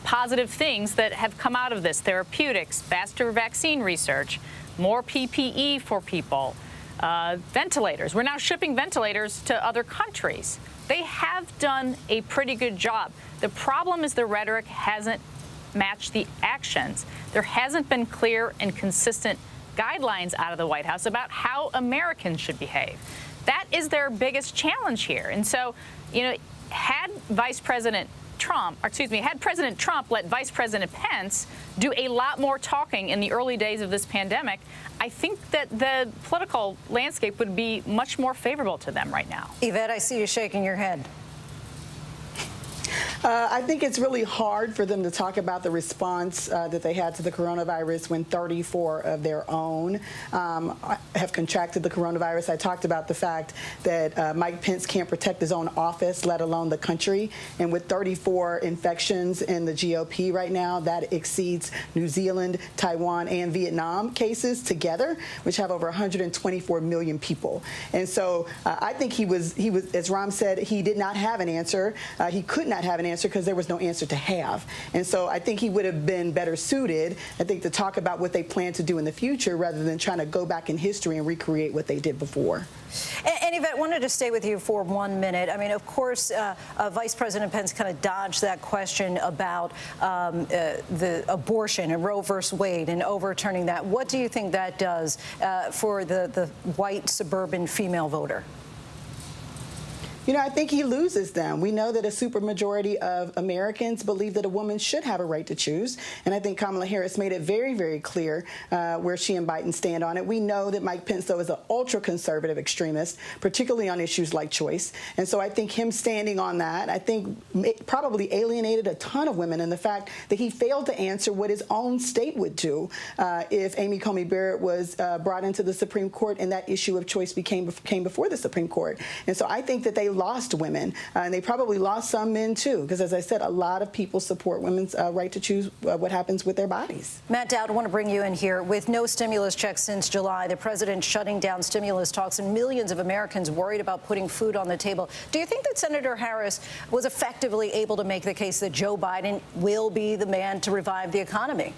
positive things that have come out of this: therapeutics, faster vaccine research, more PPE for people, ventilators. We're now shipping ventilators to other countries. They have done a pretty good job. The problem is the rhetoric hasn't matched the actions. There hasn't been clear and consistent guidelines out of the White House about how Americans should behave. That is their biggest challenge here. And so, you know, had President Trump let Vice President Pence do a lot more talking in the early days of this pandemic, I think that the political landscape would be much more favorable to them right now. Yvette, I see you shaking your head. I think it's really hard for them to talk about the response that they had to the coronavirus when 34 of their own have contracted the coronavirus. I talked about the fact that Mike Pence can't protect his own office, let alone the country. And with 34 infections in the GOP right now, that exceeds New Zealand, Taiwan, and Vietnam cases together, which have over 124 million people. And so I think he was, as Rahm said, he did not have an answer. He could not have an answer because there was no answer to have. And so I think he would have been better suited, I think, to talk about what they plan to do in the future rather than trying to go back in history and recreate what they did before. And Yvette, wanted to stay with you for 1 minute. I mean, of course, Vice President Pence kind of dodged that question about the abortion and Roe versus Wade and overturning that. What do you think that does for the white suburban female voter? You know, I think he loses them. We know that a supermajority of Americans believe that a woman should have a right to choose. And I think Kamala Harris made it very, very clear where she and Biden stand on it. We know that Mike Pence, though, is an ultra-conservative extremist, particularly on issues like choice. And so I think him standing on that, I think probably alienated a ton of women in the fact that he failed to answer what his own state would do if Amy Coney Barrett was brought into the Supreme Court and that issue of choice came before the Supreme Court. And so I think that they lost women, and they probably lost some men too, because as I said, a lot of people support women's right to choose what happens with their bodies. Matt Dowd, I want to bring you in here. With no stimulus checks since July, the president shutting down stimulus talks, and millions of Americans worried about putting food on the table. Do you think that Senator Harris was effectively able to make the case that Joe Biden will be the man to revive the economy?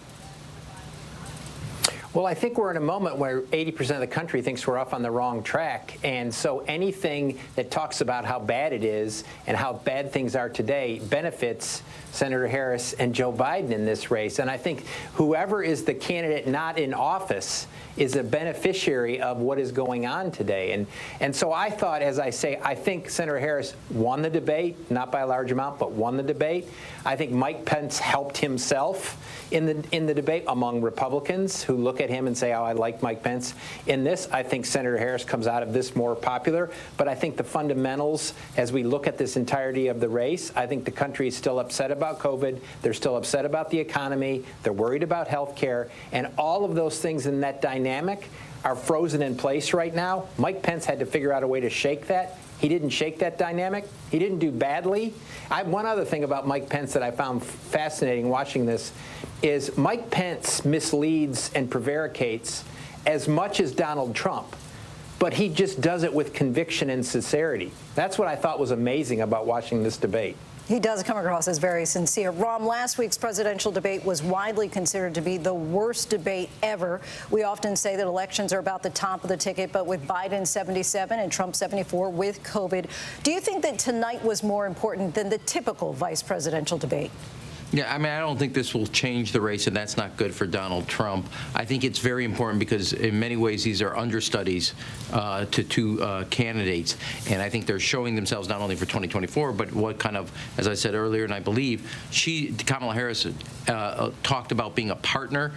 Well, I think we're in a moment where 80% of the country thinks we're off on the wrong track. And so anything that talks about how bad it is and how bad things are today benefits Senator Harris and Joe Biden in this race. And I think whoever is the candidate not in office is a beneficiary of what is going on today. And so I thought, as I say, I think Senator Harris won the debate, not by a large amount, but won the debate. I think Mike Pence helped himself in the debate among Republicans who look at him and say, oh, I like Mike Pence. In this, I think Senator Harris comes out of this more popular. But I think the fundamentals, as we look at this entirety of the race, I think the country is still upset about COVID. They're still upset about the economy. They're worried about health care. And all of those things in that dynamic are frozen in place right now. Mike Pence had to figure out a way to shake that. He didn't shake that dynamic. He didn't do badly. One other thing about Mike Pence that I found fascinating watching this is Mike Pence misleads and prevaricates as much as Donald Trump, but he just does it with conviction and sincerity. That's what I thought was amazing about watching this debate. He does come across as very sincere. Rom, last week's presidential debate was widely considered to be the worst debate ever. We often say that elections are about the top of the ticket, but with Biden 77 and Trump 74 with COVID, do you think that tonight was more important than the typical vice presidential debate? Yeah, I mean, I don't think this will change the race, and that's not good for Donald Trump. I think it's very important because in many ways these are understudies to two candidates, and I think they're showing themselves not only for 2024, but what kind of, as I said earlier, and I believe, Kamala Harris talked about being a partner.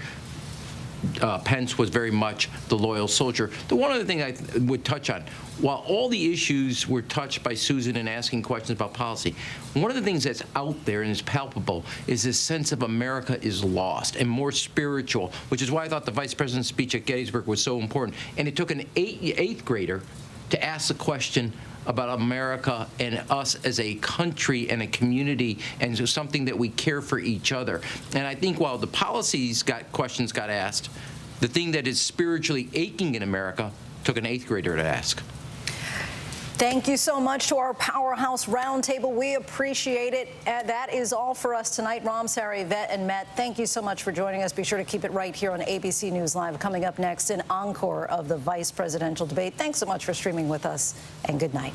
Pence was very much the loyal soldier. The one other thing I would touch on, while all the issues were touched by Susan in asking questions about policy, one of the things that's out there and is palpable is this sense of America is lost and more spiritual, which is why I thought the vice president's speech at Gettysburg was so important. And it took an eighth grader to ask the question about America and us as a country and a community and so something that we care for each other. And I think while the questions got asked, the thing that is spiritually aching in America took an eighth grader to ask. Thank you so much to our Powerhouse Roundtable. We appreciate it. That is all for us tonight. Ram, Sarah, Yvette, and Matt, thank you so much for joining us. Be sure to keep it right here on ABC News Live. Coming up next, an encore of the vice presidential debate. Thanks so much for streaming with us, and good night.